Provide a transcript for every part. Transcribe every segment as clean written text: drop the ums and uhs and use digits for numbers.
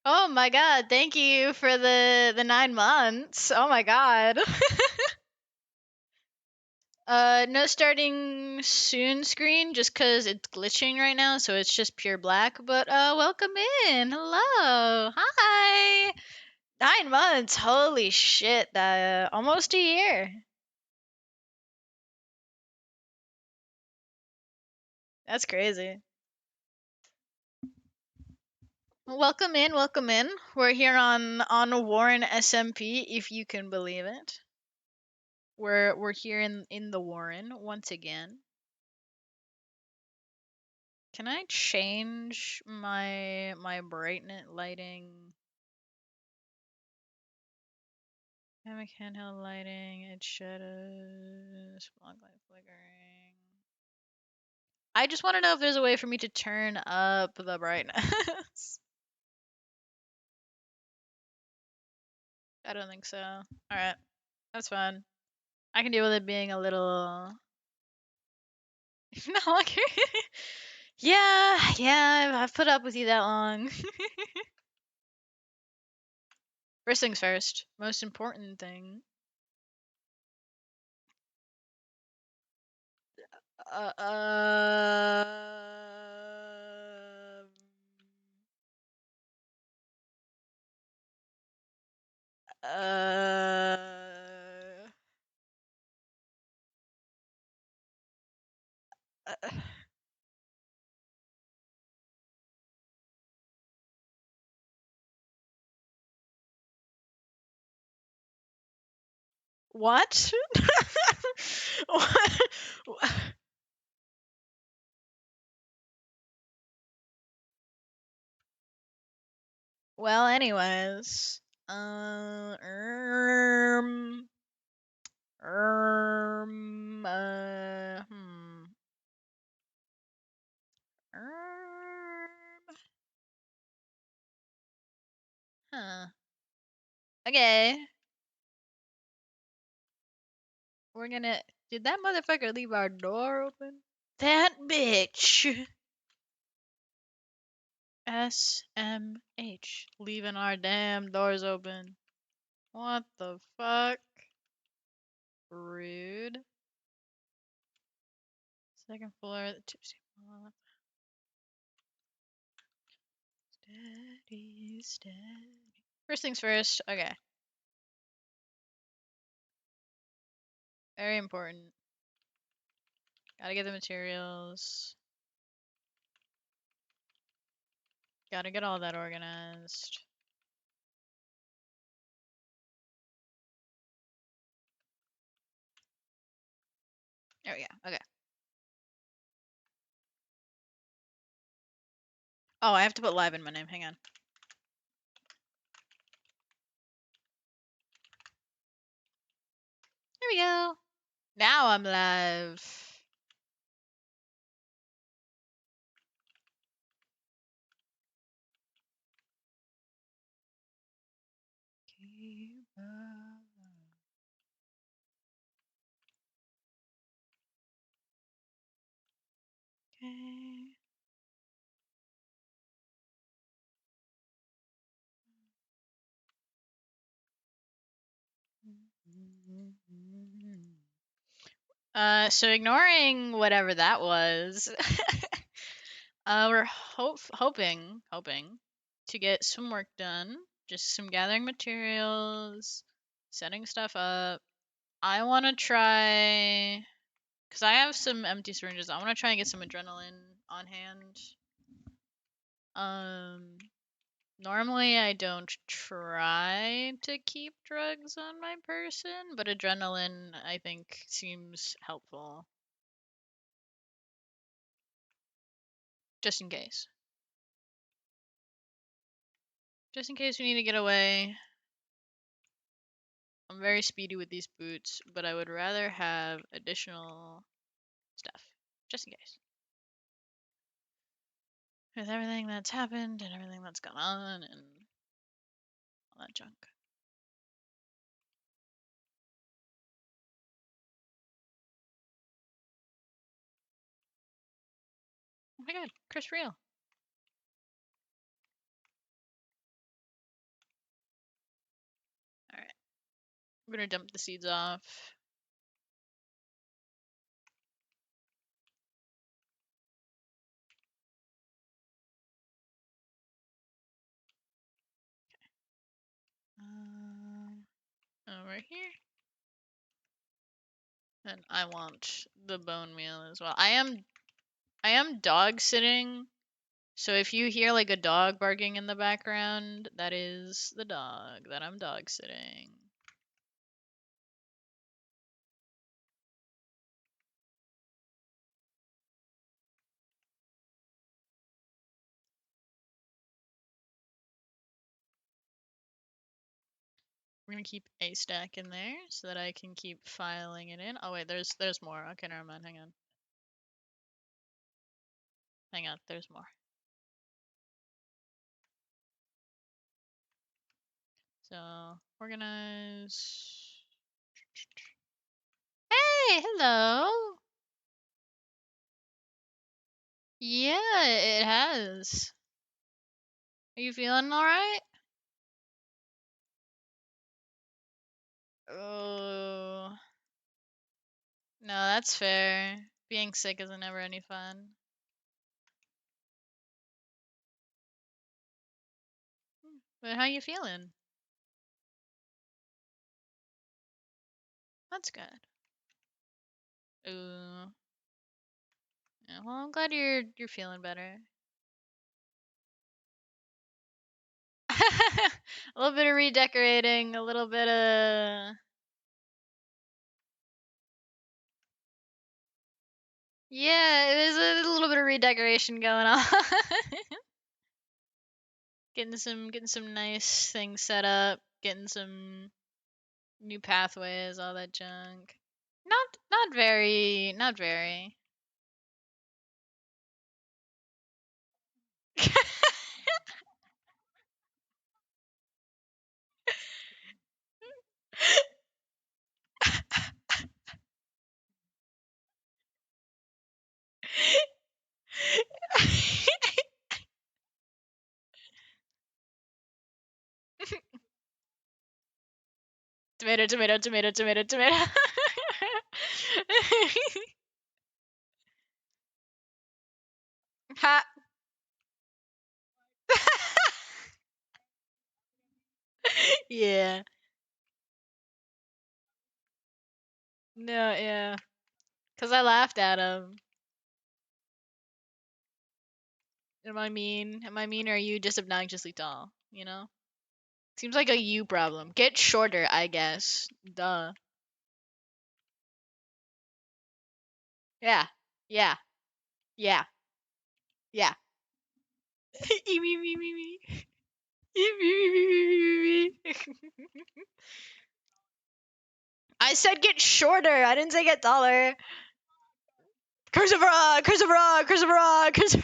Oh my god, thank you for the 9 months. Oh my god. No starting soon screen just cuz it's glitching right now, so it's just pure black, but welcome in. Hello. Hi. 9 months. Holy shit. Almost a year. That's crazy. Welcome in, welcome in. We're here on Warren SMP, if you can believe it. We're here in the Warren once again. Can I change my brightness lighting? Dynamic handheld lighting, it shadows, block light flickering. I just want to know if there's a way for me to turn up the brightness. I don't think so. Alright, that's fine. I can deal with it being a little. No, okay. Yeah, I've put up with you that long. First things first, most important thing. Uh, uh, uh, uh, what? What? Well, anyways, um, uh, hmm, huh. Okay, we're gonna. Did that motherfucker leave our door open? That bitch. SMH. Leaving our damn doors open. What the fuck? Rude. Second floor, the tipsy mom. Steady, steady. First things first. Okay. Very important. Gotta get the materials. Gotta get all that organized. There we go. Okay. Oh, I have to put live in my name. Hang on. There we go. Now I'm live. Keep up. Okay. So ignoring whatever that was, we're hoping to get some work done. Just some gathering materials, setting stuff up. I want to try, because I have some empty syringes. I want to try and get some adrenaline on hand. Um, Normally I don't try to keep drugs on my person, but adrenaline I think seems helpful. Just in case. Just in case we need to get away. I'm very speedy with these boots, but I would rather have additional stuff. Just in case. With everything that's happened and everything that's gone on and all that junk. Oh my god, Chris Real. I'm gonna dump the seeds off. Over here. And I want the bone meal as well. I am dog sitting, so if you hear like a dog barking in the background, that is the dog that I'm dog sitting. We're gonna keep a stack in there so that I can keep filing it in. Oh wait, there's more. Okay, never mind. Hang on. Hang on. There's more. So organize. Hey, hello. Yeah, it has. Are you feeling all right? Oh, no, that's fair. Being sick isn't never any fun. But how you feeling? That's good. Ooh. Yeah, well, I'm glad you're feeling better. A little bit of redecorating, a little bit of yeah, there's a little bit of redecoration going on. Getting some nice things set up, getting some new pathways, all that junk. Not very. Tomato, tomato, tomato, tomato, tomato. Ha. Yeah. No, yeah. Cause I laughed at him. Am I mean? Am I mean or are you just obnoxiously tall? You know? Seems like a you problem. Get shorter, I guess. Duh. Yeah. Yeah. Yeah. Yeah. Me, me, me, me, me. Me, me, me, me, me, me, me. I said get shorter. I didn't say get taller. Curse of Ra! Curse of Ra! Curse of Ra! Curse of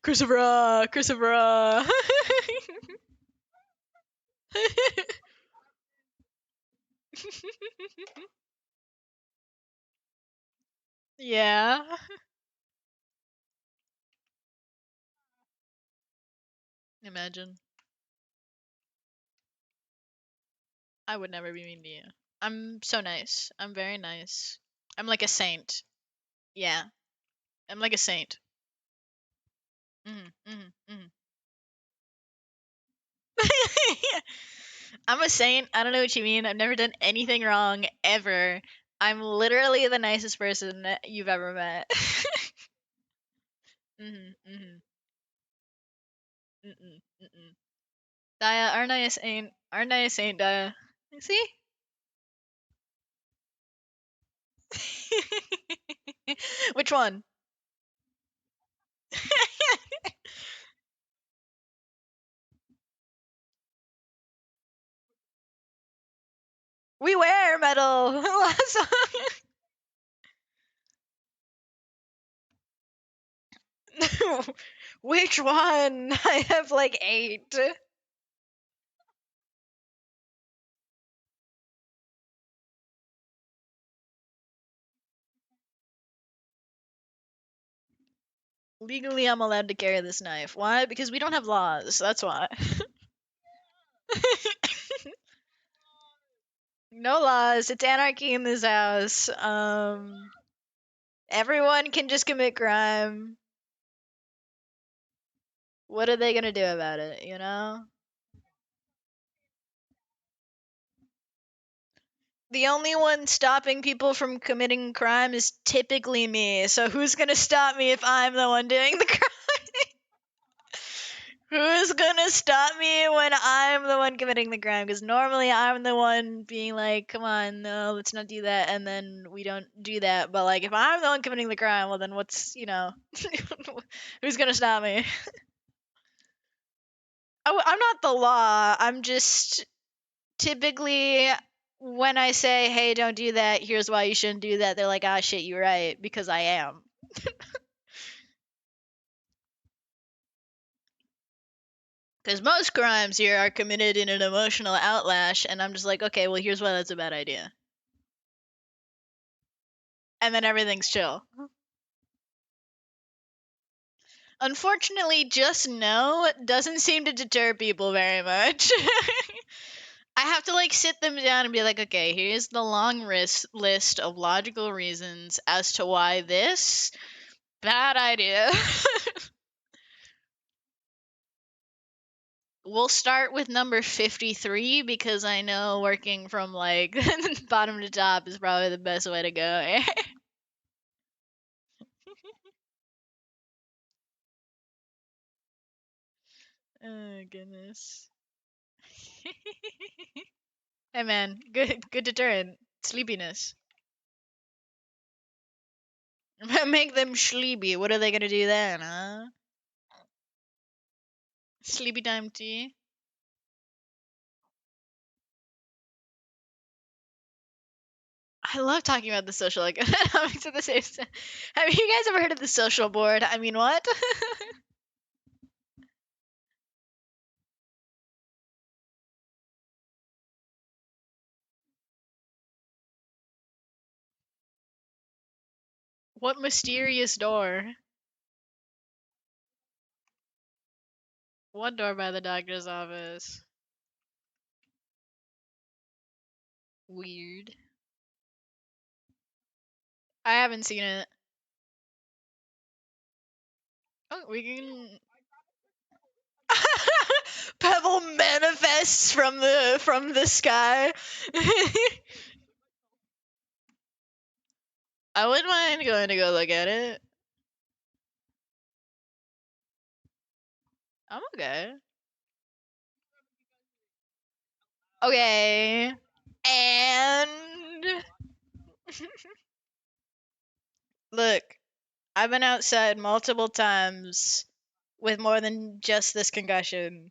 Curse of Ra! Curse of Ra! Yeah. Imagine. I would never be mean to you. I'm so nice. I'm very nice. I'm like a saint. Yeah. I'm like a saint. Mm, mm, mm. I'm a saint. I don't know what you mean. I've never done anything wrong ever. I'm literally the nicest person that you've ever met. Mhm, mhm, mm-mm, mm-mm. Daya, our nice ain't Daya. See? Which one? We wear metal. Last song. Which one? I have like 8. Legally, I'm allowed to carry this knife. Why? Because we don't have laws. That's why. No laws. It's anarchy in this house. Everyone can just commit crime. What are they gonna do about it, you know? The only one stopping people from committing crime is typically me. So who's gonna stop me if I'm the one doing the crime? Who's gonna stop me when I'm the one committing the crime? Because normally I'm the one being like, come on, no, let's not do that. And then we don't do that. But, like, if I'm the one committing the crime, well, then who's gonna stop me? I'm not the law. I'm just typically when I say, hey, don't do that, here's why you shouldn't do that, they're like, ah, shit, you're right, because I am. Because most crimes here are committed in an emotional outlash, and I'm just like, okay, well, here's why that's a bad idea. And then everything's chill. Unfortunately, just no doesn't seem to deter people very much. I have to like sit them down and be like, okay, here's the long list of logical reasons as to why this bad idea. We'll start with number 53 because I know working from like bottom to top is probably the best way to go. Oh goodness. Hey man, good deterrent. Sleepiness. Make them sleepy. What are they gonna do then, huh? Sleepy time tea. I love talking about the social economics at the same time. Have you guys ever heard of the social board? I mean, what? What mysterious door? What door by the doctor's office? Weird. I haven't seen it. Oh, we can. Pebble manifests from the sky. I wouldn't mind going to go look at it. I'm okay. Okay. And look, I've been outside multiple times with more than just this concussion.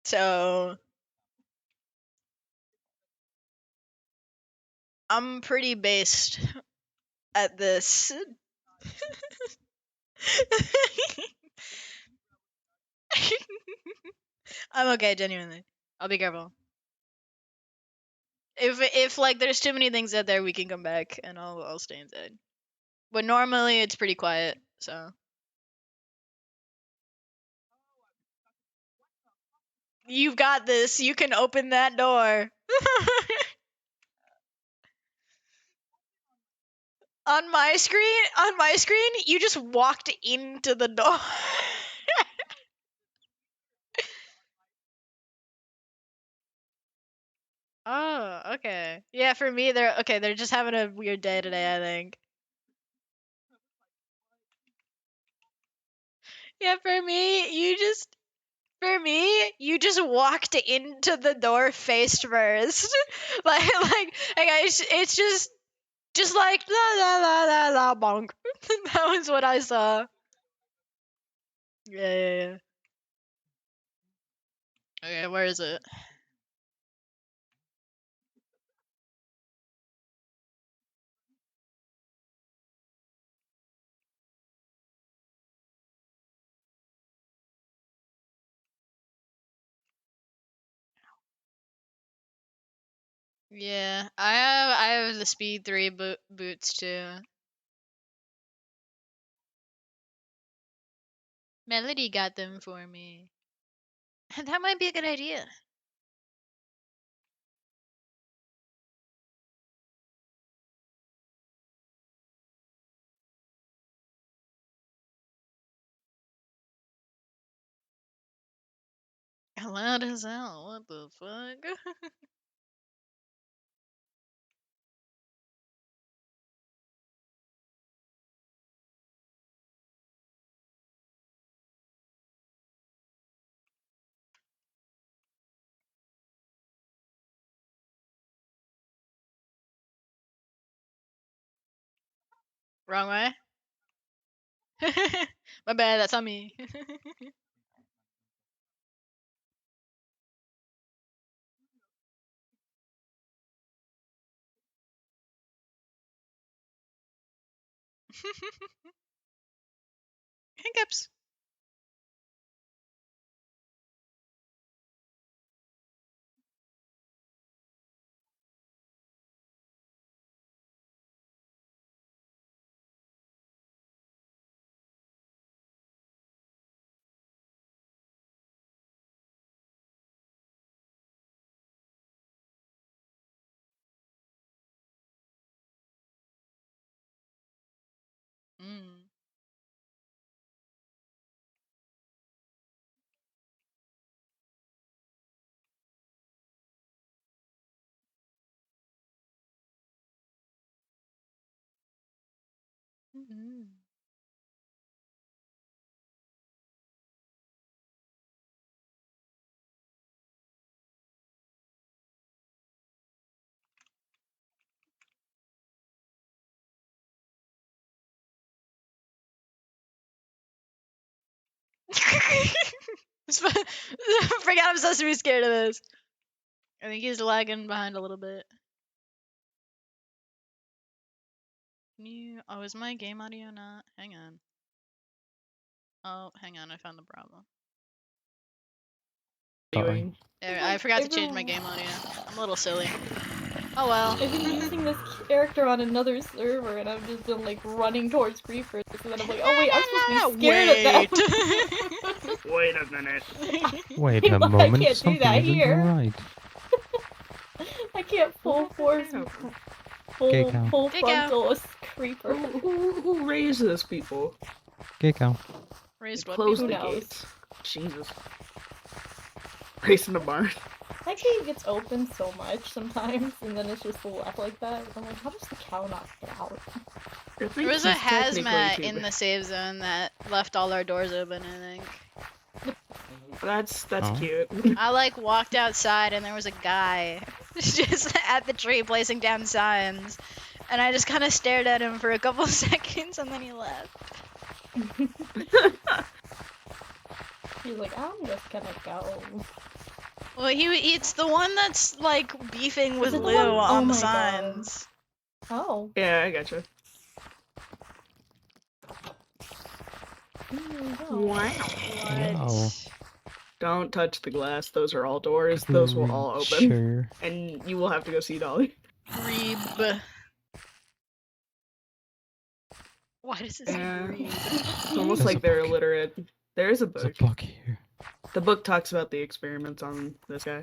So I'm pretty based at this. I'm okay, genuinely. I'll be careful. If like there's too many things out there, we can come back and I'll stay inside. But normally it's pretty quiet, so you've got this. You can open that door. On my screen, you just walked into the door. Oh, okay. Yeah, for me, they're okay. They're just having a weird day today, I think. Yeah, you just walked into the door face first. Like it's just like la la la la la bonk. That was what I saw. Yeah, yeah, yeah. Okay, where is it? Yeah, I have the speed 3 boots too. Melody got them for me. That might be a good idea. loud as hell. What the fuck? Wrong way? My bad, that's on me. Hiccups. Mm. Mm. Forgot I'm supposed to be scared of this. I think he's lagging behind a little bit. Can you? Oh, is my game audio not? Hang on. Oh, hang on. I found the problem. Sorry. There, I forgot to change my game audio. I'm a little silly. Oh well. I've been using this character on another server, and I've just been like running towards creepers, and then I'm like, oh wait, I'm supposed to be scared of them. Wait a minute. Wait I a moment, can't do something that isn't here. right. I can't full force, Gay cow. full Gay cow. frontal a creeper. Who raises people? Gay cow. Raised what? Close Who the knows? gates. Jesus. Race in the barn. That gate gets open so much sometimes, and then it's just left like that. I'm like, how does the cow not get out? There was a hazmat in the save zone that left all our doors open, I think. That's Oh. cute. I like walked outside and there was a guy just at the tree placing down signs. And I just kind of stared at him for a couple seconds and then he left. He's like, I'm just gonna go. Well, it's the one that's like beefing with it the Lou one? on Oh the my signs. Oh. Yeah, I gotcha. Wow. Wow. Don't touch the glass. Those are all doors. Those will all open. Sure. And you will have to go see Dolly. Reeb. Why does it say Yeah. Reeb? It's almost There's like a they're book. illiterate. There is a There's a book. book here. The book talks about the experiments on this guy.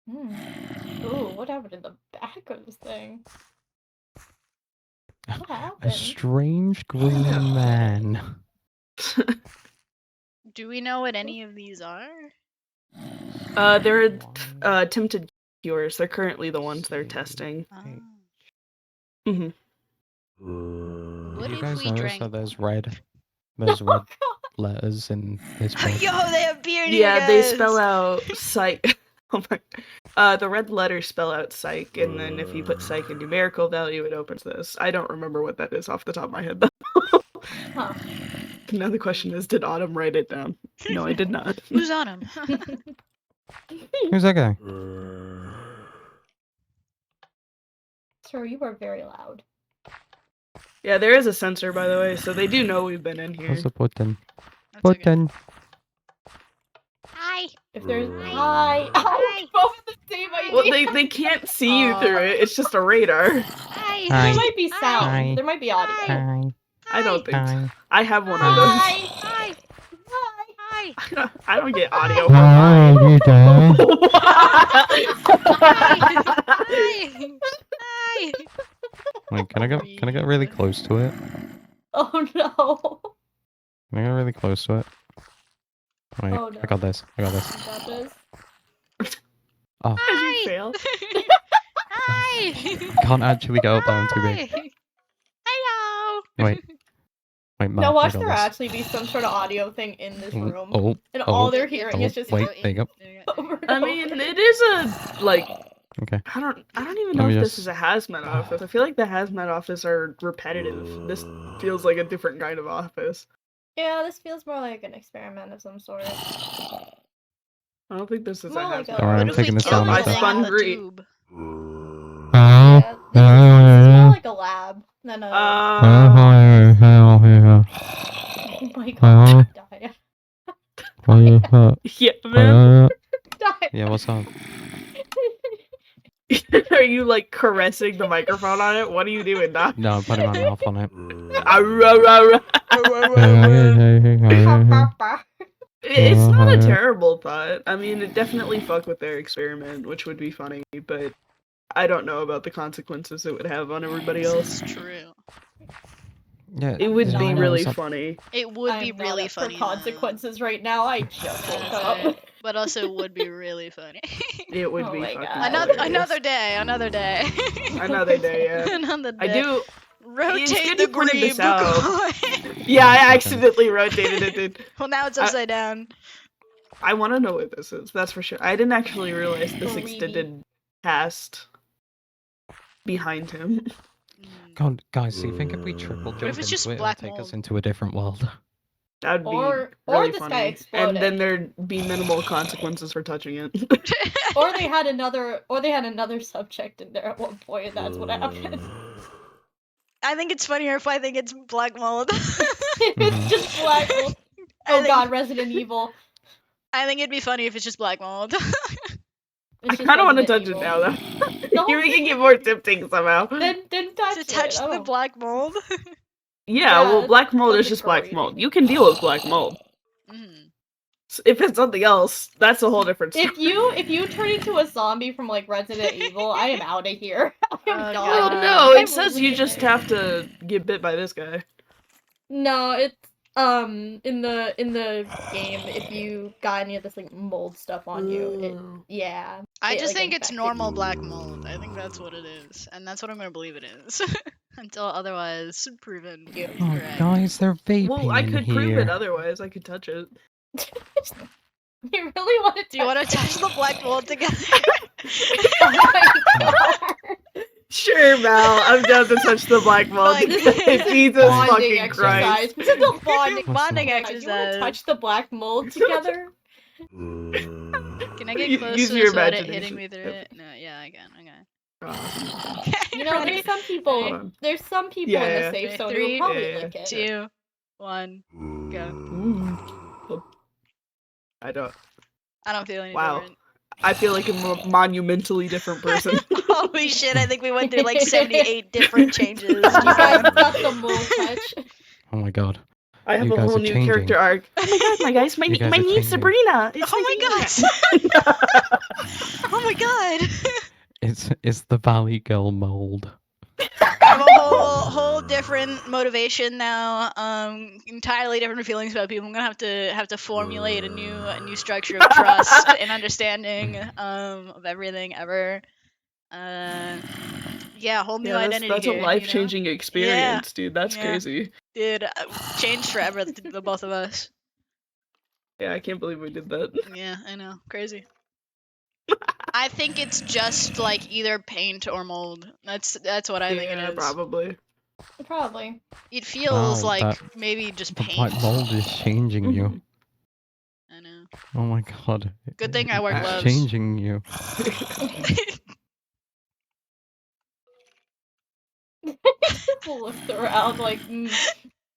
Ooh, what happened in the back of this thing? What A happened? strange green man. Do we know what any of these are? They're attempted cures. They're currently the ones they're testing. Ah. hmm What You if guys we notice drank? that there's red letters in this book? Yo, they appeared here, Yeah, they guys! spell out psych. Oh my. The red letters spell out psych, and then if you put psych in numerical value, it opens this. I don't remember what that is off the top of my head, though. Huh. Now the question is, did Autumn write it down? No, I did not. Who's on him? Who's that guy? Sir, you are very loud. Yeah, there is a sensor, by the way, so they do know we've been in here. What's the button? That's okay. Button. Hi. If there's Hi. Hi! Both of the same idea. Well, they can't see you through it. It's just a radar. Hi. Hi. There might be sound. Hi. There might be audio. Hi. I don't think so. Hi. I have one of those. Hi! Hi. Hi. I don't get audio. Hi, you there? Hi. Hi. Wait, can I get really close to it? Oh no. Can I get really close to it? Wait, Oh, no. I got this. I got this. You got this. Oh, How'd you fail? Hi. can't actually get up there. I'm too big. Hi. Hello. Wait, Now Mal, I watch got there this. actually be some sort of audio thing in this Oh, room. oh, And oh, all they're hearing oh, is just wait, there you go. over and I over. mean, it is a like. Okay. I don't even Let know me if this just- is a hazmat office. I feel like the hazmat office are repetitive. This feels like a different kind of office. Yeah, this feels more like an experiment of some sort. I don't think this is More a like hazmat. a- Alright, What I'm if we taking this kill down the I thing spun in the great. tube? Yeah, this is more like a lab than a. Oh my god, die. Yeah, man. Die. Yeah, what's up? Are you like caressing the microphone on it? What are you doing, Doc? No, I'm putting my mouth on it. It's not a terrible thought. I mean, it definitely fucked with their experiment, which would be funny, but I don't know about the consequences it would have on everybody else. This is true. Yeah, It would be No, really it's not- funny. It would be I'm not really up funny. for though. consequences right now. I just Yeah, woke that's up. right. But also it would be really funny. It would Oh be my fucking God. another hilarious. another day, another day. Another day, yeah. Another day. I do. rotate good the you pointed this green out. coin. Yeah, I accidentally rotated it, dude. Well, now it's upside down. I want to know what this is. That's for sure. I didn't actually realize this Greedy. extended past behind him. God, guys, do you think if we triple jump if it's into just it, it'll black take us mold? into a different world? That'd be Or really this guy funny. exploded. And then there'd be minimal consequences for touching it. Or they had another subject in there at one point, and that's what happened. I think it's funnier if I think it's black mold. It's just black mold. I Oh think- god, Resident Evil. I think it'd be funny if it's just black mold. I kind of want to touch it now, though. You're making it more tempting somehow. Then touch to touch it. the Oh. black mold. Yeah, well, Yeah, black mold is sounds just black great. mold. You can deal with black mold. Mhm. If it's something else, that's a whole different story. If you turn into a zombie from like Resident Evil, I am out of here. I am Oh, done. Well, God. no, I'm it says you just leaving. have to get bit by this guy. No, it's in the game, if you got any of this like mold stuff on you, yeah. I it, just like, think it's infected normal black mold. I think that's what it is, and that's what I'm gonna believe it is, until otherwise proven you. Oh, correct. guys, they're vaping Well, I in could here. prove it otherwise. I could touch it. You really want to? Do you want to touch the black mold together? Oh my god! Sure, Mal. I'm down to touch the black mold. Like- Jesus Bonding fucking Christ. exercise. This is a bonding Bonding exercise. You want exercise. to touch the black mold together? Can I get Use closer your without it imagination. hitting me through it? No, yeah, I can. You know, Ready? there's some people. Hold on. There's some people Yeah, in the yeah. safe Okay, zone who 3, would probably yeah, lick it. 2, 1, go. Ooh. I don't. I don't feel any Wow. different. I feel like a monumentally different person. Holy shit! I think we went through like 78 different changes. You guys got the mold touch. Oh my god. I have You a guys whole are new changing. character arc. Oh my god, my guys, my You guys my are niece changing. Sabrina. It's Oh my god. Oh my god! It's the Valley Girl mold. I have a whole different motivation now. Entirely different feelings about people. I'm gonna have to formulate a new structure of trust and understanding of everything ever. Yeah, whole new Yeah, identity that's here. a life-changing experience, dude. That's Yeah. crazy. Dude, changed forever, the both of us. Yeah, I can't believe we did that. Yeah, I know, crazy. I think it's just like either paint or mold. That's what I think it Yeah, is. probably. Probably. It feels Wow, like that- maybe just The paint. black mold is changing you. Mhm. I know. Oh my god. Good thing I wear It's gloves. changing you. Looked around like,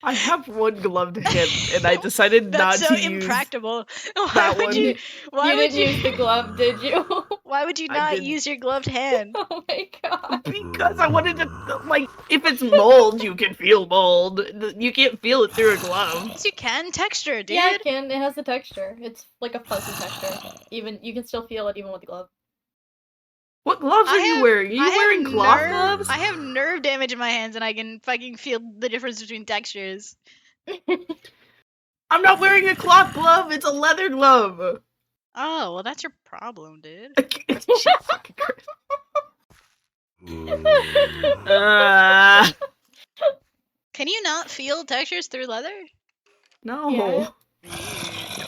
I have one gloved hand, and I decided That's not so to use impractical. Why that would one. you? Why you would didn't use the glove, did you? Why would you I not didn't. use your gloved hand? Oh my god. Because I wanted to, like, if it's mold, you can feel mold. You can't feel it through a glove. Yes, you can texture, dude. Yeah, it can. It has the texture. It's like a fuzzy texture. Even you can still feel it even with the glove. What gloves I are you have- wearing? Are you I have wearing cloth nerve- gloves? I have nerve damage in my hands, and I can fucking feel the difference between textures. I'm not wearing a cloth glove. It's a leather glove. Oh, well, that's your problem, dude. Shit, fucking Christ. Uh, Can you not feel textures through leather? no. Yeah.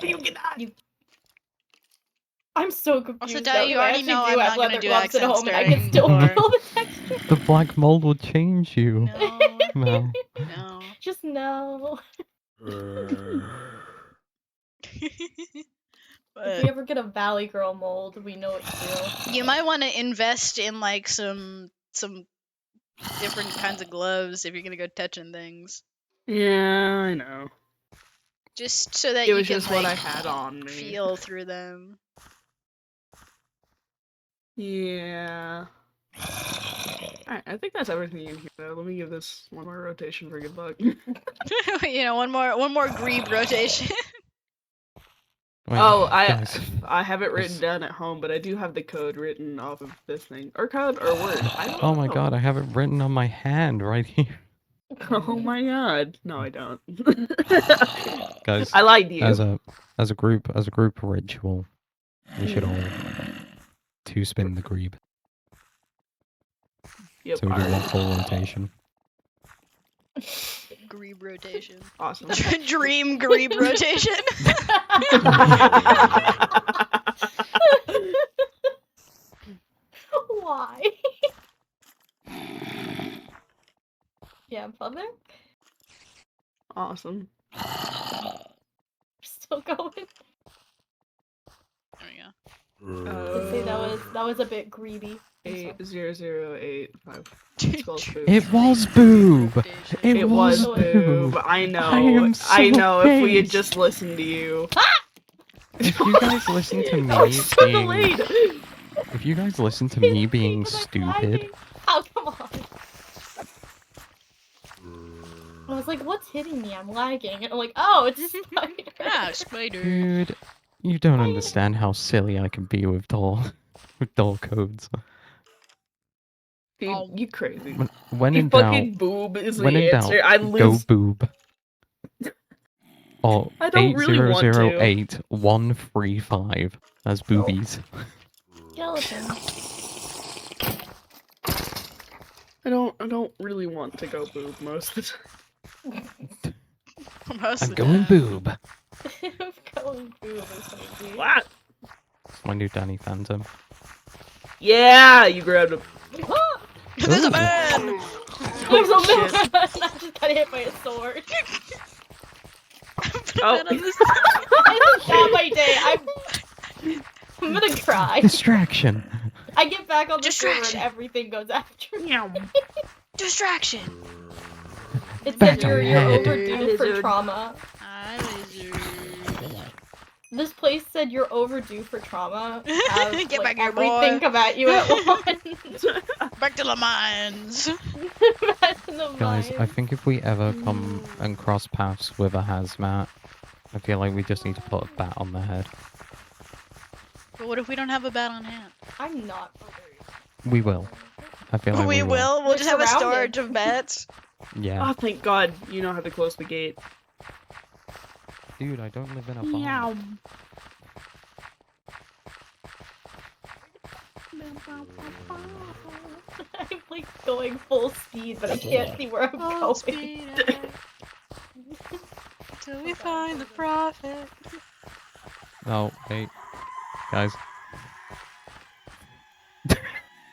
You cannot. I'm so confused. Also, now, Dai, 'cause you I already actually know do I'm have not gonna leather do gloves at accents home, and I can during still the- feel the texture. The black mold will change you. No, Mel. no. Just no. If But we ever get a Valley Girl mold, we know it's real. you might want to invest in like some different kinds of gloves if you're gonna go touching things, Yeah, I know. just so that It you was can just like what I had on me. feel through them. Yeah. Alright, I think that's everything in here though. Let me give this one more rotation for good luck. You know, one more grebe rotation. Wait, Oh, guys. I have it written Yes. down at home, but I do have the code written off of this thing. Or code or word. I don't Oh my know. god, I have it written on my hand right here. Oh my god. No, I don't. Guys, I lied to you. as a group ritual, we should all two spin the grebe. Yep, So we do one alright. full rotation. Grebe rotation. Awesome. Dream grebe rotation. Why? Yeah, father? Awesome. Still going. There we go. I'd say that was a bit greedy. 80085. Spells boob. It was boob! Rotation. It was boob. boob. I know. I am I so know. If we had pissed. just listened to you. If you guys listen to me That was so being, delayed. if you guys listen to me being stupid, Oh, come on. I was like, what's hitting me? I'm lagging. And I'm like, oh, it's spider. Ah, spider. dude, you don't understand how silly I can be with dull codes. Dude, Oh. you crazy. When You in doubt, fucking boob is when the in doubt, answer. I go lose. boob. Or I don't really want to. 8008135. That's boobies. Skeleton. I don't really want to go boob most of the time. Most I'm of going them. boob. I'm going boob or something. What? It's my new Danny Phantom. Yeah, you grabbed a. There's Ooh. a man. There's a Holy man! shit. I just got hit by a sword. Put a Oh. man on this. It's not my day. I'm gonna cry. Distraction. I get back on the server and Distraction. everything goes after me. Distraction. It Back said you're ahead. overdue for Lizard. trauma. Hi, lizard. This place said you're overdue for trauma. Have, Get like, back here, everything boy. come at you at once. Back to the mines. Back to the Guys, I mines. think if we ever come and cross paths with a hazmat, I feel like we just need to put a bat on their head. But what if we don't have a bat on hand? I'm not. We will. I feel like we will. We'll We're just have a surrounded. storage of bats. Yeah. Oh, thank God. You know how to close the gate. Dude, I don't live in a barn. I'm like going full speed, but I can't see where I'm Full going. speed till we find the prophet. Oh, wait. Guys.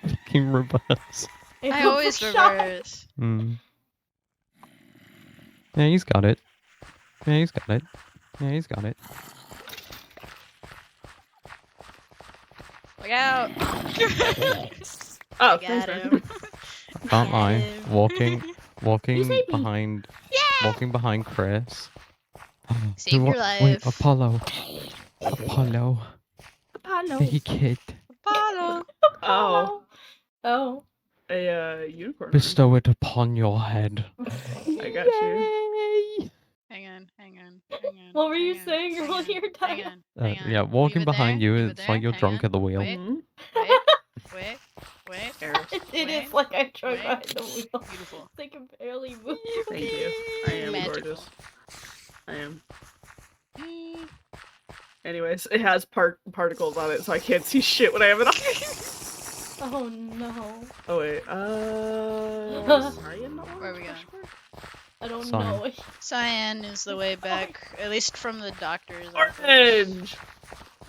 Fucking reverse. I always Shot. reverse. Hmm. Yeah, he's got it. Yeah, he's got it. Yeah, he's got it. Look out! Oh, I got thanks, man. him. Can't lie. him. Walking say me? behind walking behind Chris. Save your Wait, life. Apollo. Apollo. Hey kid. Apollo. Oh, Oh. a unicorn. Bestow it upon your head. I got you. Hang on. What were you hang on, saying hang earlier, on, Diana? hang on, hang on. Yeah, walking Leave it behind there, you, leave it it's there, like you're hang drunk on, at the wheel. Wait, Mhm. wait. It is Wait, like I drove wait. behind the wheel. Beautiful. They can barely move. Thank you. I am Magical. gorgeous. I am. Anyways, it has particles on it, so I can't see shit when I have it on. Oh no. Oh wait, cyan? Where are we going? I don't Cyan. know. Cyan is the way back, at least from the doctor's office. Orange!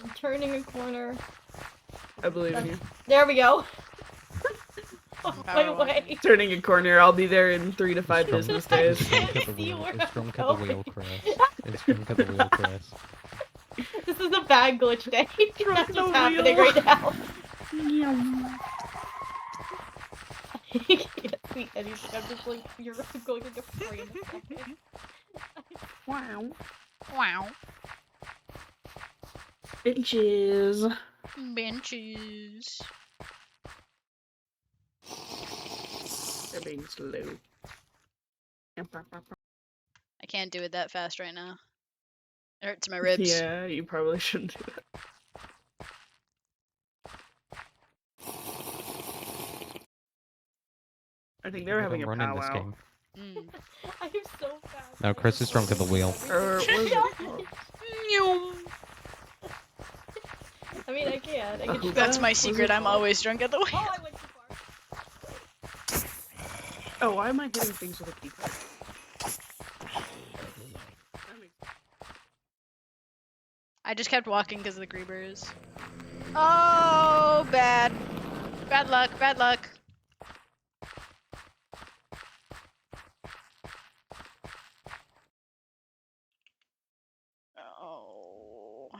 I'm turning a corner. I believe in you. There we go. On Power my walking. way. Turning a corner, I'll be there in 3 to 5 Drunk- business I days. It's drunk can't at the see wheel. where It's I'm drunk at the wheel, going. Chris. It's drunk at the wheel, Chris. This is a bad glitch day. Drunk That's at the what's happening wheel. right now. You can't see anything. I'm just like, you're going into frame a second. Wow. Wow. Bitches. Benches. They're being slow. I can't do it that fast right now. It hurts my ribs. Yeah, you probably shouldn't do that. I think they're having a run in this powwow. game. Mm. I am so fast. No, Chris is drunk at the wheel. Or was it? I mean, I can. I can Who just That's that? my Was secret. it- I'm always drunk at the wheel. Oh, I went too far. Oh, why am I hitting things with a keypad? I just kept walking because of the creepers. Oh, bad. Bad luck, bad luck. Oh.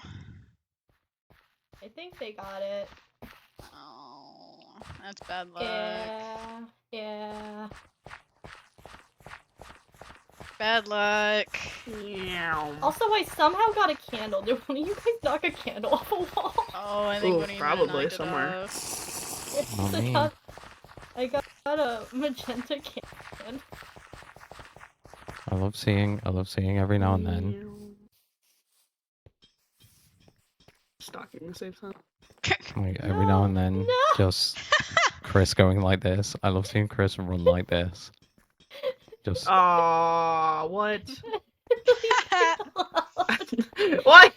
I think they got it. Oh. That's bad luck. Yeah. Yeah. Bad luck. Meow. Also, I somehow got a candle. Did one of you guys knock a candle off a wall? Oh, I think Ooh, one of you probably knocked it somewhere. off. Yes, Not I me. got a magenta can. I love seeing every now and then. Meow. Stalking the safe zone. Like every now and then, No. just Chris going like this. I love seeing Chris run like this. Just Aww, what? Leave What?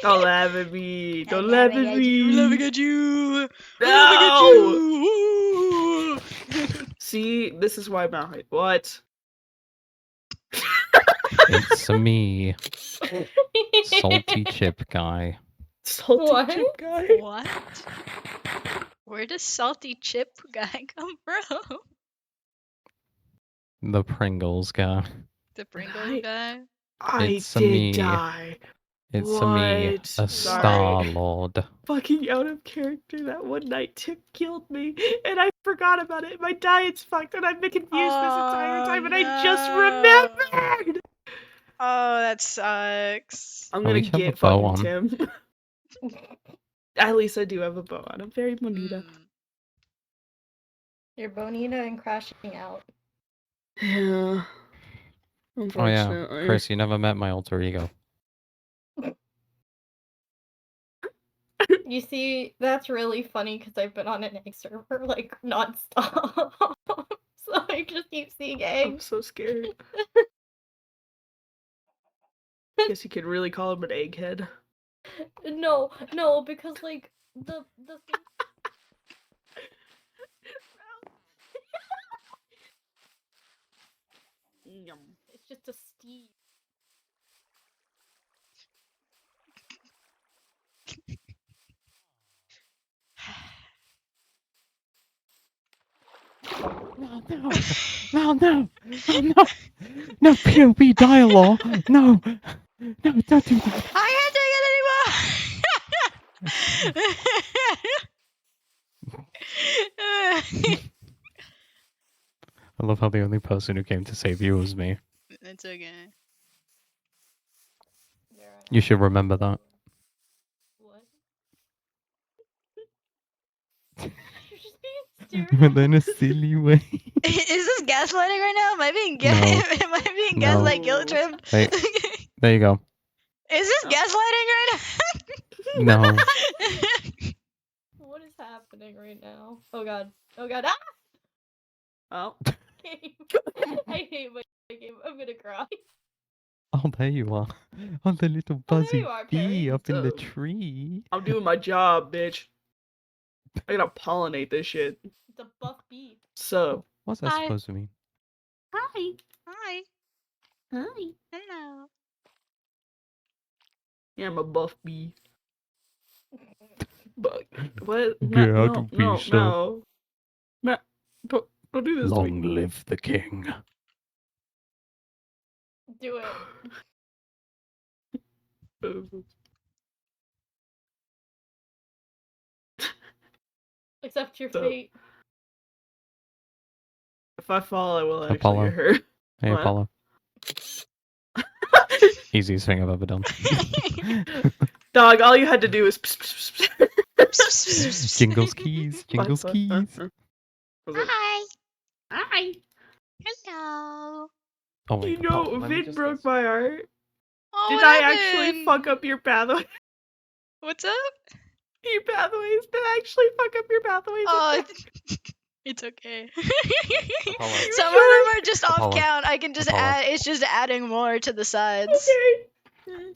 Don't laugh at me. Don't laugh at me. Laughing at you. No! Laughing at you. See, this is why I'm out. What? it's me, salty chip guy. Salty What? chip guy? What? Where does salty chip guy come from? The Pringles guy. The Pringles I- guy? I It's a did me. die. It's a me, What? a Sorry. Star Lord. Fucking out of character. That one night Tip killed me, and I forgot about it. My diet's fucked, and I've been confused this entire Oh, time, and I just no. remembered. Oh, that sucks. I'm Oh, gonna we have a get bow fucking on. Tim. At least I do have a bow on. I'm very bonita. You're bonita and crashing out. Yeah. Oh Unfortunately. yeah, Chris, you never met my alter ego. You see, that's really funny because I've been on an egg server like nonstop. So I just keep seeing I'm eggs. so scared. Guess you could really call him an egghead. No, because like the thing. Yum. It's just a Steve. No, no, no, no, no, POV dialogue. No, don't do that. I can't take it anymore! I love how the only person who came to save you was me. It's okay. You should remember that. What? You're just being stared But in a silly way. Is this gaslighting right now? Am I being No. Am I being No. gaslight guilt tripped? Hey, there you go. Is this gaslighting right No. now? What is happening right now? Oh god. Oh god. Ah! Oh. Game. I hate my game. I'm gonna cry. Oh, there you are. Oh, the little Oh, there buzzy you are, bee Perry. up in the So- tree. I'm doing my job, bitch. I gotta pollinate this shit. It's a buff bee. So, What's that Hi. supposed to mean? hi, Hi. hi. Hello. Yeah, I'm a buff bee. But what? Get No, out no, of no, bee, sir. no. Matt, don't do this to me. Long live the king. Do it. Accept your So- fate. If I fall, I will actually Apollo. get hurt. Hey, What? Apollo. Easiest thing I've ever done. Dog, all you had to do was. Jingles keys. Jingles What? keys. Was it- Hi. Hi. Hello. Oh, wait, You Apollo, know, let me Vid just broke guess. my heart. Oh, Did what I actually happened? fuck up your pathway? What's up? Your pathways? Did I actually fuck up your pathways? Oh, it's okay. Apollo. Some of sure? them are just off Apollo. count. I can just Apollo. add. It's just adding more to the sides. Okay.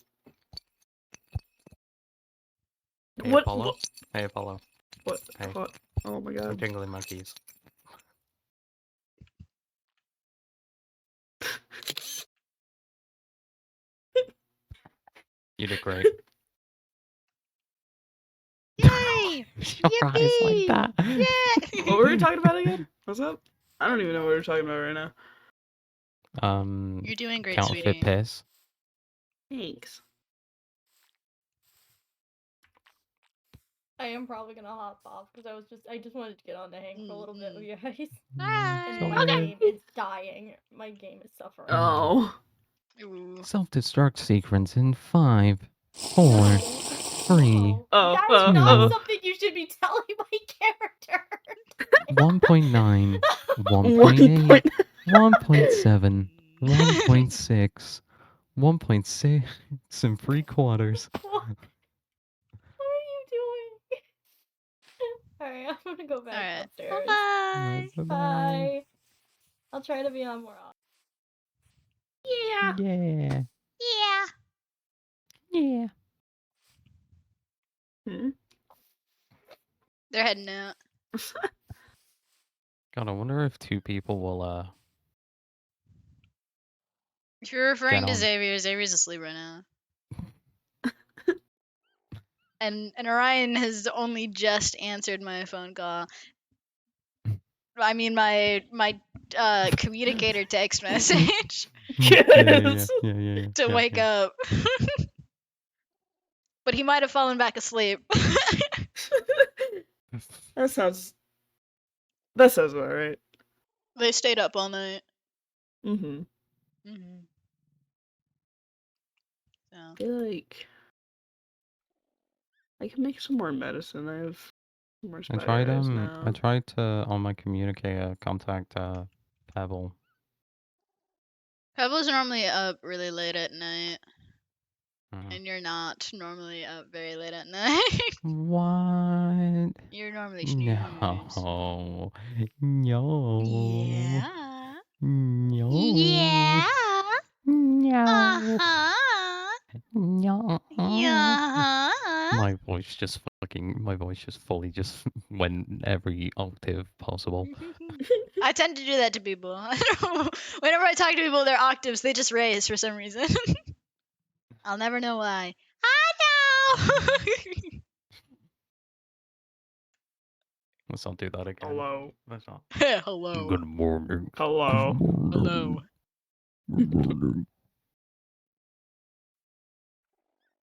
Hey, What? Apollo. Hey, Apollo. What? Hey. What? Oh my I'm god. jingling my keys. You did great. Yay! Your eyes like Yippee! that. Yeah! What were we talking about again? What's up? I don't even know what we're talking about right now. You're doing great, Counterfeit sweetie. piss. Thanks. I am probably gonna hop off because I just wanted to get on the hang for a little bit with you guys. Bye. And So my weird. game is dying. My game is suffering. Oh. Ooh. Self-destruct sequence in 5, 4, No. 3, No. Oh, That is not oh. something you should be telling my character. 1.9, 1 1.8, point. 1.7, 1.6, 1.6 and 3/4. What are you doing? Alright, I'm gonna go back Alright. upstairs. Bye-bye. Bye. I'll try to be on more often. Yeah. Yeah. Yeah. Yeah. Hmm? They're heading out. God, I wonder if 2 people will If you're referring to on. Xavier, Xavier's asleep right now. And Orion has only just answered my phone call. I mean my communicator text message Yes. to wake up. But he might have fallen back asleep. That sounds about right. They stayed up all night. Mm-hmm. Mm-hmm. So. I feel like I can make some more medicine. I have some more I spider tried eyes I now. tried to on my communicator contact Pebble. Pebble's normally up really late at night, Mhm. and you're not normally up very late at night. What? You're normally snooze. No. No. Yeah. No. Yeah. No. Uh-huh. No. Yeah. My voice just fully just went every octave possible. I tend to do that to people. I don't know. Whenever I talk to people, their octaves they just raise for some reason. I'll never know why. I know. Let's not do that again. Hello. Let's not. Hello. Good morning. Hello. Hello. Good morning.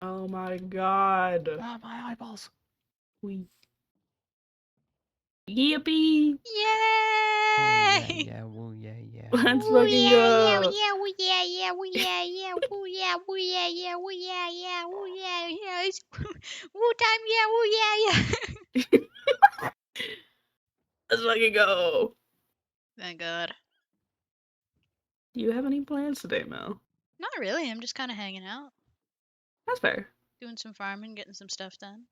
Oh my god. Ah, my eyeballs. We. Yippee! Oh, yeah, Yay! yeah, well, yeah. Let's Woo fucking yeah, go. yeah, woo yeah, yeah, woo yeah, yeah, woo yeah, woo yeah, yeah, woo yeah, yeah, woo yeah, yeah. It's woo time, yeah, woo yeah, yeah. Let's fucking go. Thank God. Do you have any plans today, Mel? Not really. I'm just kind of hanging out, That's fair. doing some farming, getting some stuff done.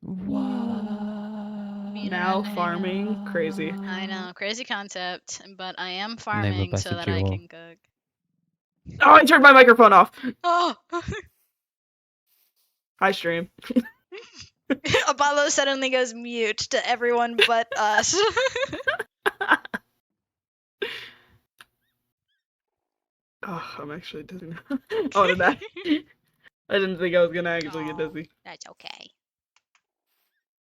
What? Being Now around to hang out. farming, crazy. I know, crazy concept, but I am Never farming so bested that you I all. can cook. Oh, I turned my microphone off. Oh. Hi, stream. Apollo suddenly goes mute to everyone but us. Oh, I'm actually dizzy now. Oh, did I? I didn't think I was gonna actually get Oh, dizzy. that's okay.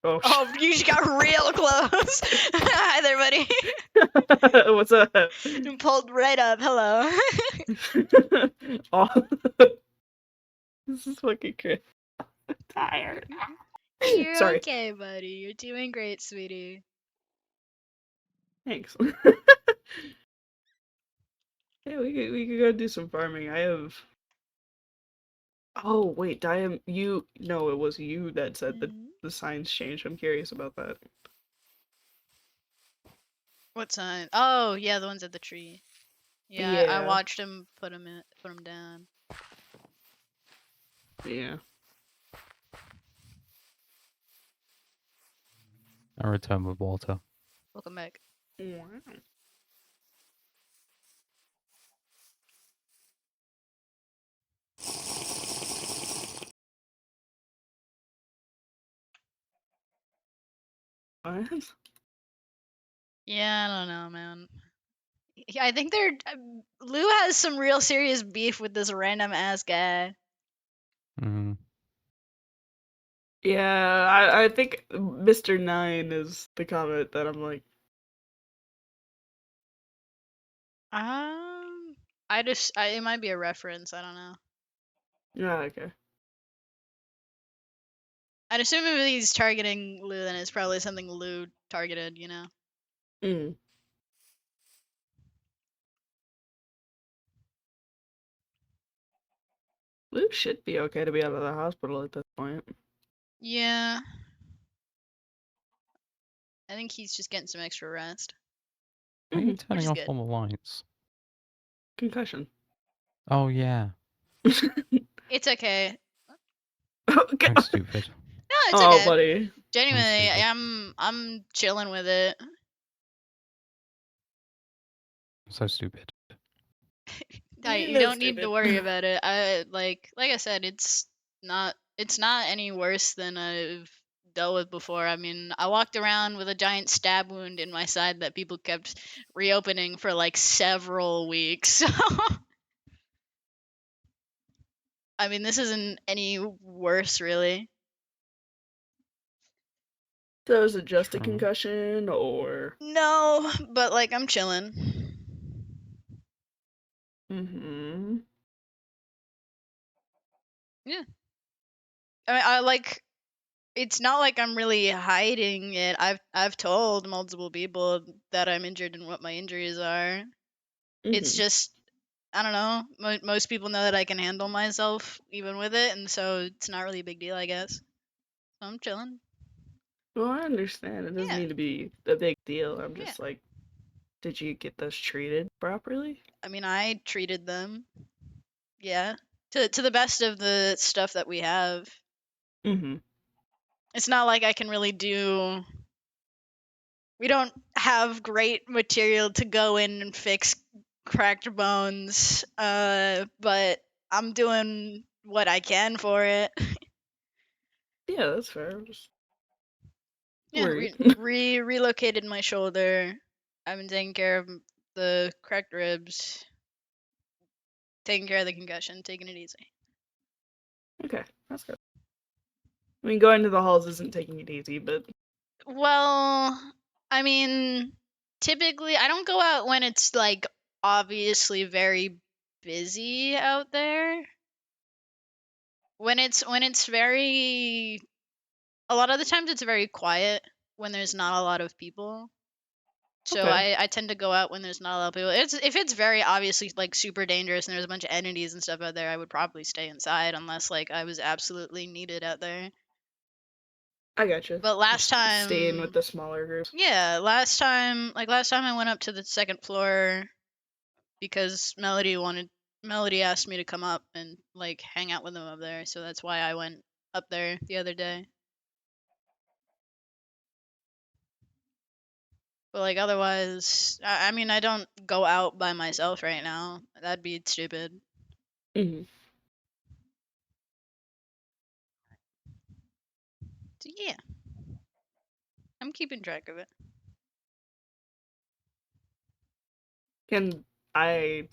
Oh, Oh, you just got real close. Hi there, buddy. What's up? You pulled right up. Hello. Oh, this is fucking crazy. I'm tired. You're Sorry. okay, buddy. You're doing great, sweetie. Thanks. Yeah, we could go do some farming. I have. Oh wait, Diam, you. No, it was you that said that Mhm. the signs changed. I'm curious about that. What sign? Oh, yeah, the ones at the tree. Yeah, I Yeah, watched him put him down. yeah. I return with water. Welcome back. Wow. What? Yeah, I don't know, man. I think they're Lou has some real serious beef with this random ass guy. Mm. Yeah, I think Mr. Nine is the comment that I'm like, Um, it might be a reference. I don't know. yeah, okay. I'd assume if he's targeting Lou, then it's probably something Lou targeted. You know. Mm. Luke should be okay to be out of the hospital at this point. Yeah. I think he's just getting some extra rest, Why are you Mhm. which turning is off good. all the lights? Concussion. Oh yeah. It's okay. Okay. I'm stupid. No, it's Oh, okay. buddy. Genuinely, stupid. I'm chilling with it. I'm so stupid. You No, don't need to stupid. worry about it. Like I said, it's not any worse than I've dealt with before. I mean, I walked around with a giant stab wound in my side that people kept reopening for like several weeks. I mean, this isn't any worse really. So is it just a True. concussion or? No, but like I'm chilling. Mm-hmm. Yeah. I mean, I like it's not like I'm really hiding it. I've told multiple people that I'm injured and what my injuries are. It's Mm-hmm. just I don't know. Most people know that I can handle myself even with it, and so it's not really a big deal, I guess. So I'm chilling. Well, I understand. It doesn't Yeah, need to be a big deal. I'm yeah. just like, did you get those treated properly? I mean, I treated them. Yeah, to the best of the stuff that we have. Mm-hmm. It's not like I can really do. We don't have great material to go in and fix cracked bones. But I'm doing what I can for it. Yeah, that's fair. I'm just Yeah, worried. relocated my shoulder. I've been taking care of the cracked ribs, taking care of the concussion, taking it easy. Okay, that's good. I mean, going to the halls isn't taking it easy, but Well, I mean, typically I don't go out when it's like obviously very busy out there. When it's very a lot of the times it's very quiet when there's not a lot of people. So okay. I tend to go out when there's not a lot of people. It's if it's very obviously like super dangerous and there's a bunch of entities and stuff out there, I would probably stay inside unless like I was absolutely needed out there. I gotcha. But last Just staying with time, the smaller groups. yeah, last time I went up to the second floor because Melody asked me to come up and like hang out with them up there, so that's why I went up there the other day. But like otherwise, I mean, I don't go out by myself right now. That'd be stupid. Mhm. So yeah, I'm keeping track of it. Can I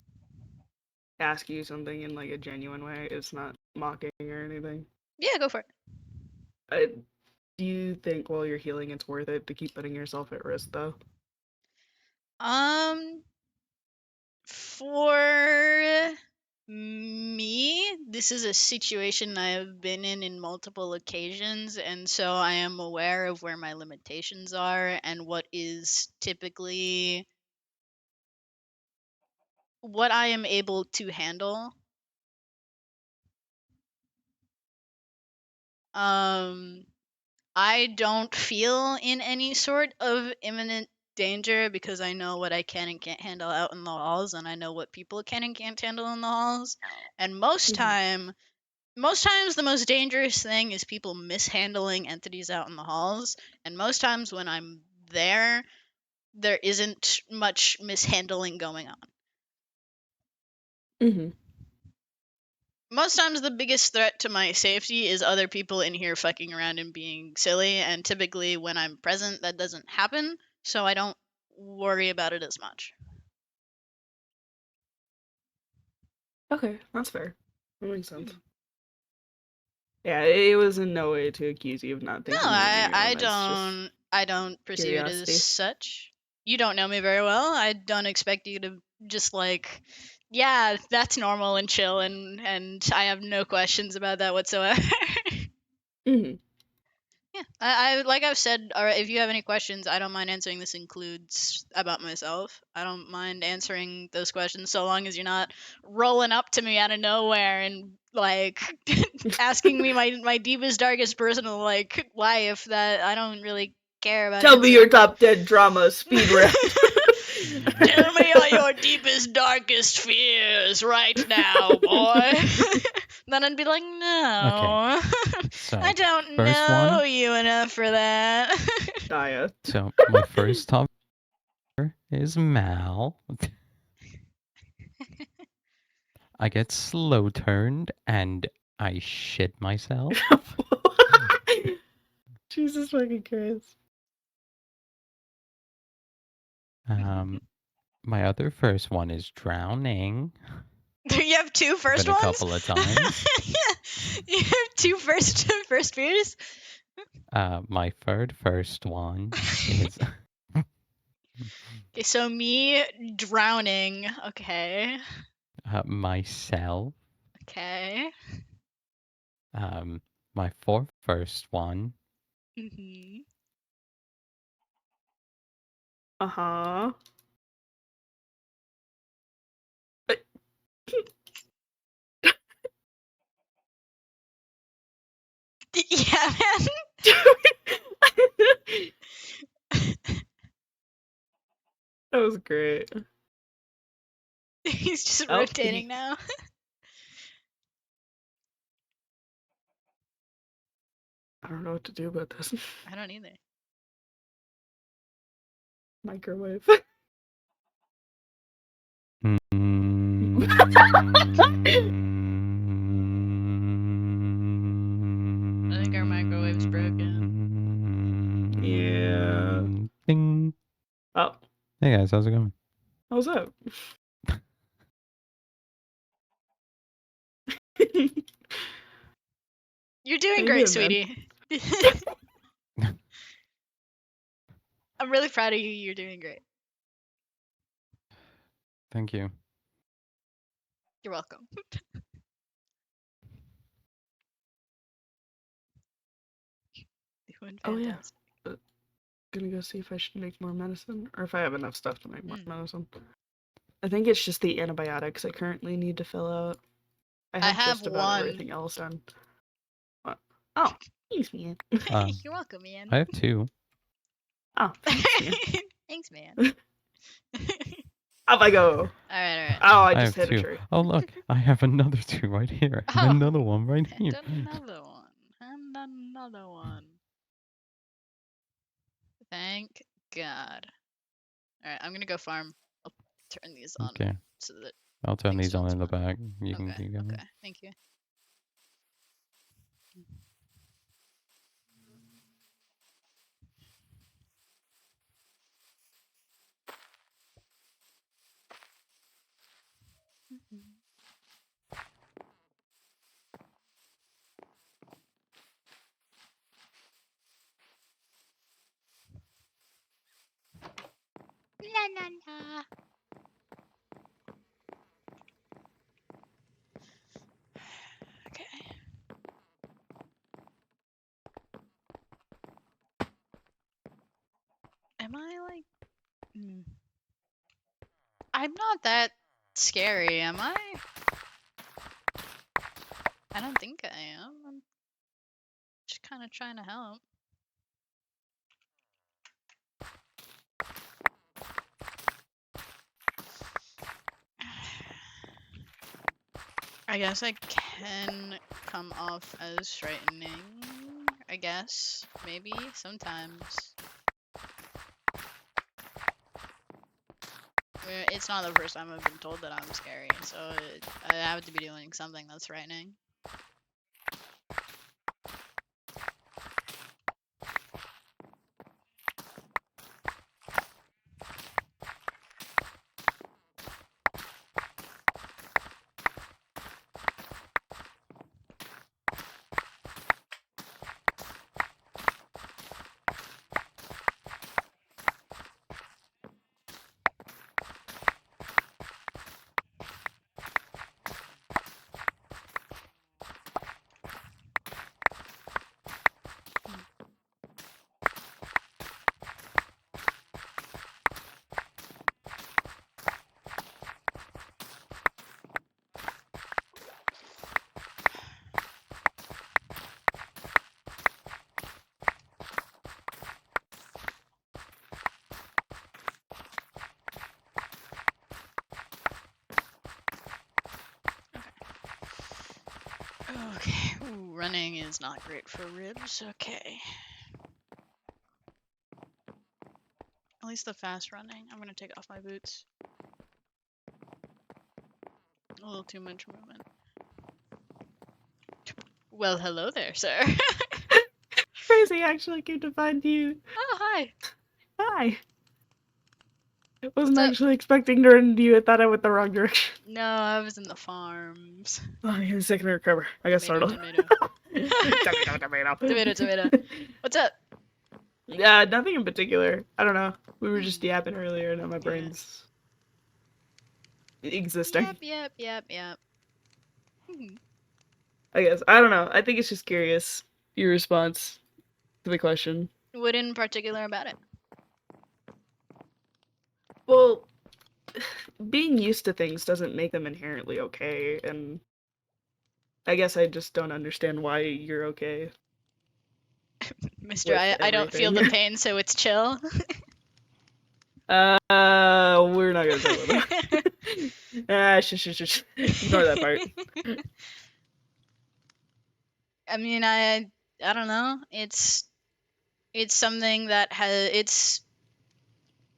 ask you something in like a genuine way? It's not mocking or anything. Yeah, go for it. Do you think while you're healing, it's worth it to keep putting yourself at risk, though? Um, for me, this is a situation I have been in multiple occasions, and so I am aware of where my limitations are and what is typically what I am able to handle. Um, I don't feel in any sort of imminent danger because I know what I can and can't handle out in the halls, and I know what people can and can't handle in the halls. And Mhm. most times the most dangerous thing is people mishandling entities out in the halls, and most times when I'm there isn't much mishandling going on. Mhm. Most times the biggest threat to my safety is other people in here fucking around and being silly, and typically when I'm present that doesn't happen, so I don't worry about it as much. Okay, that's fair. That makes Hmm. sense. Yeah, it was in no way to accuse you of not No, thinking you knew, and it's just I don't perceive it as curiosity. such. You don't know me very well. I don't expect you to just like, yeah, that's normal and chill, and I have no questions about that whatsoever. Mhm. Yeah, I like I've said. Or if you have any questions, I don't mind answering. This includes about myself. I don't mind answering those questions so long as you're not rolling up to me out of nowhere and like asking me my deepest, darkest personal like life that I don't really care about Tell me your answering. top 10 drama speed round. Tell me all your deepest, darkest fears right now, boy. Then I'd be like, Okay, no, I so don't first know one. you enough for that. Daya. So my first top is Mal. I get slow turned and I shit myself. Jesus fucking Christ. Um, my other first one is drowning. You have two first Been a ones? couple of times. Yeah. You have two first fears? My third first one is Okay, so me drowning. Okay. myself. Okay. My fourth first one. Hmm. Uh-huh. Yeah, man. That was great. He's just Oh, rotating now. I don't know what to do about this. I don't either. Microwave. I think our microwave's broken. Yeah. Ding. Oh, Hey guys, how's it going? how's that? You're How doing you great, doing, man? sweetie. I'm really proud of you. You're doing great. Thank you. You're welcome. Doing Oh yeah. fantastic. Gonna go see if I should make more medicine, or if I have enough stuff to make more Mm. medicine. I think it's just the antibiotics I currently need to fill out. I I have have just about one. everything else done. What? Oh, thanks, man. You're welcome, man. I have two. Oh, thanks, man. Thanks, man. Up I go. All right. Oh, I I just have hit a two. tree. Oh look, I have another two right here. And Oh, another one right and here. another one. And another one. Thank God. Alright, I'm gonna go farm. I'll turn these on Okay. so that I'll turn things these on don't in the spawn. back. You can Okay, keep going. okay, thank you. La la la. Okay. Am I like? I'm not that scary, am I? I don't think I am. I'm just kind of trying to help. I guess I can come off as frightening. I guess. Maybe. Sometimes. It's not the first time I've been told that I'm scary, so I have to be doing something that's frightening. Okay. Ooh, running is not great for ribs. Okay. At least the fast running. I'm gonna take off my boots. A little too much movement. Well, hello there, sir. Crazy actually came to find you. Oh, hi. Hi. I What's wasn't up? actually expecting to run into you. I thought I went the wrong direction. No, I was in the farms. Oh, you're a second to recover. I got Tomato, startled. tomato. Tomato. Tomato, tomato. What's up? Yeah, nothing in particular. I don't know. We were just Hmm. yapping earlier, and now my brain's existing. Yep. Hmm. I guess. I don't know. I think it's just curious. Your response to the question. What in particular about it? Well, being used to things doesn't make them inherently okay, and I guess I just don't understand why you're okay Mister, with I don't feel the everything. pain, so it's chill. We're not gonna talk about that. Shush. Ignore that part. I mean, I don't know. It's something that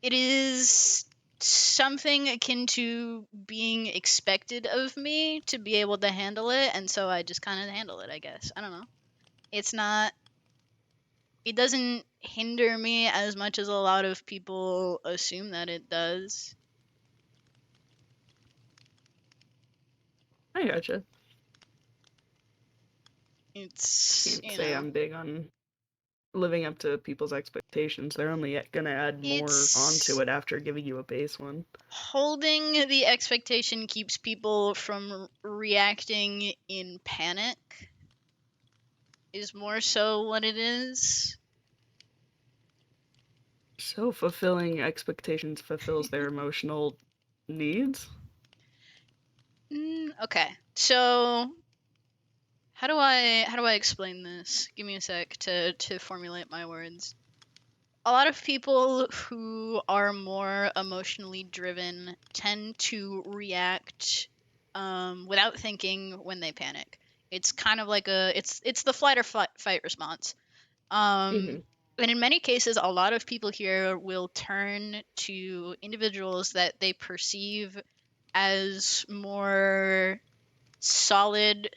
it is something akin to being expected of me to be able to handle it, and so I just kind of handle it, I guess. I don't know. It's not it doesn't hinder me as much as a lot of people assume that it does. I gotcha. It's, Can't say I'm big on living up to people's expectations. They're only gonna add more it's onto it after giving you a base one. holding the expectation keeps people from reacting in panic is more so what it is. So fulfilling expectations fulfills their emotional needs? Okay. So how do I explain this? Give me a sec to formulate my words. A lot of people who are more emotionally driven tend to react without thinking when they panic. It's kind of like it's the flight or fight response. Mm-hmm. and in many cases, a lot of people here will turn to individuals that they perceive as more solid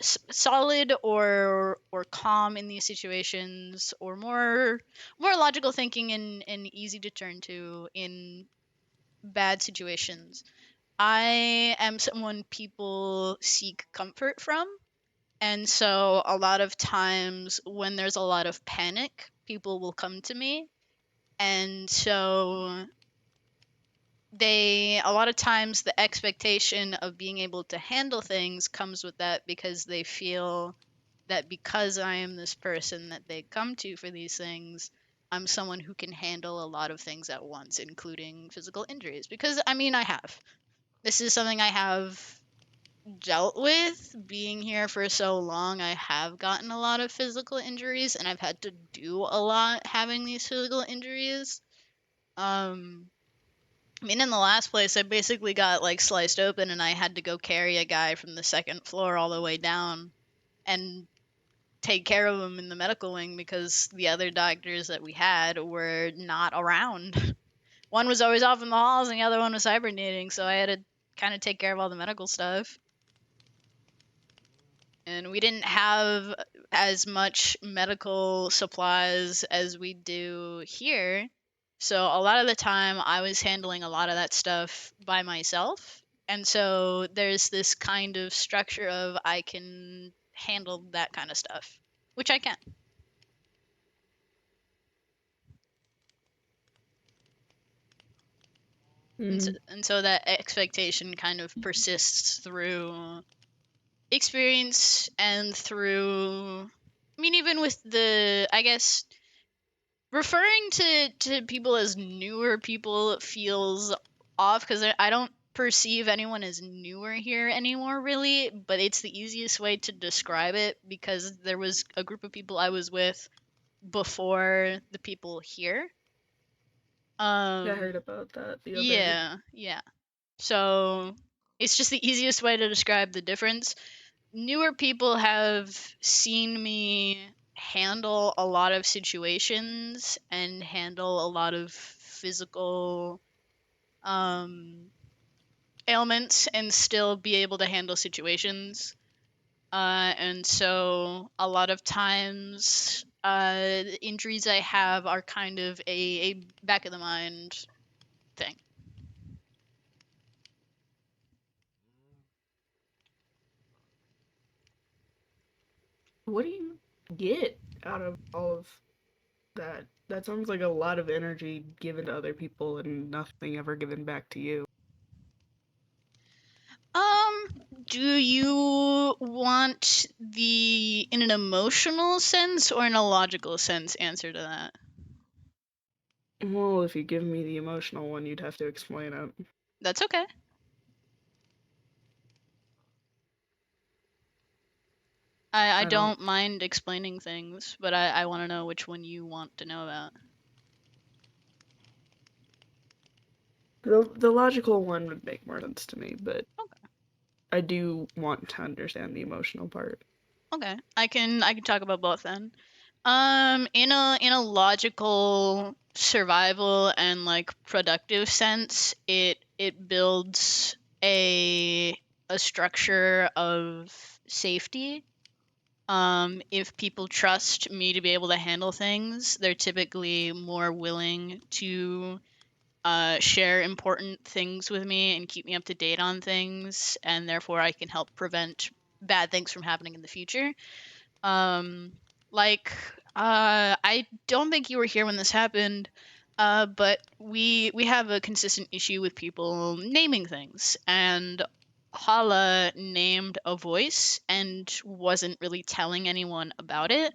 or calm in these situations, or more logical thinking and easy to turn to in bad situations. I am someone people seek comfort from, and so a lot of times when there's a lot of panic, people will come to me. And so a lot of times the expectation of being able to handle things comes with that, because they feel that because I am this person that they come to for these things, I'm someone who can handle a lot of things at once, including physical injuries. Because I mean, I have. This is something I have dealt with. Being here for so long, I have gotten a lot of physical injuries, and I've had to do a lot having these physical injuries. I mean, in the last place, I basically got like sliced open, and I had to go carry a guy from the second floor all the way down and take care of him in the medical wing, because the other doctors that we had were not around. One was always off in the halls, and the other one was hibernating, so I had to kind of take care of all the medical stuff. And we didn't have as much medical supplies as we do here. So a lot of the time I was handling a lot of that stuff by myself. And so there's this kind of structure of I can handle that kind of stuff, which I can. Mm. And so that expectation kind of persists through experience and through, I mean, even with the, I guess, referring to people as newer people feels off, because I don't perceive anyone as newer here anymore, really, but it's the easiest way to describe it, because there was a group of people I was with before the people here. I heard about that the other. Yeah. So it's just the easiest way to describe the difference. Newer people have seen me handle a lot of situations and handle a lot of physical ailments and still be able to handle situations. And so a lot of times the injuries I have are kind of a back of the mind thing. What do you get out of all of that? That sounds like a lot of energy given to other people and nothing ever given back to you. Do you want the in an emotional sense or in a logical sense answer to that? Well, if you give me the emotional one, you'd have to explain it. That's okay. I I don't. don't mind explaining things, but I want to know which one you want to know about. The logical one would make more sense to me, but Okay. I do want to understand the emotional part. Okay. I can talk about both then. In a logical survival and like productive sense, it builds a structure of safety. If people trust me to be able to handle things, they're typically more willing to share important things with me and keep me up to date on things, and therefore I can help prevent bad things from happening in the future. Um, like, I don't think you were here when this happened, but we have a consistent issue with people naming things, and Hala named a voice and wasn't really telling anyone about it.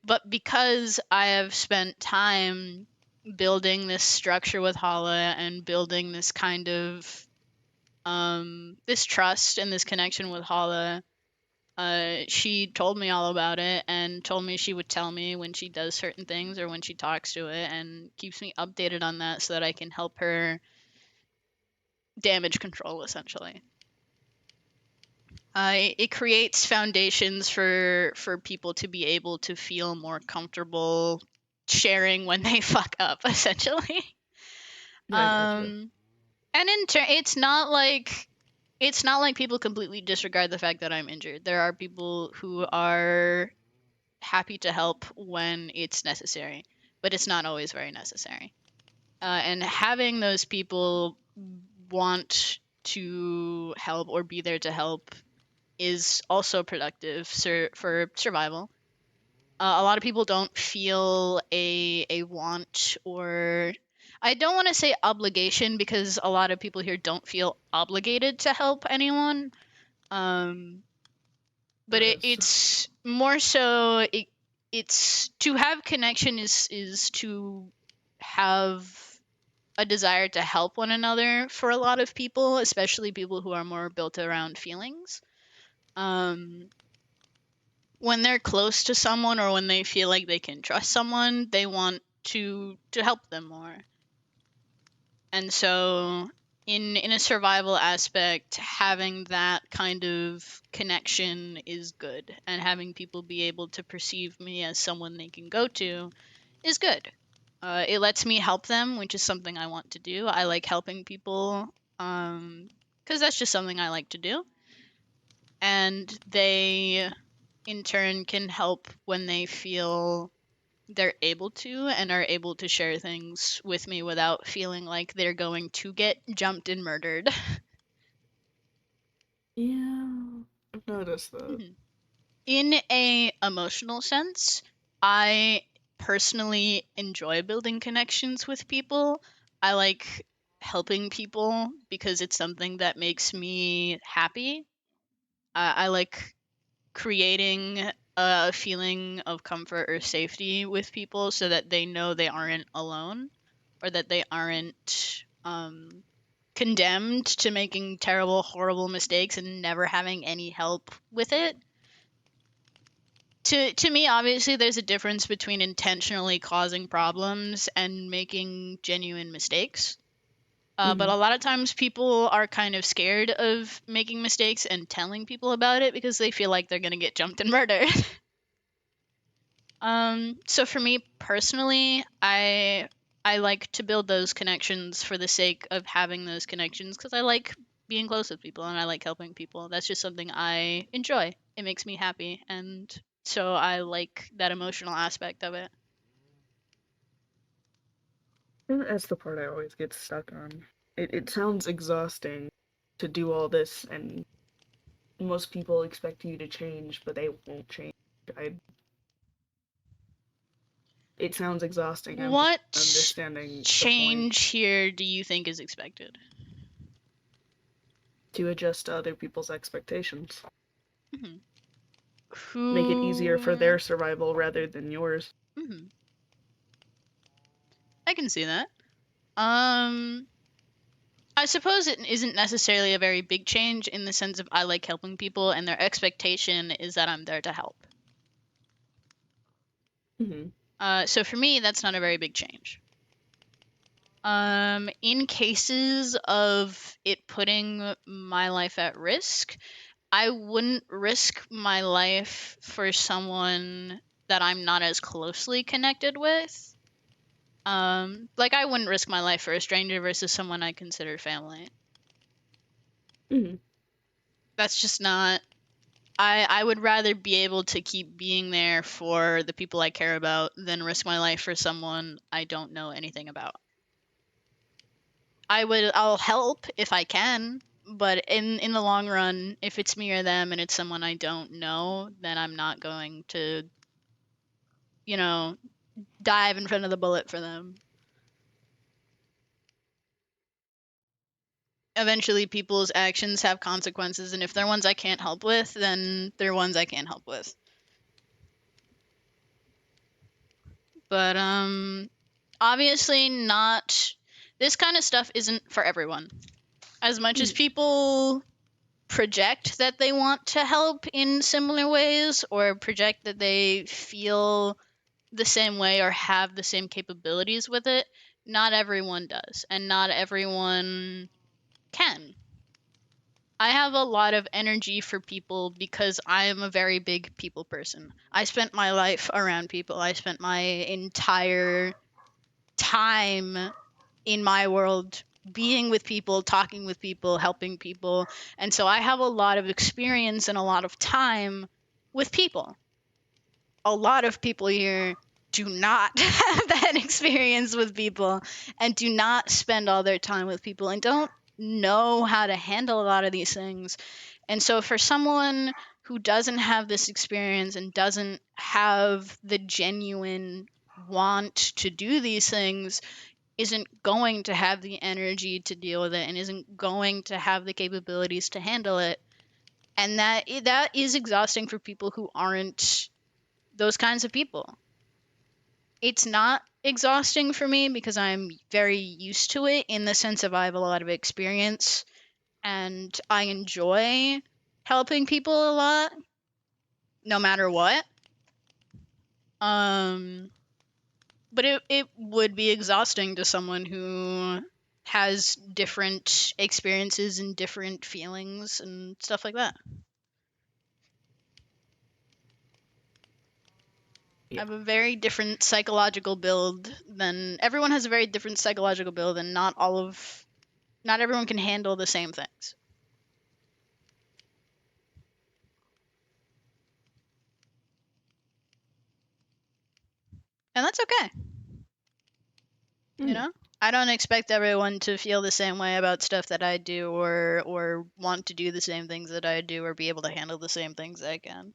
But because I have spent time building this structure with Hala and building this kind of this trust and this connection with Hala, she told me all about it and told me she would tell me when she does certain things or when she talks to it, and keeps me updated on that so that I can help her damage control, essentially. It creates foundations for people to be able to feel more comfortable sharing when they fuck up, essentially. I gotcha. And it's not like people completely disregard the fact that I'm injured. There are people who are happy to help when it's necessary, but it's not always very necessary. And having those people want to help or be there to help is also productive for survival. A lot of people don't feel a want, or I don't want to say obligation, because a lot of people here don't feel obligated to help anyone. But it's more so it's to have connection is to have a desire to help one another for a lot of people, especially people who are more built around feelings. When they're close to someone or when they feel like they can trust someone, they want to help them more. And so in a survival aspect, having that kind of connection is good, and having people be able to perceive me as someone they can go to is good. It lets me help them, which is something I want to do. I like helping people because that's just something I like to do. And they, in turn, can help when they feel they're able to and are able to share things with me without feeling like they're going to get jumped and murdered. Yeah, I've noticed that. In a emotional sense, I personally enjoy building connections with people. I like helping people because it's something that makes me happy. I like creating a feeling of comfort or safety with people so that they know they aren't alone, or that they aren't condemned to making terrible, horrible mistakes and never having any help with it. To me, obviously, there's a difference between intentionally causing problems and making genuine mistakes. But a lot of times people are kind of scared of making mistakes and telling people about it because they feel like they're going to get jumped and murdered. So for me personally, I like to build those connections for the sake of having those connections, because I like being close with people and I like helping people. That's just something I enjoy. It makes me happy, and so I like that emotional aspect of it. That's the part I always get stuck on. It sounds exhausting to do all this, and most people expect you to change, but they won't change. It sounds exhausting. I'm just What understanding the point. change here do you think is expected? To adjust to other people's expectations. Who Make it easier for their survival rather than yours. I can see that. I suppose it isn't necessarily a very big change in the sense of I like helping people and their expectation is that I'm there to help. So for me, that's not a very big change. In cases of it putting my life at risk, I wouldn't risk my life for someone that I'm not as closely connected with. Like I wouldn't risk my life for a stranger versus someone I consider family. That's just not. I would rather be able to keep being there for the people I care about than risk my life for someone I don't know anything about. I'll help if I can, but in the long run, if it's me or them and it's someone I don't know, then I'm not going to, dive in front of the bullet for them. Eventually people's actions have consequences, and if they're ones I can't help with, then they're ones I can't help with. But obviously not, this kind of stuff isn't for everyone. As much as people project that they want to help in similar ways, or project that they feel the same way or have the same capabilities with it, not everyone does, and not everyone can. I have a lot of energy for people because I am a very big people person. I spent my life around people. I spent my entire time in my world being with people, talking with people, helping people. And so I have a lot of experience and a lot of time with people. A lot of people here do not have that experience with people and do not spend all their time with people and don't know how to handle a lot of these things. And so for someone who doesn't have this experience and doesn't have the genuine want to do these things, isn't going to have the energy to deal with it and isn't going to have the capabilities to handle it. And that is exhausting for people who aren't those kinds of people. It's not exhausting for me because I'm very used to it in the sense of I have a lot of experience and I enjoy helping people a lot no matter what. But it would be exhausting to someone who has different experiences and different feelings and stuff like that. I Yeah. have a very different psychological build than everyone has a very different psychological build and not everyone can handle the same things. And that's okay. You know? I don't expect everyone to feel the same way about stuff that I do or want to do the same things that I do or be able to handle the same things I can.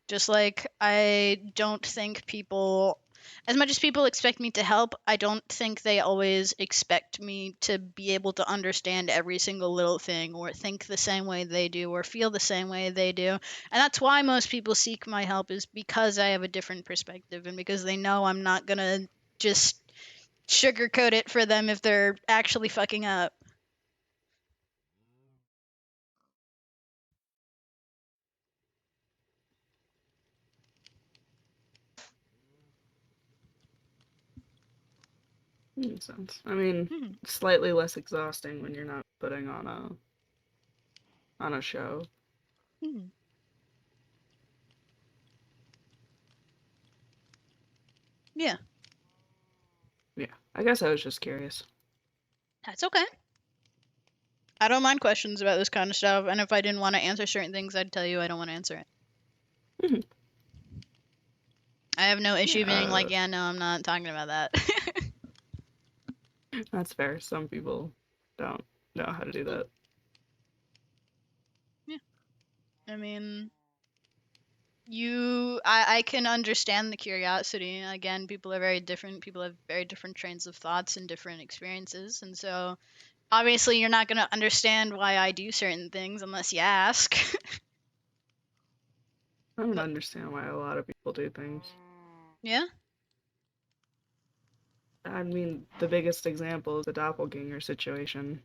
Just like I don't think people, as much as people expect me to help, I don't think they always expect me to be able to understand every single little thing or think the same way they do or feel the same way they do. And that's why most people seek my help, is because I have a different perspective and because they know I'm not going to just sugarcoat it for them if they're actually fucking up. Makes sense. I mean, Hmm. slightly less exhausting when you're not putting on a show. Hmm. Yeah, Yeah. I guess I was just curious. that's okay. I don't mind questions about this kind of stuff, and if I didn't want to answer certain things, I'd tell you I don't want to answer it. Mhm. I have no issue being like, Yeah, yeah, no, I'm not talking about that. that's fair. Some people don't know how to do that. Yeah, I mean, I can understand the curiosity. Again, people are very different. People have very different trains of thoughts and different experiences, and so obviously you're not going to understand why I do certain things unless you ask. I don't But understand why a lot of people do things. yeah, I mean, the biggest example is the doppelganger situation.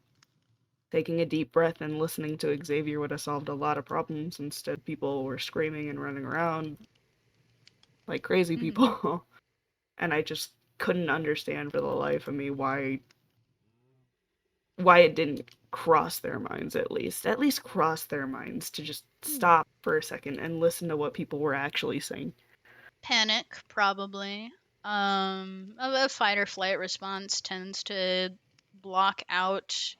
Taking a deep breath and listening to Xavier would have solved a lot of problems. Instead, people were screaming and running around like crazy mhm. people. And I just couldn't understand for the life of me why it didn't cross their minds, at least cross their minds to just Hmm. stop for a second and listen to what people were actually saying. Panic, probably. A fight or flight response tends to block out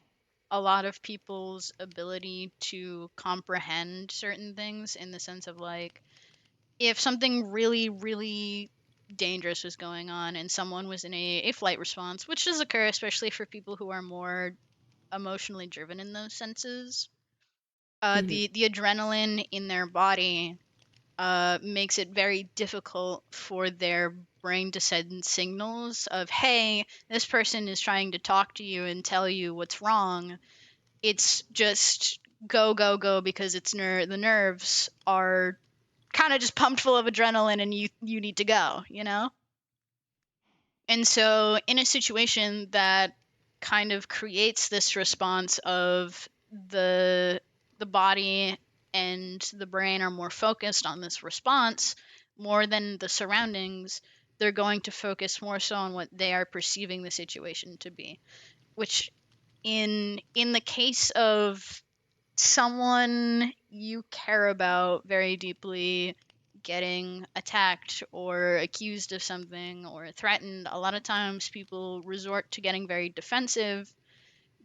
a lot of people's ability to comprehend certain things in the sense of like if something really really dangerous was going on and someone was in a flight response, which does occur especially for people who are more emotionally driven in those senses, Hmm. the adrenaline in their body makes it very difficult for their brain to send signals of, hey, this person is trying to talk to you and tell you what's wrong. It's just go, go, go because the nerves are kind of just pumped full of adrenaline and you need to go, you know? And so in a situation that kind of creates this response of the body and the brain are more focused on this response more than the surroundings, they're going to focus more so on what they are perceiving the situation to be, which in the case of someone you care about very deeply getting attacked or accused of something or threatened, a lot of times people resort to getting very defensive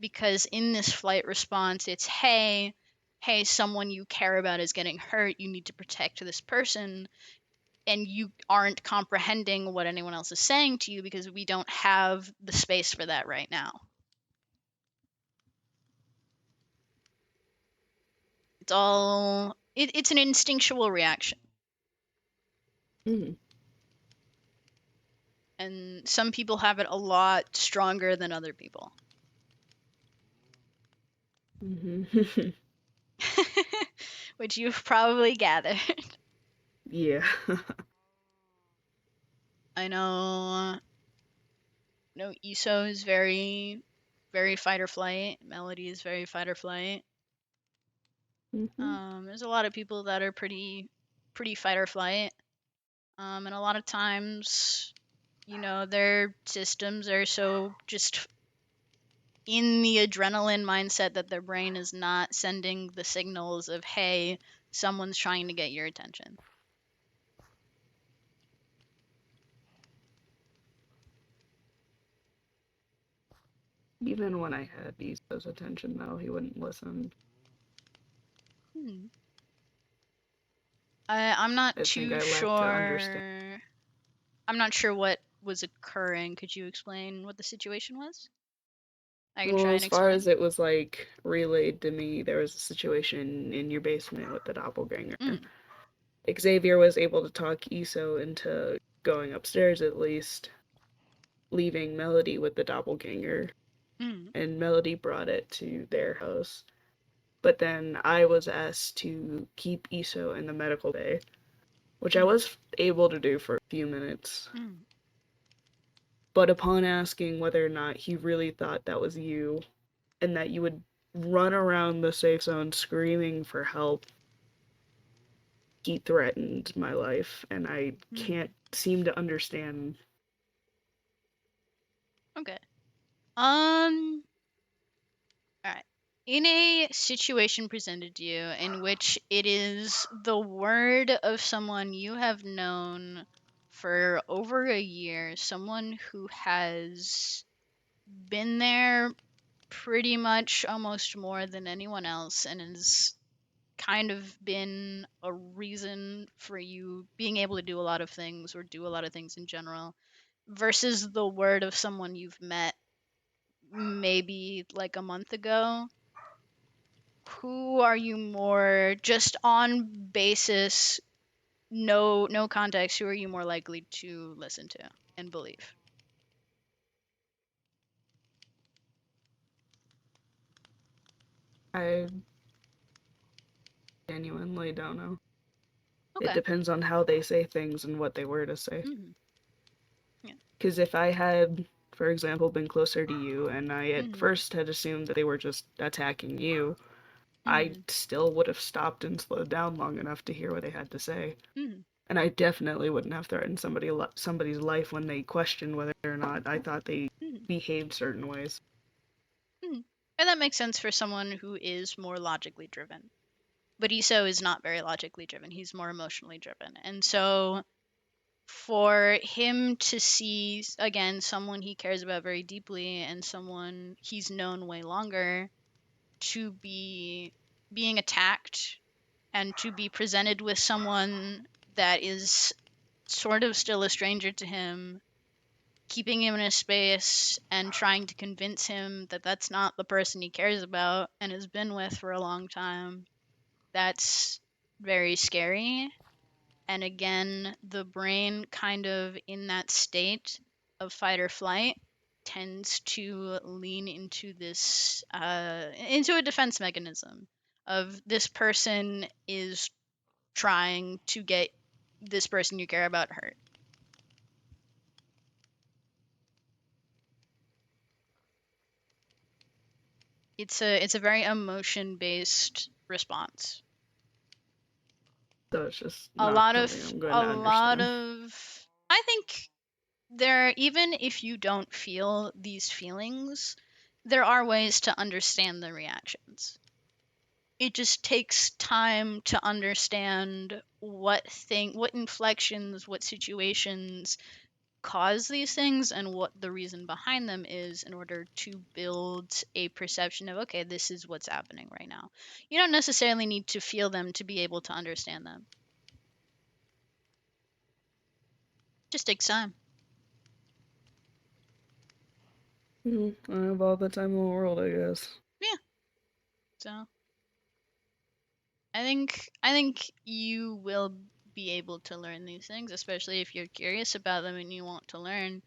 because in this flight response it's hey, someone you care about is getting hurt, you need to protect this person, and you aren't comprehending what anyone else is saying to you because we don't have the space for that right now. It's an instinctual reaction. Mm-hmm. And some people have it a lot stronger than other people. Mm-hmm. Which you've probably gathered. Yeah. I know Iso is very, very fight or flight. Melody is very fight or flight. Mm-hmm. There's a lot of people that are pretty fight or flight. And a lot of times, their systems are so just in the adrenaline mindset that their brain is not sending the signals of, hey, someone's trying to get your attention. Even when I had Iso's attention, though, he wouldn't listen. I'm not I think too I lacked to understand. sure. I'm not sure what was occurring. Could you explain what the situation was? I can try Well, and as far explain. as it was like relayed to me, there was a situation in your basement with the doppelganger. Mm, Xavier was able to talk Iso into going upstairs at least, leaving Melody with the doppelganger, mm, and Melody brought it to their house. But then I was asked to keep Iso in the medical bay, which I mm, was able to do for a few minutes. mm, But upon asking whether or not he really thought that was you, and that you would run around the safe zone screaming for help, he threatened my life, and I mm. can't seem to understand. Okay. Alright. In a situation presented to you in which it is the word of someone you have known for over a year, someone who has been there pretty much almost more than anyone else and has kind of been a reason for you being able to do a lot of things or do a lot of things in general, versus the word of someone you've met maybe like a month ago. Who are you more, just on basis, no context, who are you more likely to listen to and believe? I genuinely don't know. It Okay. depends on how they say things and what they were to say. Mm-hmm. Yeah. Because if I had, for example, been closer to you and I at Mm-hmm. first had assumed that they were just attacking you, I Mm-hmm. still would have stopped and slowed down long enough to hear what they had to say. Mm-hmm. And I definitely wouldn't have threatened somebody's life when they questioned whether or not I thought they Mm-hmm. behaved certain ways. Mm-hmm. And that makes sense for someone who is more logically driven. But Iso is not very logically driven. He's more emotionally driven. And so for him to see, again, someone he cares about very deeply and someone he's known way longer to be being attacked and to be presented with someone that is sort of still a stranger to him, keeping him in a space and trying to convince him that that's not the person he cares about and has been with for a long time, that's very scary. And again, the brain kind of in that state of fight or flight tends to lean into this into a defense mechanism of this person is trying to get this person you care about hurt. It's a very emotion based response. So it's just A not lot something of I'm going to understand. I think even if you don't feel these feelings, there are ways to understand the reactions. It just takes time to understand what inflections, what situations cause these things and what the reason behind them is in order to build a perception of, okay, this is what's happening right now. You don't necessarily need to feel them to be able to understand them. Just takes time. I have all the time in the world, I guess. Yeah. So I think you will be able to learn these things, especially if you're curious about them and you want to learn.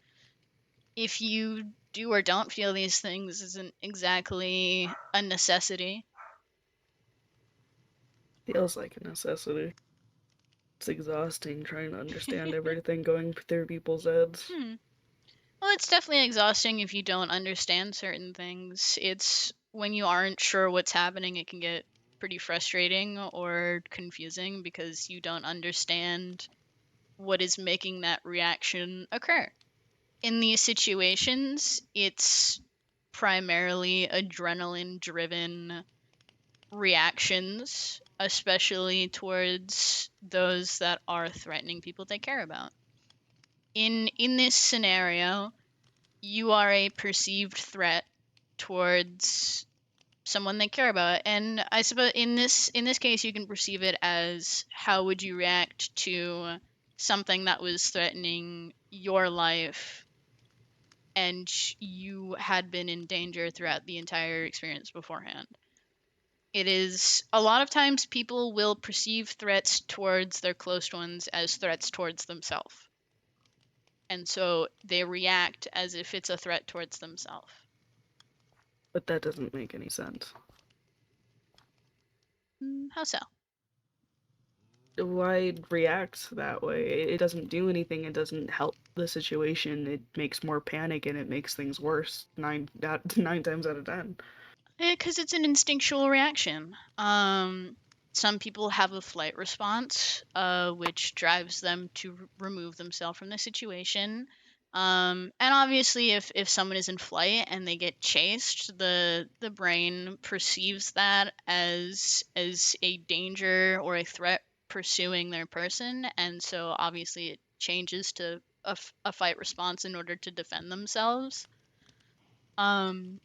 If you do or don't feel these things isn't exactly a necessity. Feels like a necessity. It's exhausting trying to understand everything going through people's heads. Well, it's definitely exhausting if you don't understand certain things. It's when you aren't sure what's happening, it can get pretty frustrating or confusing because you don't understand what is making that reaction occur. In these situations, it's primarily adrenaline driven reactions, especially towards those that are threatening people they care about. In this scenario, you are a perceived threat towards someone they care about, and I suppose in this case you can perceive it as how would you react to something that was threatening your life and you had been in danger throughout the entire experience beforehand. It is a lot of times people will perceive threats towards their close ones as threats towards themselves, and so they react as if it's a threat towards themselves. But that doesn't make any sense. How so? Why react that way? It doesn't do anything. It doesn't help the situation. It makes more panic and it makes things worse 9 times out of 10. Because it's an instinctual reaction. Some people have a flight response, which drives them to remove themselves from the situation. And obviously, if someone is in flight and they get chased, the brain perceives that as a danger or a threat pursuing their person, and so obviously it changes to a fight response in order to defend themselves. Um,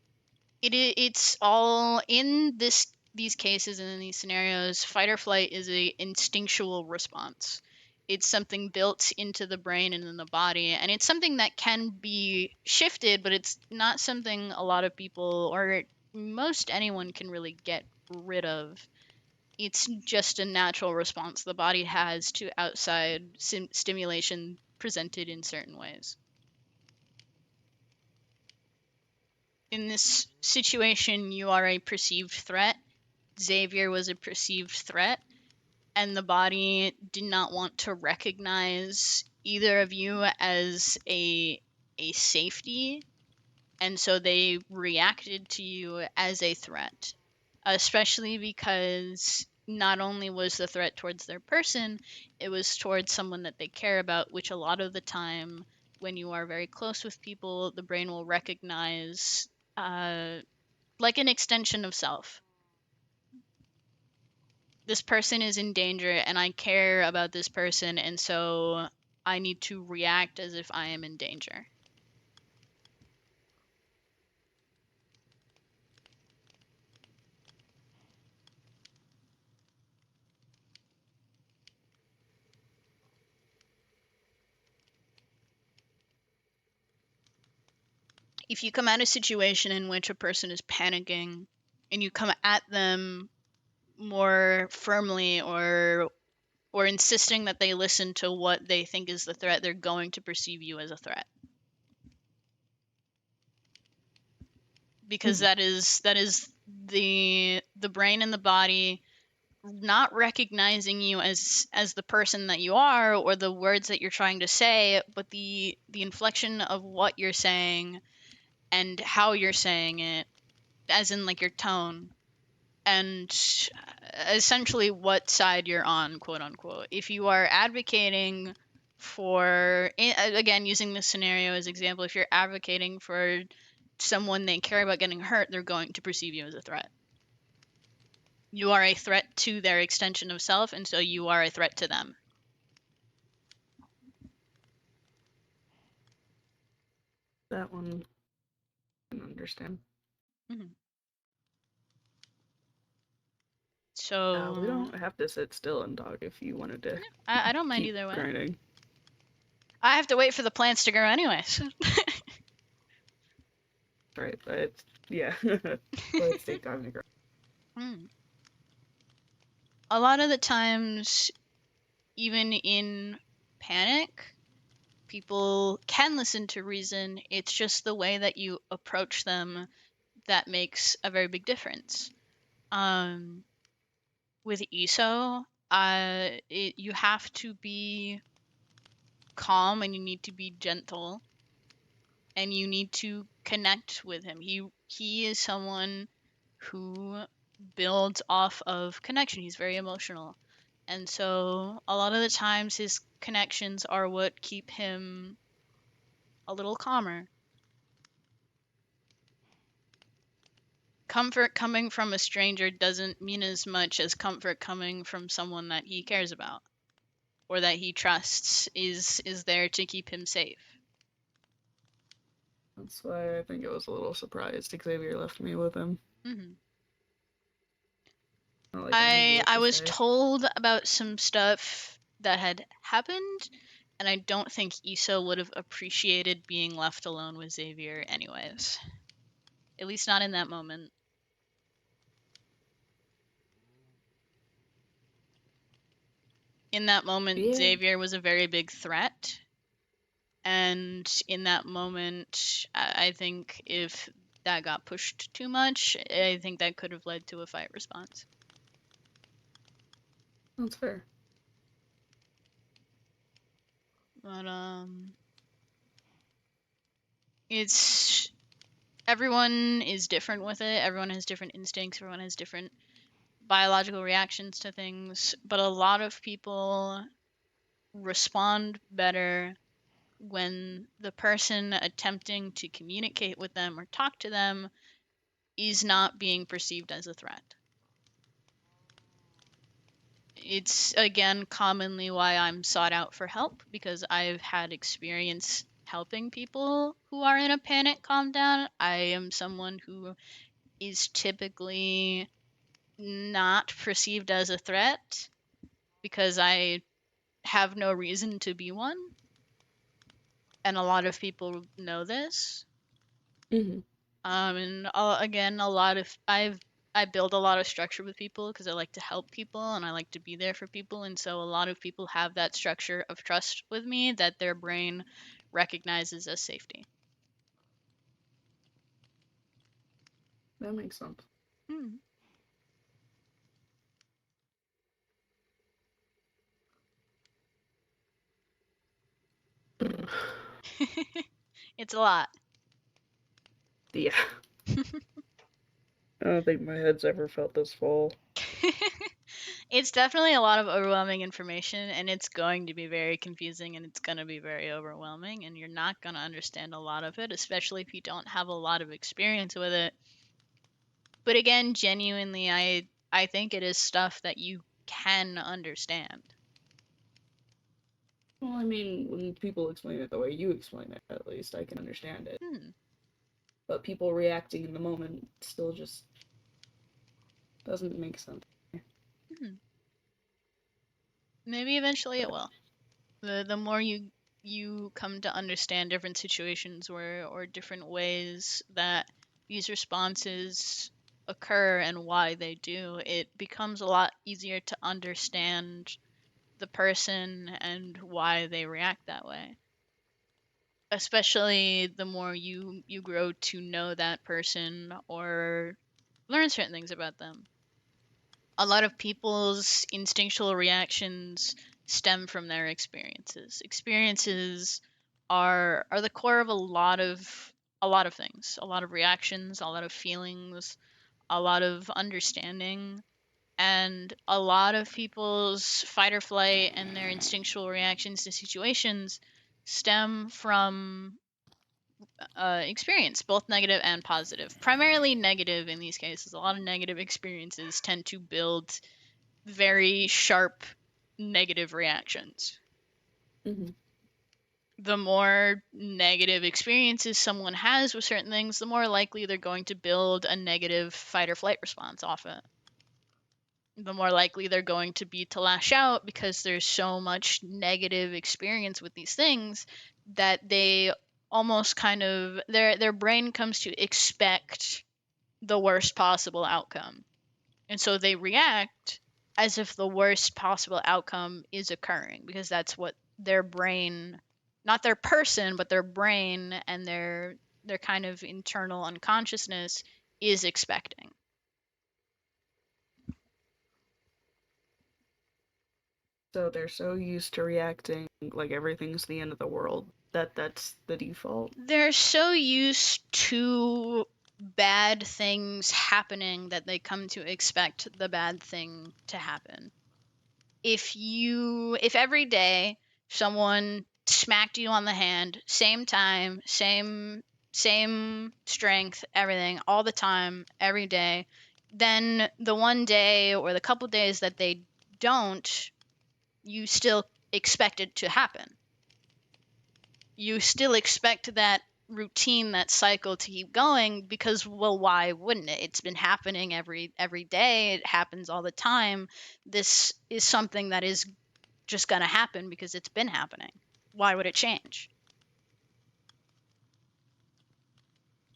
it's all in these cases and in these scenarios. Fight or flight is a instinctual response. It's something built into the brain and in the body, and it's something that can be shifted, but it's not something a lot of people or most anyone can really get rid of. It's just a natural response the body has to outside stimulation presented in certain ways. In this situation, you are a perceived threat. Xavier was a perceived threat, and the body did not want to recognize either of you as a safety, and so they reacted to you as a threat, especially because not only was the threat towards their person, it was towards someone that they care about, which a lot of the time when you are very close with people, the brain will recognize like an extension of self. This person is in danger and I care about this person, and so I need to react as if I am in danger. If you come at a situation in which a person is panicking and you come at them more firmly or insisting that they listen to what they think is the threat, they're going to perceive you as a threat. Because that is the brain and the body not recognizing you as the person that you are or the words that you're trying to say, but the inflection of what you're saying and how you're saying it, as in like your tone, and essentially what side you're on, quote unquote. If you are advocating again, using this scenario as example, if you're advocating for someone they care about getting hurt, they're going to perceive you as a threat. You are a threat to their extension of self, and so you are a threat to them. That one I can understand. Mm-hmm. So we don't have to sit still and talk if you wanted to. I don't mind keep either way. grinding. I have to wait for the plants to grow anyways. Right, but yeah, let's take time to grow. A lot of the times, even in panic, people can listen to reason. It's just the way that you approach them that makes a very big difference. With ESO, you have to be calm and you need to be gentle and you need to connect with him. He is someone who builds off of connection. He's very emotional. And so a lot of the times his connections are what keep him a little calmer. Comfort coming from a stranger doesn't mean as much as comfort coming from someone that he cares about or that he trusts is there to keep him safe. That's why I think I was a little surprised Xavier left me with him. Mm-hmm. Not like I I knew what to was say. told about some stuff that had happened, and I don't think Issa would have appreciated being left alone with Xavier anyways. At least not in that moment. In that moment, Yeah. Xavier was a very big threat. And in that moment, I think if that got pushed too much, I think that could have led to a fight response. That's fair. But it's everyone is different with it. Everyone has different instincts. Everyone has different biological reactions to things. But a lot of people respond better when the person attempting to communicate with them or talk to them is not being perceived as a threat. It's again commonly why I'm sought out for help, because I've had experience helping people who are in a panic calm down. I am someone who is typically not perceived as a threat because I have no reason to be one. And a lot of people know this. Mm-hmm. And again, I build a lot of structure with people because I like to help people and I like to be there for people. And so a lot of people have that structure of trust with me that their brain recognizes as safety. That makes sense. Hmm. It's a lot. Yeah. I don't think my head's ever felt this full. It's definitely a lot of overwhelming information and it's going to be very confusing and it's going to be very overwhelming and you're not going to understand a lot of it, especially if you don't have a lot of experience with it. But again, genuinely, I think it is stuff that you can understand. Well, I mean, when people explain it the way you explain it, at least I can understand it. But people reacting in the moment still just doesn't make sense. Maybe eventually it will. The more you come to understand different situations or different ways that these responses occur and why they do, it becomes a lot easier to understand the person and why they react that way. Especially the more you grow to know that person or learn certain things about them. A lot of people's instinctual reactions stem from their experiences. Experiences are the core of a lot of things, a lot of reactions, a lot of feelings, a lot of understanding. And a lot of people's fight or flight and their instinctual reactions to situations stem from experience, both negative and positive. Primarily negative in these cases. A lot of negative experiences tend to build very sharp negative reactions. Mm-hmm. The more negative experiences someone has with certain things, the more likely they're going to build a negative fight or flight response off it. The more likely they're going to be to lash out because there's so much negative experience with these things that they almost kind of their brain comes to expect the worst possible outcome. And so they react as if the worst possible outcome is occurring because that's what their brain, not their person, but their brain and their kind of internal unconsciousness is expecting. So they're so used to reacting like everything's the end of the world that that's the default. They're so used to bad things happening that they come to expect the bad thing to happen. If every day someone smacked you on the hand, same time, same strength, everything, all the time, every day, then the one day or the couple days that they don't, you still expect it to happen. You still expect that routine, that cycle to keep going because, well, why wouldn't it? It's been happening every day. It happens all the time. This is something that is just going to happen because it's been happening. Why would it change?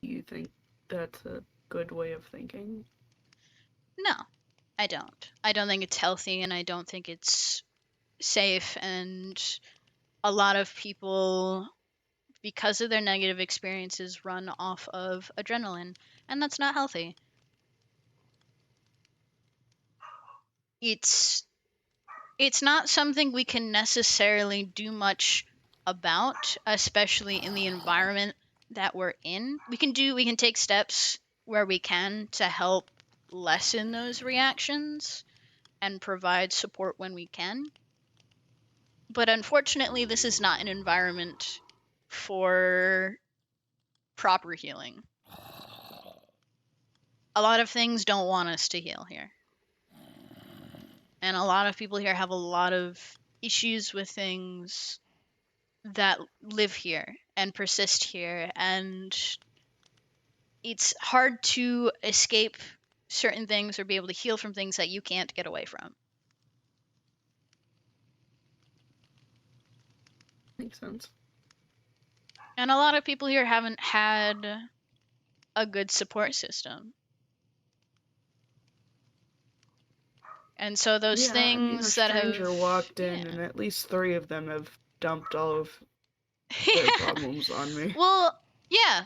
Do you think that's a good way of thinking? No, I don't. I don't think it's healthy and I don't think it's safe. And a lot of people, because of their negative experiences, run off of adrenaline, and that's not healthy. It's not something we can necessarily do much about, especially in the environment that we're in. We can take steps where we can to help lessen those reactions and provide support when we can. But unfortunately, this is not an environment for proper healing. A lot of things don't want us to heal here. And a lot of people here have a lot of issues with things that live here and persist here, and it's hard to escape certain things or be able to heal from things that you can't get away from. Makes sense. And a lot of people here haven't had a good support system. And so those Yeah, I mean, a things that have stranger walked in, and at least 3 of them have dumped all of their problems on me. Well, yeah.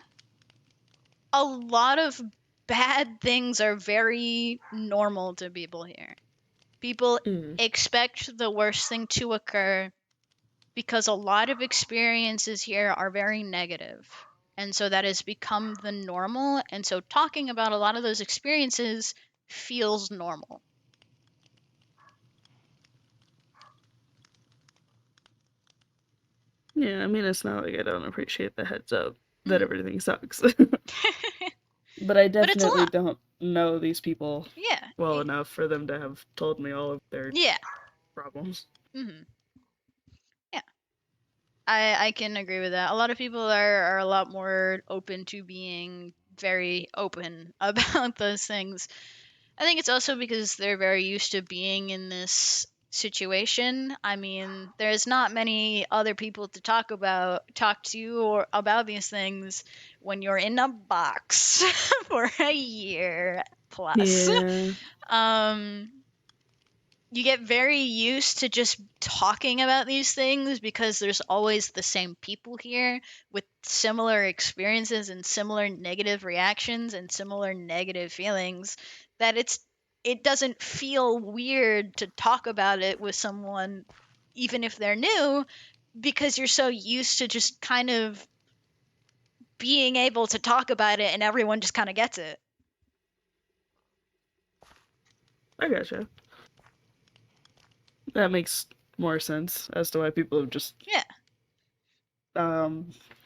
A lot of bad things are very normal to people here. People expect the worst thing to occur because a lot of experiences here are very negative. And so that has become the normal. And so talking about a lot of those experiences feels normal. Yeah, I mean, it's not like I don't appreciate the heads up that everything sucks. But I But it's a definitely lot. don't know these people Yeah. well enough for them to have told me all of their Yeah. problems. Mm-hmm. Yeah. I can agree with that. A lot of people are a lot more open to being very open about those things. I think it's also because they're very used to being in this situation. I mean, there's not many other people to talk to or about these things when you're in a box for a year plus. Yeah. You get very used to just talking about these things because there's always the same people here with similar experiences and similar negative reactions and similar negative feelings that it doesn't feel weird to talk about it with someone even if they're new because you're so used to just kind of being able to talk about it and everyone just kind of gets it. I gotcha. That makes more sense as to why people have just Yeah.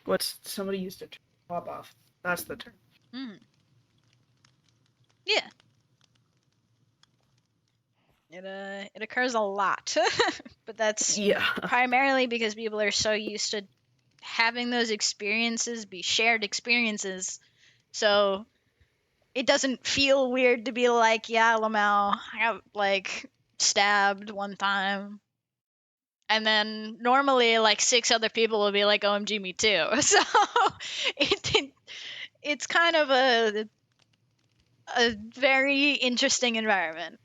what's somebody used to pop off. That's the term. Mm. Yeah. It occurs a lot, but that's Yeah. primarily because people are so used to having those experiences be shared experiences. So it doesn't feel weird to be like, yeah, Lamau, I got like stabbed one time. And then normally like 6 other people will be like, OMG, me too. So it's kind of a very interesting environment.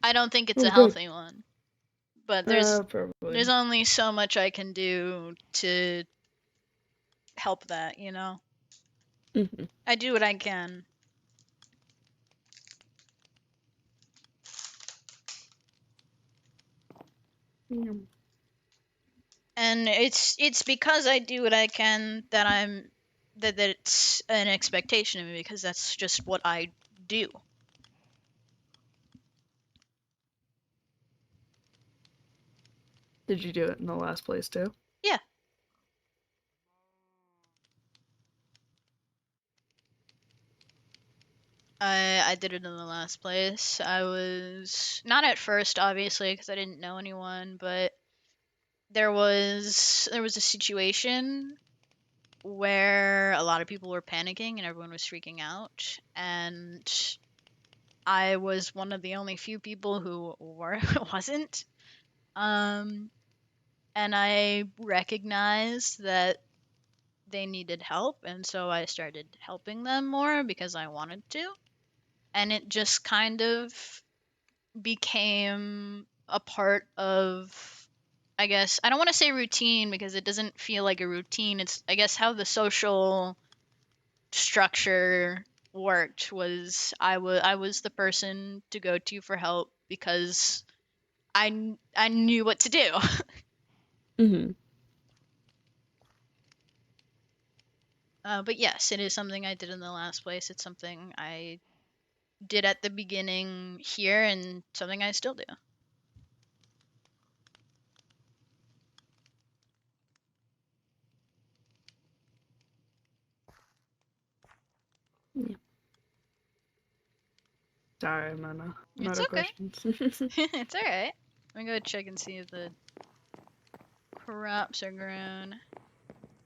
I don't think it's Oh, a good. healthy one. But there's Probably. only so much I can do to help that, you know? Mm-hmm. I do what I can. Yeah. And it's because I do what I can that that it's an expectation of me because that's just what I do. Did you do it in the last place too? Yeah. I did it in the last place. I was not at first, obviously, because I didn't know anyone, but there was a situation where a lot of people were panicking and everyone was freaking out, and I was one of the only few people who wasn't. And I recognized that they needed help, and so I started helping them more because I wanted to. And it just kind of became a part of, I guess, I don't want to say routine because it doesn't feel like a routine. It's, I guess, how the social structure worked was I was the person to go to for help because I knew what to do. Mm-hmm. But yes, it is something I did in the last place. It's something I did at the beginning here and something I still do. Yeah. Sorry, I'm out It's of okay. questions. It's alright. I'm gonna go check and see if the crops are grown.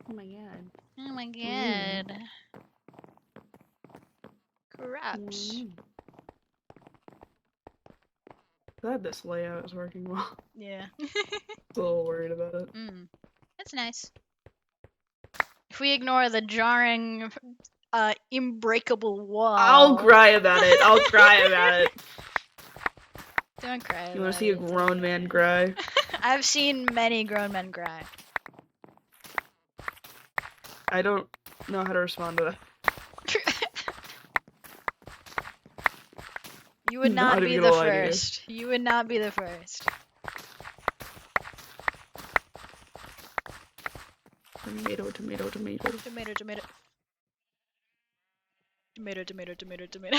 Oh my god. Oh my Mm. god. Crops. Mm. Glad this layout is working well. Yeah. A little worried about it. That's nice. If we ignore the jarring, unbreakable wall. I'll cry about it. I'll cry about it. Don't cry. You want about to see a it, it's grown man okay. cry? I've seen many grown men cry. I don't know how to respond to that. You would Not not even be gonna the lie to you. first. You would not be the first. Tomato, tomato, tomato. Tomato, tomato. Tomato, tomato, tomato, tomato.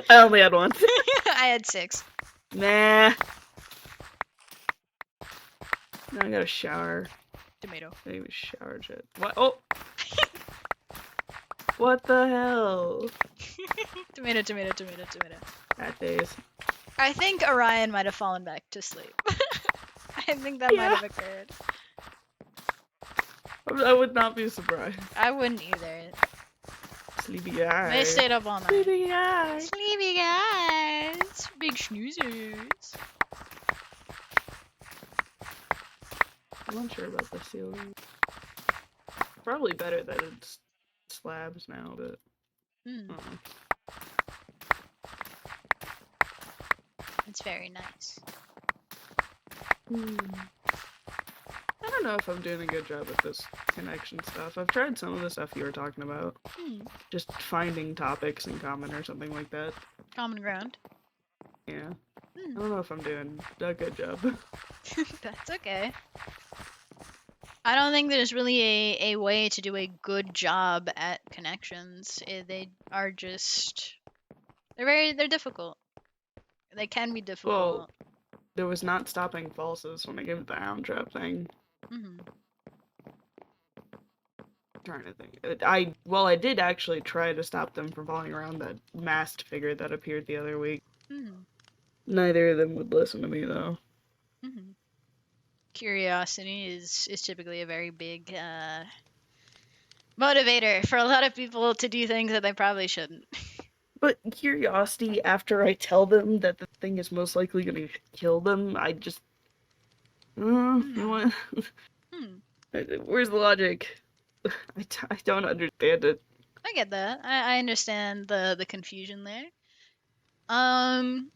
I only had one. I had 6. Nah. Now I gotta shower. Tomato. I didn't even shower yet. What? Oh! What the hell? Tomato, tomato, tomato, tomato. Bad days. I think Orion might have fallen back to sleep. I think that might Yeah. have occurred. I would not be surprised. I wouldn't either. Sleepy eye. They stayed up all night. Sleepy eye. Sleepy guys! Big snoozers. I'm not sure about the ceiling. Probably better that it's slabs now, but It's very nice. I don't know if I'm doing a good job with this connection stuff. I've tried some of the stuff you were talking about. Just finding topics in common or something like that. Common ground. Yeah. I don't know if I'm doing a good job. That's okay. I don't think there's really a way to do a good job at connections. They are just they're difficult. They can be Well, difficult. there was not stopping falses when I gave it the hound trap thing. Hmm. Trying to think. I did actually try to stop them from following around that masked figure that appeared the other week. Hmm. Neither of them would listen to me though. Hmm. Curiosity is typically a very big motivator for a lot of people to do things that they probably shouldn't. But curiosity, after I tell them that the thing is most likely going to kill them, I just, you Hmm. want, Hmm. where's the logic? I don't understand it. I get that. I understand the confusion there. Um,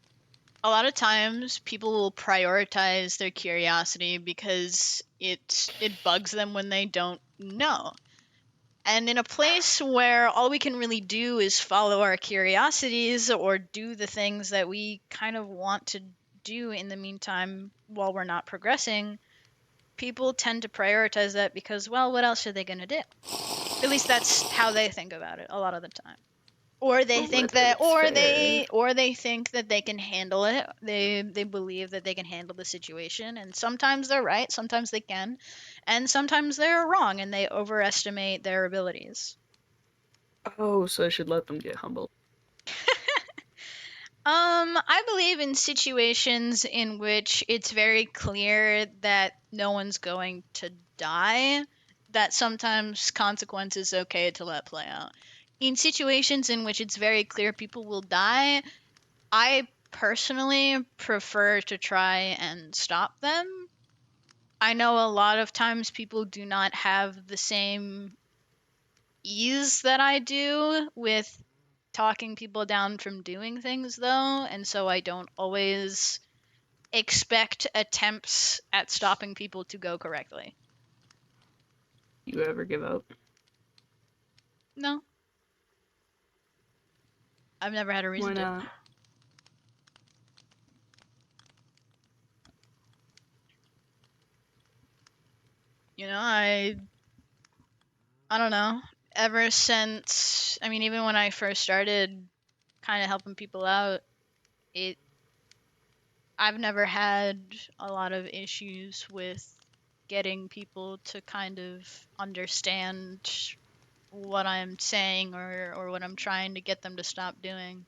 a lot of times people will prioritize their curiosity because it bugs them when they don't know. And in a place where all we can really do is follow our curiosities or do the things that we kind of want to do in the meantime while we're not progressing, people tend to prioritize that because, well, what else are they going to do? At least that's how they think about it a lot of the time. Or they Well, think that that's fair. or they think that they can handle it. They believe that they can handle the situation, and sometimes they're right, sometimes they can, and sometimes they're wrong and they overestimate their abilities. Oh, so I should let them get humbled. I believe in situations in which it's very clear that no one's going to die, that sometimes consequence is okay to let play out. In situations in which it's very clear people will die, I personally prefer to try and stop them. I know a lot of times people do not have the same ease that I do with talking people down from doing things, though, and so I don't always expect attempts at stopping people to go correctly. You ever give up? No, I've never had a Why reason to. not? I don't know. Ever since, I mean, even when I first started kind of helping people out, it I've never had a lot of issues with getting people to kind of understand what I'm saying or what I'm trying to get them to stop doing.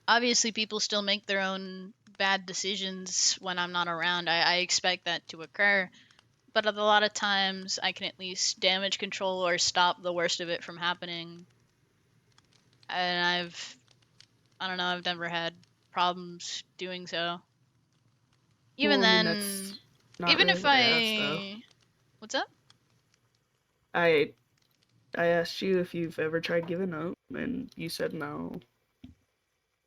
Obviously, people still make their own bad decisions when I'm not around. I expect that to occur. But a lot of times, I can at least damage control or stop the worst of it from happening. And I don't know, I've never had problems doing so. Even Well, I mean, then, that's not even really if what I asked, though. what's up? I I asked you if you've ever tried giving up, and you said no.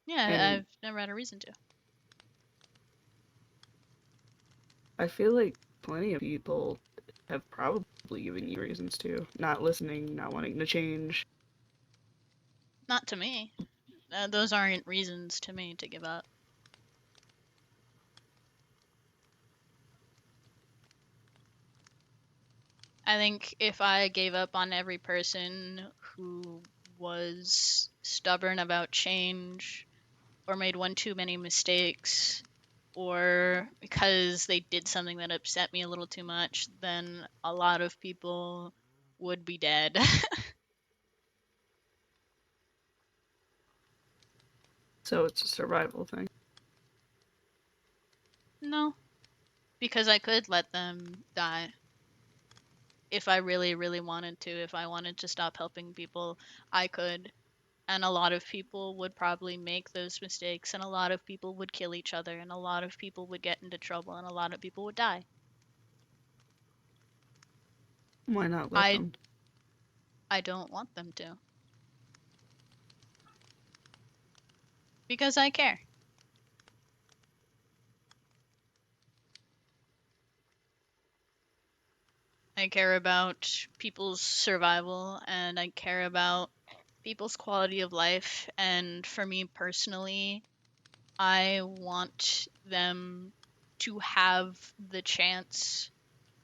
Yeah, And I've never had a reason to. I feel like plenty of people have probably given you reasons to. Not listening, not wanting to change. Not to me. Those aren't reasons to me to give up. I think if I gave up on every person who was stubborn about change or made one too many mistakes or because they did something that upset me a little too much, then a lot of people would be dead. So it's a survival thing. No, because I could let them die if I really, really wanted to. If I wanted to stop helping people, I could. And a lot of people would probably make those mistakes, and a lot of people would kill each other, and a lot of people would get into trouble, and a lot of people would die. Why not let I them? I don't want them to because I care. I care about people's survival and I care about people's quality of life. And for me personally, I want them to have the chance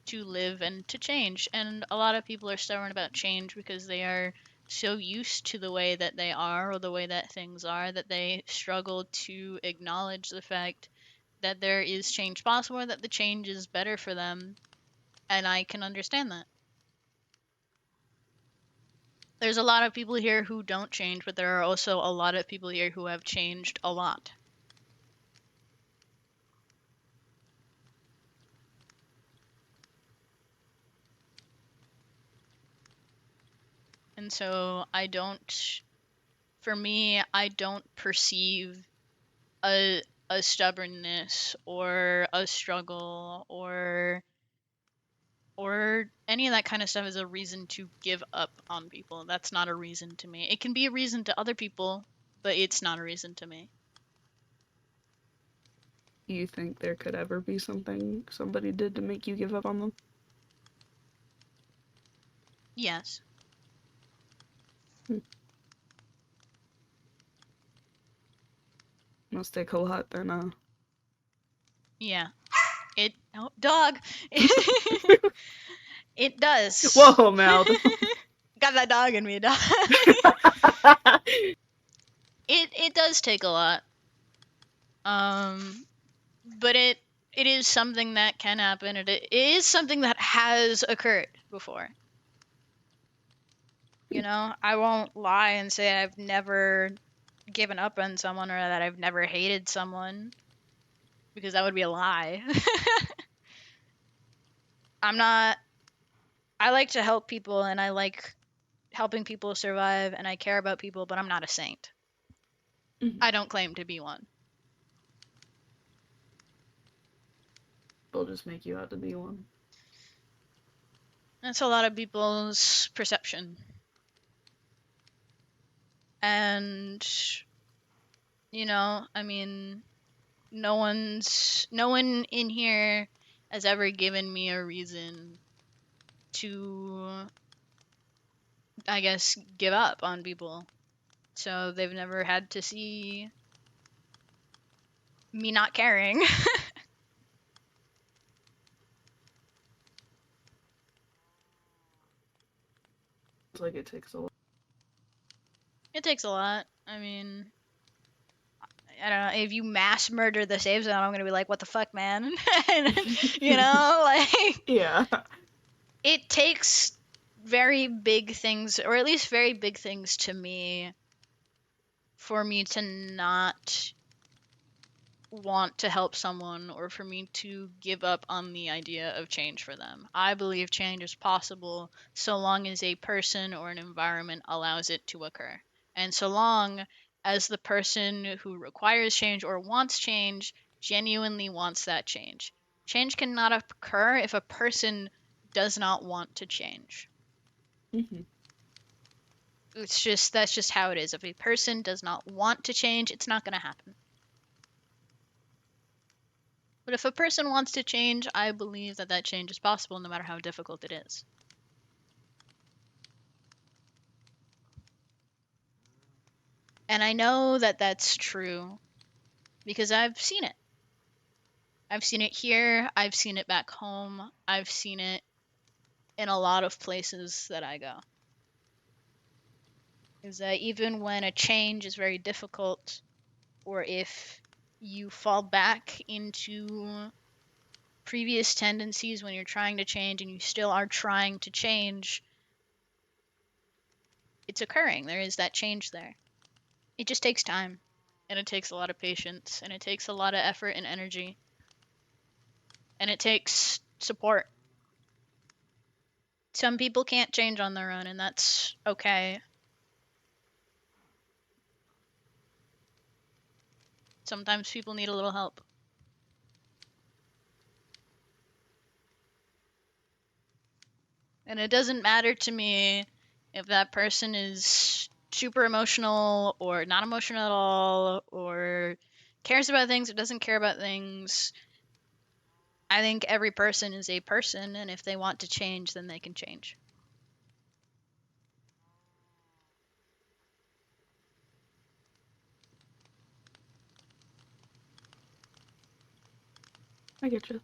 to live and to change. And a lot of people are stubborn about change because they are so used to the way that they are or the way that things are that they struggle to acknowledge the fact that there is change possible or that the change is better for them. And I can understand that. There's a lot of people here who don't change, but there are also a lot of people here who have changed a lot. And so for me, I don't perceive a stubbornness or a struggle or any of that kind of stuff as a reason to give up on people. That's not a reason to me. It can be a reason to other people, but it's not a reason to me. Do you think there could ever be something somebody did to make you give up on them? Yes. Must take a lot then, Yeah. Oh, dog. It does. Whoa, Mal. Got that dog in me, dog. It does take a lot. But it is something that can happen. It is something that has occurred before. You know, I won't lie and say I've never given up on someone or that I've never hated someone because that would be a lie. I like to help people and I like helping people survive and I care about people, but I'm not a saint. I don't claim to be one. They'll just make you out to be one. That's a lot of people's perception. And, you know, I mean, no one in here has ever given me a reason to, I guess, give up on people. So they've never had to see me not caring. It's like it takes a lot. It takes a lot. I mean, I don't know. If you mass murder the save zone, I'm gonna be like, what the fuck, man? You know, like, Yeah. it takes very big things, or at least very big things to me, for me to not want to help someone or for me to give up on the idea of change for them. I believe change is possible so long as a person or an environment allows it to occur. And so long as the person who requires change or wants change genuinely wants that change. Change cannot occur if a person does not want to change. That's just how it is. If a person does not want to change, it's not going to happen. But if a person wants to change, I believe that that change is possible no matter how difficult it is. And I know that that's true because I've seen it. I've seen it here, I've seen it back home, I've seen it in a lot of places that I go. Is that even when a change is very difficult, or if you fall back into previous tendencies when you're trying to change and you still are trying to change, it's occurring. There is that change there. It just takes time, and it takes a lot of patience, and it takes a lot of effort and energy, and it takes support. Some people can't change on their own, and that's okay. Sometimes people need a little help. And it doesn't matter to me if that person is super emotional or not emotional at all, or cares about things or doesn't care about things. I think every person is a person, and if they want to change, then they can change. I get you.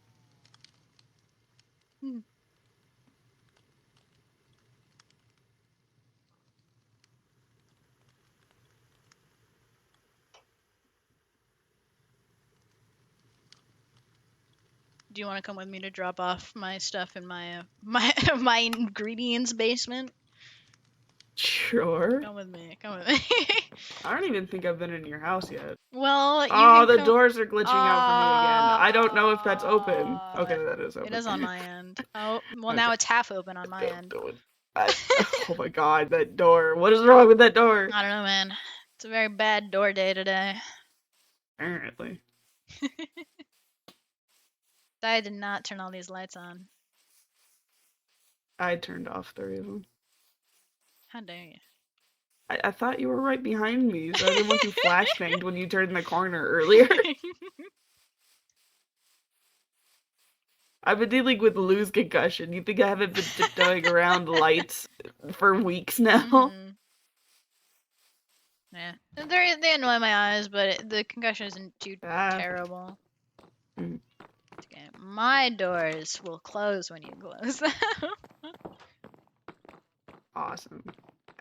Do you want to come with me to drop off my stuff in my my ingredients basement? Sure. Come with me. Come with me. I don't even think I've been in your house yet. Well, you Oh, can the come. doors are glitching out for me again. I don't know if that's open. Okay, that is It open. is on my end. Oh, well, now Okay. it's half open on my Don't end. do it. Oh my god, that door. What is wrong with that door? I don't know, man. It's a very bad door day today. Apparently. I did not turn all these lights on. I turned off 3 of them. How dare you? I thought you were right behind me, so I didn't want you flashbanged when you turned the corner earlier. I've been dealing with lose concussion. You think I haven't been tiptoeing around lights for weeks now? Mhm. Yeah, they annoy my eyes, but the concussion isn't too terrible. Mm. Okay, my doors will close when you close them. Awesome.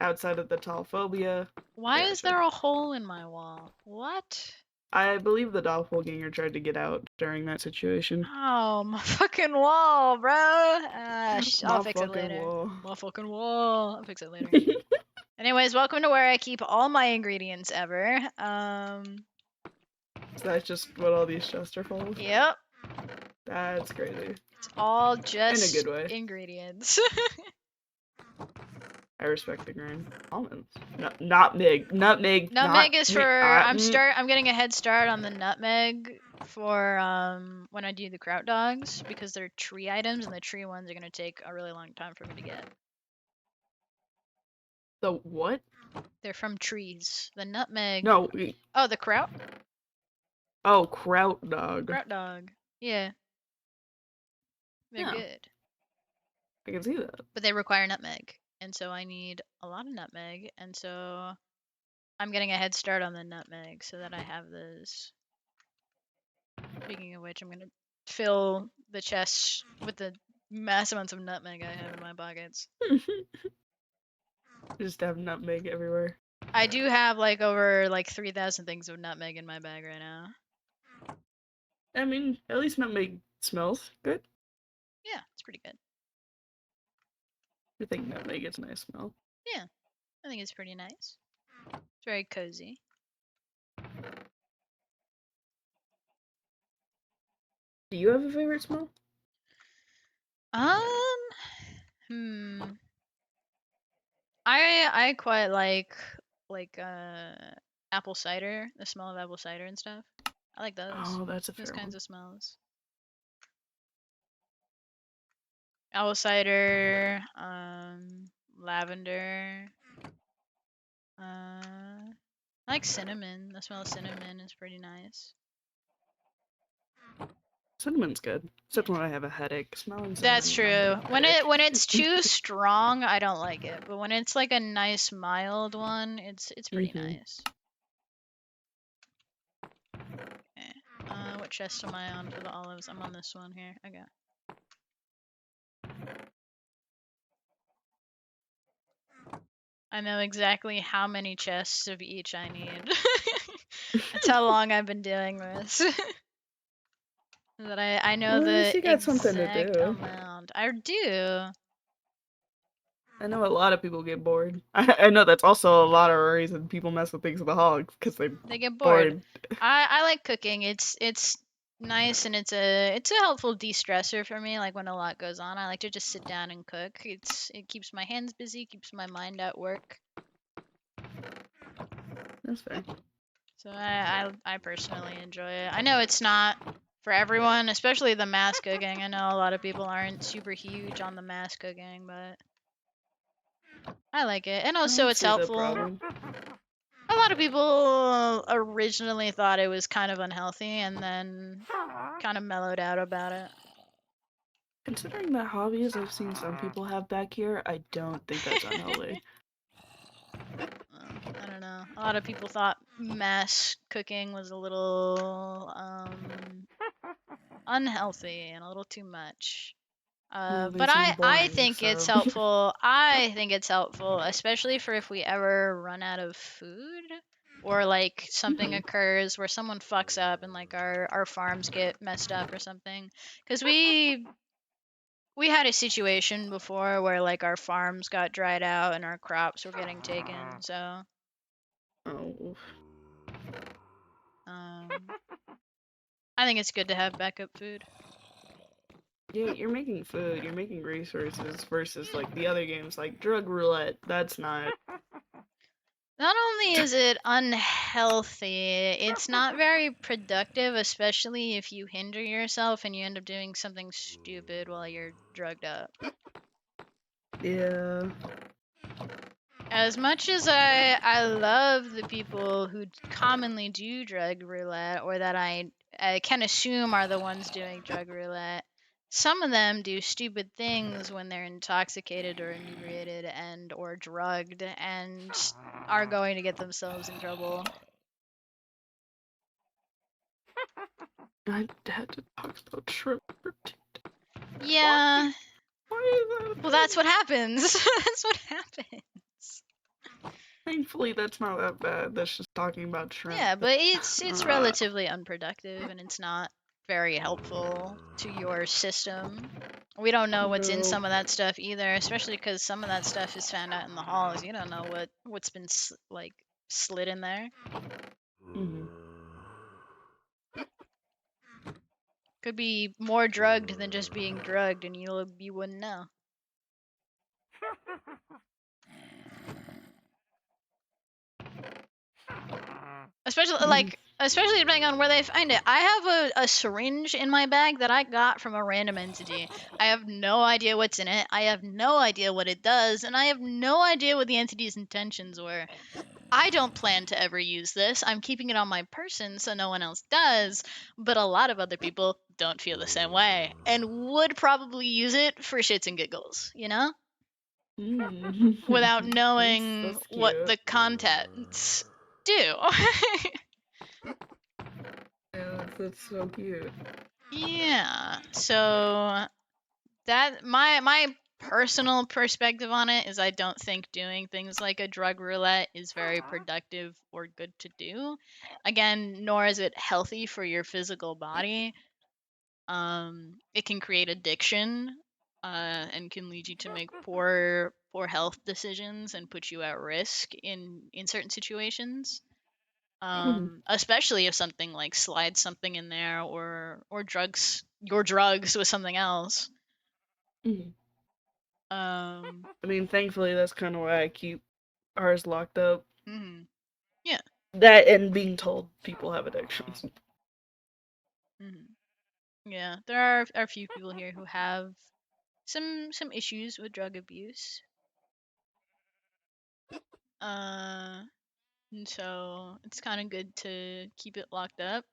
Outside of the tall phobia. Why is Gotcha. there a hole in my wall? What? I believe the doppelganger tried to get out during that situation. Oh, my fucking wall, bro. I'll My fix it fucking later. wall. My fucking wall. I'll fix it later. Anyways, welcome to where I keep all my ingredients ever. That's just what all these chests are full of? Yep. That's crazy. It's all In a just good way. ingredients. I respect the grind. Almonds. No, nutmeg. Nutmeg. Nutmeg is for I'm mm. getting a head start on the nutmeg for when I do the kraut dogs because they're tree items and the tree ones are gonna take a really long time for me to get. The what? They're from trees. The nutmeg. No. Oh, the kraut? Oh, kraut dog. Kraut dog. Yeah. They're Yeah. good. I can see that. But they require nutmeg. And so I need a lot of nutmeg. And so I'm getting a head start on the nutmeg so that I have those. Speaking of which, I'm going to fill the chest with the mass amounts of nutmeg I have in my pockets. Just have nutmeg everywhere. I do have like over like 3,000 things of nutmeg in my bag right now. I mean, at least nutmeg smells good. Yeah, it's pretty good. I think nutmeg gets a nice smell. Yeah, I think it's pretty nice. It's very cozy. Do you have a favorite smell? I quite like apple cider, the smell of apple cider and stuff. I like those. Oh, that's a Those fair kinds one. of smells. Apple cider, lavender. I like cinnamon. The smell of cinnamon is pretty nice. Cinnamon's good, except when I have a headache. Smelling cinnamon. That's true. When it's too strong, I don't like it. But when it's like a nice mild one, it's pretty nice. Okay. What chest am I on for the olives? I'm on this one here. Okay. I know exactly how many chests of each I need. That's how long I've been doing this. That I know Well, at least the you got something to exact do. amount. I do. I know a lot of people get bored. I know that's also a lot of reason people mess with things with the hogs because They get bored. I like cooking. It's nice and it's a helpful de-stressor for me. Like when a lot goes on, I like to just sit down and cook. It keeps my hands busy, keeps my mind at work. That's fair. So I personally enjoy it. I know it's not for everyone, especially the mass cooking. I know a lot of people aren't super huge on the mass cooking, but I like it. And also it's helpful. A lot of people originally thought it was kind of unhealthy and then kind of mellowed out about it. Considering the hobbies I've seen some people have back here, I don't think that's unhealthy. I don't know. A lot of people thought mass cooking was a little unhealthy and a little too much. Well, they But sound I boring, think it's so. helpful. I think it's helpful, especially for if we ever run out of food or like something Mhm. occurs where someone fucks up and like our farms get messed up or something. Because we had a situation before where like our farms got dried out and our crops were getting taken. So Oh. um, I think it's good to have backup food. Yeah, you're making food, you're making resources versus like the other games like drug roulette. That's not. Not only is it unhealthy, it's not very productive, especially if you hinder yourself and you end up doing something stupid while you're drugged up. Yeah. As much as I love the people who commonly do drug roulette or that I can assume are the ones doing drug roulette, some of them do stupid things when they're intoxicated or inebriated and or drugged and are going to get themselves in trouble. I had to talk about shrimp. Yeah. Why is that a Well, that's thing? what happens. That's what happens. Thankfully, that's not that bad. That's just talking about shrimp. Yeah, but it's Uh, relatively unproductive and it's not very helpful to your system. We don't know what's in no. some of that stuff either, especially because some of that stuff is found out in the halls. You don't know what's been like slid in there. Mhm. Could be more drugged than just being drugged, and you wouldn't know. Especially depending on where they find it. I have a syringe in my bag that I got from a random entity. I have no idea what's in it. I have no idea what it does, and I have no idea what the entity's intentions were. I don't plan to ever use this. I'm keeping it on my person so no one else does, but a lot of other people don't feel the same way and would probably use it for shits and giggles, you know? Without knowing That's what cute. the contents do. Yeah, that's so cute. Yeah. So that my personal perspective on it is I don't think doing things like a drug roulette is very productive or good to do. Again, nor is it healthy for your physical body. It can create addiction, and can lead you to make poor health decisions and put you at risk in certain situations. Especially if something like slides something in there or drugs your drugs with something else. Mhm. Um, I mean, thankfully, that's kind of why I keep ours locked up. mhm. Yeah. That and being told people have addictions. Mhm. Yeah. There are a few people here who have some issues with drug abuse. Uh, and so it's kind of good to keep it locked up.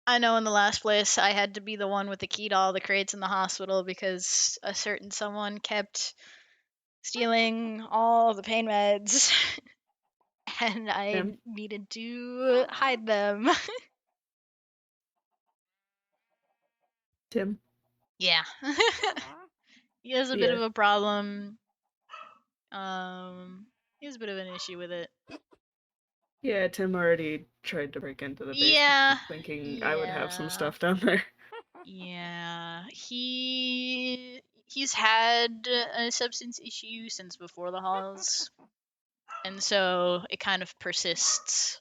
I know in the last place I had to be the one with the key to all the crates in the hospital because a certain someone kept stealing all the pain meds and I Tim? needed to hide them. Tim? Yeah. He has a bit Yeah. of a problem. He has a bit of an issue with it. Yeah, Tim already tried to break into the basement Yeah. thinking I would have some Yeah. stuff down there. Yeah. He's had a substance issue since before the halls. And so it kind of persists.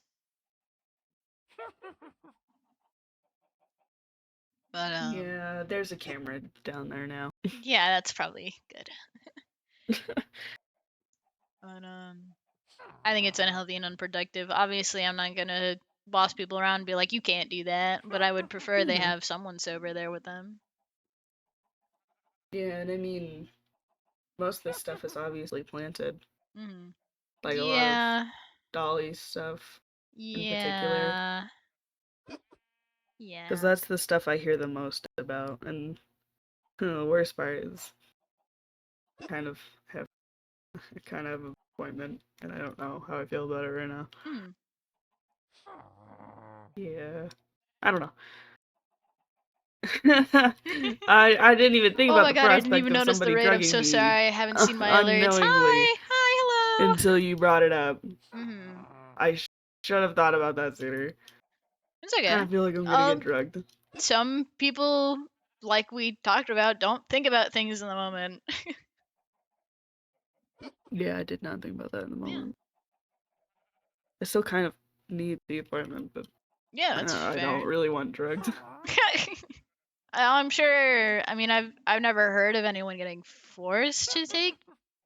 But Yeah, there's a camera down there now. yeah, that's probably good. But I think it's unhealthy and unproductive. Obviously, I'm not gonna boss people around and be like, you can't do that. But I would prefer they Mhm. have someone sober there with them. Yeah, and I mean, most of this stuff is obviously planted. Hmm. Like a lot of Yeah. Dolly stuff in particular. Yeah. Because Yeah. that's the stuff I hear the most about. And the worst part is kind of have kind of an appointment, and I don't know how I feel about it right now. Hmm. Yeah. I don't know. I didn't even think Oh about my the god, I didn't prospect even of notice the somebody raid. I'm drugging so me sorry. I haven't seen my alerts. unknowingly Hi, hi, hello. until you brought it up. Mm-hmm. I should have thought about that sooner. It's okay. Kind of feel like I'm gonna get drugged. Some people, like we talked about, don't think about things in the moment. Yeah, I did not think about that in the Yeah. moment. I still kind of need the appointment, but Yeah, that's I fair. don't really want drugged. I'm sure. I mean, I've never heard of anyone getting forced to take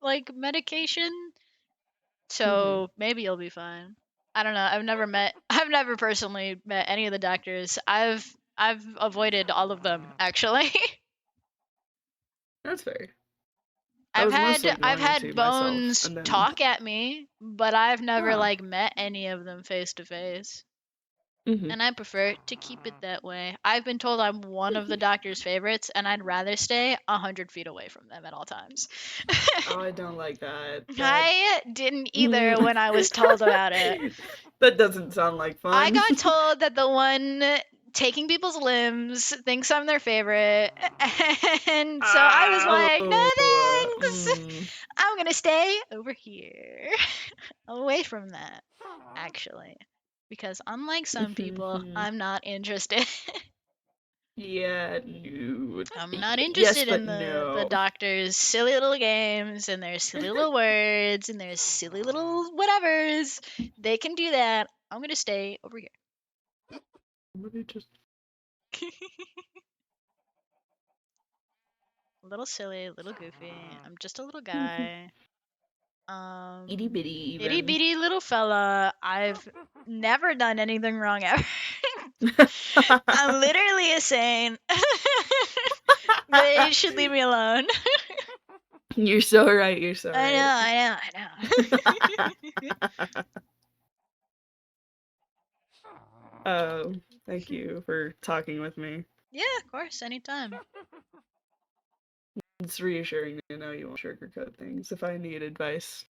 like medication, so maybe you'll be fine. I don't know. I've never personally met any of the doctors. I've avoided all of them actually. That's fair. I I've was mostly I've going to had myself, Bones and then talk at me, but I've never Ah. like met any of them face to face. Mhm. And I prefer to keep it that way. I've been told I'm one of the doctor's favorites, and I'd rather stay 100 feet away from them at all times. Oh, I don't like that. I didn't either when I was told about it. That doesn't sound like I fun. got told that the one taking people's limbs thinks I'm their favorite, and so I was like, no thanks. I'm gonna stay over here, away from that, actually. Because unlike some people, I'm not interested. Yeah, no. I'm not Yes, interested but in the no. doctor's silly little games and their silly little words and their silly little whatevers. They can do that. I'm gonna stay over here. Let me just. A little silly, a little goofy. I'm just a little guy. Itty bitty, Itty even. bitty little fella. I've never done anything wrong ever. I'm literally a saint. They should leave me alone. You're so right. You're so right. I know. Thank you for talking with me. Yeah, of course, anytime. It's reassuring to know you won't sugarcoat things if I need advice.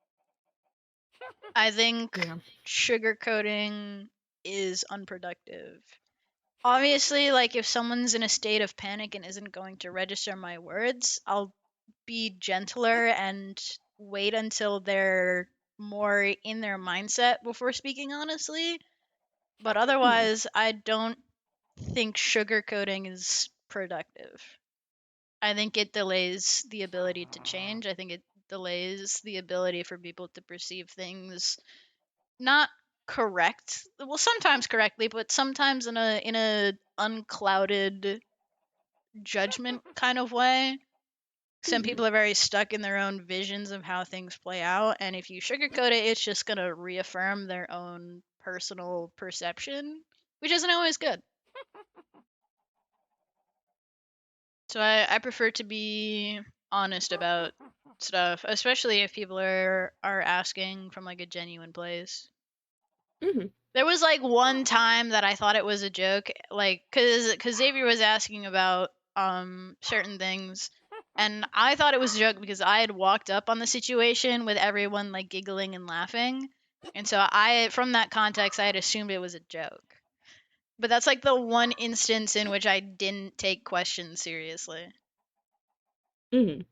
I think Yeah. sugarcoating is unproductive. Obviously, like if someone's in a state of panic and isn't going to register my words, I'll be gentler and wait until they're more in their mindset before speaking honestly. But otherwise, I don't think sugarcoating is productive. I think it delays the ability to change. I think it delays the ability for people to perceive things not correct. Well, sometimes correctly, but sometimes in a unclouded judgment kind of way. Some people are very stuck in their own visions of how things play out, and if you sugarcoat it, it's just going to reaffirm their own personal perception, which isn't always good. So I prefer to be honest about stuff, especially if people are asking from like a genuine place. There was like one time that I thought it was a joke, like cuz Xavier was asking about certain things, and I thought it was a joke because I had walked up on the situation with everyone like giggling and laughing. And so I from that context I had assumed it was a joke. But that's like the one instance in which I didn't take questions seriously. And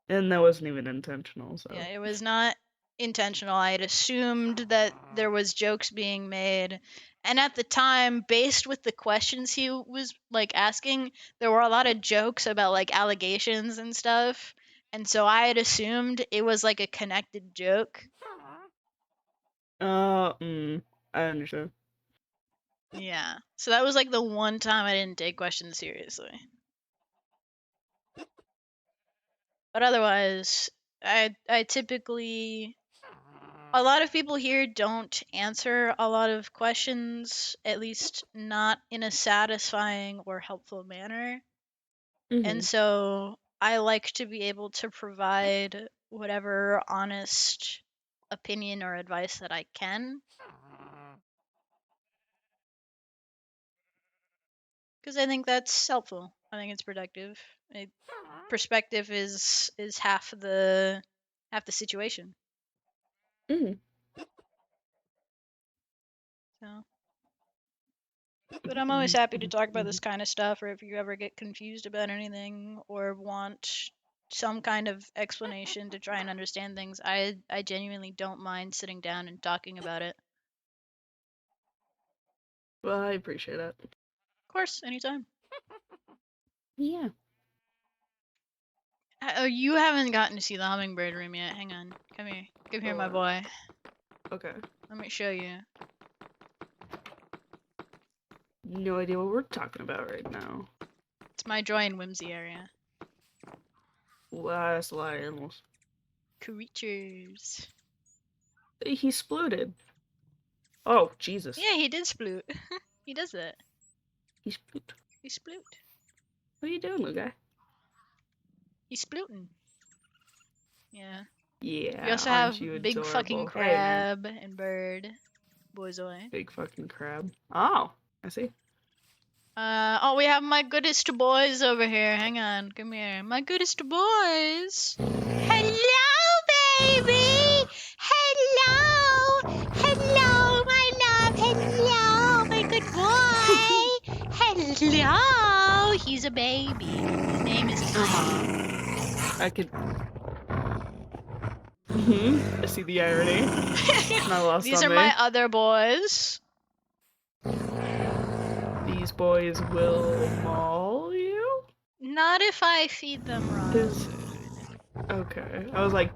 that wasn't even intentional, so. Yeah, it was not intentional. I had assumed that there was jokes being made. And at the time, based with the questions he was like asking, there were a lot of jokes about like allegations and stuff. And so I had assumed it was like a connected joke. I understand. Yeah. So that was like the one time I didn't take questions seriously. But otherwise, I typically a lot of people here don't answer a lot of questions, at least not in a satisfying or helpful manner. And so I like to be able to provide whatever honest opinion or advice that I can. Because I think that's helpful. I think it's productive. Perspective is half the situation. So But I'm always happy to talk about this kind of stuff, or if you ever get confused about anything or want some kind of explanation to try and understand things, I genuinely don't mind sitting down and talking about it. Well, I appreciate it. Of course, anytime. Yeah. Oh, you haven't gotten to see the hummingbird room yet. Hang on. Come here. Come here, my Or- boy. Okay. Let me show you. No idea what we're talking about right now. It's my joy and whimsy area. Wow, that's a lot of animals. Creatures. He splooted. Oh, Jesus. Yeah, he did sploot. He does that. He sploot. He sploot. What are you doing, little guy? He's splooting. Yeah. Yeah, We also aren't have you big fucking adorable? Hey, man. crab and bird. Boyzoy. Big fucking crab. Oh, I see. Oh, we have my goodest boys over here. Hang on, come here. My goodest boys. Hello, baby. Hello, my love. Hello, my good boy. Hello. He's a baby. His name is Tiny. I could. I see the irony. Not lost These on are me. my other boys. These boys will maul you? Not if I feed them raw Tis- food. Okay. I was like,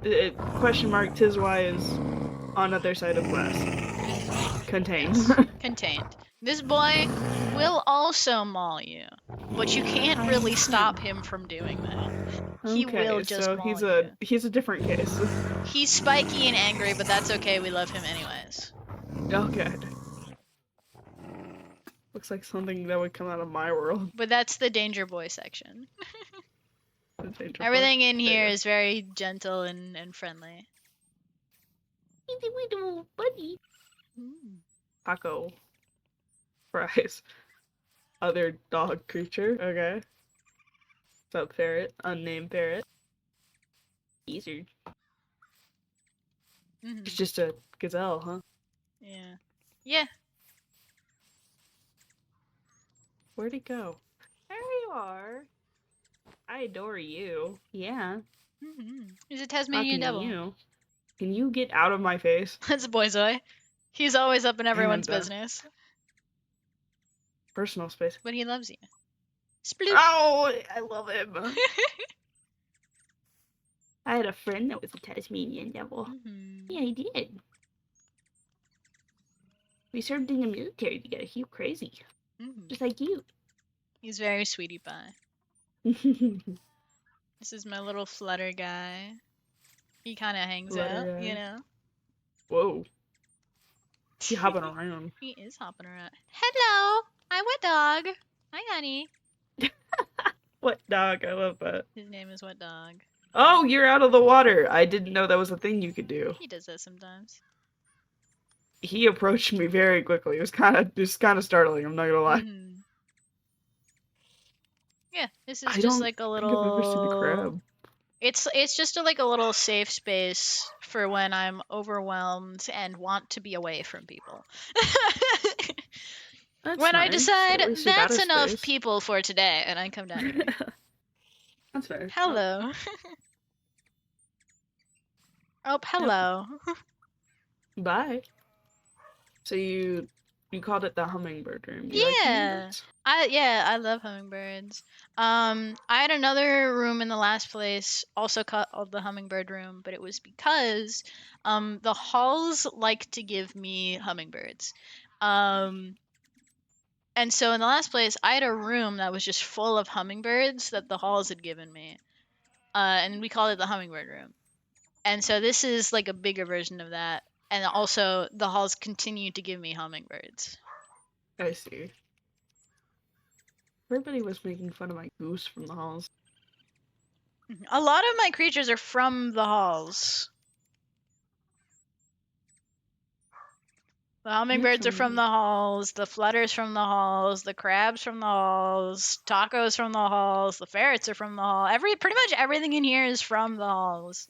question mark, tis why is on other side of glass. Contained. Yes. Contained. This boy will also maul you, but you can't really stop him from doing that. He Okay, will just so maul you. he's a different case. He's spiky and angry, but that's okay. We love him anyways. Okay. Looks like something that would come out of my world. But that's the danger boy section. The danger Everything part. in There here you is very gentle and friendly. go. Buddy. Mm. Taco. Fries. Other dog creature. Okay. What's up, ferret? Unnamed ferret. Easy. Mhm. It's just a gazelle, huh? Yeah. Yeah. Where'd it go? There you are. I adore you. Yeah. He's a Tasmanian Talking to devil. you. Can you get out of my face? That's Boyzoy. He's always up in everyone's And, business. Personal space. But he loves you. Sploot. Oh, I love him. I had a friend that was a Tasmanian devil. Yeah, I did. We served in the military together. He was crazy. Just like you. He's very sweetie pie. This is my little flutter guy. He kind of hangs Flutter out, guy. you know. Whoa. He hopping around. He is hopping around. Hello, I'm Wet Dog. Hi, honey. What dog? I love that. His name is Wet Dog. Oh, you're out of the water. I didn't know that was a thing you could do. He does that sometimes. He approached me very quickly. It was kind of startling. I'm not gonna lie. Yeah, this is I just don't like a think I've ever seen a little. crab. It's just like a little safe space for when I'm overwhelmed and want to be away from people. That's When I nice. decide At least you got that's a enough space. people for today, and I come down here. That's fair. Hello. Oh, hello. Bye. So you called it the hummingbird room. You like Yeah. hummingbirds? I love hummingbirds. I had another room in the last place also called the hummingbird room, but it was because the halls like to give me hummingbirds. And so in the last place, I had a room that was just full of hummingbirds that the halls had given me. And we called it the hummingbird room. And so this is like a bigger version of that. And also the halls continue to give me hummingbirds. I see. Everybody was making fun of my goose from the halls. A lot of my creatures are from the halls. The hummingbirds are from the halls, the flutters from the halls, the crabs from the halls, tacos from the halls, the ferrets are from the hall. Pretty much everything in here is from the halls.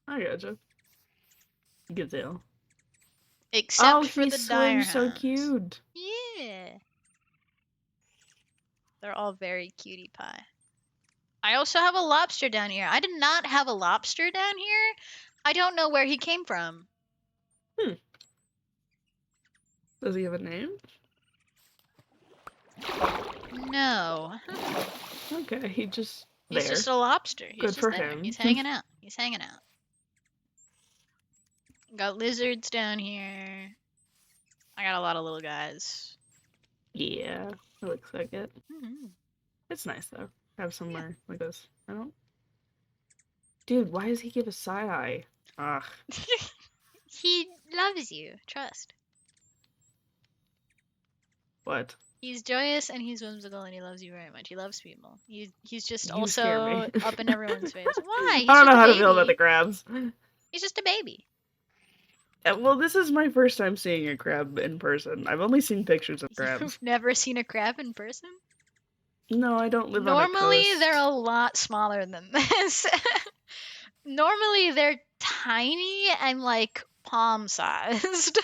I gotcha. Gazelle. Except Oh, for he the dire swims so hounds. cute. Yeah. They're all very cutie pie. I also have a lobster down here. I did not have a lobster down here. I don't know where he came from. Does he have a name? No. Okay, he just He's there. just a lobster. He's Good just for there. him. He's hanging out. He's hanging out. Got lizards down here. I got a lot of little guys. Yeah, it looks like it. Mhm. It's nice though. Have somewhere like this. I don't. Dude, why does he give a side eye? Ugh. He loves you. Trust. What? He's joyous and he's whimsical and he loves you very much. He loves people. He's just You scare also me. up in everyone's face. Why? He's I don't just know a how to baby. feel about the crabs. He's just a baby. Well, this is my first time seeing a crab in person. I've only seen pictures of crabs. You've never seen a crab in person? No, I don't live on a Normally, coast. they're a lot smaller than this. Normally, they're tiny and like palm sized.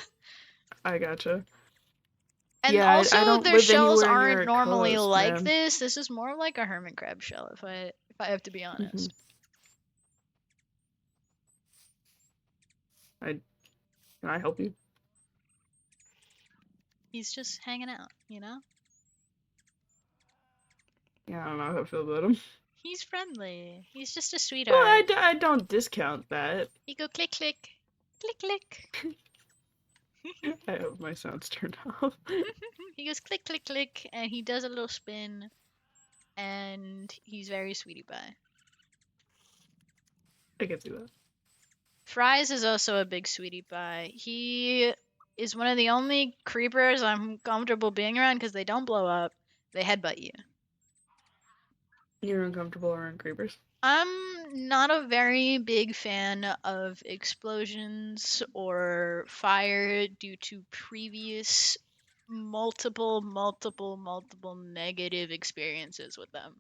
I gotcha. And Yeah, I also, don't their live shells anywhere near aren't a normally coast, like man. this. This is more like a hermit crab shell, if I have to be honest. Can I help you? He's just hanging out, you know? Yeah, I don't know how I feel about him. He's friendly. He's just a Well, sweetheart. I don't discount that. He go click click, click click. I have my sounds turned off. He goes click click click, and he does a little spin, and he's very sweetie pie. I can see that. Fries is also a big sweetie pie. He is one of the only creepers I'm comfortable being around because they don't blow up. They headbutt you. You're uncomfortable around creepers? I'm not a very big fan of explosions or fire due to previous multiple negative experiences with them.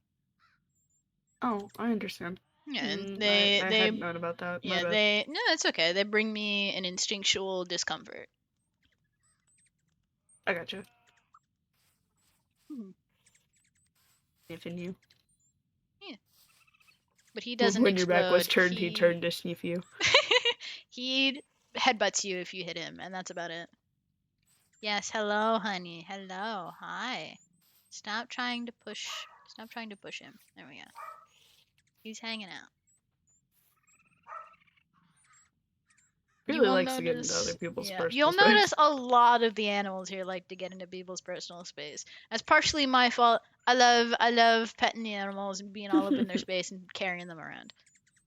Oh, I understand. Yeah, and I hadn't known about that. My bad. no, it's okay. They bring me an instinctual discomfort. I gotcha. Mhm. Sniffing you. But he doesn't When your back was explode. turned, he turned to sniff you. He headbutts you if you hit him, and that's about it. Yes, hello, honey. Hello, hi. Stop trying to push. Stop trying to push him. There we go. He's hanging out. Really likes to get into other people's personal You'll space. notice a lot of the animals here like to get into people's personal space. That's partially my fault. I love petting the animals and being all up in their space and carrying them around.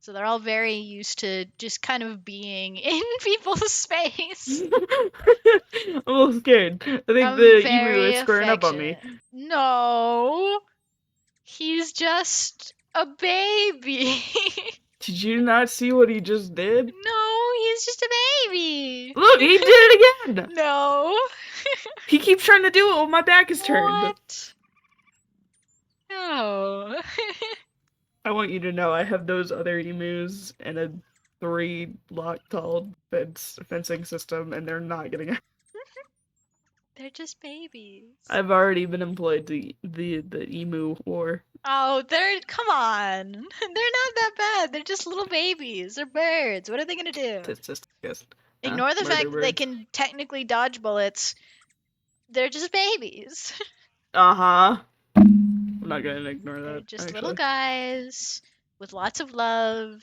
So they're all very used to just kind of being in people's space. I'm a little scared. I think I'm the emu very is squaring up on me. affectionate. No, he's just a baby. Did you not see what he just did? No, he's just a baby. Look, he did it again! No. He keeps trying to do it when my back is turned. What? No. I want you to know I have those other emus and a 3-block tall fencing system, and they're not getting out. They're just babies. I've already been employed to the emu war. Oh, come on. They're not that bad. They're just little babies. They're birds. What are they gonna do? It's just Ignore the fact that they birds. can technically dodge bullets. They're just babies. Uh-huh. I'm not gonna ignore They're that. just actually. little guys with lots of love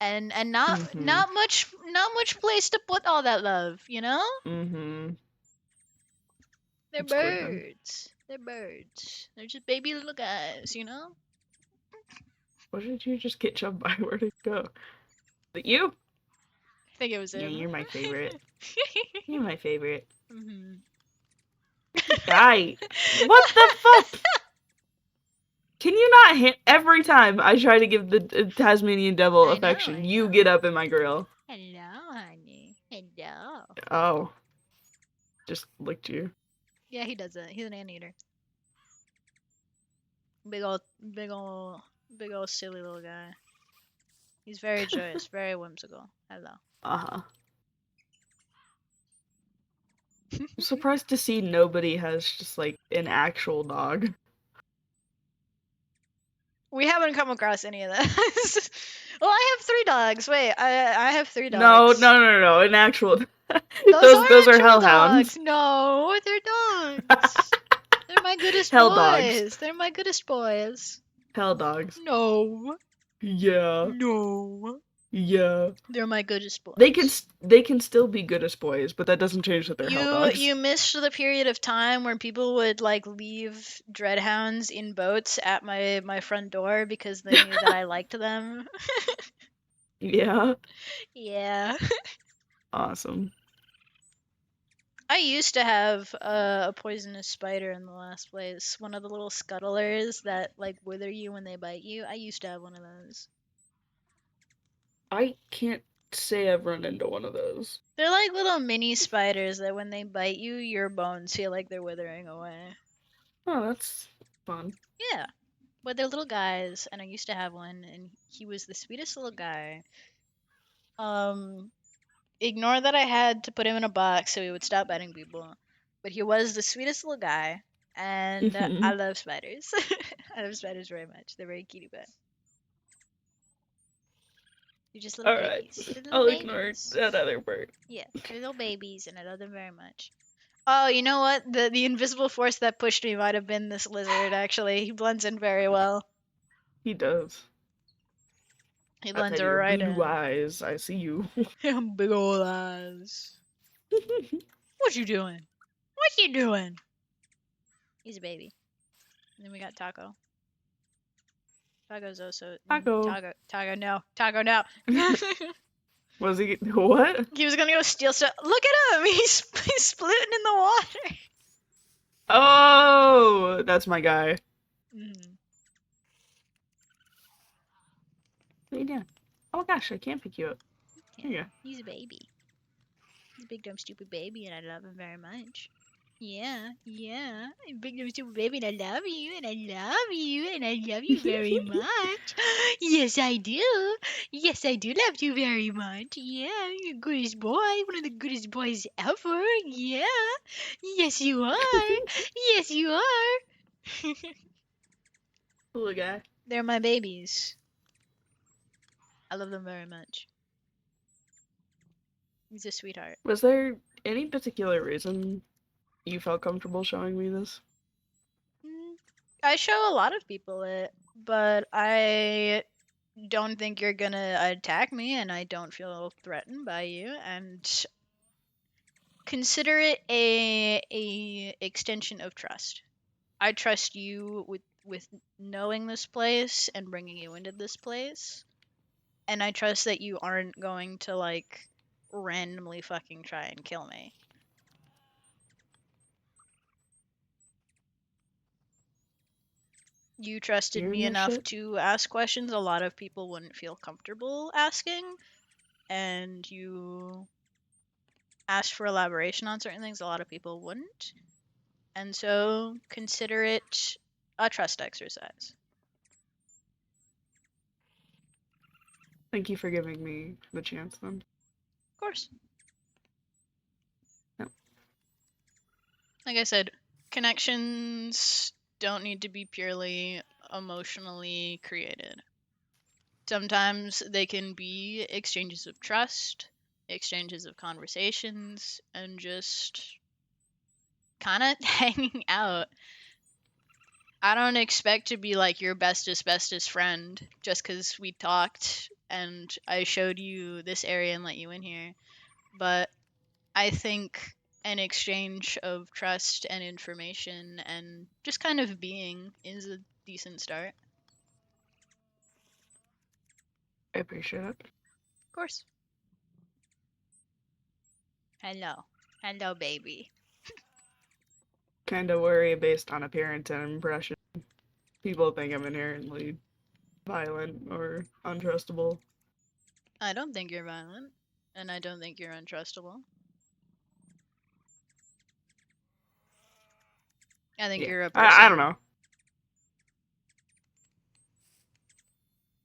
and not Mhm. not much place to put all that love, you know? Mm-hmm. They're It's quite fun. birds. They're birds. They're just baby little guys, you know? What did you just get jumped by? Where'd it go? But you? I think it was Yeah, him. you're my favorite. You're my favorite. Mhm. Guy, what the fuck? Can you not hit every time I try to give the Tasmanian devil I know, affection? I You know. get up in my grill. Hello, honey. Hello. Oh, just licked you. Yeah, he does that. He's an anteater. Big old silly little guy. He's very joyous, very whimsical. Hello. Uh-huh. I'm surprised to see nobody has just like an actual dog. We haven't come across any of those. Well, I have 3 dogs. Wait, I have 3 dogs. No. An actual. Those are those are actual hellhounds. dogs. No, they're dogs. They're my goodest Hell dogs. boys. They're my goodest boys. Hell dogs. No. Yeah. No. Yeah. They're my goodest boys. They can still be good as boys, but that doesn't change that they're hell dogs. You missed the period of time where people would like leave dreadhounds in boats at my front door because they knew that I liked them. Yeah. Yeah. Awesome. I used to have a poisonous spider in the last place. One of the little scuttlers that like wither you when they bite you. I used to have one of those. I can't say I've run into one of those. They're like little mini spiders that when they bite you, your bones feel like they're withering away. Oh, that's fun. Yeah. But they're little guys, and I used to have one, and he was the sweetest little guy. Ignore that I had to put him in a box so he would stop biting people. But he was the sweetest little guy, and I love spiders. I love spiders very much. They're very cutie pie. They're just little Alright. babies. They're little I'll ignore babies. that other part. Yeah, they're little babies, and I love them very much. Oh, you know what? The invisible force that pushed me might have been this lizard, actually. He blends in very well. He does. He I blends tell you, right blue in. eyes. I see you. Big old eyes. What you doing? What you doing? He's a baby. And then we got Taco. Taco's also Taco. Taco no. Taco no. Was he? What? He was gonna go steal stuff. Look at him! He's splitting in the water. Oh, that's my guy. Mm. What are you doing? Oh my gosh, I can't pick you up. Here you go. He's a baby. He's a big dumb stupid baby, and I love him very much. Yeah, big dumb stupid baby, and I love you, and I love you, and I love you very much. Yes, I do. Yes, I do love you very much. Yeah, you're the goodest boy, one of the goodest boys ever. Yeah, yes you are. Yes you are. Cool guy. They're my babies. I love them very much. He's a sweetheart. Was there any particular reason you felt comfortable showing me this? I show a lot of people it, but I don't think you're gonna attack me, and I don't feel threatened by you, and consider it a extension of trust. I trust you with knowing this place and bringing you into this place, and I trust that you aren't going to like randomly fucking try and kill me. You trusted me enough to ask questions a lot of people wouldn't feel comfortable asking, and you asked for elaboration on certain things a lot of people wouldn't, and so consider it a trust exercise. Thank you for giving me the chance then. Of course. Yep. Like I said, connections don't need to be purely emotionally created. Sometimes they can be exchanges of trust, exchanges of conversations, and just kind of hanging out. I don't expect to be like your bestest friend just because we talked and I showed you this area and let you in here. But I think an exchange of trust and information and just kind of being is a decent start. I appreciate it. Of course. Hello. Hello, baby. Kinda worry based on appearance and impression. People think I'm inherently violent or untrustable. I don't think you're violent, and I don't think you're untrustable. I think you're a person. I don't know.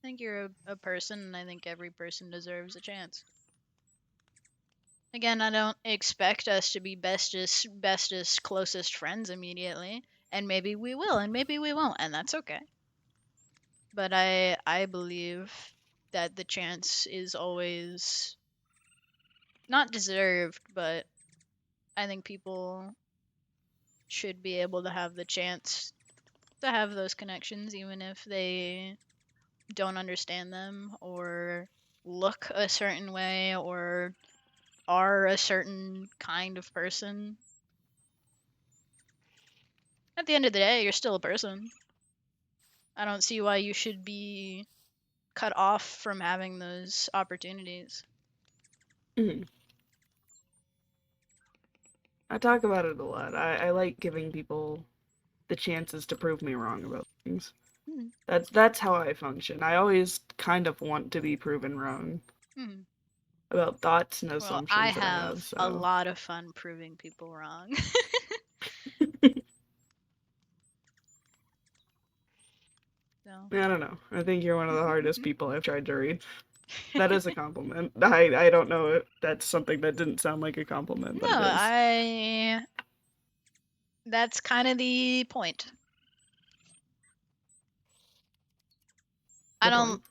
I think you're a person, and I think every person deserves a chance. Again, I don't expect us to be bestest, closest friends immediately, and maybe we will, and maybe we won't, and that's okay. but I believe that the chance is always not deserved, but I think people should be able to have the chance to have those connections, even if they don't understand them or look a certain way or are a certain kind of person. At the end of the day, you're still a person. I don't see why you should be cut off from having those opportunities. Mhm. I talk about it a lot. I like giving people the chances to prove me wrong about things. Hmm. That's how I function. I always kind of want to be proven wrong Hmm. about thoughts and Well, I assumptions that I have, have a so lot of fun proving people wrong. So. I don't know. I think you're one of the hardest people I've tried to read. That is a compliment. I don't know if that's something that didn't sound like a compliment, but No, it is. that's kind of the point. The point.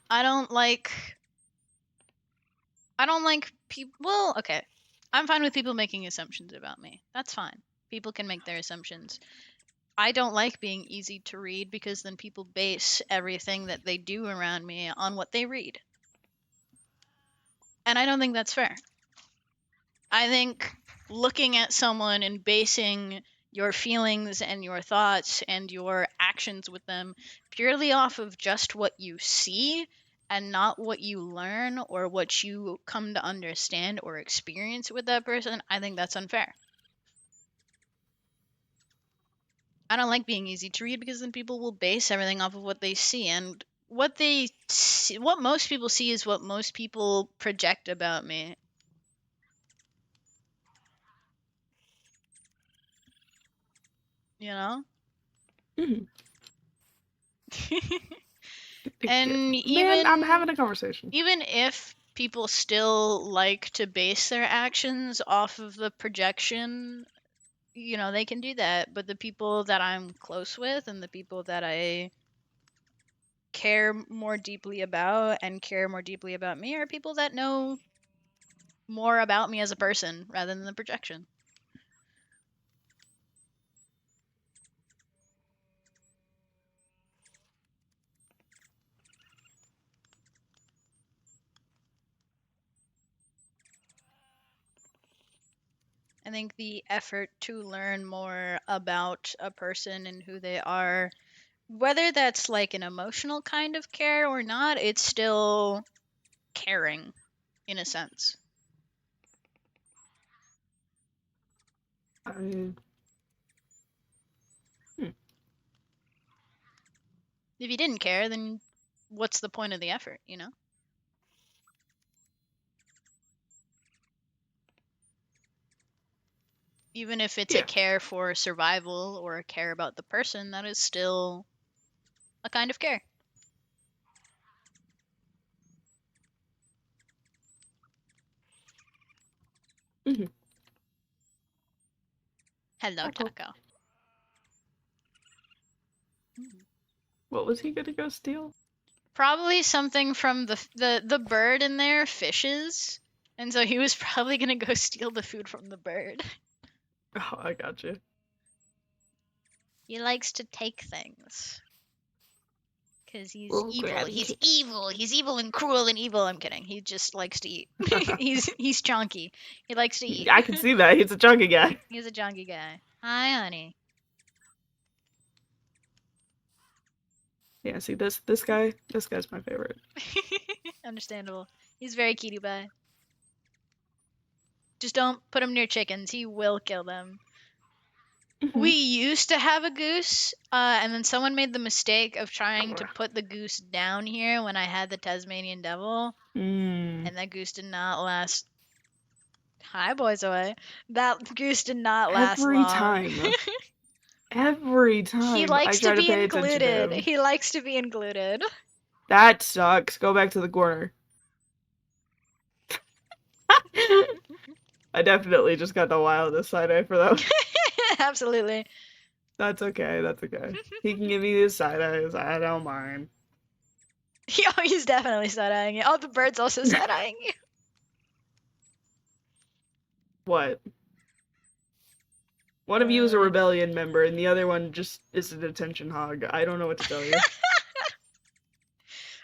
I don't like people. Well, okay. I'm fine with people making assumptions about me. That's fine. People can make their assumptions. I don't like being easy to read because then people base everything that they do around me on what they read. And I don't think that's fair. I think looking at someone and basing your feelings and your thoughts and your actions with them purely off of just what you see and not what you learn or what you come to understand or experience with that person, I think that's unfair. I don't like being easy to read because then people will base everything off of what they see, and what most people see is what most people project about me. You know? Mhm. And Man, I'm having a conversation. even if people still like to base their actions off of the projection, they can do that, but the people that I'm close with and the people that I care more deeply about and care more deeply about me are people that know more about me as a person rather than the projection. I think the effort to learn more about a person and who they are, whether that's like an emotional kind of care or not, it's still caring in a sense. I, hmm. If you didn't care, then what's the point of the effort, Even if it's a Yeah. care for survival or a care about the person, that is still a kind of care. Mhm. Hello, Taco. Taco. What was he gonna go steal? Probably something from the bird in there, fishes. And so he was probably gonna go steal the food from the bird. Oh, I got you. He likes to take things. Because he's Little evil. grabby He's hand. evil. He's evil and cruel and evil. I'm kidding. He just likes to eat. he's chunky. He likes to eat. I can see that. He's a chunky guy. He's a chunky guy. Hi, honey. Yeah, see this guy's my favorite. Understandable. He's very cutie pie. Just don't put him near chickens. He will kill them. We used to have a goose, and then someone made the mistake of trying to put the goose down here when I had the Tasmanian devil, Mm. and that goose did not last. Hi, boys away. That goose did not last Every long. time. Every He time I likes to try to be pay attention to included. him. He likes to be included. That sucks. Go back to the corner. I definitely just got the wildest side eye for that. Absolutely. That's okay. That's okay. He can give me his side eyes. I don't mind. Oh, he's definitely side-eyeing you. Oh, the bird's also side-eyeing you. What? One of you is a rebellion member, and the other one just is a detention hog. I don't know what to tell you.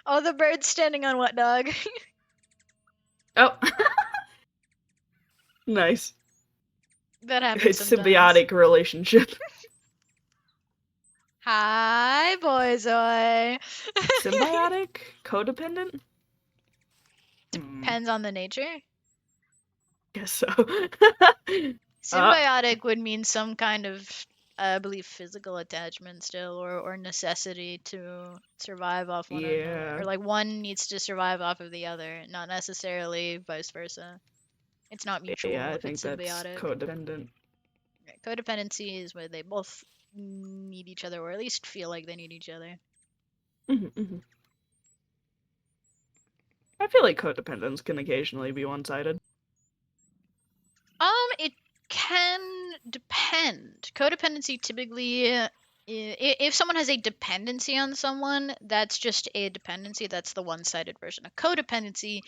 Oh, the bird's standing on what, dog? Oh. Nice. That happens It's sometimes. symbiotic relationship. Hi, boyzoy. Symbiotic? Codependent? Depends on the nature. Guess so. Symbiotic would mean some kind of, I believe, physical attachment still, or necessity to survive off one another. Yeah. Or like one needs to survive off of the other, not necessarily vice versa. It's not mutual Yeah, I if think it's that's symbiotic. codependent. Codependency is where they both need each other, or at least feel like they need each other. Mm-hmm. I feel like codependence can occasionally be one-sided. It can depend. Codependency typically, if someone has a dependency on someone, that's just a dependency. That's the one-sided version. A codependency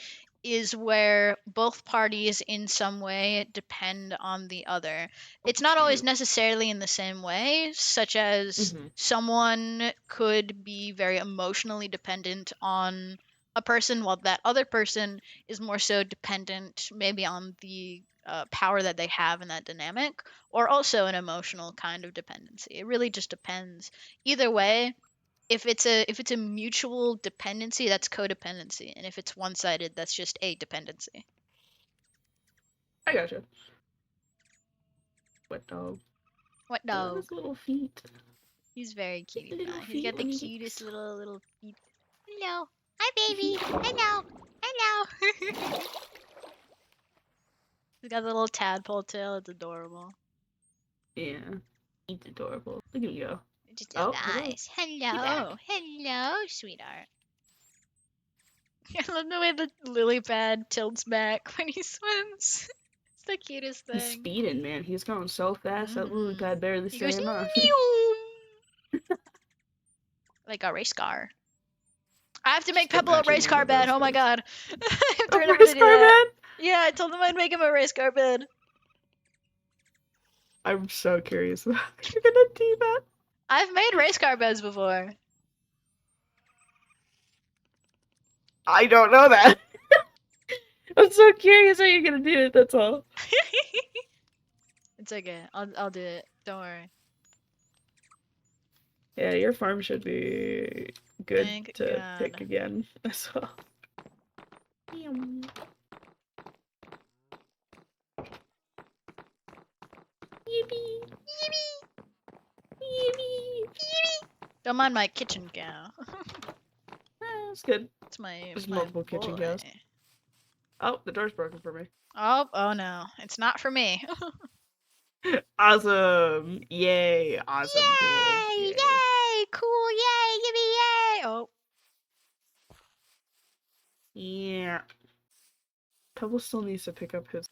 is where both parties in some way depend on the other. It's not always necessarily in the same way, such as someone could be very emotionally dependent on a person, while that other person is more so dependent maybe on the power that they have in that dynamic, or also an emotional kind of dependency. It really just depends. Either way, if it's a mutual dependency, that's codependency, and if it's one-sided, that's just a dependency. I gotcha. What dog? What Oh, dog? his little feet. He's very cute. Little He's feet got the when he cutest gets- little feet. Hello. Hi, baby. Hello. Hello. He's got the little tadpole tail. It's adorable. Yeah. He's adorable. Look at him go. Just little hello. eyes. Hello. Hello, sweetheart. I love the way the lily pad tilts back when he swims. It's the cutest He's thing. speeding, man. He's going so fast that lily pad barely He goes staying on. meow. Like a race car. I have to make Pebble a imagine race one car of bed. those Oh my things. god. I have to A remember race to do car that. bed? Yeah, I told him I'd make him a race car bed. I'm so curious about how you're gonna do that. I've made race car beds before. I don't know that. I'm so curious how you're gonna do it, that's all. It's okay. I'll do it. Don't worry. Yeah, your farm should be good Thank to God. pick again as well. Yippee! Yippee! Don't mind my kitchen cow. That's good. It's my There's my multiple kitchen boy. cows. Oh, the door's broken for me. Oh no. It's not for me. Awesome! Yay! Awesome! Cool! Yay! Yay! Yay! Cool! Yay! Yippee! Yay! Oh. Yeah. Pebble still needs to pick up his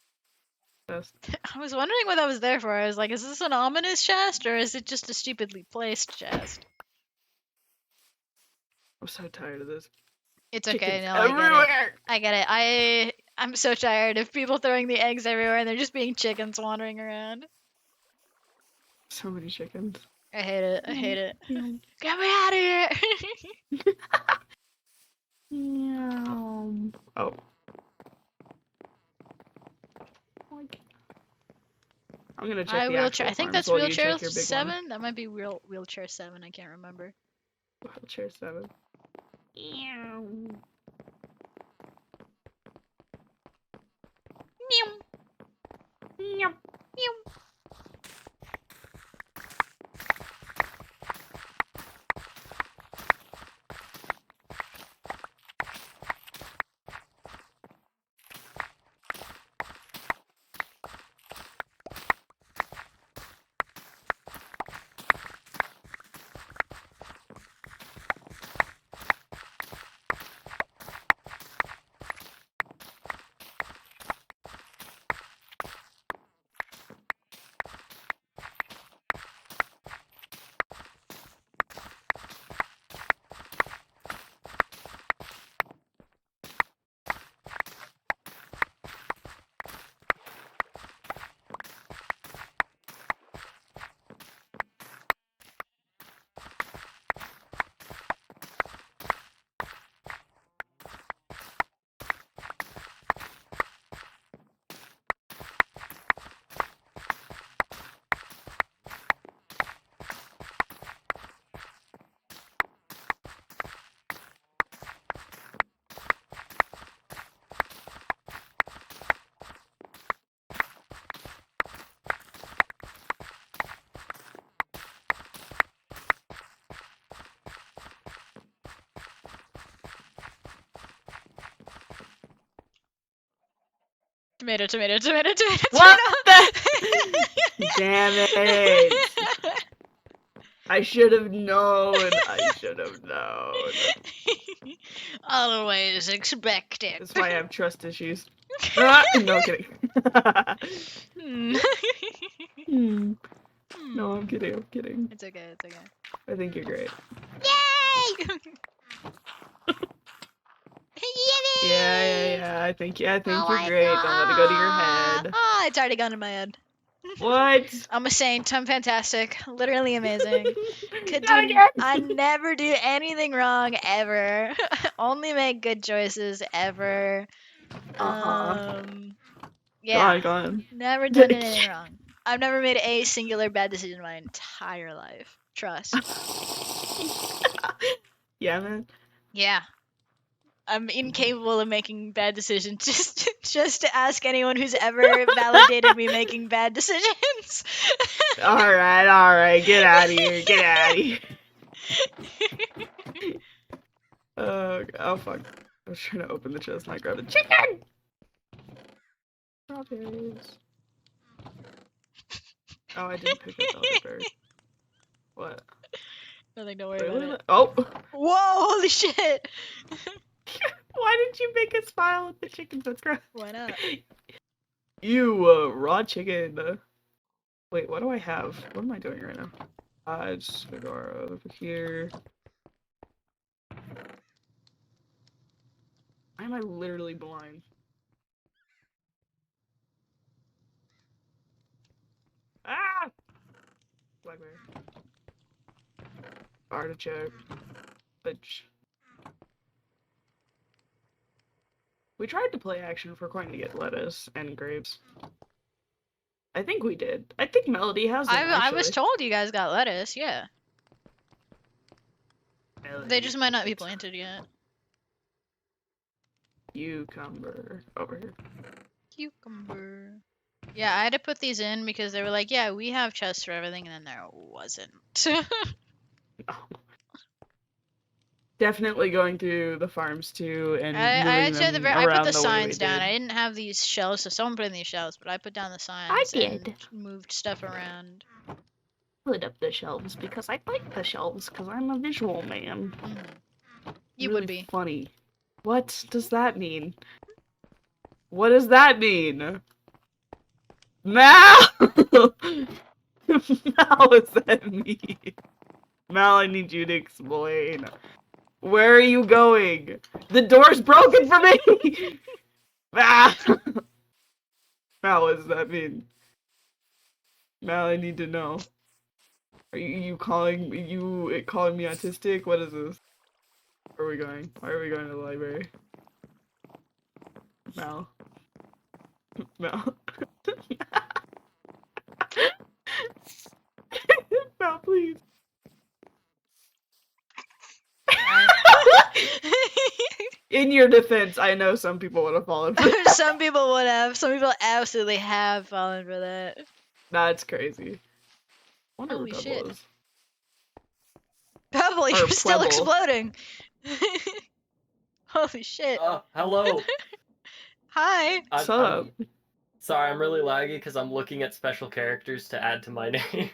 chest. I was wondering what that was there for. I was like, is this an ominous chest or is it just a stupidly placed chest? I'm so tired of this. It's okay. Chickens No, I get it. everywhere! I get it. I'm so tired of people throwing the eggs everywhere and they're just being chickens wandering around. So many chickens. I hate it. I hate it. Meow. Get me out of here! Meow. Oh. I'm gonna check the actual I think farms that's while you wheelchair check your big 7. That might be wheelchair 7. I can't remember. one. Wheelchair 7. Meow. Meow. Meow. Meow. Tomato, tomato, tomato, tomato, What tomato. Damn it! I should have known. I should have known. Always expected. That's why I have trust issues. Ah, no kidding. Hmm. Hmm. No, Hmm. I'm kidding. I'm kidding. It's okay. It's okay. I think you're great. Yay! Yeah. I think Oh you're my great. Don't let it go to your God. head. Oh, it's already gone in my head. What? I'm a saint. I'm fantastic. Literally amazing. Could Not do. again. I never do anything wrong ever. Only make good choices ever. Uh-huh. Yeah. Go on. Never done anything wrong. I've never made a singular bad decision in my entire life. Trust. Yeah, man. Yeah. I'm incapable of making bad decisions. Just to ask anyone who's ever validated me making bad decisions. All right. Get out of here. Get out of here. Oh fuck. I was trying to open the chest and I grabbed a chicken. Strawberries. Oh, I didn't pick up elderberry. What? Nothing, don't worry Really? about it. Oh! Whoa, holy shit! Why did you make a smile at the chicken? That's gross. Why not? You, raw chicken. Wait, what do I have? What am I doing right now? Just gonna go over here. Why am I literally blind? Ah! Blackberry. Artichoke. Which... We tried to play action for coin to get lettuce and grapes. I think we did. I think Melody has them, I was actually. told you guys got lettuce, yeah. Melody, They just might not be planted yet. Cucumber. Over here. Cucumber. Yeah, I had to put these in because they were like, yeah, we have chests for everything, and then there wasn't. Oh. Definitely going through the farms too and I moving had to at the them very, I put around the the way we signs down. did. I didn't have these shelves, so someone put in these shelves, but I put down the signs did. and moved stuff around. Put up the shelves because I like the shelves because I'm a visual man. You Really would be. funny. What does that mean? What does that mean? Mal! Mal, what's that mean? Mal, I need you to explain. Where are you going? The door's broken for me! Ah! Mal, what does that mean? Mal, I need to know. Are you calling me autistic? What is this? Where are we going? Why are we going to the library? Mal. Mal. Mal, please. In your defense, I know some people would have fallen for that. Some people would have. Some people absolutely have fallen for that. That's crazy. Wonder Holy where shit. Pebble is. Pebble, you're still Plebble. exploding. Holy shit. Hello. Hi. What's up? Sorry, I'm really laggy because I'm looking at special characters to add to my name.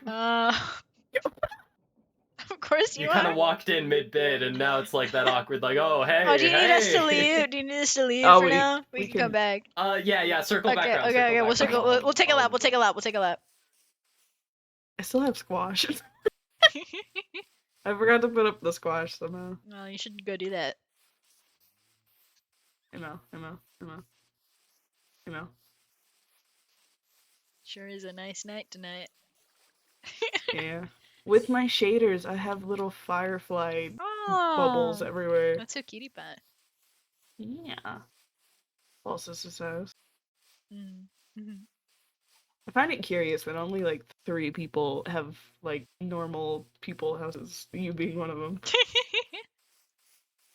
Of course you You are. kind of walked in mid-bid, and now it's like that awkward, like, oh, hey, Oh, do you need us to hey. leave? Do you need us to leave Oh, for now? We can come back. Yeah, circle back Okay, around. okay. We'll circle circle. back We'll take a lap. around. We'll take a lap. We'll take a lap. I still have squash. I forgot to put up the squash somehow. Well, you should go do that. ML. Sure is a nice night tonight. Yeah. With my shaders, I have little firefly bubbles Oh, everywhere. that's so cutie pie. Yeah. Paul Sister's house. Mm-hmm. I find it curious that only like 3 people have like normal people houses, you being one of them.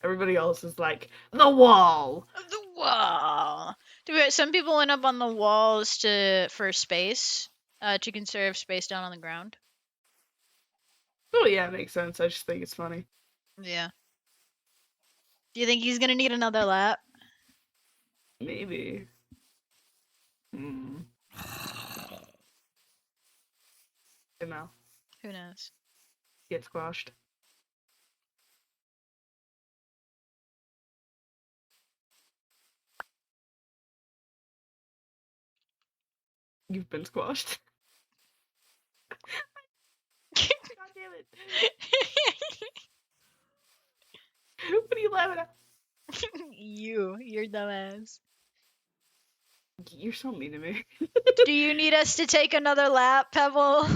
Everybody else is like, the wall! The wall. Some people went up on the walls for space, to conserve space down on the ground. Oh yeah, it makes sense. I just think it's funny. Yeah. Do you think he's gonna need another lap? Maybe. Hmm. You know, Who knows? get squashed. You've been squashed. God damn it. What are you laughing at? You're dumbass. You're so mean to me. Do you need us to take another lap, Pebble?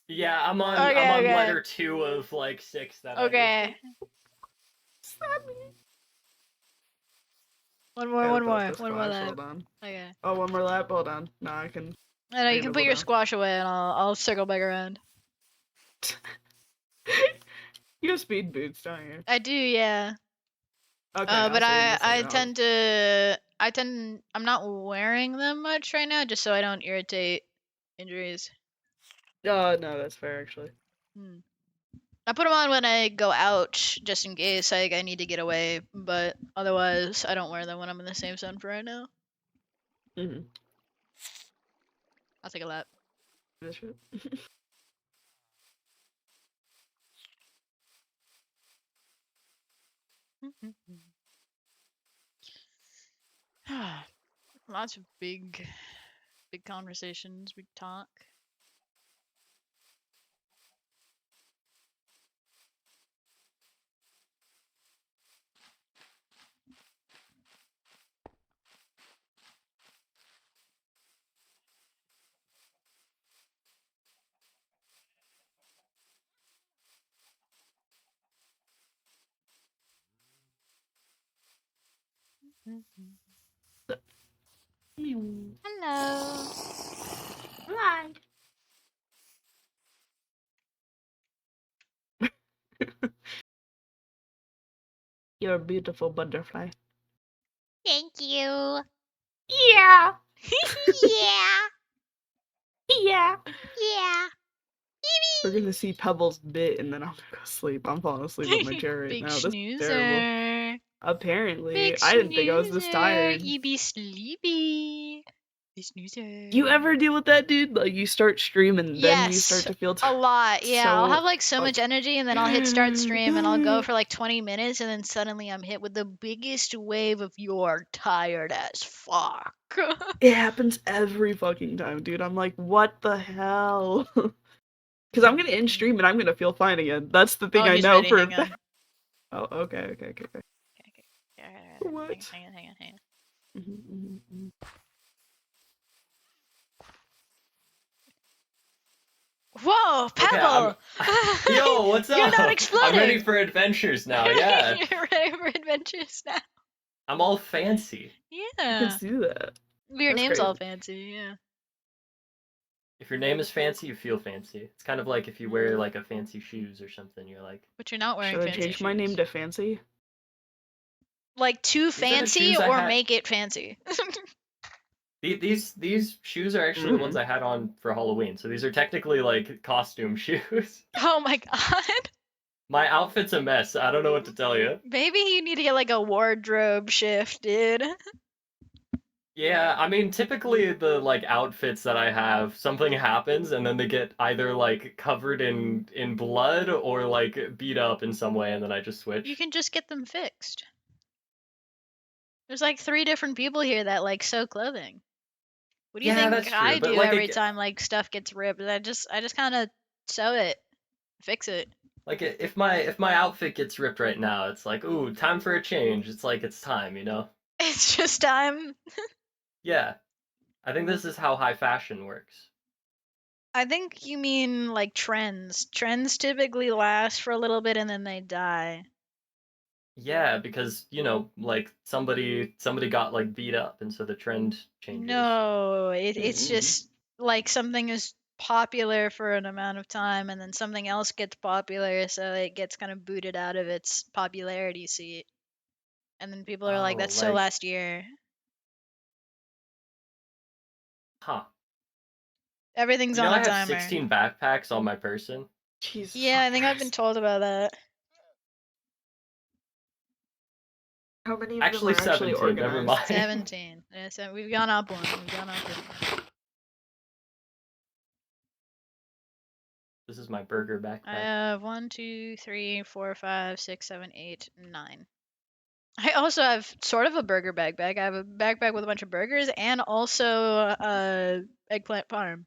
Yeah, I'm on Okay. letter 2 of like 6 that I need. Okay. Stop me. One more Gotta put up lap. the squash, hold on. Okay. Oh, one more lap, hold on. No, I I know I you can can put double your down. squash away, and I'll circle back around. You have speed boots, don't you? I do, yeah. Okay, But I'll save you a I second. I'm not wearing them much right now, just so I don't irritate injuries. No, that's fair actually. I put them on when I go out, just in case I need to get away. But otherwise, I don't wear them when I'm in the same zone for right now. Mm-hmm. I'll take a lap. This shit. Lots of big conversations, big talk. Hello. Hi. You're a beautiful butterfly. Thank you. Yeah. Yeah. Yeah. Yeah. We're gonna see Pebbles bit and then I'm gonna go sleep. I'm falling asleep on my chair right Big now. This is terrible. snoozer. Apparently, Big I didn't think I was this snoozer. tired. You be sleepy. Big snoozer. Do you ever deal with that, dude? Like you start streaming, then you Yes, start to feel a lot. Yeah, I'll so have like so much energy, and then I'll hit start stream, and I'll go for like 20 minutes, and then suddenly I'm hit with the biggest wave of "you're tired as fuck." It happens every fucking time, dude. I'm like, what the hell? Because I'm gonna end stream and I'm gonna feel fine again. That's the thing Oh, I he's know ready. for a Hang on. fact. Oh, okay. Okay, okay. What? Hang on. Mhm. Whoa, Okay, Pebble! Yo, what's You're not up? I'm ready exploding. for adventures now. Yeah, You're ready for adventures now. I'm all fancy. You can Yeah. see that. Your That's name's crazy. all fancy. Yeah. If your name is fancy, you feel fancy. It's kind of like if you wear like a fancy shoes or something. You're like, But you're not wearing Should I fancy change my name shoes. to Fancy? Like too these are the fancy shoes I or had. make it fancy. These shoes are actually the ones I had on for Halloween. So these are technically like costume shoes. Oh my god. My outfit's a mess. I don't know what to tell you. Maybe you need to get like a wardrobe shift, dude. Yeah, I mean, typically the like outfits that I have, something happens and then they get either like covered in blood or like beat up in some way, and then I just switch. You can just get them fixed. There's like 3 different people here that like sew clothing. What do you Yeah, think that's true. I But do like, every time like stuff gets ripped? I just kind of sew it, fix it. like if my outfit gets ripped right now, it's like, ooh, time for a change. It's like it's time, you know? It's just time. Yeah, I think this is how high fashion works. I think you mean like trends. Trends typically last for a little bit and then they die. Yeah, because like somebody got like beat up, and so the trend changes. No, it's Mhm. just like something is popular for an amount of time and then something else gets popular, so it gets kind of booted out of its popularity seat. And then people are like, Oh, that's so like, last year. huh? Everything's You know, on I a have timer. 16 backpacks on my person. Jesus Yeah, I fucking think I've been Christ. told about that. How many of Actually, them are actually 17. Never organized? mind. 17. Yeah, so we've gone up one. We've gone up one. This is my burger I backpack. have 1, 2, 3, 4, 5, 6, 7, 8, 9. I also have sort of a burger backpack. I have a backpack with a bunch of burgers and also eggplant parm.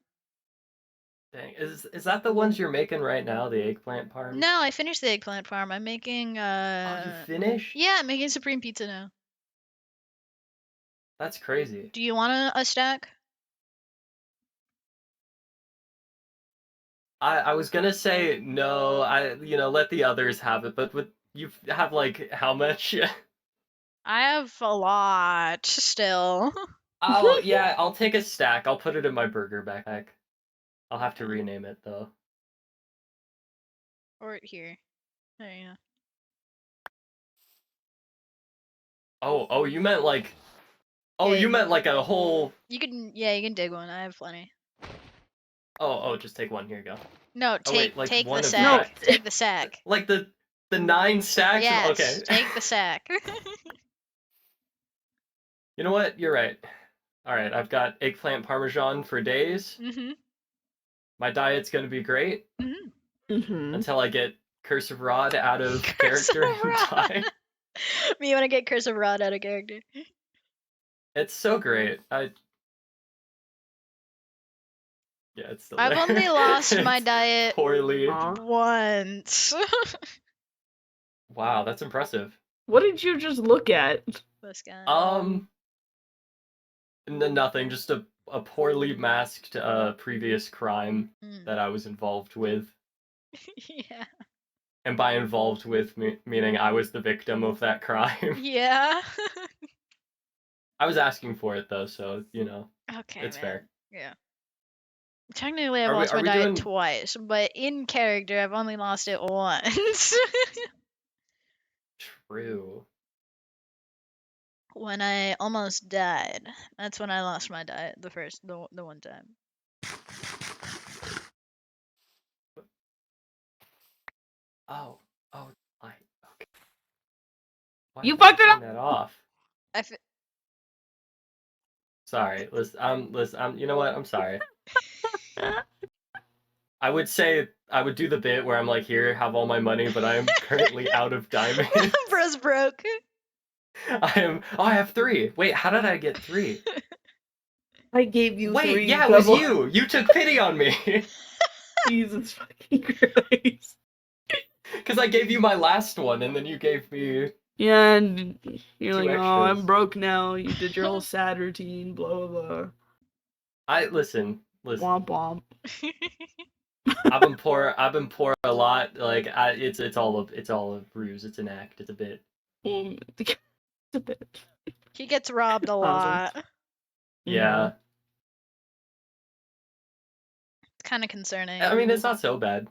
Dang, is that the ones you're making right now? The eggplant parm? No, I finished the eggplant parm. I'm making Oh, you finished? yeah, I'm making supreme pizza now. That's crazy. Do you want a stack? I was gonna say no. Let the others have it. But you have like how much? I have a lot still. Oh yeah, I'll take a stack. I'll put it in my burger backpack. I'll have to rename it though. Or here. There you go. Oh, you meant like. Oh, Yeah, you meant like a whole. you can dig one. I have plenty. Oh, just take one. Here you go. No, Oh wait, like take one the of sack. that. Take the sack. Like the 9 stacks. Yes, Okay. take the sack. You know what? You're right. All right, I've got eggplant parmesan for days. Mhm. My diet's gonna be great Mhm. Mm-hmm. until I get cursive rod out of Cursive character and rod. die. Me want to get cursive rod out of character. It's so great. Yeah, it's still I've there. only lost my It's diet poorly. Aw. once. Wow, that's impressive. What did you just look at? This guy. Nothing. Just a poorly masked previous crime Mm. that I was involved with, Yeah. and by involved with meaning I was the victim of that crime. Yeah. I was asking for it though, so Okay, it's man. fair. Yeah. Technically, I've Are we lost my diet doing twice, but in character, I've only lost it once. true? When I almost died. That's when I lost my diet the one time. Oh, I okay. Why You did I fucked it turn up! that off? I f- Sorry, listen. You know what? I'm sorry. I would say I would do the bit where I'm like, here, have all my money, but I am currently out of diamonds. Bro's broke. I have 3. Wait, how did I get 3? I gave you Wait, 3 yeah, it was double. you. You took pity on me. Jesus fucking Christ. Because I gave you my last one, and then you gave me. Yeah, and you're 2 like, oh, I'm extras. broke now. You did your whole sad routine, blah blah Listen. blah. Womp womp. I've been poor a lot. Like it's all a ruse. It's an act. It's a bit. It's a bit. He gets robbed a lot. It's Yeah. kind of concerning. I mean, it's not so bad.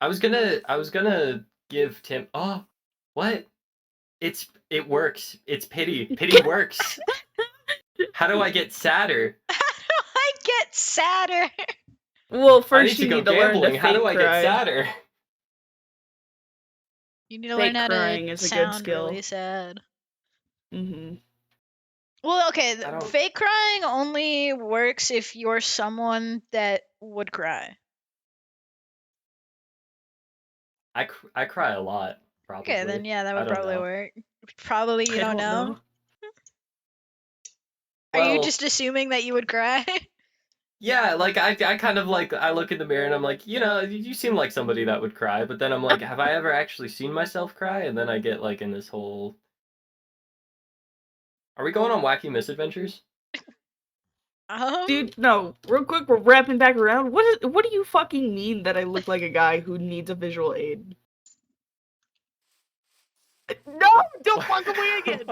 I was gonna give Tim. Oh, what? It works. It's pity. Pity works. How do I get sadder? How do I get sadder? Well, I first need you to go need to learn to gambling. fake How do I cry. get sadder? You need to Fake learn how crying to is a good sound skill. really sad. Mm-hmm. Well, okay, I don't- fake crying only works if you're someone that would cry. I cry a lot. Probably. Okay, then yeah, that I would don't probably know. work. Probably you I don't don't know. know. Are you Well, just assuming that you would cry? yeah, like I kind of like I look in the mirror and I'm like, you seem like somebody that would cry, but then I'm like, have I ever actually seen myself cry? And then I get like in this whole. Are we going on wacky misadventures? Dude, no. Real quick, we're wrapping back around. What do you fucking mean that I look like a guy who needs a visual aid? No! Don't walk away again!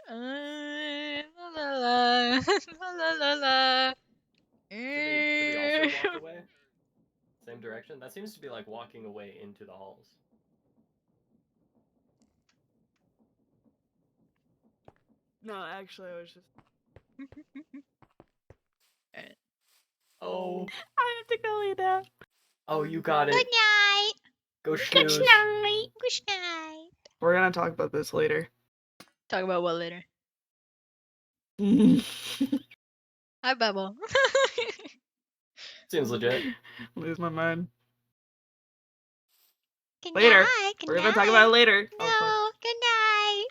La la la la la la. Should we also walk away? Same direction? That seems to be like walking away into the halls. No, actually, I was just. Oh. I have to go lay down. Oh, you got it. Good night. Go snooze. night. Good night. We're gonna talk about this later. Talk about what later? Hi, Bubble. Seems legit. Lose my mind. Good Later. night. Good We're gonna talk about it later. No, Oh, fuck. good night.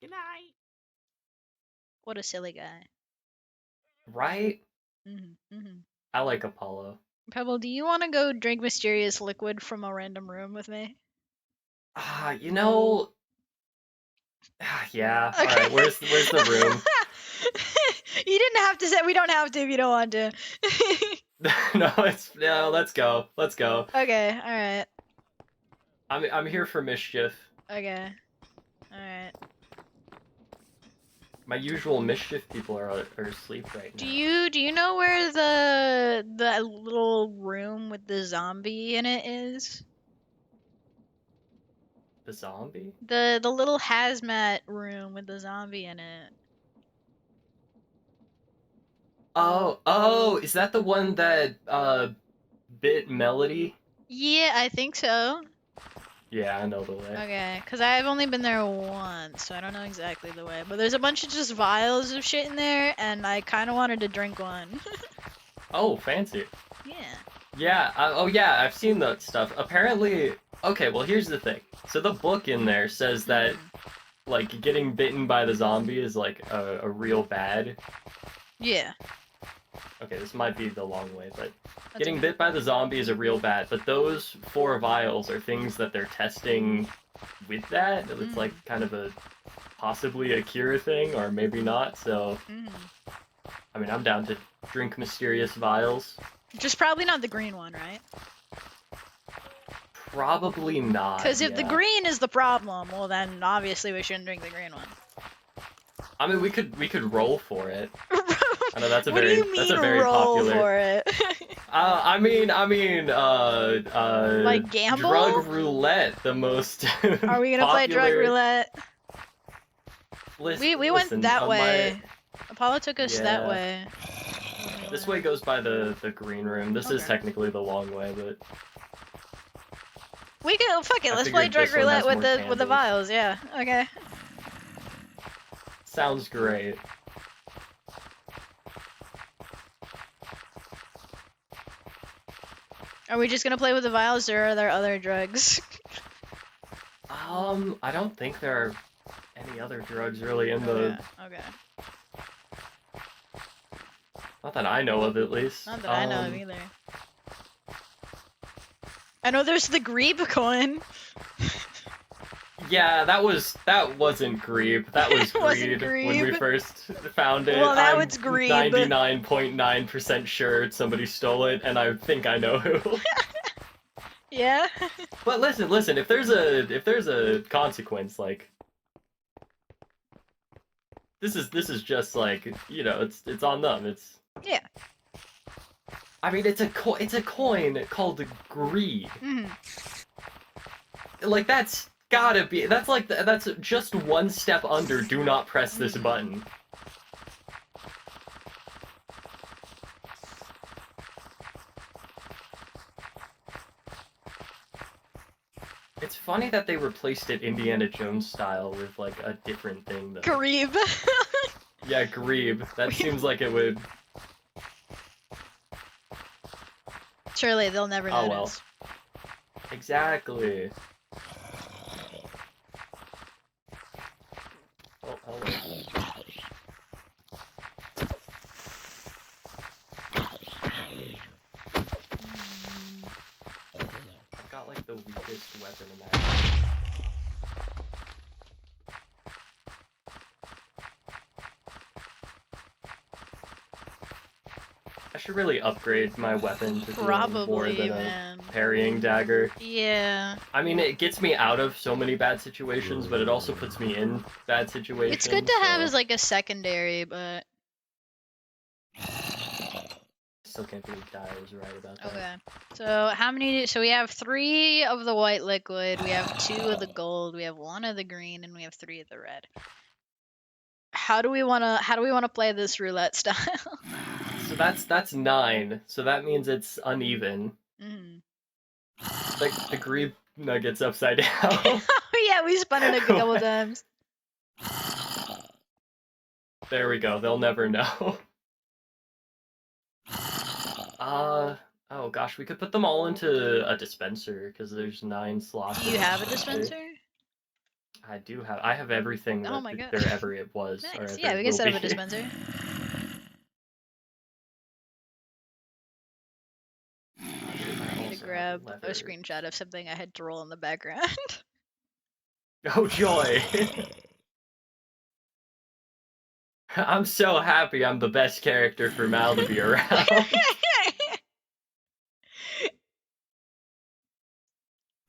Good night. What a silly guy. Right? Mm-hmm. I like Apollo. Pebble, do you want to go drink mysterious liquid from a random room with me? You know. Yeah. All right. Where's the room? You didn't have to say. We don't have to if you don't want to. No. Let's go. Let's go. Okay. All right. I'm here for mischief. Okay. All right. My usual mischief people are asleep right now. Do you know where the little room with the zombie in it is? The zombie? The little hazmat room with the zombie in it. Oh, is that the one that bit Melody? Yeah, I think so. Yeah, I know the way. Okay, because I've only been there once, so I don't know exactly the way. But there's a bunch of just vials of shit in there, and I kind of wanted to drink one. Oh, fancy. Yeah. Yeah, oh yeah, I've seen that stuff. Apparently, okay, well here's the thing. So the book in there says that, like, getting bitten by the zombie is, like, a real bad. Yeah. Okay, this might be the long way, but That's getting okay. bit by the zombie is a real bad, but those 4 vials are things that they're testing with that. It's like kind of a possibly a cure thing, or maybe not, so I mean, I'm down to drink mysterious vials. Just probably not the green one, right? Probably not. Because if the yeah. green is the problem, well then obviously we shouldn't drink the green one. I mean, we could roll for it. I know that's a What very do you mean that's a very roll popular. for it? I mean, Like gamble? drug roulette, the most. Are we gonna play drug popular- roulette? We listen, went that on way. Apollo took us that Yeah. way. This way goes by the green room. This is Okay. technically the long way, but We go. Fuck it. I Let's play figured drug this one roulette has with more the candles. vials. Yeah. Okay. sounds great. Are we just gonna play with the vials, or are there other drugs? I don't think there are any other drugs really in the. Okay. Not that I know of, at least. Not that I know of either. I know there's the Grebe coin. Yeah, that wasn't Grebe. That was It wasn't Greed when we Grebe. first found it. Well, now I'm it's Grebe. 99.9% sure somebody stole it, and I think I know who. Yeah. But listen. If there's a consequence, like this is just like, you know, it's on them. It's. Yeah. I mean, it's a coin called greed. Like that's gotta be. That's just one step under. Do not press this button. It's funny that they replaced it Indiana Jones style with like a different thing though. Grebe. Yeah, Grebe. That seems like it would. Surely they'll never Oh, notice. well. Exactly. Oh, hello. I've got like the weakest weapon in that. I should really upgrade my weapon to doing more Probably, than man. a parrying dagger. Yeah. I mean, it gets me out of so many bad situations, but it also puts me in bad situations. It's good to have so- as like a secondary, but Still can't believe Dai was right about that. okay. So how many? So we have 3 of the white liquid. We have 2 of the gold. We have 1 of the green, and we have 3 of the red. How do we wanna play this roulette style? So that's 9. So that means it's uneven. Mhm. Like the nuggets upside down. Oh yeah, we spun it a couple times. There we go. They'll never know. Oh gosh, we could put them all into a dispenser because there's 9 slots. Do you have a dispenser? I do have. I have everything Oh that my god. there ever it was. Or Nice. ever Yeah, we can will set up a be. dispenser. I need to grab a screenshot of something I had to roll in the background. Oh joy! I'm so happy I'm the best character for Mal to be around.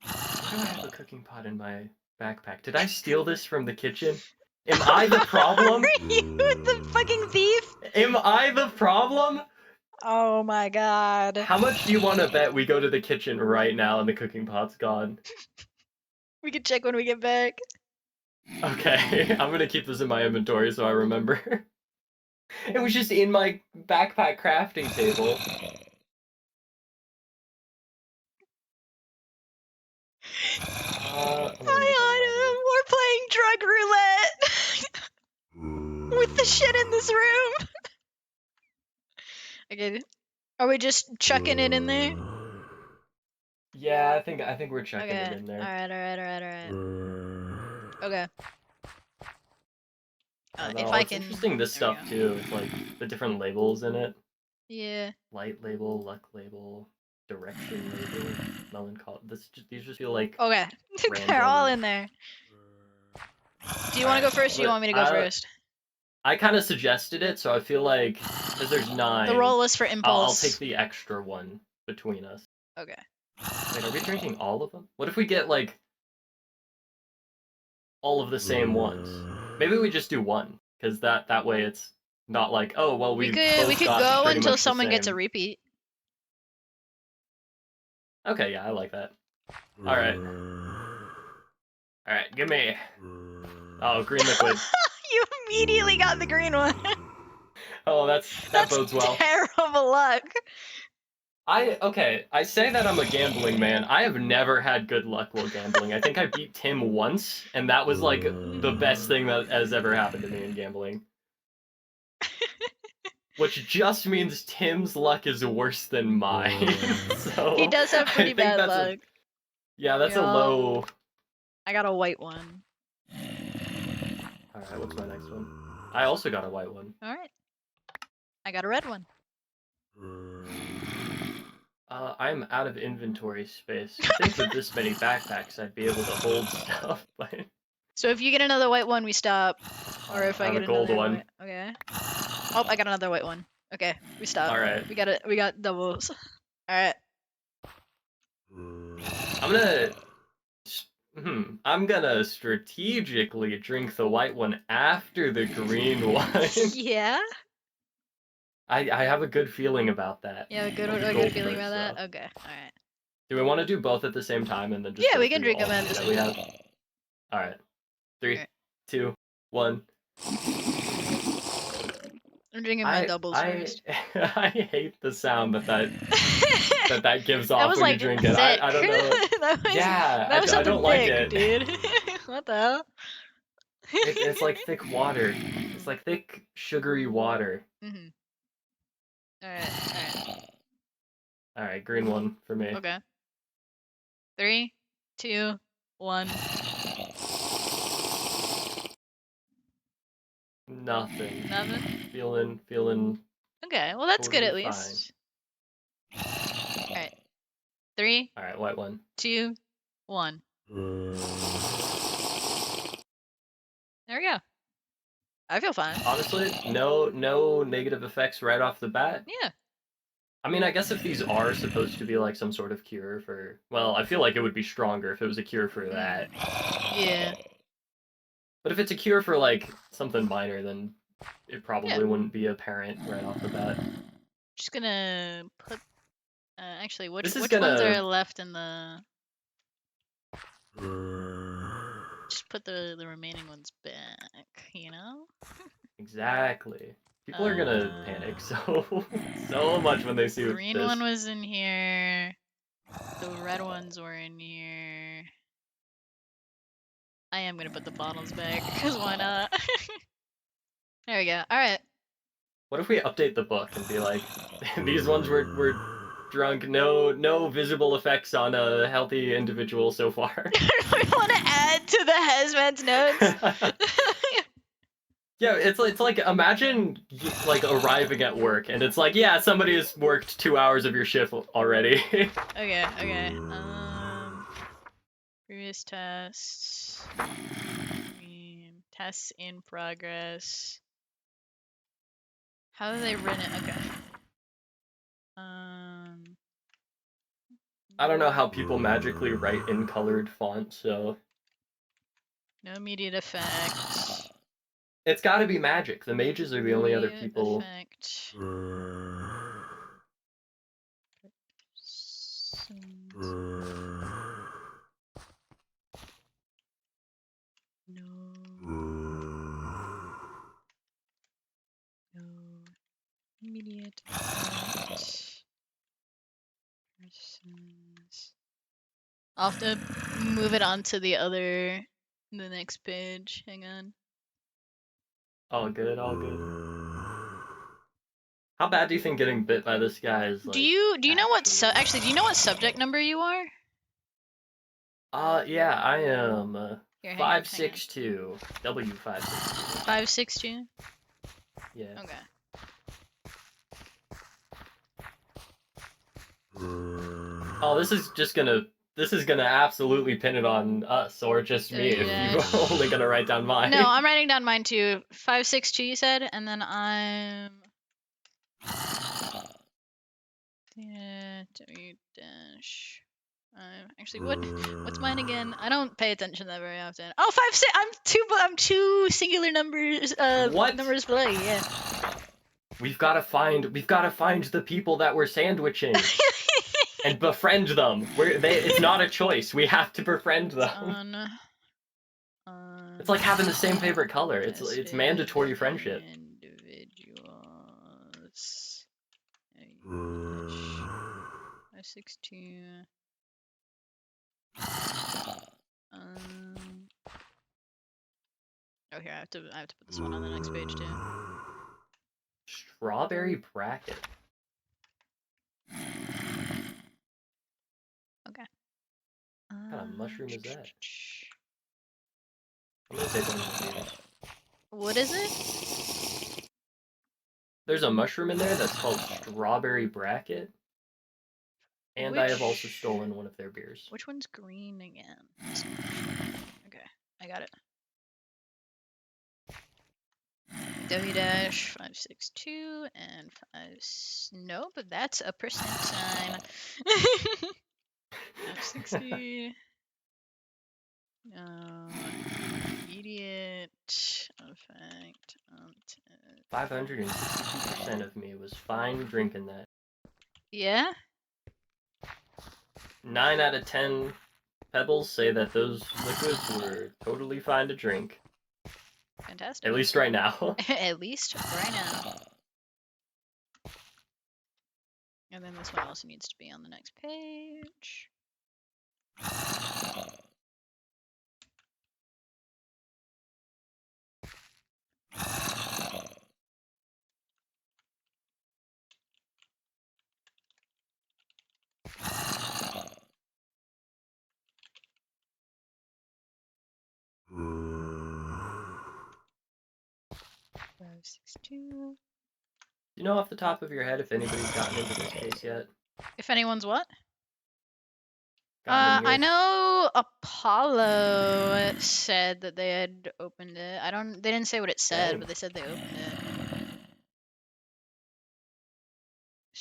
Why do I have a cooking pot in my backpack? Did I steal this from the kitchen? Am I the problem? Are you the fucking thief? Am I the problem? Oh my god. How much do you want to bet we go to the kitchen right now and the cooking pot's gone? We can check when we get back. Okay, I'm gonna keep this in my inventory so I remember. It was just in my backpack crafting table. Hi, Autumn. We're playing drug roulette with the shit in this room. Okay, are we just chucking it in there? Yeah, I think we're chucking Okay. it in there. Alright. Okay. If Although, I it's can. interesting this There we stuff go. too. It's like the different labels in it. Yeah. Light label, luck label, direction label, melancholy. These just feel like Okay. They're random. all in there. Do you want to go first or do you want me to go first? I kind of suggested it, so I feel like, because there's 9. The roll was for I'll impulse. take the extra one between us. Okay. Wait, are we drinking all of them? What if we get, like, all of the same ones? Maybe we just do one, because that way it's not like, oh, well, We both could got go pretty until much the someone gets a same. repeat. Okay, yeah, I like that. Alright. Alright, give me... Oh, green liquid. You immediately got the green one. Oh, that bodes well. Terrible luck. Okay, I say that I'm a gambling man. I have never had good luck while gambling. I think I beat Tim once, and that was like the best thing that has ever happened to me in gambling. Which just means Tim's luck is worse than mine. So He does have pretty bad that's luck. that's a low. I got a white one. Alright, what's my next one? I also got a white one. Alright. I got a red one. I'm out of inventory space. I think with this many backpacks I'd be able to hold stuff, but... So if you get another white one, we stop. Or if I have get a gold another one. white... Okay. Oh, I got another white one. Okay, we stop. Alright. We got doubles. Alright. I'm gonna strategically drink the white one after the green one. Yeah? I have a good feeling about that. You have a good feeling about that? Though. Okay, alright. Do we want to do both at the same time and then just Yeah, go we can through drink all them at the that same we time. have? Alright. 3, Alright. 2, 1. I'm drinking my doubles first. I hate the sound that gives off That was when like you drink it. thick. I don't know. that was I something don't like thick, it. dude. What the hell? It's like thick water. It's like thick, sugary water. Mhm. Alright. Alright, green one for me. Okay. 3, 2, 1. Nothing. Nothing? Feeling. Okay, well that's good at Totally least. Alright. 3, Alright, white one. 2, 1. There we go. I feel fine. Honestly, no negative effects right off the bat. Yeah. I mean, I guess if these are supposed to be like some sort of cure for... Well, I feel like it would be stronger if it was a cure for that. Yeah. But if it's a cure for, like, something minor, then it probably wouldn't be apparent right off the bat. Just gonna put... actually, which This is ones gonna- are left in the... Just put the remaining ones back, you know? Exactly. People are gonna panic so much when they see The green this. one was in here. The red ones were in here. I am gonna put the bottles back, because why not? There we go. Alright. What if we update the book and be like, these ones were drunk, no visible effects on a healthy individual so far. I want to add to the hazmat's notes. Yeah, it's like imagine like arriving at work and it's like, yeah, somebody has worked 2 hours of your shift already. Okay. Previous tests. Tests in progress. How do they run it? Okay. I don't know how people magically write in colored font, so No immediate effect. it's got to be magic. The mages are the only other Immediate people. effect. No immediate effect. Persons. I'll have to move it onto the next page. Hang on. All good, all good. How bad do you think getting bit by this guy is like? Do you know what actually? do you know what subject number you are? Yeah, I am Here, hang on. 562 W562. 562. Yeah. Okay. Oh, this is gonna absolutely pin it on us or just me if you're only gonna write down mine. No, I'm writing down mine too. 562 you said, and then I'm W dash. Actually, what's mine again? I don't pay attention to that very often. Oh, 5 6. I'm two singular numbers. What? Numbers below. Yeah. We've gotta find the people that we're sandwiching and befriend them. It's not a choice. We have to befriend them. It's like having the same favorite color. It's mandatory friendship. Individuals. 562. Oh, here I have to put this one on the next page too. Strawberry bracket. Okay. What kind of mushroom is that? I'm gonna take one of these. What is it? There's a mushroom in there that's called strawberry bracket. And I have also stolen one of their beers. Which one's green again? Okay, I got it. W dash 562 and 5. No, but that's a percent sign. 560. Immediate effect. 562% of me was fine drinking that. Yeah. 9 out of 10 pebbles say that those liquids were totally fine to drink. Fantastic. At least right now. At least right now. And then this one also needs to be on the next page. 562. Do you know off the top of your head if anybody's gotten into this case yet? If anyone's what? Gotten in I here? know Apollo said that they had opened it. They didn't say what it said, Dang. but they said they opened it.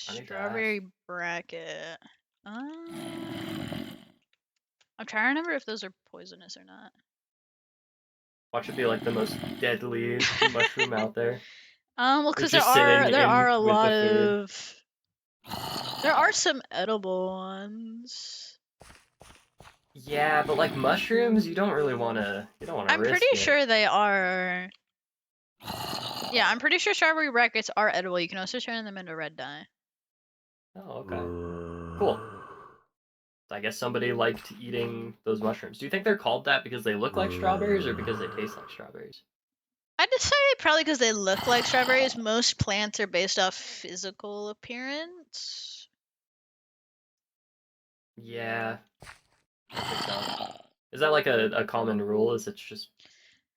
I need to Strawberry bracket. I'm trying to remember if those are poisonous or not. Watch it be like the most deadly mushroom out there. Well, because there just sitting are a with lot the of. There are some edible ones. Yeah, but like mushrooms, you don't wanna I'm risk pretty it. sure they are. Yeah, I'm pretty sure strawberry brackets are edible. You can also turn them into red dye. Oh, okay. Cool. I guess somebody liked eating those mushrooms. Do you think they're called that because they look like strawberries or because they taste like strawberries? I'd just say probably because they look like strawberries. Most plants are based off physical appearance. Yeah, I think so. Is that like a common rule? Is it just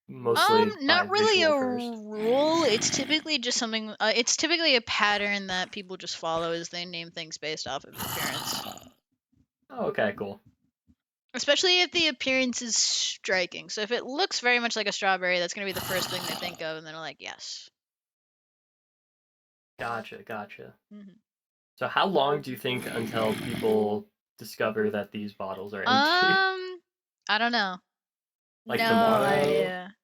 mostly by Not really a visual first? rule. It's typically just something. It's typically a pattern that people just follow as they name things based off of appearance. Oh, okay, cool. Especially if the appearance is striking. So if it looks very much like a strawberry, that's gonna be the first thing they think of, and they're like, yes. Gotcha. hmm So how long do you think until people discover that these bottles are empty? I don't know. Like No tomorrow? idea.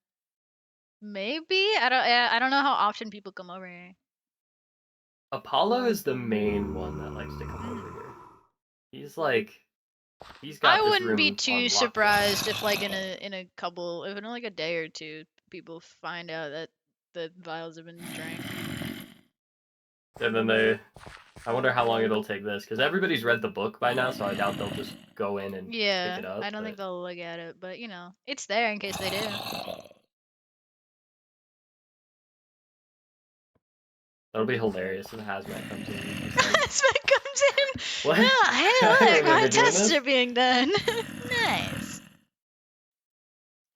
Maybe I don't know how often people come over here. Apollo is the main one that likes to come over Mhm. here. He's I got this wouldn't be room too on lockdown. surprised if, like, in a couple, if in like a day or two, people find out that the vials have been drank. And then I wonder how long it'll take this, because everybody's read the book by now, so I doubt they'll just go in and pick Yeah, it up. I don't think But they'll look at it, but it's there in case they do. that'll be hilarious if Hazmat comes in. And just like, That's what comes in. what? Oh, hey, I look, remember our doing tests this. are being done. Nice.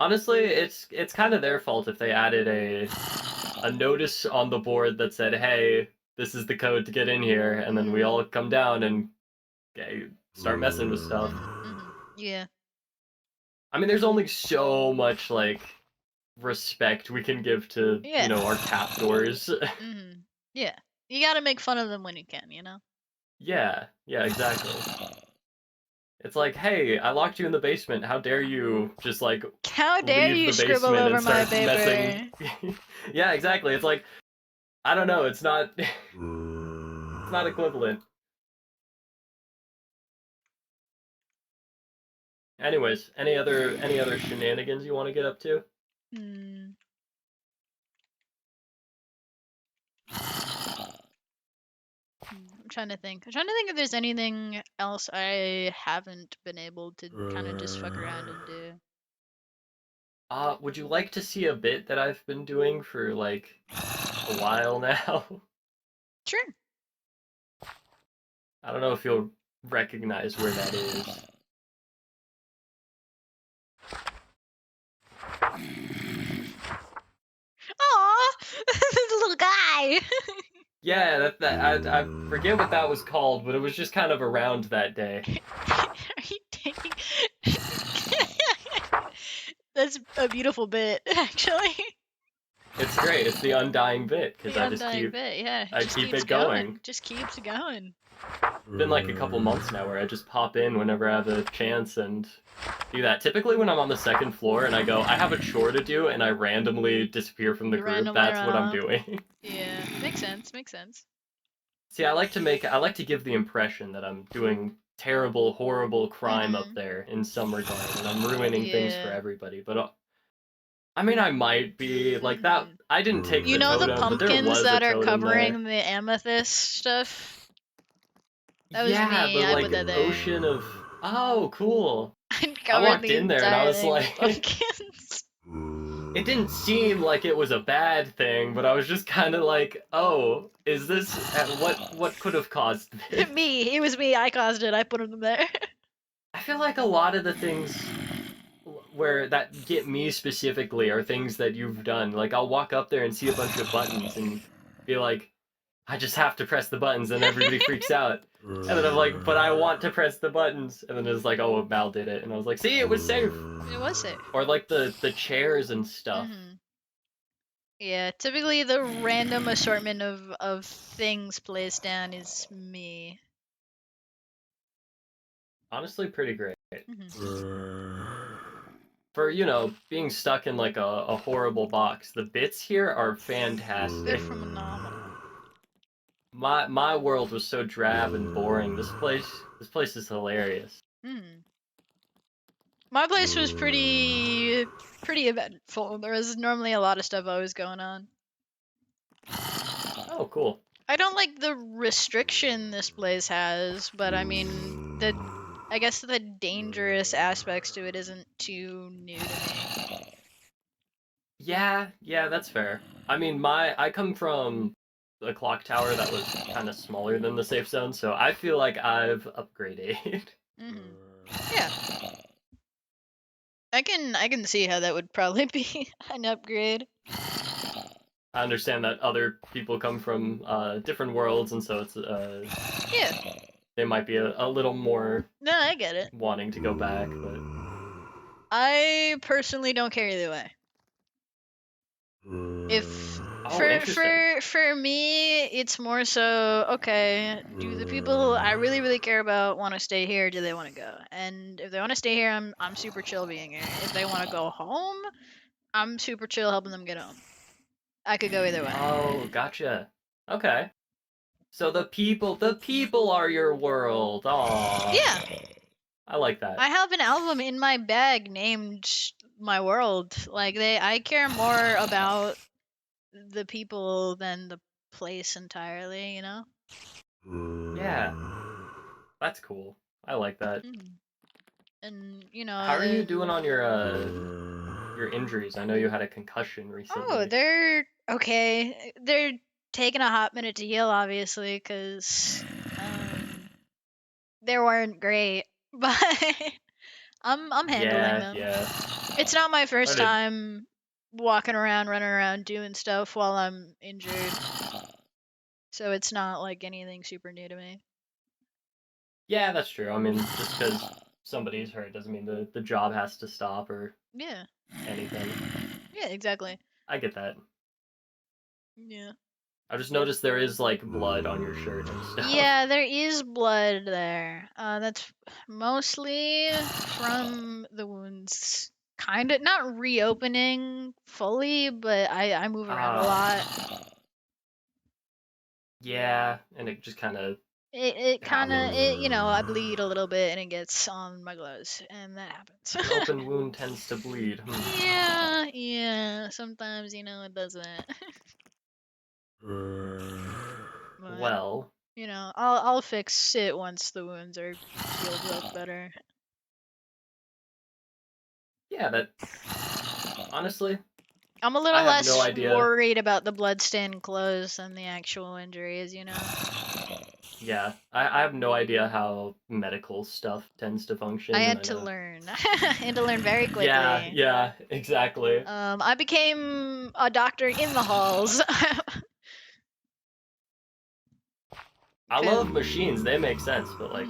Honestly, it's kind of their fault if they added a notice on the board that said, "Hey, this is the code to get in here," and then we all come down and start messing with stuff. Yeah. I mean, there's only so much like respect we can give to Yeah. our captors. Yeah. You gotta make fun of them when you can, you know? Yeah, exactly. It's like, hey, I locked you in the basement. How dare you just like How dare leave you the scribble basement over and my start paper? messing? Yeah, exactly. It's like, I don't know. It's not. It's not equivalent. Anyways, any other shenanigans you want to get up to? Hmm. I'm trying to think. I'm trying to think if there's anything else I haven't been able to kind of just fuck around and do. Would you like to see a bit that I've been doing for like a while now? Sure. I don't know if you'll recognize where that is. Aw, this little guy. Yeah, I forget what that was called, but it was just kind of around that day. Are you taking? That's a beautiful bit, actually. It's great. It's the undying bit because The undying bit, yeah. I Just keep keeps it going. Just keeps going. It's been like a couple months now where I just pop in whenever I have a chance and do that. Typically when I'm on the second floor and I go, I have a chore to do, and I randomly disappear from the You group, randomly that's run what I'm off. doing. Yeah, makes sense. Makes sense. See, I like to give the impression that I'm doing terrible, horrible crime up there in some regard, and I'm ruining things for Yeah. everybody. But I mean, I might be like that. I didn't take You the know the totem, but there pumpkins was a that are totem there. covering the amethyst stuff? That was Yeah, me. the I like put that there. ocean of. Oh, cool. I I covered walked the in there and I entire was thing with like, pumpkins. it didn't seem like it was a bad thing, but I was just kind of like, oh, is this what could have caused this? Me. It was me. I caused it. I put them there. I feel like a lot of the things where that get me specifically are things that you've done. Like I'll walk up there and see a bunch of buttons and be like, I just have to press the buttons, and everybody freaks out. And then I'm like, but I want to press the buttons. And then it's like, oh, Mal did it. And I was like, see, it was safe. It was safe. Or like the chairs and stuff. Yeah, typically the random assortment of things placed down is me. Honestly, pretty great. Mm-hmm. For, being stuck in like a horrible box, the bits here are fantastic. They're phenomenal. My world was so drab and boring. This place is hilarious. My place was pretty eventful. There was normally a lot of stuff always going on. Oh, cool. I don't like the restriction this place has, but I mean, I guess the dangerous aspects to it isn't too new to me. Yeah, that's fair. I mean, I come from a clock tower that was kind of smaller than the safe zone, so I feel like I've upgraded. Yeah. I can see how that would probably be an upgrade. I understand that other people come from different worlds, and so it's Yeah. they might be a little more No, I get it. wanting to go back, but I personally don't care either way. If oh, interesting. for me, it's more so okay. Do the people I really care about want to stay here? Do they want to go? And if they want to stay here, I'm super chill being here. If they want to go home, I'm super chill helping them get home. I could go either way. Oh, gotcha. Okay. So the people are your world. Aw. Yeah, I like that. I have an album in my bag named My World. Like I care more about the people than the place entirely, you know? Yeah. That's cool. I like that. And How are you doing on your injuries? I know you had a concussion oh, recently. they're okay. They're taking a hot minute to heal, obviously, because they weren't great, but I'm handling them. Yeah. It's not my first But it, time walking around, running around, doing stuff while I'm injured, so it's not like anything super new to me. yeah, that's true. I mean, just because somebody's hurt doesn't mean the job has to stop or Yeah, anything. yeah, exactly. I get that. Yeah. I just noticed there is like blood on your shirt and stuff. Yeah, there is blood there. That's mostly from the wounds. Kind of not reopening fully, but I move around a lot. Yeah, and it just kind of It kind of happens. I bleed a little bit and it gets on my gloves, and that happens. An open wound tends to bleed. Yeah. Sometimes it doesn't. But Well, I'll fix it once the wounds are healed up better. yeah, that honestly, I'm a little I have no less idea. worried about the bloodstained clothes than the actual injuries, Yeah, I have no idea how medical stuff tends to function. I and had to know. learn. I had to learn very quickly. Yeah, exactly. I became a doctor in the halls. I love machines; they make sense, but like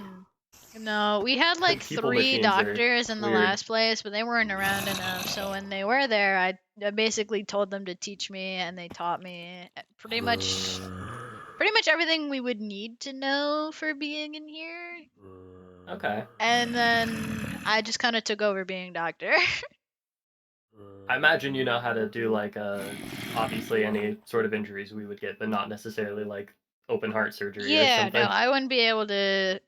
No, we had like people 3 machines are doctors in the weird. last place, but they weren't around enough. So when they were there, I basically told them to teach me, and they taught me pretty much everything we would need to know for being in here. Okay. And then I just kind of took over being doctor. I imagine you know how to do like obviously any sort of injuries we would get, but not necessarily like open heart surgery or Yeah, no, something. I wouldn't be able to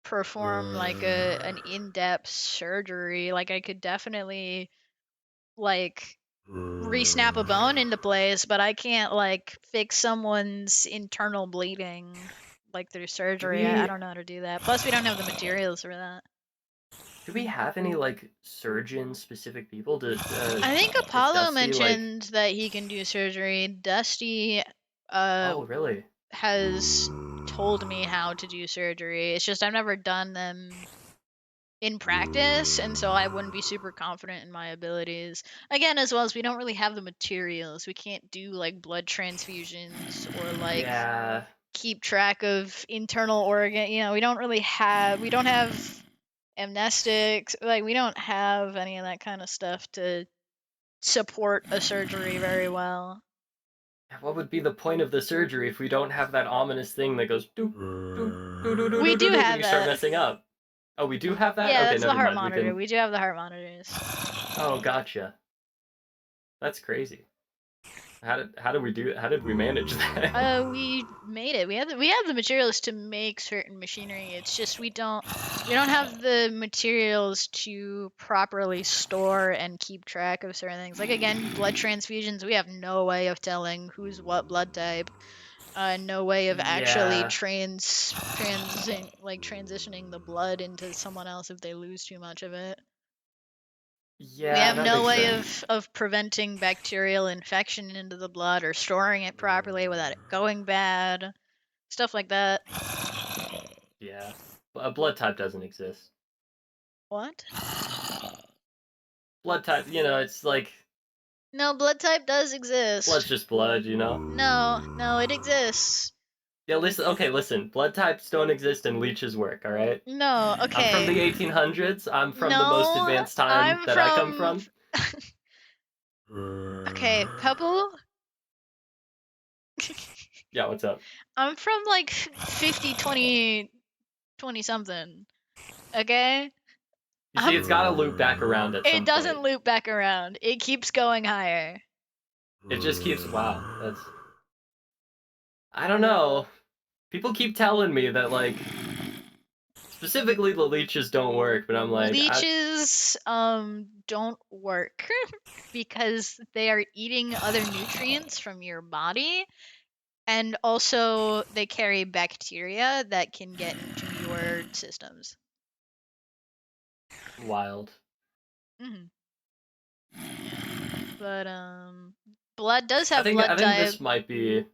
perform like an in-depth surgery. Like I could definitely like re-snap a bone into place, but I can't like fix someone's internal bleeding like through surgery. I don't know how to do that. Plus we don't have the materials for that. Do we have any like surgeon specific people? I think Does Apollo Dusty mentioned that he can do surgery. Dusty Oh, really? has told me how to do surgery. It's just I've never done them in practice, and so I wouldn't be super confident in my abilities. Again, as well as we don't really have the materials. We can't do like blood transfusions or like Yeah. keep track of internal organ. We don't have amnestics. Like we don't have any of that kind of stuff to support a surgery very well. What would be the point of the surgery if we don't have that ominous thing that goes doop doop doo doo doo We doo do doo when have you start that. messing up? Oh, we do have that? Yeah, Okay, that's the never heart mind. We monitor. can We do have the heart monitors. Oh, gotcha. That's crazy. How did we manage that? We made it. We have the materials to make certain machinery. It's just we don't have the materials to properly store and keep track of certain things. Like again, blood transfusions, we have no way of telling who's what blood type. no way of actually Yeah. transitioning the blood into someone else if they lose too much of it. We Yeah, have that no makes way sense. of preventing bacterial infection into the blood or storing it properly without it going bad. Stuff like that. Yeah. A blood type doesn't exist. What? Blood type, you know, it's like No, blood type does blood's exist. just blood, you know? No, it exists. Yeah, listen, okay, listen. Blood types don't exist and leeches work, alright? No, I'm from the okay. 1800s. I'm from the most No, advanced time I'm that I come from. from. Okay, Pebble. Yeah, what's up? I'm from like 50, 20, 20 something. Okay? You see, it's gotta loop back around at It some doesn't point. loop back around. It keeps going higher. It just keeps, wow, that's. I don't know. People keep telling me that, like, specifically the leeches don't work, but I'm like, Leeches don't work because they are eating other nutrients from your body, and also they carry bacteria that can get into your systems. wild. Hmm. But blood does have I blood think type. this might be.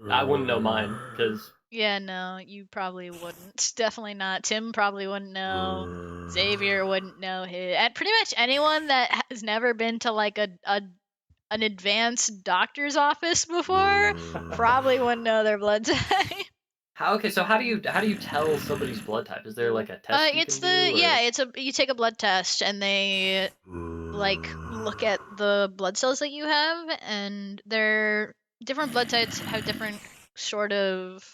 I wouldn't know mine, because. Yeah, no, you probably wouldn't. Definitely not. Tim probably wouldn't know. Xavier wouldn't know his. And pretty much anyone that has never been to like an advanced doctor's office before probably wouldn't know their blood type. Okay, so how do you tell somebody's blood type? Is there like a test you It's can do, or? it's you take a blood test and they like look at the blood cells that you have, and they're different blood types have different sort of,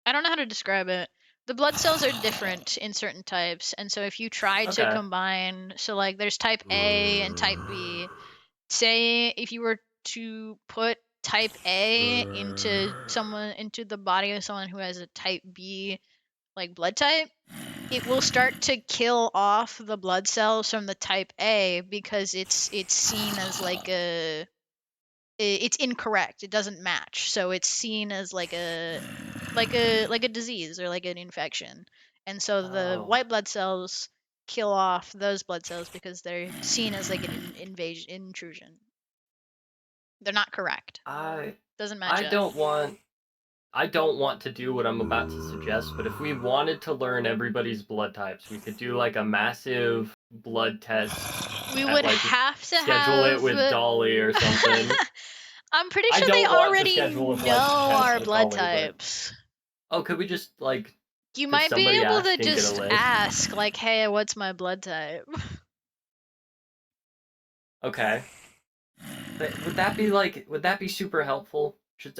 I don't know how to describe it. The blood cells are different in certain types, and so if you try to Okay. combine, so like there's type A and type B. Say if you were to put type A into the body of someone who has a type B like blood type, it will start to kill off the blood cells from the type A because it's seen as like it's incorrect. It doesn't match. So it's seen as like a disease or like an infection. And so the Oh, white blood cells kill off those blood cells because they're seen as like an intrusion. They're not correct. I Doesn't match I up. don't want to do what I'm about to suggest, but if we wanted to learn everybody's blood types, we could do like a massive blood test We at would like have to schedule it have. with Dolly or something. I'm pretty I sure they don't want to already schedule a know blood test our with blood Dolly, but types. oh, could we just like You could might be somebody able to ask and get a just list? ask, like, hey, what's my blood type? Okay. But would that be super helpful?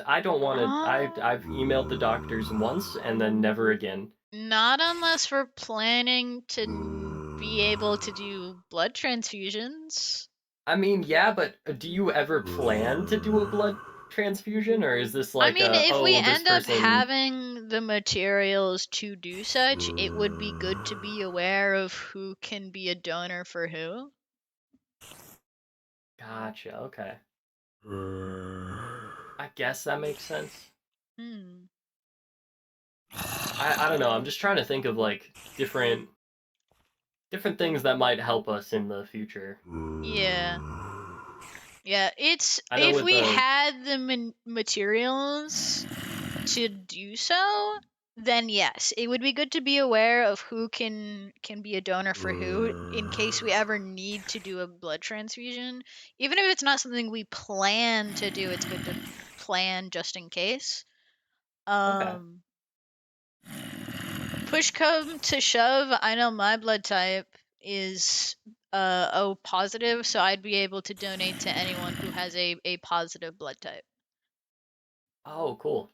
I don't want to. I've emailed the doctors once and then never again. Not unless we're planning to be able to do blood transfusions. I mean, yeah, but do you ever plan to do a blood transfusion, or is this I like mean, a if we this end up person? having the materials to do such, it would be good to be aware of who can be a donor for who. Gotcha. Okay. I guess that makes sense. Hmm. I don't know. I'm just trying to think of like different things that might help us in the future. Yeah. Yeah, it's I know if with we the had the materials to do so, then yes, it would be good to be aware of who can be a donor for who in case we ever need to do a blood transfusion. Even if it's not something we plan to do, it's good to plan just in case. okay. Um Push come to shove, I know my blood type is O positive, so I'd be able to donate to anyone who has a positive blood type. Oh, cool.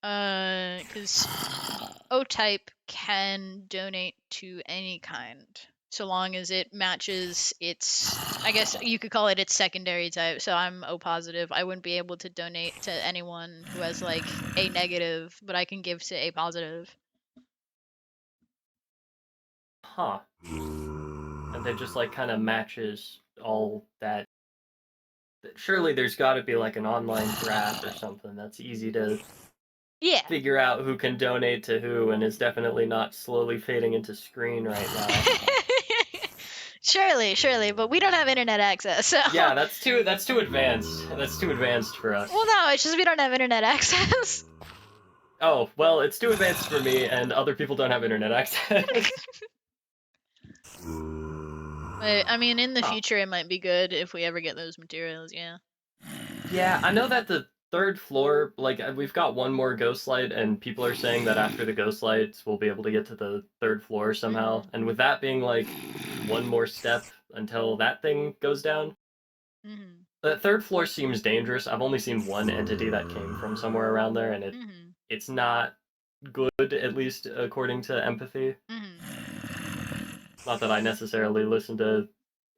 Because O type can donate to any kind, so long as it matches its, I guess you could call it its secondary type. So I'm O positive. I wouldn't be able to donate to anyone who has like A negative, but I can give to A positive. Huh. And they just like kind of matches all that surely there's got to be like an online graph or something that's easy to Yeah. figure out who can donate to who, and is definitely not slowly fading into screen right now. Surely, but we don't have internet access, so. Yeah, that's too advanced. That's too advanced for us. Well, no, it's just we don't have internet access. Oh, well, it's too advanced for me, and other people don't have internet access. But, I mean, in the future, it might be good if we ever get those materials, yeah. Yeah, I know that the third floor, like, we've got one more ghost light, and people are saying that after the ghost lights, we'll be able to get to the third floor somehow. And with that being, like, one more step until that thing goes down, the third floor seems dangerous. I've only seen one entity that came from somewhere around there, and it's not good, at least according to empathy. Not that I necessarily listen to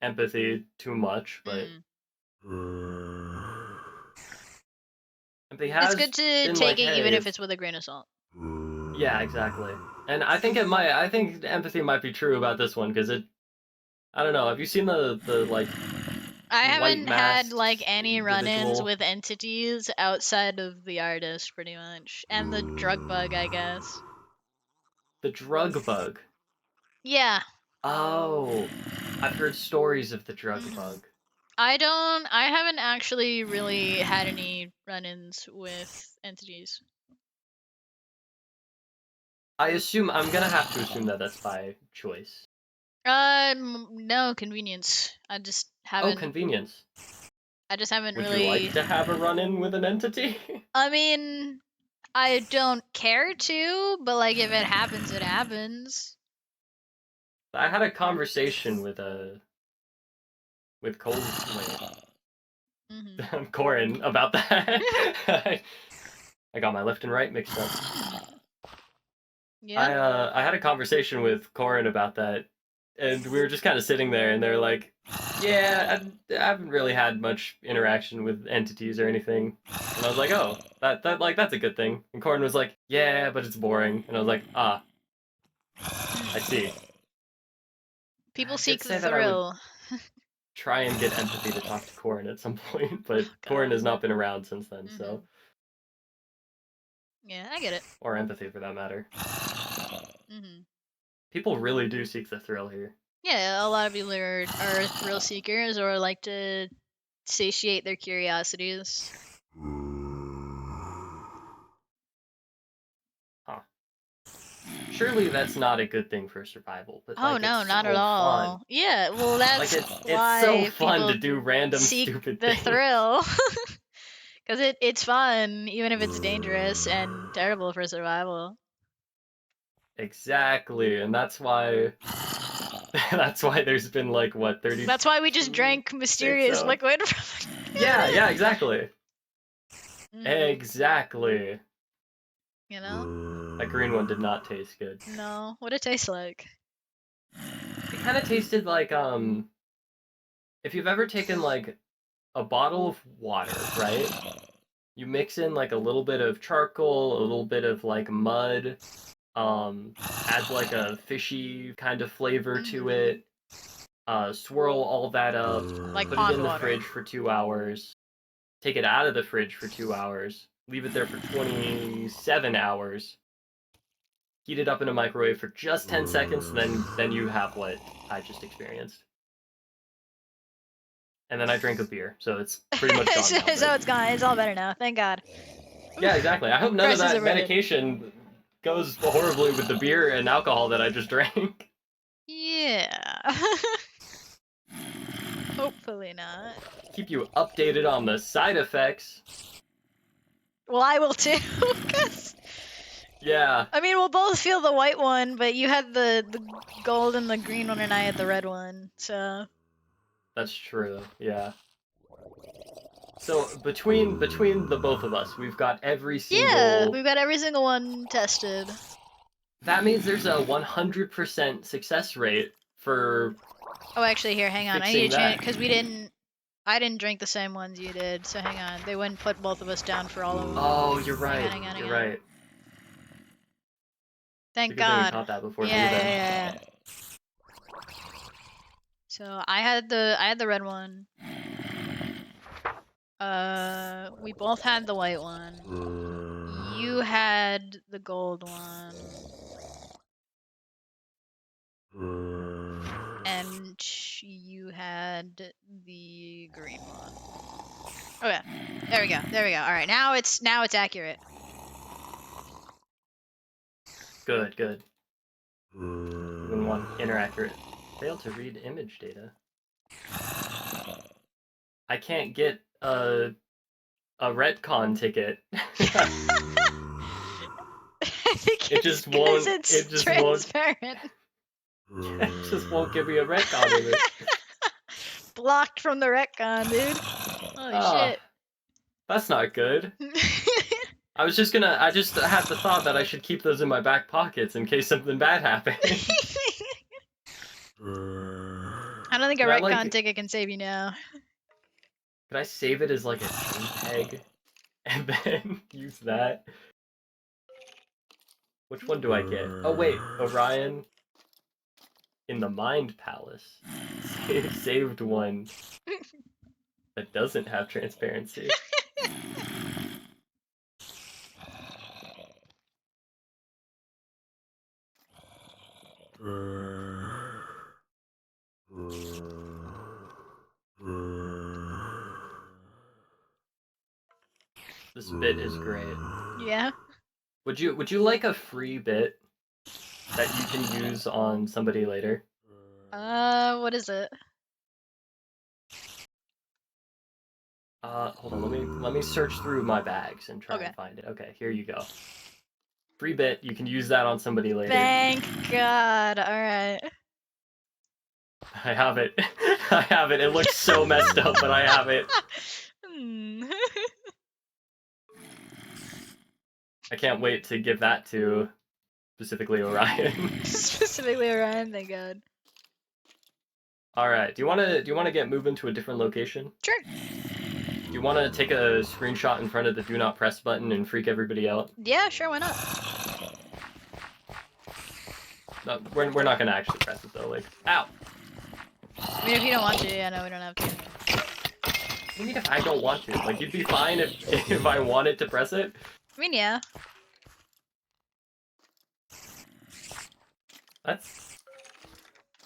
empathy too much, but empathy has It's good to been take like, it even hey, if it's with a grain of salt. yeah, exactly. And I think it might. I think empathy might be true about this one because it. I don't know. Have you seen the like? I haven't had masked like any run-ins individual? with entities outside of the artist, pretty much, and the drug bug, I guess. The drug bug. Yeah. Oh, I've heard stories of the drug bug. I haven't actually really had any run-ins with entities. I'm gonna have to assume that that's by choice. No convenience. I just Oh, haven't. convenience. I just haven't Would really. you like to have a run-in with an entity? I mean, I don't care to, but like if it happens, it happens. I had a conversation with Cold Corin about that. I got my left and right mixed up. Yeah. I had a conversation with Corin about that, and we were just kind of sitting there, and they're like, "Yeah, I haven't really had much interaction with entities or anything." And I was like, "Oh, that like that's a good thing." And Corin was like, "Yeah, but it's boring." And I was like, "Ah, I see." People I seek did the say that I would thrill. try and get empathy to talk to Corin at some point, but Corin has not been around since then, so. Yeah, I get it. Or empathy for that matter. People really do seek the thrill here. Yeah, a lot of people are thrill seekers or like to satiate their curiosities. Huh. Surely that's not a good thing for survival, but Oh like no, it's not so at all. fun. Yeah, well that's Like why it's so fun people to do random seek stupid the things. thrill. Because it's fun, even if it's dangerous and terrible for survival. Exactly, and that's why there's been like what 30. That's why we just drank mysterious liquid. Yeah, exactly. Exactly. You know? That green one did not taste good. No. What it tastes like? It kind of tasted like if you've ever taken like a bottle of water, right? You mix in like a little bit of charcoal, a little bit of like mud, add like a fishy kind of flavor to it, swirl all that up, Like put it pond in the water. fridge for 2 hours, take it out of the fridge for 2 hours, leave it there for 27 hours, heat it up in a microwave for just 10 seconds, then you have what I just experienced. And then I drank a beer, so it's pretty much gone now. So it's gone. It's all better now. Thank God. Yeah, exactly. I hope none of Prices that averted. medication goes horribly with the beer and alcohol that I just drank. Yeah. Hopefully not. Keep you updated on the side effects. Well, I will too. 'Cause Yeah, I mean, we'll both feel the white one, but you had the gold and the green one, and I had the red one. So that's true. Yeah. So between the both of us, we've got every single. yeah, we've got every single one tested. That means there's a 100% success rate for. Oh, actually, here, hang on. I need fixing to change that. because I didn't drink the same ones you did. So hang on. They wouldn't put both of us down for all of them. Oh, you're right. Hang on. You're right. Thank It's a good thing we God. caught that before Yeah. So I had the red one. We both had the white one. You had the gold one. And you had the green one. Okay. There we go. There we go. Alright, now it's accurate. Good, good. You wouldn't want inaccurate. Failed to read image data. I can't get a retcon ticket. I think It it's just 'cause won't- it's it just won't- transparent. It just won't give me a retcon of it. Blocked from the retcon, dude. Holy Ah, shit. that's not good. I just had the thought that I should keep those in my back pockets in case something bad happened. I don't think a Can I, retcon ticket can save you now. Could I save it as like a JPEG and then use that? Which one do I get? Oh wait, Orion in the Mind Palace. Saved one that doesn't have transparency. This bit is great. Yeah? Would you like a free bit that you can use on somebody later? What is it? Hold on, let me search through my bags and try Okay. and find it. Okay, here you go. Free bit, you can use that on somebody later. Thank God. Alright. I have it. I have it. It looks so messed up, but I have it. Hmm. I can't wait to give that to specifically Orion. Specifically Orion, thank God. All right. Do you want to get moving to a different location? Sure. Do you want to take a screenshot in front of the do not press button and freak everybody out? Yeah, sure, why not? No, we're not gonna actually press it though. Like, ow. I mean, if you don't want to, yeah, no, we don't have to. What do you mean if I don't want to? Like, you'd be fine if I wanted to press it. I mean, yeah.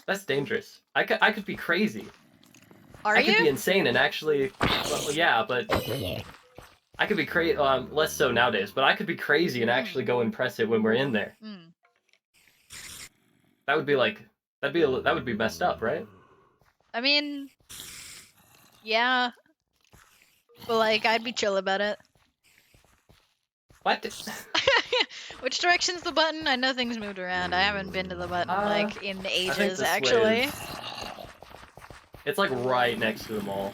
That's dangerous. I could be crazy. Are I could be you? insane and actually, well, yeah, but I could be crazy. Less so nowadays, but I could be crazy and actually go and press it when we're in there. Mm. That would be like that would be messed up, right? I mean, yeah. But, like, I'd be chill about it. What? Which direction's the button? I know things moved around. I haven't been to the button, like, in I think ages, this way actually. is- It's like right next to the mall.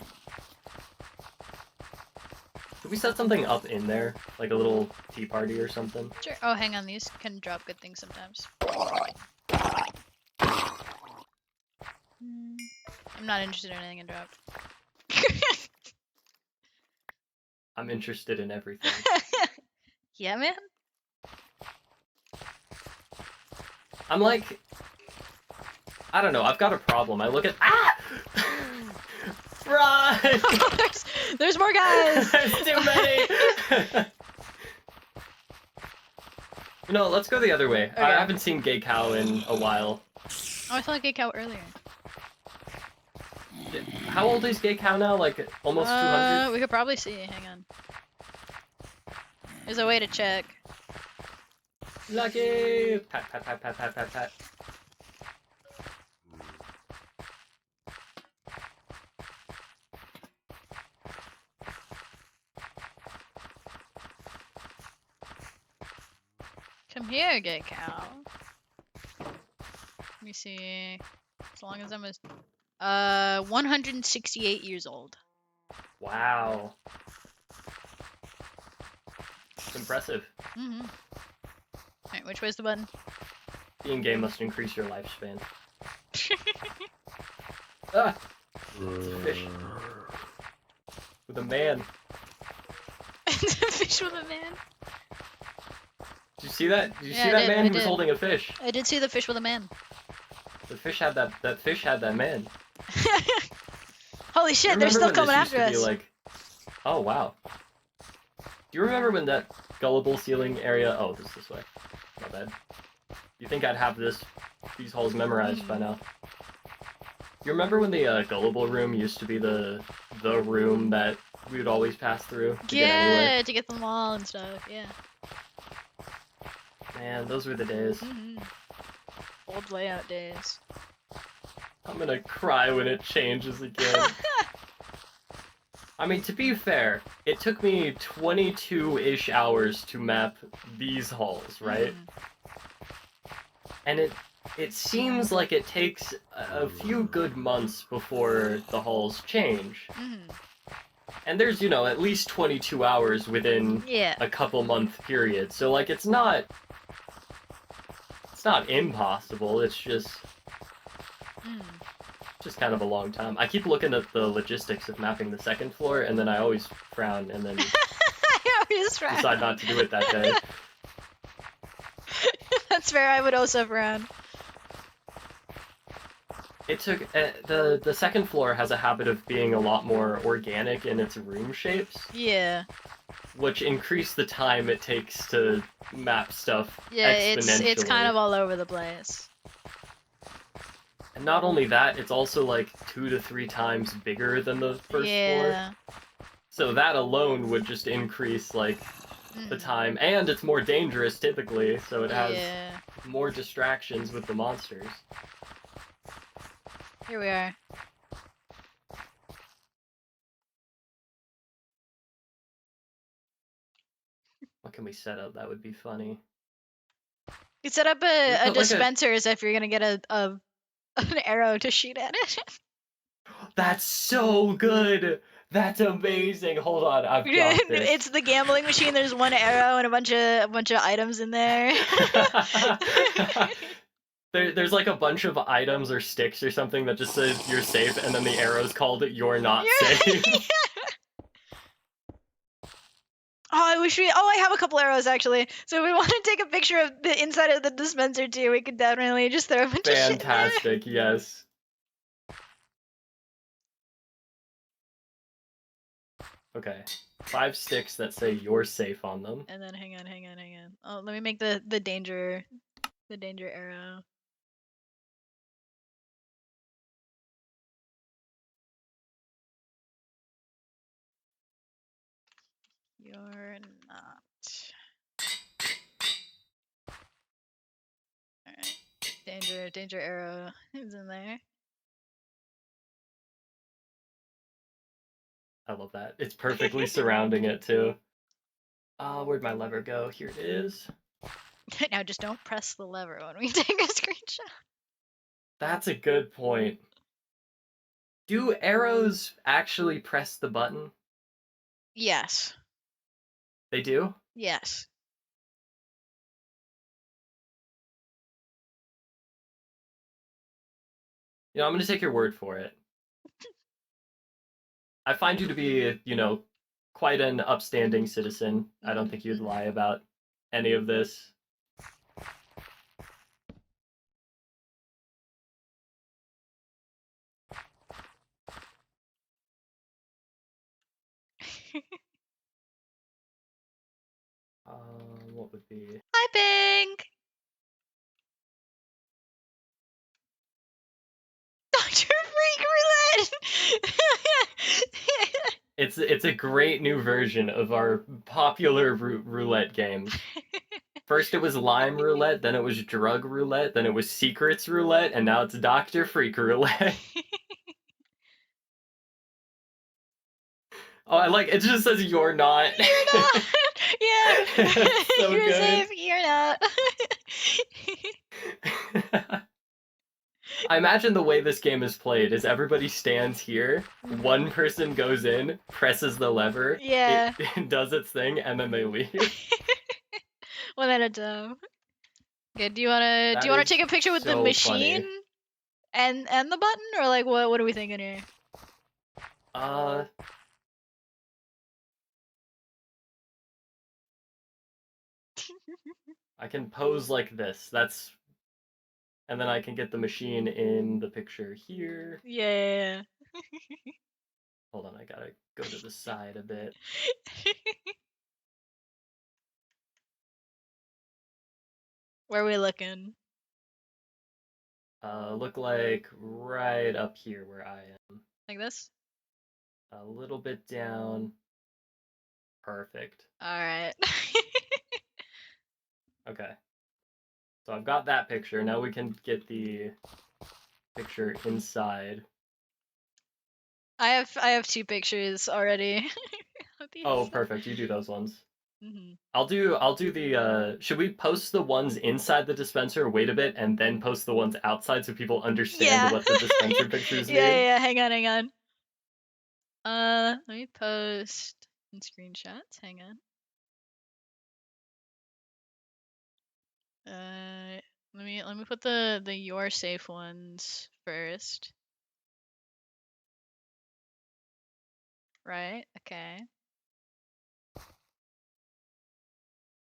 Could we set something up in there? Like a little tea party or something? Sure. Oh, hang on. These can drop good things sometimes. I'm not interested in anything it dropped. I'm interested in everything. Yeah, man? I'm like, I don't know, I've got a problem. I look at, run! there's more guys! There's too many! You know, let's go the other way. Okay. I haven't seen Gay Cow in a while. Oh, I saw Gay Cow earlier. How old is Gay Cow now? Like, almost 200? We could probably see. Hang on. There's a way to check. Lucky! Pat, pat, pat, pat, pat, pat, pat. Come here, Gay Cow. Let me see. As long as I'm 168 years old. Wow. It's impressive. Mm-hmm. Alright, which way's the button? Being gay must increase your lifespan. Ah! It's a fish. With a man. It's a fish with a man. Did you see that? Did you Yeah, see I that did, man? I He was did. holding a fish. I did see the fish with a man. The fish had that fish had that man. Holy shit, You they're remember still when this coming used after to be us. like, Oh, wow. Do you remember when that gullible ceiling area... Oh, this way. My bad. You think I'd have these halls memorized by now. You remember when the gullible room used to be the room that we would always pass through to get anywhere? Yeah, to get them all and stuff. Yeah. Man, those were the days. Old layout days. I'm gonna cry when it changes again. I mean, to be fair, it took me 22-ish hours to map these halls, right? And it seems like it takes a few good months before the halls change. And there's, you know, at least 22 hours within Yeah. a couple month period. So, like, it's not impossible, it's just kind of a long time. I keep looking at the logistics of mapping the second floor, and then I always frown, and then I always frown. decide not to do it that day. That's fair, I would also frown. It took the second floor has a habit of being a lot more organic in its room shapes. Yeah. Which increased the time it takes to map stuff Yeah, exponentially. it's kind of all over the place. And not only that, it's also like 2 to 3 times bigger than the first floor. So that alone would just increase like the time, and it's more dangerous typically, so it has more distractions with the monsters. Here we are. What can we set up that would be funny? You set up a put, like, dispenser as if you're gonna get an arrow to shoot at it. That's so good! That's amazing! Hold on, I've got this. It's the gambling machine. There's one arrow and a bunch of items in there. There's like a bunch of items or sticks or something that just says you're safe, and then the arrow's called you're not safe. Oh, I wish we. Oh, I have a couple arrows actually. So if we want to take a picture of the inside of the dispenser too, we could definitely just throw a bunch of shit in there. Fantastic, yes. Okay. 5 sticks that say you're safe on them. And then hang on. Oh, let me make the danger arrow. You're not. Alright. Danger arrow is in there. I love that. It's perfectly surrounding it too. Where'd my lever go? Here it is. Now just don't press the lever when we take a screenshot. That's a good point. Do arrows actually press the button? Yes. They do? Yes. You know, I'm gonna take your word for it. I find you to be, you know, quite an upstanding citizen. I don't think you'd lie about any of this. What would be... Hi, Pink! Dr. Freak Roulette! It's a great new version of our popular roulette games. First it was Lime Roulette, then it was Drug Roulette, then it was Secrets Roulette, and now it's Dr. Freak Roulette. Oh, I like it. Just says you're not. You're not. Yeah. So you're good. safe. You're not. I imagine the way this game is played is everybody stands here, one person goes in, presses the lever, Yeah. it does its thing, and then they leave. One at a time. Okay, do you wanna take a picture with the so machine funny. and the button, or like what are we thinking here? I can pose like this. And then I can get the machine in the picture here. Yeah. Hold on, I gotta go to the side a bit. Where are we looking? Look like right up here where I am. Like this? A little bit down. Perfect. Alright. Okay. So I've got that picture. Now we can get the picture inside. I have 2 pictures already. Oh, perfect. You do those ones. Mm-hmm. I'll do the should we post the ones inside the dispenser, wait a bit, and then post the ones outside so people understand Yeah. what the dispenser pictures Yeah, mean? yeah, hang on. Let me post in screenshots. Hang on. Let me put the your safe ones first. Right? Okay.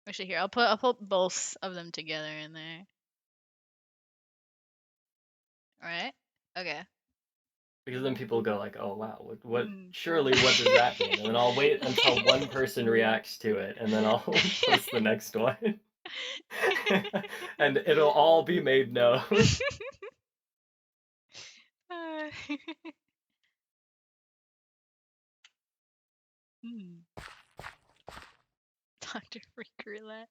Actually, here I'll put both of them together in there. All right. Okay. Because then people go like, "Oh wow, what Mm. surely what does that mean?" And then I'll wait until one person reacts to it, and then I'll post the next one. And it'll all be made known. Hmm. Dr. Freak Roulette.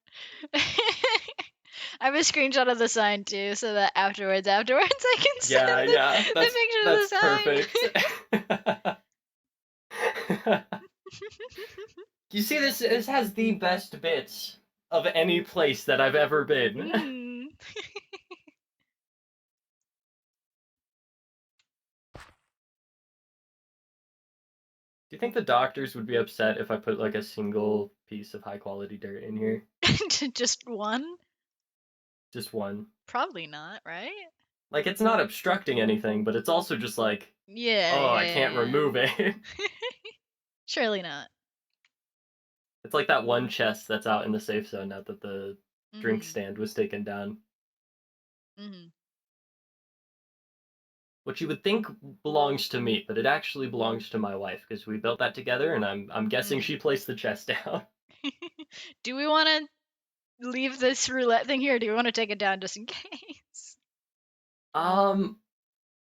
I have a screenshot of the sign too, so that afterwards I can send Yeah, the picture of that's the sign. perfect. You see, this has the best bits of any place that I've ever been. Mm. Do you think the doctors would be upset if I put like a single piece of high quality dirt in here? Just one? Just one. Probably not, right? Like, it's not obstructing anything, but it's also just like, Yeah, oh, I can't yeah. remove it. Surely not. It's like that one chest that's out in the safe zone now that the drink Mm-hmm. stand was taken down. Mm-hmm. Which you would think belongs to me, but it actually belongs to my wife because we built that together, and I'm guessing she placed the chest down. Do we want to leave this roulette thing here? Or do we want to take it down just in case?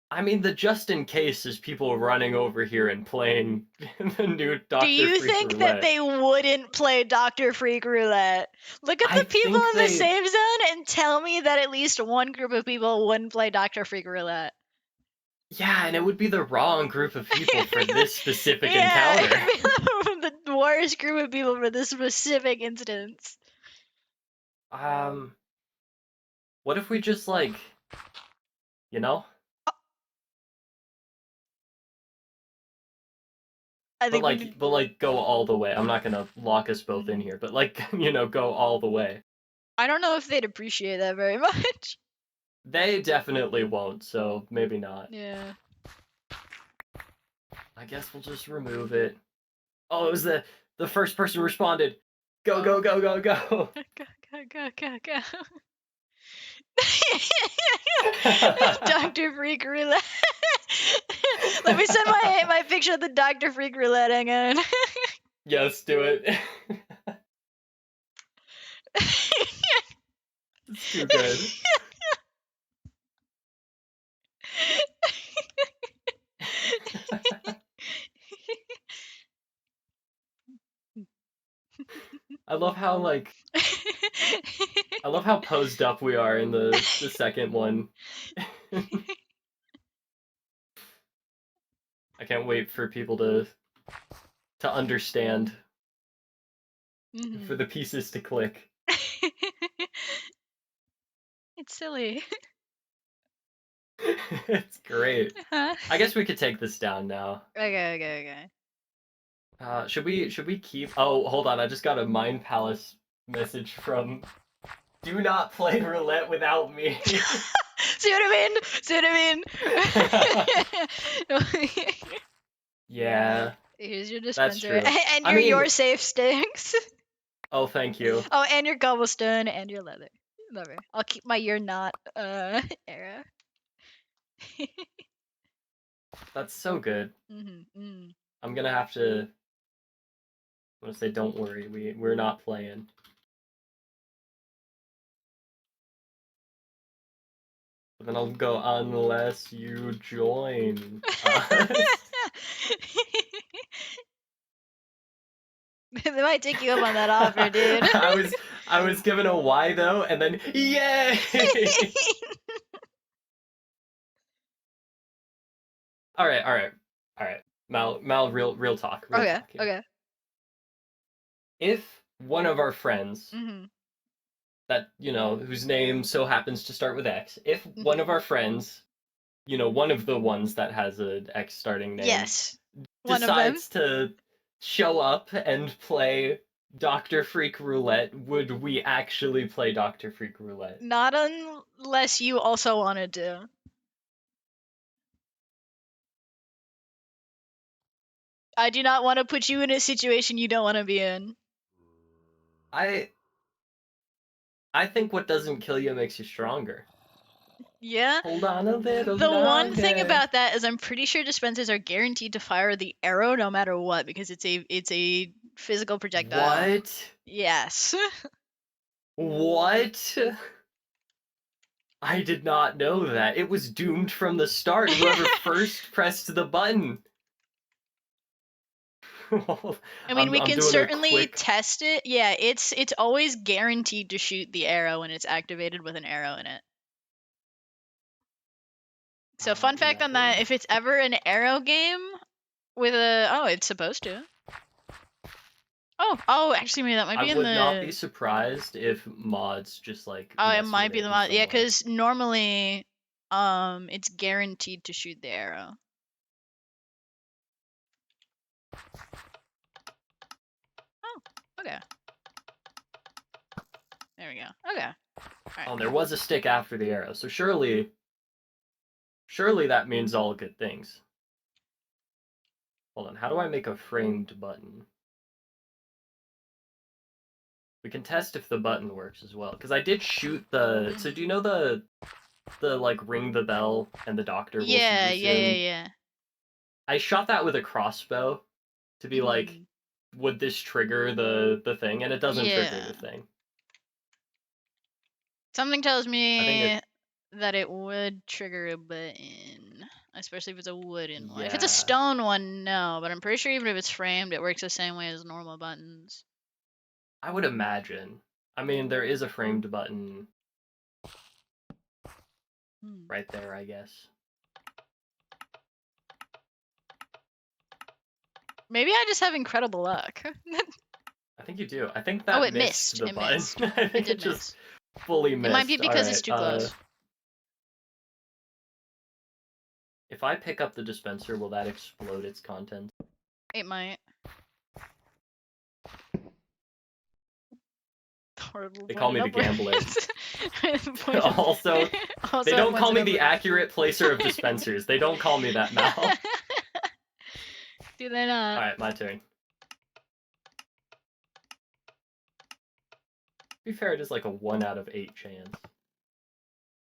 I mean, the just in case is people running over here and playing the new Do Doctor you Freak think Roulette. that they wouldn't play Dr. Freak Roulette? Look at I the people think in the safe zone and tell me that at least one group of people wouldn't play Dr. Freak Roulette. Yeah, and it would be the wrong group of people for this specific Yeah, encounter. it'd be the worst group of people for this specific instance. What if we just like, you know? I think we But like go all the way. I'm not gonna lock us both in here, but like, go all the way. I don't know if they'd appreciate that very much. They definitely won't, so maybe not. Yeah. I guess we'll just remove it. Oh, it was the first person responded. Go, go, go, go, go. Go. Dr. Freak Roulette. Let me send my picture of the Dr. Freak Roulette. Hang on. Yes, do it. It's too good. I love how posed up we are in the second one. I can't wait for people to understand, for the pieces to click. It's silly. It's great. I guess we could take this down now. Okay. Should we keep? Oh, hold on. I just got a Mind Palace message from. Do not play roulette without me. See what I mean? Yeah. Here's your That's dispenser. true. And I mean- your safe sticks. Oh, thank you. Oh, and your cobblestone and your leather. I'll keep my you're not era. That's so good. Mm-hmm. I'm gonna have to. I'm gonna say, don't worry, we're not playing. But then I'll go unless you join us. They might take you up on that offer, dude. I was given a why though, and then yay! All right. Mal, real talk, real Okay, talk here. okay. If one of our friends Mm-hmm. that, whose name so happens to start with X, if one of our friends, one of the ones that has an X starting name, Yes. One of them. decides to show up and play Dr. Freak Roulette, would we actually play Dr. Freak Roulette? Not unless you also wanted to. I do not want to put you in a situation you don't want to be in. I think what doesn't kill you makes you stronger. Yeah. Hold on a little The longer. one thing about that is I'm pretty sure dispensers are guaranteed to fire the arrow no matter what because it's a physical projectile. What? Yes. What? I did not know that. It was doomed from the start. Whoever first pressed the button. I mean, we I'm can doing a certainly quick- test it. Yeah, it's always guaranteed to shoot the arrow when it's activated with an arrow in it. So fun fact on that, if it's ever an arrow game with a it's supposed to. Oh, actually maybe that might be I in would the not be surprised if mods just like. Oh, it mess might with be it the in mod. some Yeah, way. cuz normally it's guaranteed to shoot the arrow. Oh, okay. There we go. Okay. Alright. Oh, there was a stick after the arrow, so surely that means all good things. Hold on, how do I make a framed button? We can test if the button works as well, because I did shoot the. So do you know the like ring the bell and the doctor will see Yeah, you yeah, yeah, soon? yeah. I shot that with a crossbow to be like, Mhm. would this trigger the thing? And it doesn't trigger Yeah. the thing. Something tells I think me that it would trigger a button, especially if it's a wooden one. If it's a Yeah. stone one, no, but I'm pretty sure even if it's framed, it works the same way as normal buttons. I would imagine. I mean, there is a framed button right there, I guess. Maybe I just have incredible luck. I think you do. I think that it missed missed. the It button. missed. I think did it just miss. fully missed. It might be because it's Alright, too close. If I pick up the dispenser, will that explode its contents? It might. Horrible They call me the gambler. also, Also they don't call me pointed the upwards. accurate placer of dispensers. They don't call me that, Mal. Do they not? Alright, my turn. To be fair, it is like a 1 out of 8 chance.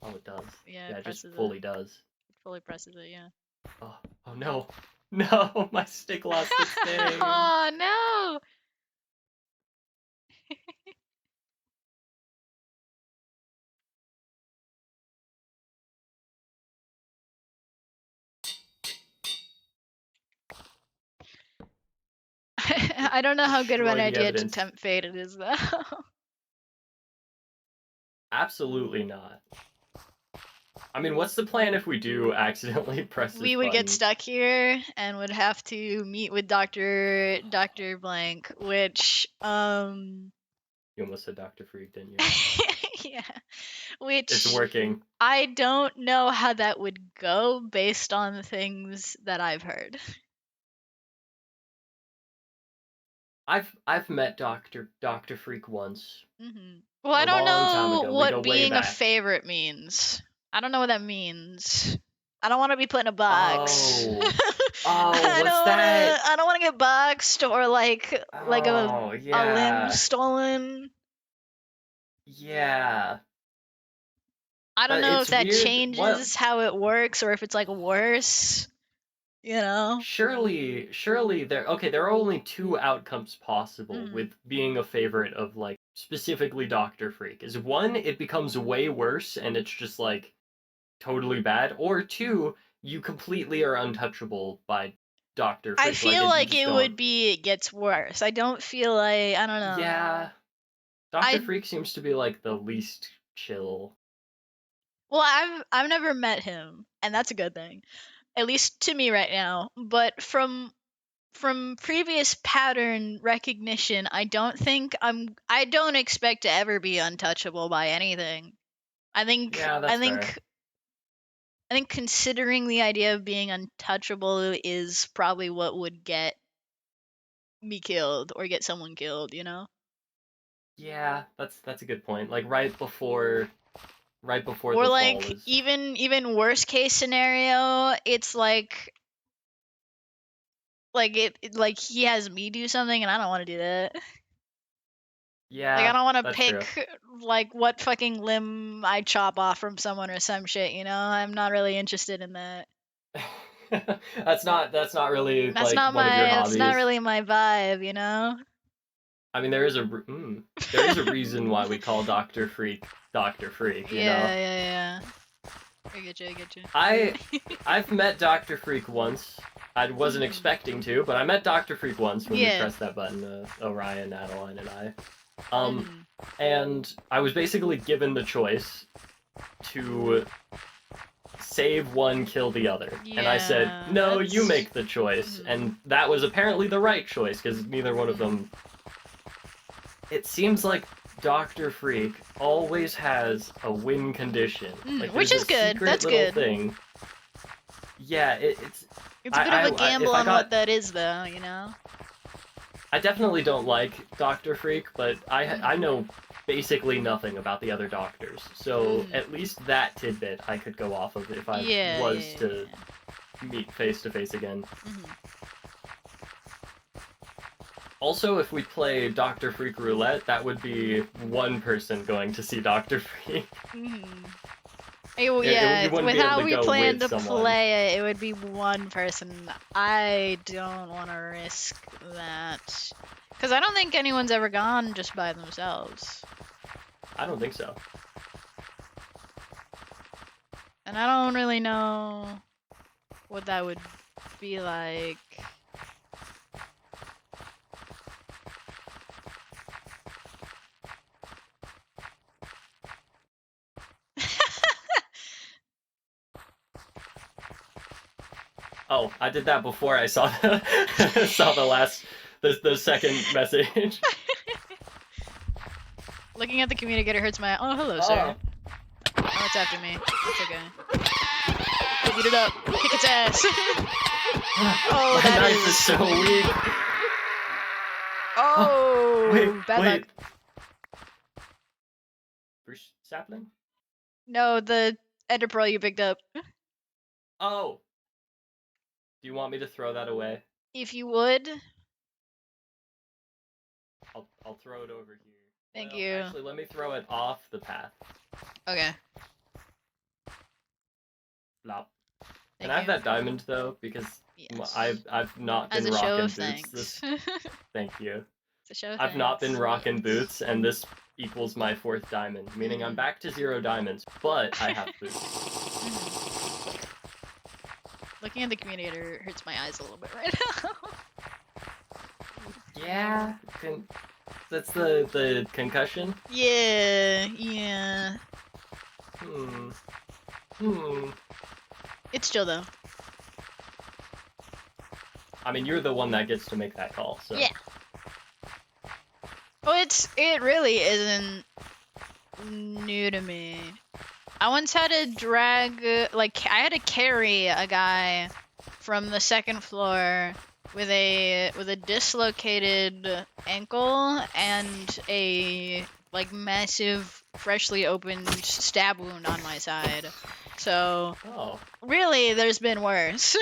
Oh, it does. Yeah, Yeah, it just presses fully it. does. It fully presses it, yeah. Oh no. No, my stick lost its thing. Oh no! I don't know how good of an Destroy the idea to evidence. tempt fate it is, though. Absolutely not. I mean, what's the plan if we do accidentally press this We would get button? stuck here and would have to meet with Dr. Blank, which, You almost said Dr. Freak, didn't you? yeah, which It's working. I don't know how that would go based on the things that I've heard. I've met Dr. Freak once. Well, I A don't long time know ago. We go what way being a back. favorite means. I don't know what that means. I don't want to be put in a box. Oh. I What's that? I don't want to get boxed or like Oh, a yeah. limb stolen. Yeah. I don't know if It's that weird. changes how it works or if it's like worse. You know? Surely there are only two outcomes possible Mhm. with being a favorite of like specifically Dr. Freak. Is one, it becomes way worse and it's just like totally bad, or two, you completely are untouchable by Dr. I Freak. Like feel you like just it don't. would be it gets worse. I don't feel like I don't know. Yeah. Dr. I Freak seems to be like the least chill. well, I've never met him, and that's a good thing. At least to me right now. But from previous pattern recognition, I don't expect to ever be untouchable by anything. I think Yeah, I that's fair. think I think considering the idea of being untouchable is probably what would get me killed or get someone killed, you know? Yeah, that's a good point. Like right before Or the fall like is. even worst case scenario, it's like like he has me do something and I don't want to do that. Like I Yeah, don't want to that's true. pick like what fucking limb I chop off from someone or some shit, you know? I'm not really interested in that. That's not really like one of your That's not hobbies. really my vibe, you know? I mean, there is a reason why we call Doctor Freak Doctor Freak. You know, Yeah. I get you, I get you. I've met Doctor Freak once. I wasn't Mhm. expecting to, but I met Doctor Freak once when we Yeah. pressed that button. Orion, Adeline, and I. Um, Mhm. and I was basically given the choice to save one, kill the other. And I said, Yeah, no, you that's make the choice. Mhm. And that was apparently the right choice, because neither one of them. It seems like Dr. Freak always has a win condition. Like which there's is a good. secret That's little good. thing. Yeah, it's. It's a bit of a I gamble if I on got, what that is, though, you know? I definitely don't like Dr. Freak, but I know basically nothing about the other doctors. So Mhm. at least that tidbit I could go off of if I Yeah, was yeah, to yeah. meet face to face again. Mhm. Also, if we play Dr. Freak Roulette, that would be one person going to see Dr. Freak. Mhm. You wouldn't With be able how to we go plan with to someone. play it, it would be one person. I don't want to risk that. Because I don't think anyone's ever gone just by themselves. I don't think so. And I don't really know what that would be like. Oh, I did that before I saw the saw the second message. Looking at the communicator hurts my. Oh, hello, sir. Oh, it's after me. It's okay. Go beat it up. Kick its ass. Oh, My that knife is so weak. Oh, Wait, bad wait. luck. Bruce Sapling? No, the ender pearl you picked up. Oh. Do you want me to throw that away? If you would. I'll throw it over here. Thank Well, you. actually, let me throw it off the path. Okay. Flop. Thank Can I have you. that diamond though? Because Yes. I've not As been a show rocking of boots. thanks. Thank you. It's a show of I've not been thanks. rocking Yes. boots, and this equals my 4th diamond, meaning I'm back to 0 diamonds, but I have boots. Looking at the communicator hurts my eyes a little bit right now. Yeah, that's the concussion. Yeah. It's chill though. I mean, you're the one that gets to make that call, so. Yeah. Well, it really isn't new to me. I once had to drag, I had to carry a guy from the 2nd floor with a dislocated ankle and a massive freshly opened stab wound on my side. So really, there's been worse.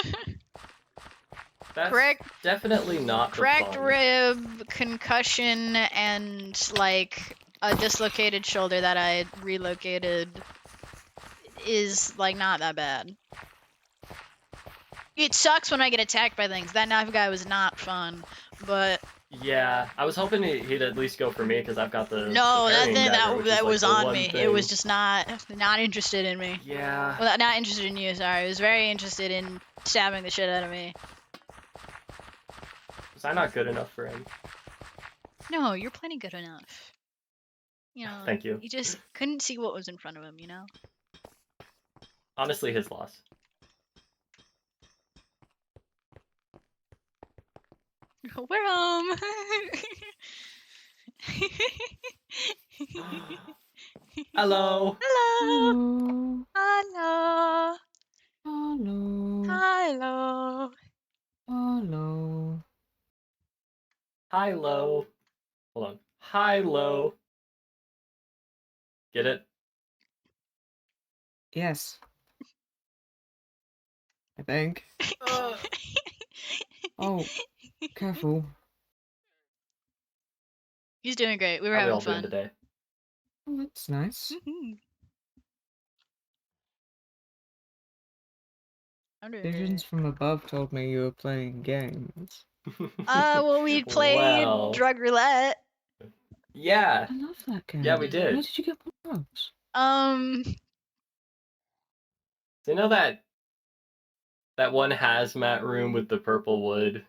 That's correct. Definitely not Cracked the fun. rib, concussion, and a dislocated shoulder that I relocated is not that bad. It sucks when I get attacked by things. That knife guy was not fun, but Yeah, I was hoping he'd at least go for me because I've got the no, that parrying thing dagger, which is that like was the on one me. It was thing. just not interested in me. Yeah. Well, not interested in you. Sorry, it was very interested in stabbing the shit out of me. Was I not good enough for him? No, you're plenty good enough. You know, Thank you. he just couldn't see what was in front of him. You know. Honestly, his loss. We're home. Hello. Hello. Hello. Hello. Hello. Hello. Hello. Hi, low. Hold on. Hi, low. Get it? Yes. I think. Oh, careful. He's doing great. We were How we having all doing fun. today? Oh, that's nice. Mhm. I'm doing Visions great. from above told me you were playing games. Well, we played Well, drug roulette. yeah. I love that game. Yeah, we Mhm. Where did. did you get one of those? So you know that one hazmat room with the purple wood?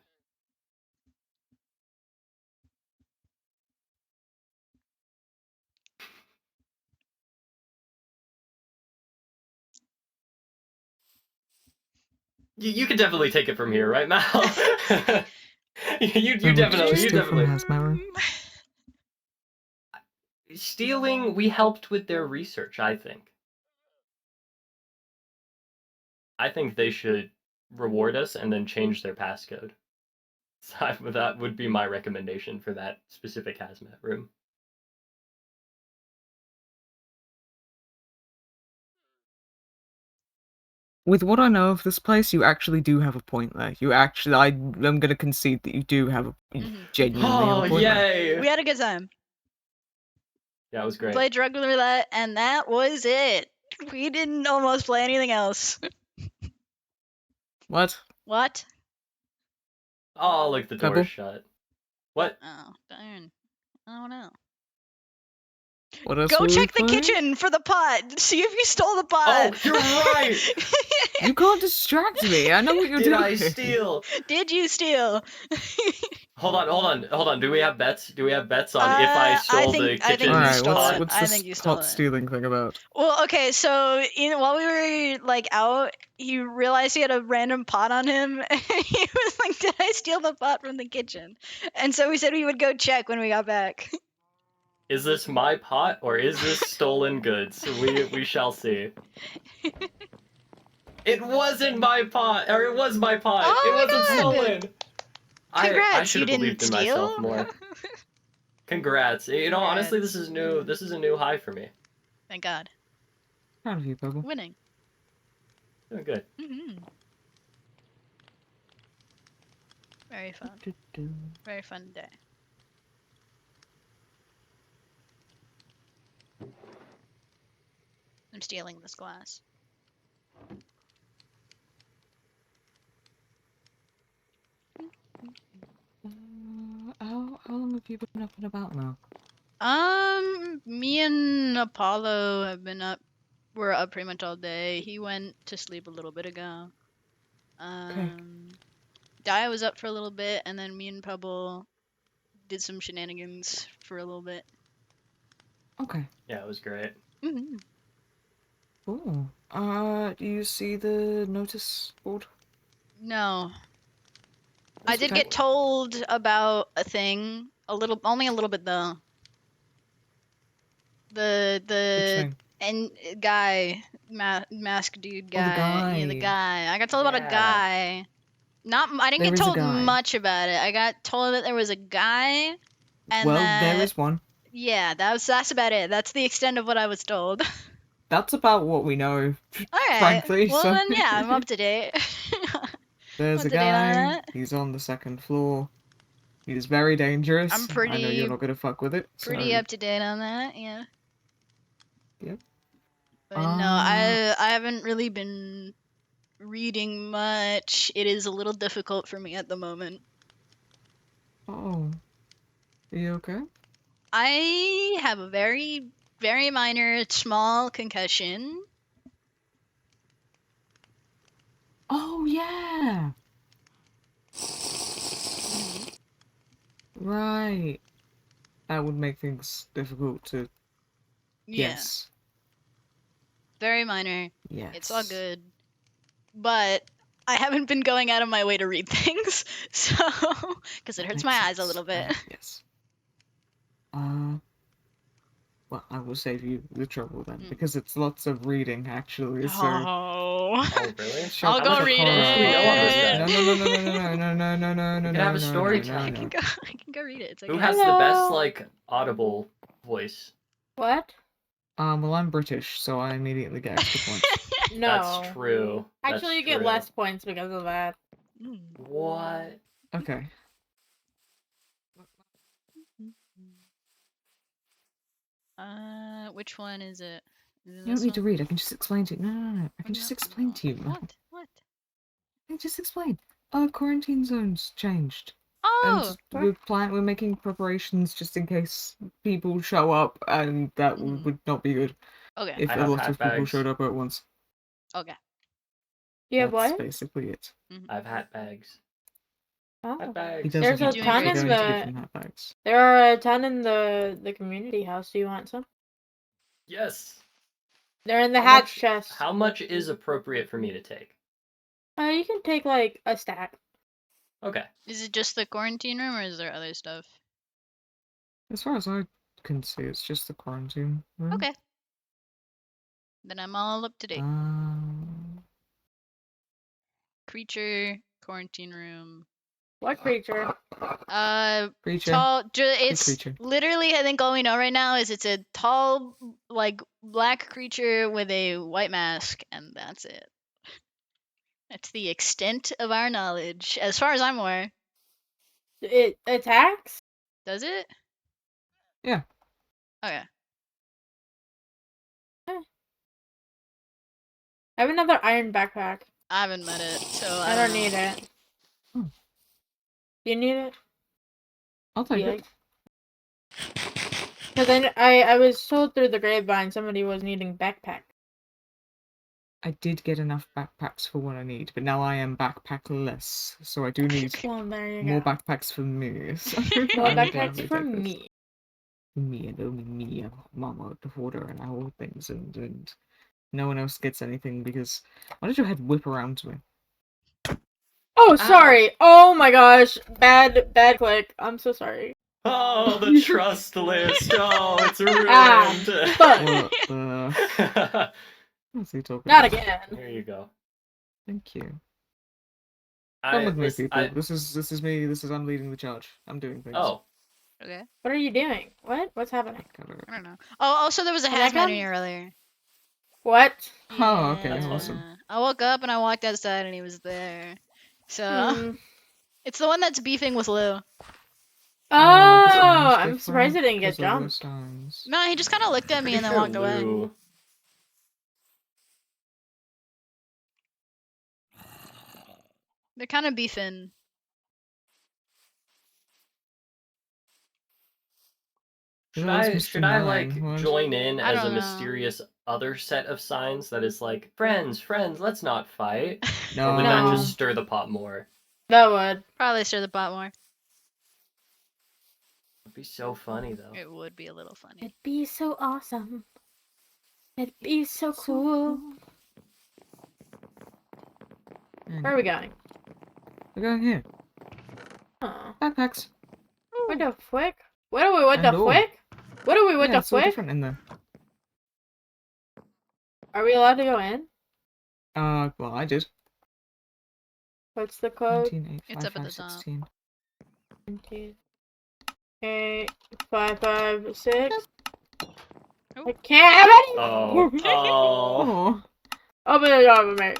You could definitely take it from here, right, Mal? you Then would you just definitely steal from Hazmat Room? stealing. We helped with their research. I think they should reward us and then change their passcode. So that would be my recommendation for that specific hazmat room. With what I know of this place, you actually do have a point there. I'm gonna concede that you do have Mhm. genuinely have Oh, a point there. yay! We had a good time. Yeah, it was We great. played drug roulette, and that was it. We didn't almost play anything else. What? What? Oh, look, the door's Pebble? shut. What? Oh, darn. I don't know. What else Go were we check the playing? kitchen for the pot. See if you stole the pot. Oh, you're right! You can't distract me. I know what you're Did doing. I steal? Did you steal? Hold on. Do we have bets? Do we have bets on if I I stole think the kitchen you Alright, stole pot? it. what's I this think you stole pot it. stealing thing about? Well, okay, so while we were like out, he realized he had a random pot on him, and he was like, "Did I steal the pot from the kitchen?" And so we said we would go check when we got back. Is this my pot or is this stolen goods? We shall see. It wasn't my pot, or it was my pot. It Oh wasn't my god! stolen. I Congrats, should you have didn't believed in myself steal. more. Congrats. You know, honestly, Congrats. this is a new high for me. Thank God. Proud of you, Pebble. Winning. Doing good. Very fun. Very fun day. I'm stealing this glass. How long have you been up and about now? Me and Apollo have been up. We're up pretty much all day. He went to sleep a little bit ago. Okay. Dia was up for a little bit, and then me and Pebble did some shenanigans for a little bit. Okay. Yeah, it was great. Mm-hmm. Cool. Do you see the notice board? No, I That's did okay. get told about a thing. Only a little bit though. Which The thing? and guy, mask dude Oh, the guy. Yeah, the guy. guy. I got told about a Yeah. guy. I didn't There get is a told guy. much about it. I got told that there was a guy, and Well, there that is one. yeah, that's about it. That's the extent of what I was told. That's about what we know, All right. frankly. Well So then, yeah, I'm up to date. there's Up a to date on guy. that. He's on the second floor. He's very dangerous. I'm I know you're pretty not gonna fuck with it. pretty So up to date on that. Yeah. yep. But no, I haven't really been reading much. It is a little difficult for me at the moment. Oh. Are you okay? I have a very, very minor, small concussion. Oh, yeah! Right. That would make things difficult to... Yeah, Yes. very minor. Yes. It's all good. But I haven't been going out of my way to read things, so because it hurts my Makes eyes a sense. little bit. Yes. Well, I will save you the trouble then, because it's lots of reading, actually, so... Oh. Oh, really? Shut I'll the go fuck read up. What do we know on this guy? No, no, no, no, no, no, no, no, no, no, We could have a no, story no, time. I no, can no. go. I can go read it. It's okay. Who has the best, Hello. like, audible voice? What? Well, I'm British, so I immediately get extra points. No. That's true. That's Actually, you get true. less points because of that. Mm. What? Okay. Which one is it? Is it You this don't need to one? read, I can just explain to you. No, no, no, I can No, just explain to you. What? What? I can just explain. Quarantine zones changed. Oh. And we're making preparations just in case people show up, and that Mhm. would not be good Okay. if I a have lot hat of people bags. showed up at once. Okay. You have That's what? basically it. I have hat bags. Oh. Hat He bags. doesn't There's a have doing ton great. to in go into give the. them hat bags. There are a ton in the community house. Do you want some? Yes. They're in the How hat much- chest. How much is appropriate for me to take? You can take like a stack. Okay. Is it just the quarantine room, or is there other stuff? As far as I can see, it's just the quarantine room. Okay. Then I'm all up to date. Creature, quarantine room. What creature? Creature. Tall. It's creature. literally, I think all we know right now is it's a tall, like black creature with a white mask, and that's it. That's the extent of our knowledge, as far as I'm aware. It attacks? Does it? Yeah. Okay. I have another iron backpack. I haven't met it, so I don't need it. Hmm. Do you need it? I'll take it. Because I was told through the grapevine somebody was needing backpack. I did get enough backpacks for what I need, but now I am backpackless, so I do need Well, there you more go. backpacks for me. So More I will backpacks gladly for take this. me. Me and only me, Mama, the water, and all things, and no one else gets anything because why did your head whip around to me? Oh, sorry. Oh my gosh. Bad click. I'm so sorry. Oh, the trust list. Oh, it's ruined. Fuck. What the? What's he talking Not about? again. Here you go. Thank you. Come with me, listen, people. This is me. I'm leading the charge. I'm doing things. Oh, Okay. What are you doing? What's happening? I don't know. Oh, also there was a Can I hazmat come? in here earlier. What? Oh, okay, Yeah. awesome. I woke up and I walked outside and he was there. So Hmm. it's the one that's beefing with Lou. Oh, the sound's I'm surprised I didn't get different 'cause of the jumped. sounds. No, he just kind of looked at me pretty and then sure walked away. Lou. They're kind of beefing. Should Where's I Mr. like Nine? What? join in I as a don't know. mysterious other set of signs that is like friends, let's not fight? No. Or would that No. just stir the pot more? That would. Probably stir the pot more. It'd be so funny though. It would be a little funny. It'd be so awesome. It'd be so cool. Where are we going? We're going here. Oh. Backpacks. What the frick? What are we? What And the all. frick? What are we? What Yeah, the it's all frick? different in there. Are we allowed to go in? Well, I did. What's the code? 'It's up at the top. 19, 8, 5, 5, 6. Oh. I can't have any. Oh, oh. Oh, Open the door for me.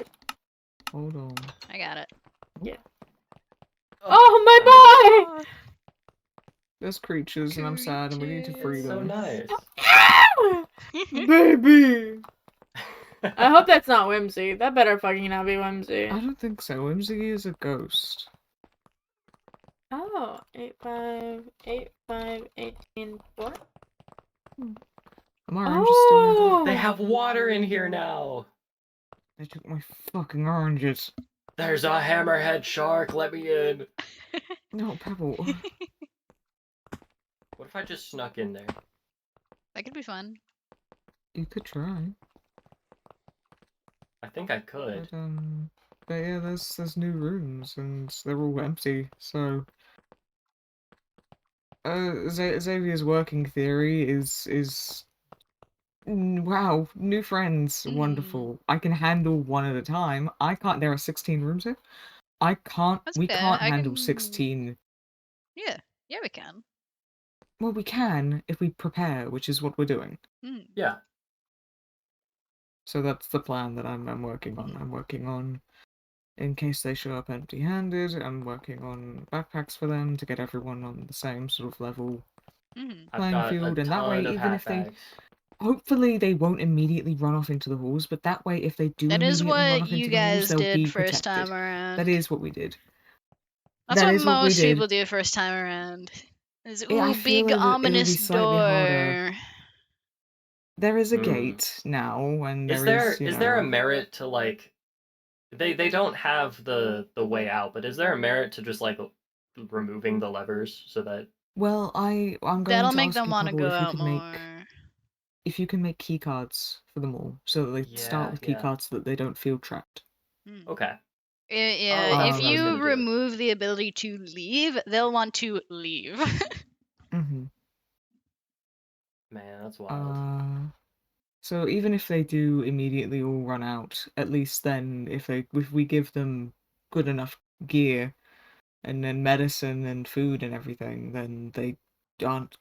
hold on. I got it. Oh my boy! There's creatures, and I'm sad, and we need to free So them. nice. Baby. I hope that's not Whimsy. That better fucking not be Whimsy. I don't think so. Whimsy is a ghost. Oh, 85, 4. My oranges still in Oh! They have water in here now. They took my fucking oranges. There's a hammerhead shark. Let me in. No, Pebble. What if I just snuck in there? That could be fun. You could try. I think I could. But yeah, there's new rooms and they're all empty. So, Xavier's working theory is wow, new friends, wonderful. I can handle one at a time. I can't. There are 16 rooms here. That's We okay. can't I handle can... 16. Yeah, we can. Well, we can if we prepare, which is what we're doing. Yeah. So that's the plan that I'm working on. I'm working on, in case they show up empty-handed, I'm working on backpacks for them to get everyone on the same sort of level Mm-hmm. I've playing got a field, and that way, ton of even hat if they, bags. hopefully they won't immediately run off into the halls, but that way, if they do That is immediately run what off you into the halls, guys they'll did be first protected. time around. That is what we did. That's That what is what we most did. people do first time around. Is Yeah, I ooh, feel big it would be ominous slightly harder. door. There is a Hmm. gate now, and Is there is, you there a know... merit to like they don't have the way out, but is there a merit to just like removing the levers so that Well, I'm going That'll to make ask them you, want to Pebble, go if you out could more. make key cards for them all, so that they start with key yeah. cards so that they don't feel trapped. Okay. Yeah, Oh, that's if what I was you gonna do. remove the ability to leave, they'll want to leave. Mm-hmm. Man, that's wild. So even if they do immediately all run out, at least then if we give them good enough gear and then medicine and food and everything, then they aren't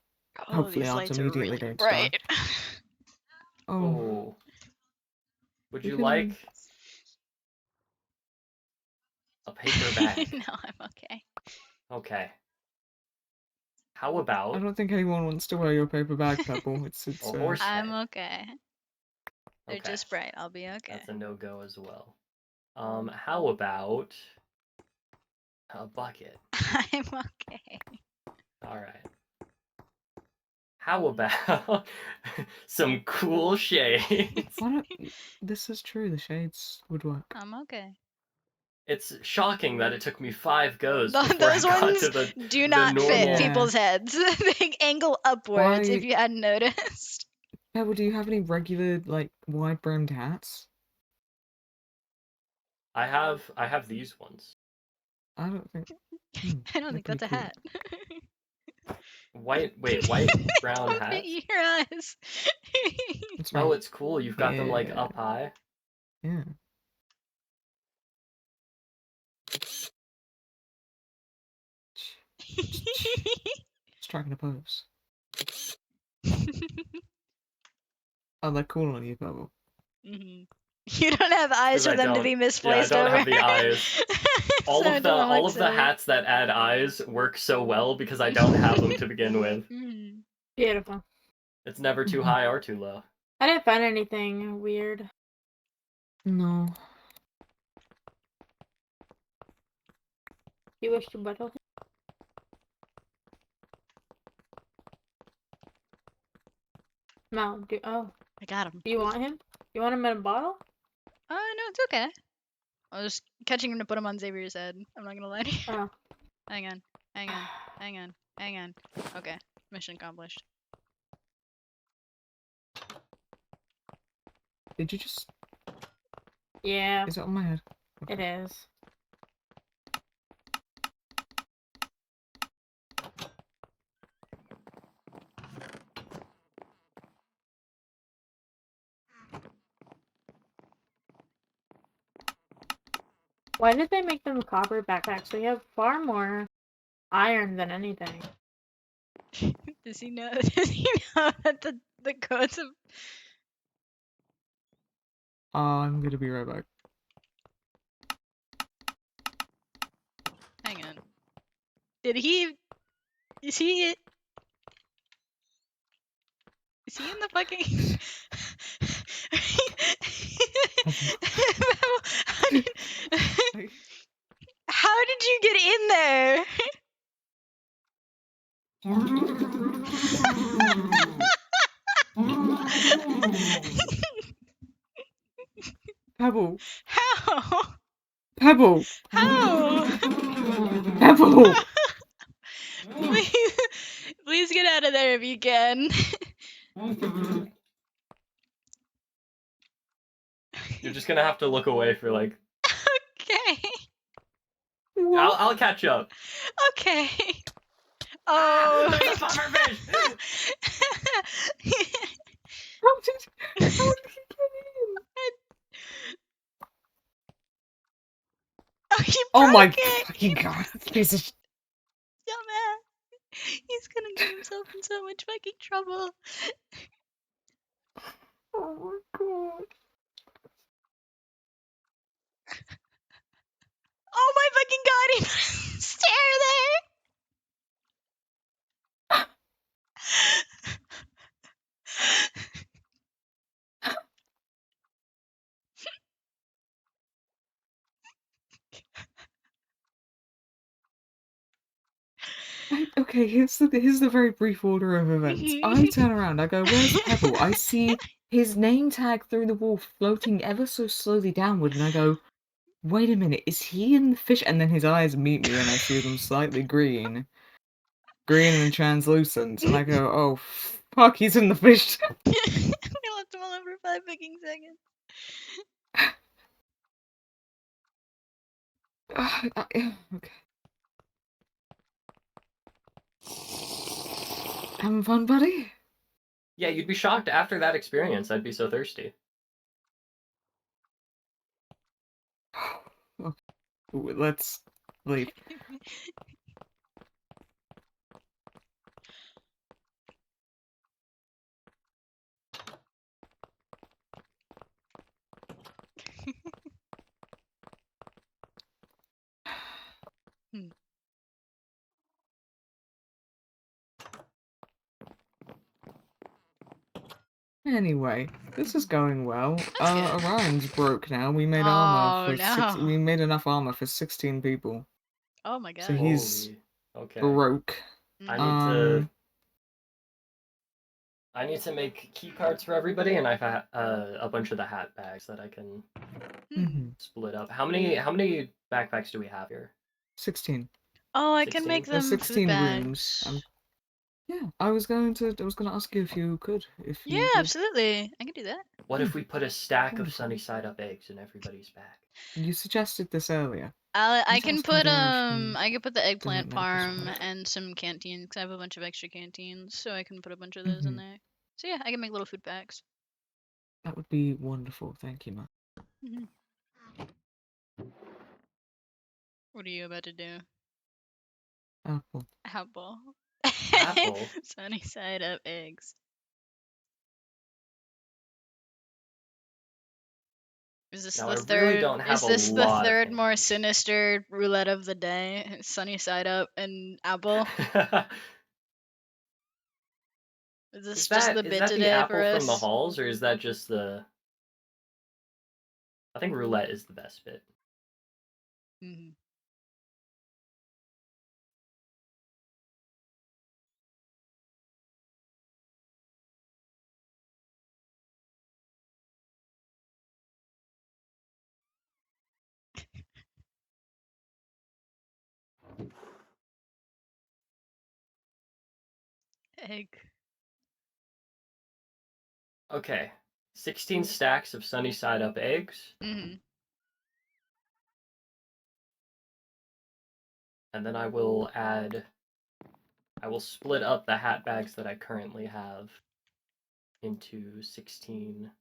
Oh, hopefully these aren't lights are immediately really going to die. bright. Oh, Oh. Would we you can- like a paper bag? No, I'm okay. Okay. How I about don't think anyone wants to wear your paper bag, Pebble. It's a horse I'm head? okay. They're Okay. just bright. I'll be okay. That's a no-go as well. How about a bucket? I'm okay. All right. How about some cool shades? Why don't this is true, the shades would work. I'm okay. It's shocking that it took me 5 goes before Those I got ones to the do not fit normal. Yeah. people's heads. They angle upwards, if Why- you hadn't noticed. Pebble, do you have any regular, like, wide-brimmed hats? I have these ones. I don't think... I don't they're think that's a pretty cool. hat. White brown Don't hats? fit your eyes. It's Oh, right. it's cool. You've got them like Yeah. up high. Yeah. Striking a pose. Oh, they're cool on you, Pebble. Mhm. You don't have eyes 'Cause for I them to don't- be yeah, I misplaced don't over. have the eyes. All So of it the doesn't look silly. hats that add eyes work so well because I don't have them to begin with. Mhm. Beautiful. It's never too high or too low. I didn't find anything weird. No. You wish to buttle him? No, I got him. do you want him? You want him in a bottle? No, it's okay. I was catching him to put him on Xavier's head. I'm not gonna lie to you. Oh. Hang on. Okay, mission accomplished. Did you just... Yeah, Is it on my head? it is. Why did they make them copper backpacks? They have far more iron than anything. Does he know? Does he know that the codes of? I'm gonna be right back. Hang on. Did he? Is he? Is he in the fucking? how did, how did you get in there? Pebble. How? Pebble. How? Pebble. Please, please get out of there if you can. You're just gonna have to look away for like. Okay. I'll catch up. Okay. Oh. There's a pufferfish! How did he get in? Oh, he broke Oh my it. fucking god! Piece of Dumbass. He's gonna get himself in so much fucking trouble. Oh my god. Oh my fucking god, he put a stair there. Okay, here's the very brief order of events. I turn around, I go, "Where's Pebble?" I see his name tag through the wall floating ever so slowly downward, and I go, "Wait a minute, is he in the fish?" And then his eyes meet me, and I see them slightly green and translucent, and I go, "Oh fuck, he's in the fish." We left him alone for 5 fucking seconds. Okay. Having fun, buddy? Yeah, you'd be shocked after that experience. I'd be so thirsty. Okay. Let's leave. Anyway, this is going well. That's good. Orion's broke now. We made Oh we no. made enough armor for 16 people. Oh my god. So he's Holy. Okay. broke. I Mhm. need to make key cards for everybody, and I've a bunch of the hat bags that I can Mhm. split up. How many backpacks do we have here? 16. Oh, I can 16? make There's them food 16 rooms. bags. Yeah, I was gonna ask you if you could, Yeah, absolutely. I can do that. What if we put a stack of Wonderful. sunny side up eggs in everybody's bag? You suggested this earlier. I Need to can ask my put dinner if you can I can put the donate eggplant medical parm supplies. and some canteens 'cause I have a bunch of extra canteens, so I can put a bunch of those in Mhm. there. So yeah, I can make little food packs. That would be wonderful. Thank you, man. Mhm. What are you about to do? Apple. Apple. Apple? Sunny side up eggs. Is this Now, the I really third? don't have Is a this the lot of third more canteens. sinister roulette of the day? Sunny side up and apple. Is this just the Is bit that the today for apple from the us? halls, or is that just the? I think roulette is the best bit. Mm-hmm. Egg. Okay, 16 stacks of sunny side up eggs, Mm-hmm. and then I will split up the hat bags that I currently have into 16.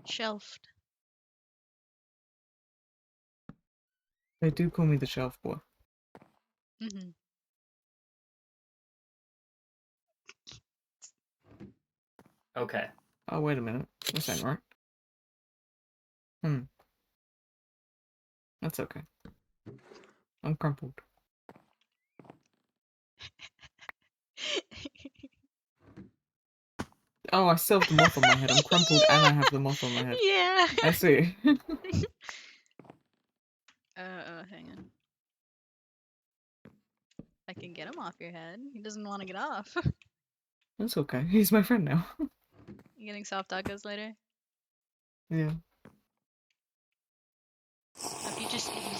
Shelved. They do call me the shelf boy. Mm-hmm. Okay. Oh, wait a minute. This ain't right. That's okay. I'm crumpled. Oh, I still have the moth on my head. I'm crumpled and I have the moth on my head. Yeah. I see. Hang on. I can get him off your head. He doesn't want to get off. That's okay. He's my friend now. You getting soft tacos later? Yeah. If he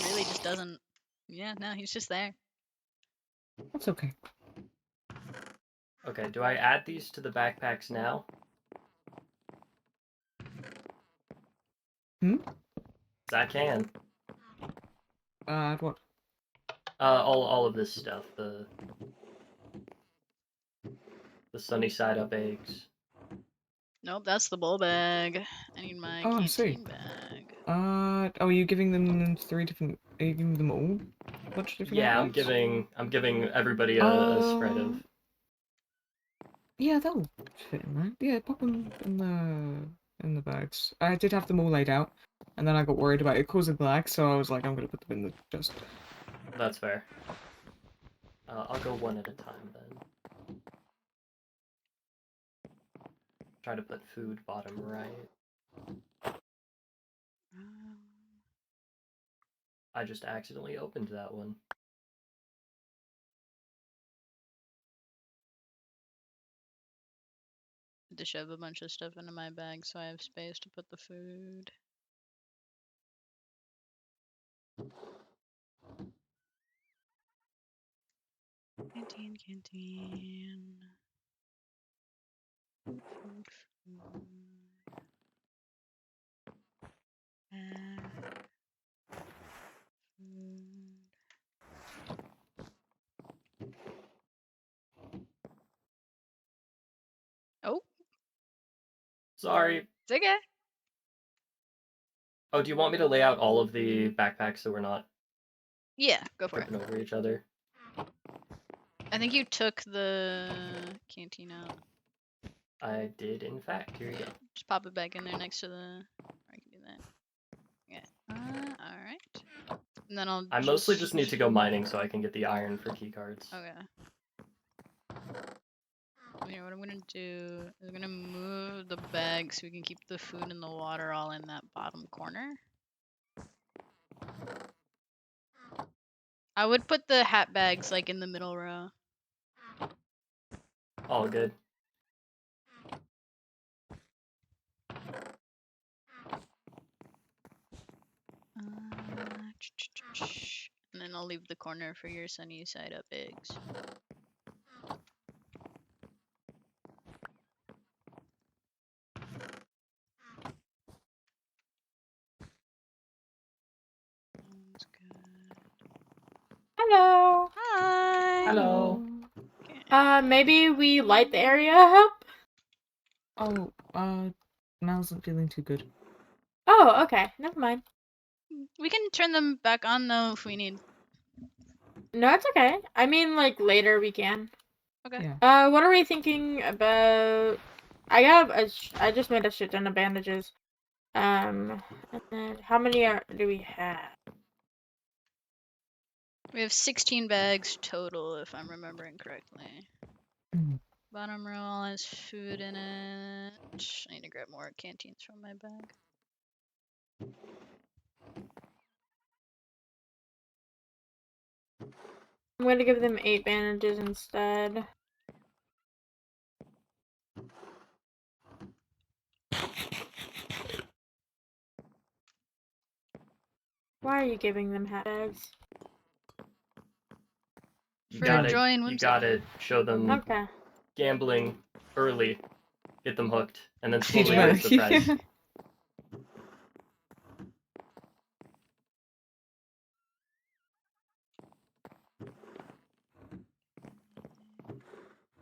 really just doesn't. Yeah, no, he's just there. That's okay. Okay, do I add these to the backpacks now? I can. What? All of this stuff. The sunny side up eggs. Nope, that's the bowl bag. I need my Oh, I see. canteen bag. Oh, are you giving them 3 different... Are you giving them all? Bunch of different Yeah, outfits? I'm giving everybody a spread of. Yeah, that'll fit in there. Yeah, pop them in the bags. I did have them all laid out, and then I got worried about it causing lag, so I was like, I'm gonna put them in the chest. That's fair. I'll go one at a time then. Try to put food bottom right. I just accidentally opened that one. To shove a bunch of stuff into my bag so I have space to put the food. Canteen. Food. Food. Oh, Sorry. it's okay. Oh, do you want me to lay out all of the backpacks so we're not Yeah, go for it. tripping over each other? I think you took the canteen out. I did, in fact. Here you go. Just pop it back in there next to the. I can do that. Yeah. Alright. And then I'll. I mostly just need to go mining so I can get the iron for keycards. Okay. Here, what I'm gonna do is I'm gonna move the bag so we can keep the food and the water all in that bottom corner. I would put the hat bags like in the middle row. All good. And then I'll leave the corner for your sunny side up eggs. Sounds good. Hello. Hi. Hello. Maybe we light the area up? Oh, Mel isn't feeling too good. Oh, okay. Never mind. We can turn them back on though if we need. No, it's okay. I mean, like, later we can. Okay. Yeah. What are we thinking about? I just made a shit ton of bandages. And then how many do we have? We have 16 bags total, if I'm remembering correctly. Mhm. Bottom row all has food in it. I need to grab more canteens from my bag. I'm gonna give them 8 bandages instead. Why are you giving them hat bags? For joy and You whimsy. gotta show them Okay. gambling early, get them hooked, and then Teach slowly them raise the price.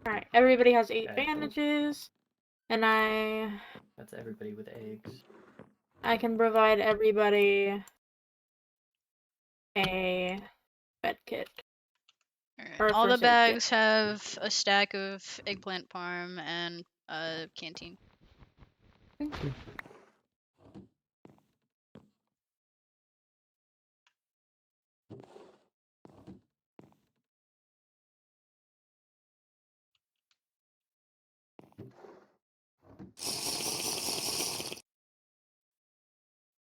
Alright, everybody has 8 Okay. bandages. And That's everybody with eggs. I can provide everybody a bed kit. Alright, Or all the first aid kit. bags have a stack of eggplant parm and a canteen. Thank you.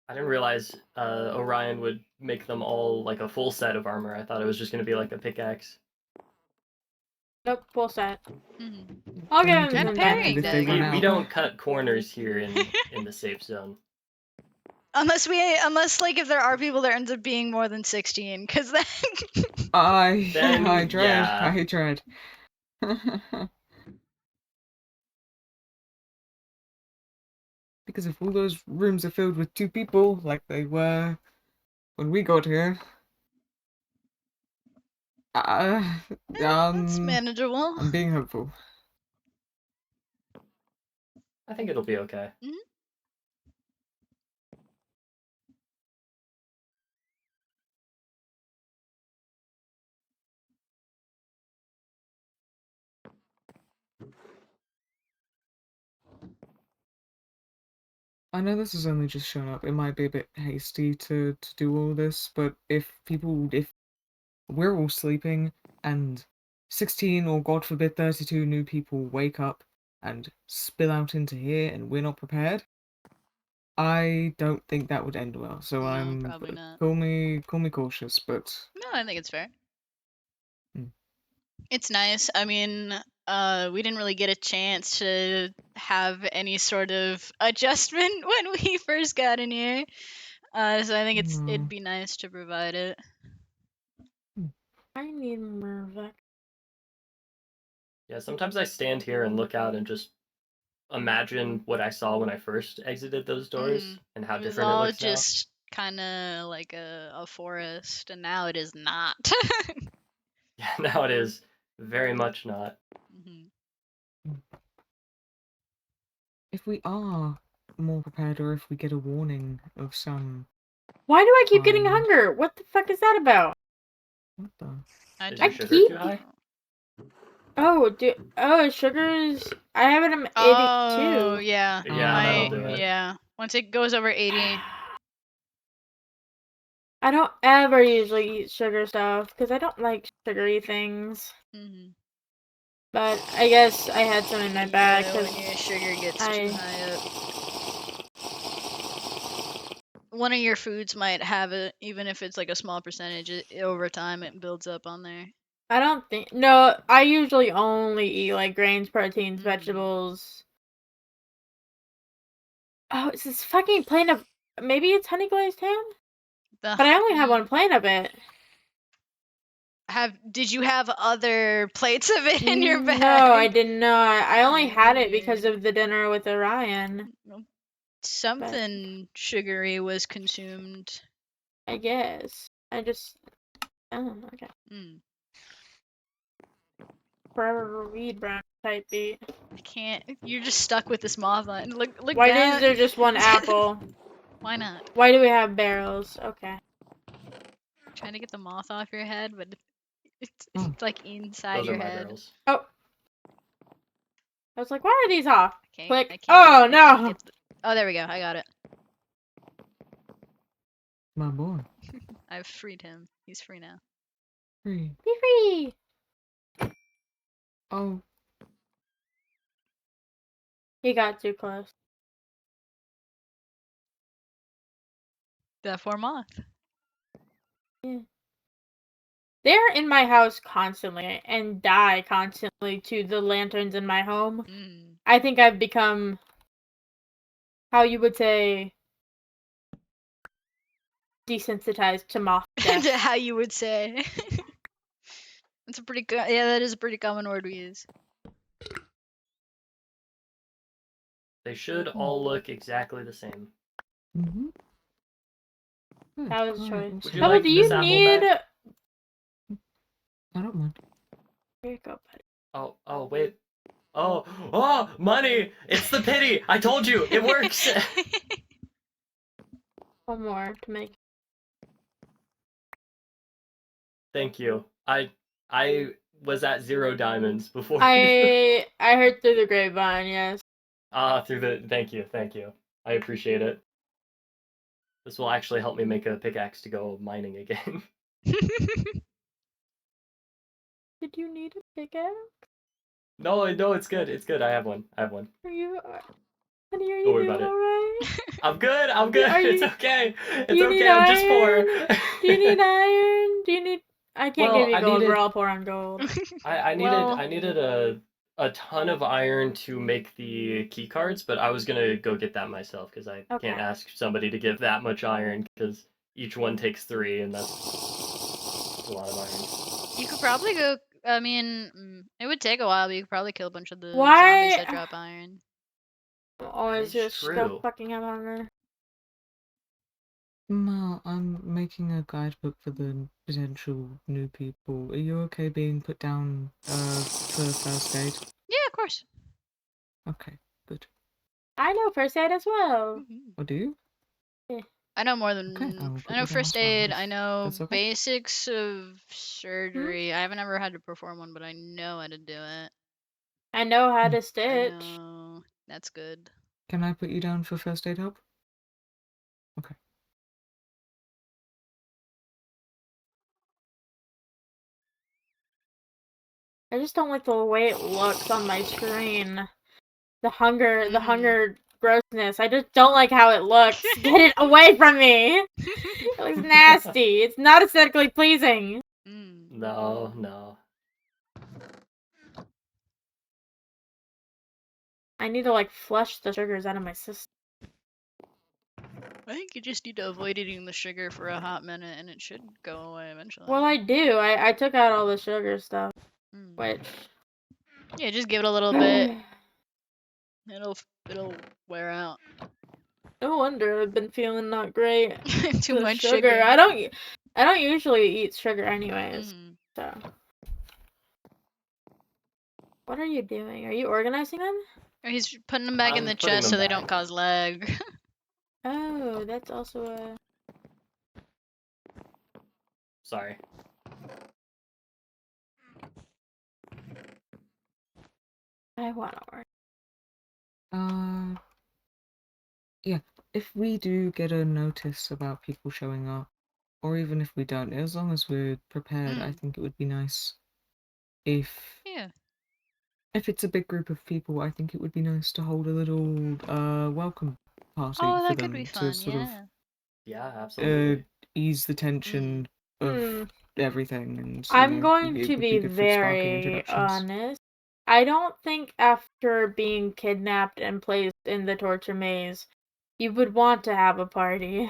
I didn't realize Orion would make them all like a full set of armor. I thought it was just gonna be like a pickaxe. Nope, full set. Mhm. I'll Going get to him And some a diamond parrying if they dagger. run We out. don't cut corners here in the safe zone. Unless like if there are people there ends up being more than 16, because then Then, I dread. yeah. I dread. Because if all those rooms are filled with 2 people, like they were when we got here, uh, that's manageable. I'm being hopeful. I think it'll be okay. I know this has only just shown up. It might be a bit hasty to do all this, but if we're all sleeping and 16 or God forbid 32 new people wake up and spill out into here and we're not prepared, I don't think that would end well. So No, probably not. call me cautious, but No, I think it's fair. Hmm. It's nice. I mean, we didn't really get a chance to have any sort of adjustment when we first got in here. So I think it'd No. be nice to provide it. I need more Vec. Yeah, sometimes I stand here and look out and just imagine what I saw when I first exited those doors and how It was different it all looks now. just kind of like a forest, and now it is not. Yeah, now it is very much not. Mhm. If we are more prepared or if we get a warning of some Why do I keep getting kind, hunger? What the fuck is that about? what the? Is I your sugar keep- too high? Oh, sugar's. I have it at 82. Oh yeah, it Yeah, that'll might. do it. Yeah, once it goes over 80. I don't ever usually eat sugar stuff because I don't like sugary things. Mm-hmm. But I guess I had some in my bag Yeah, because when your sugar gets too I. high up. One of your foods might have it, even if it's like a small percentage. Over time, it builds up on there. I don't think. No, I usually only eat like grains, proteins, Mm. vegetables. Oh, it's this fucking plane of. Maybe it's honey glazed ham? But I only have one plate of it. Did you have other plates of it in your bag? No, I did not. I only Oh, had it because weird. of the dinner with Orion. Something sugary was consumed. I guess. Oh, okay. Mm. Forever weed brown type beat. I can't. You're just stuck with this moth line. Look Why down. is there just one apple? Why not? Why do we have barrels? Okay. Trying to get the moth off your head, but it's Oh. like inside Those are your my head. barrels. Oh. I was like, why are these off? I Click. can't Oh, get- I can't no. get oh, there we go. I got it. My boy. I've freed him. He's free now. Free. Be free. Oh, He got too close. That poor moth. They're in my house constantly and die constantly to the lanterns in my home. Mm. I think I've become, how you would say, desensitized to moth death. How you would say. That's a pretty good. Yeah, that is a pretty common word we use. They should all look exactly the same. mm-hmm. Good. That was a Alright, choice. Would you awesome. Bubba, like do you this apple need... back? I don't mind. Here you go, buddy. Oh, wait. Oh, money! It's the pity! I told you, it works! One more to make. Thank you. I I was at 0 diamonds before you. I heard through the grapevine, yes. Through the thank you. I appreciate it. This will actually help me make a pickaxe to go mining again. Did you need a pickaxe? No, it's good. It's good. I have one. Are you, honey, are Don't you worry doing about it. alright? I'm good. Are It's you- okay. Do It's you need okay. I'm just poor. iron? Do you need iron? Do you need? I can't Well, give you I gold. We're needed- all poor on gold. I Well- needed a ton of iron to make the key cards, but I was gonna go get that myself because I Okay. can't ask somebody to give that much iron because each one takes 3, and that's a lot of iron. You could probably go. I mean, it would take a while, but you could probably kill a bunch of the Why- zombies that drop iron. Always It's just true. go fucking have hunger. Ma, I'm making a guidebook for the potential new people. Are you okay being put down for first aid? Yeah, of course. Okay, good. I know first aid as well. Mhm. Or do you? I know more than. Okay, I will put I know you down first as well, aid. if I know that's okay. basics of surgery. I haven't ever had to perform one, but I know how to do it. I know how to I stitch. know. That's good. Can I put you down for first aid help? Okay. I just don't like the way it looks on my screen. The hunger grossness. I just don't like how it looks. Get it away from me! It looks nasty. It's not aesthetically pleasing. No. I need to like flush the sugars out of my system. I think you just need to avoid eating the sugar for a hot minute, and it should go away eventually. Well, I do. I took out all the sugar stuff, which Yeah, just give it a little bit. It'll wear out. no wonder I've been feeling not great. Too The much sugar. I don't usually eat sugar anyways. So. What are you doing? Are you organizing them? Or he's putting them back in I'm the putting chest so them they back. don't cause lag. Oh, that's also a... Sorry. I want to work. Yeah, if we do get a notice about people showing up, or even if we don't, as long as we're prepared, I think it would be nice if Yeah. if it's a big group of people, I think it would be nice to hold a little welcome party Oh, for that could them be to fun, sort yeah. Yeah, of absolutely. ease the tension of Hmm. everything, and you I'm know, going it to would be good for sparking very introductions. honest. I don't think after being kidnapped and placed in the torture maze, you would want to have a party.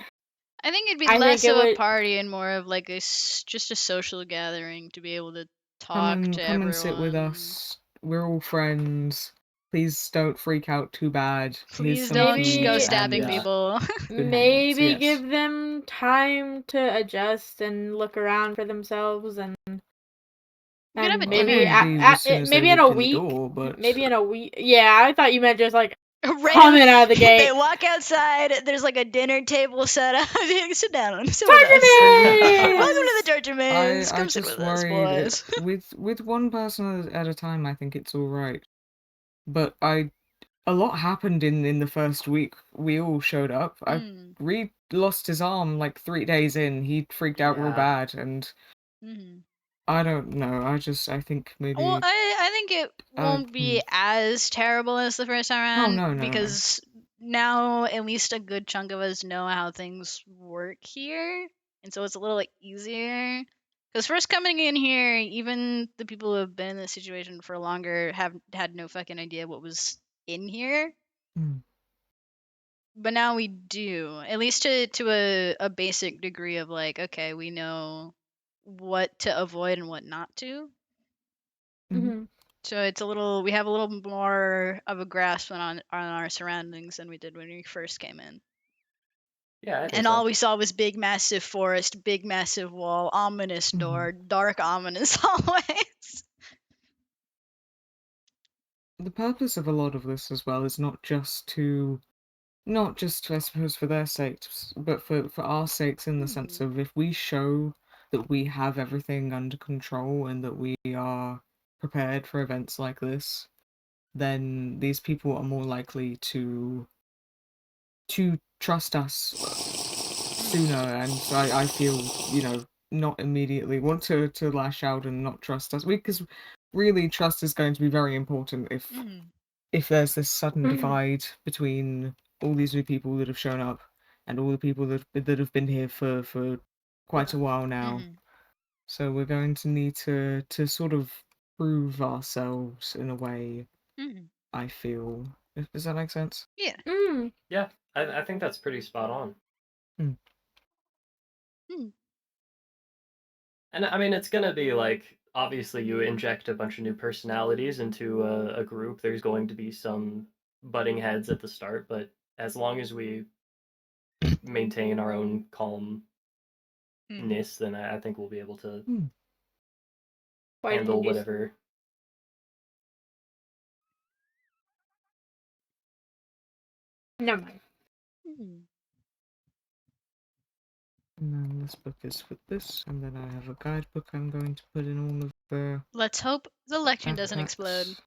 I think it'd be I less think it of a would- party and more of like just a social gathering to be able to talk Come to and everyone. sit with us. We're all friends. Please don't freak out too bad. Here's Please some don't just go food stabbing and Yeah. people. good Maybe hangouts, yes. give them time to adjust and look around for themselves, and We could have a maybe Well, dinner. maybe as soon as maybe they in a walked in the week. door, but Maybe in a week. Yeah, I thought you meant just like Random- coming out of the gate. They walk outside. There's like a dinner table set up. Sit down. Sit Torture with us. maze! Welcome to the torture maze. I Come sit just with us, worried boys. with one person at a time. I think it's all right, but a lot happened in the first week. We all showed up. Reed lost his arm like 3 days in. He freaked out real Yeah. bad, and I don't know. I think maybe. Well, I think it won't be as terrible as the first time around no. because now at least a good chunk of us know how things work here, and so it's a little easier. Because first coming in here, even the people who have been in this situation for longer have had no fucking idea what was in here. But now we do, at least to a basic degree of like, okay, we know what to avoid and what not to. So it's we have a little more of a grasp on our surroundings than we did when we first came in. Yeah, I think And so. all we saw was big, massive forest, big, massive wall, ominous door, dark, ominous hallways. The purpose of a lot of this as well is not just I suppose for their sakes, but for our sakes in the sense of if we show that we have everything under control and that we are prepared for events like this, then these people are more likely to trust us sooner. And so I feel, not immediately want to lash out and not trust us, because really trust is going to be very important if there's this sudden divide between all these new people that have shown up and all the people that have been here for quite a while now. So we're going to need to sort of prove ourselves in a way, I feel. Does that make sense? Yeah. Yeah, I think that's pretty spot on. And I mean, it's gonna be like, obviously, you inject a bunch of new personalities into a group. There's going to be some butting heads at the start, but as long as we maintain our own calmness, then I think we'll be able to Why did handle you whatever. Never mind. And then this book is with this, and then I have a guidebook I'm going to put in all of the Let's hope the lectern doesn't explode. artifacts.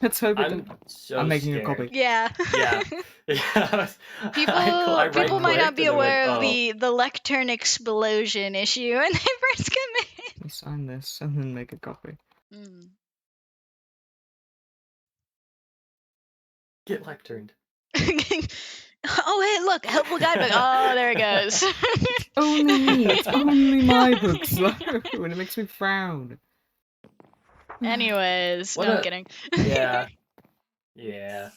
Let's hope I'm so I'm making a scared. copy. Yeah. Yeah, yeah. People I people might not right-clicked be and it went, aware of oh. the lectern explosion issue when they first come Let me sign this and then make a copy. in. Get lecturned. Oh, hey, look, helpful guidebook. Oh, there it goes. Only me. It's only my books, though, and it makes me frown. Anyways, What no, I'm a- kidding. Yeah. Yeah.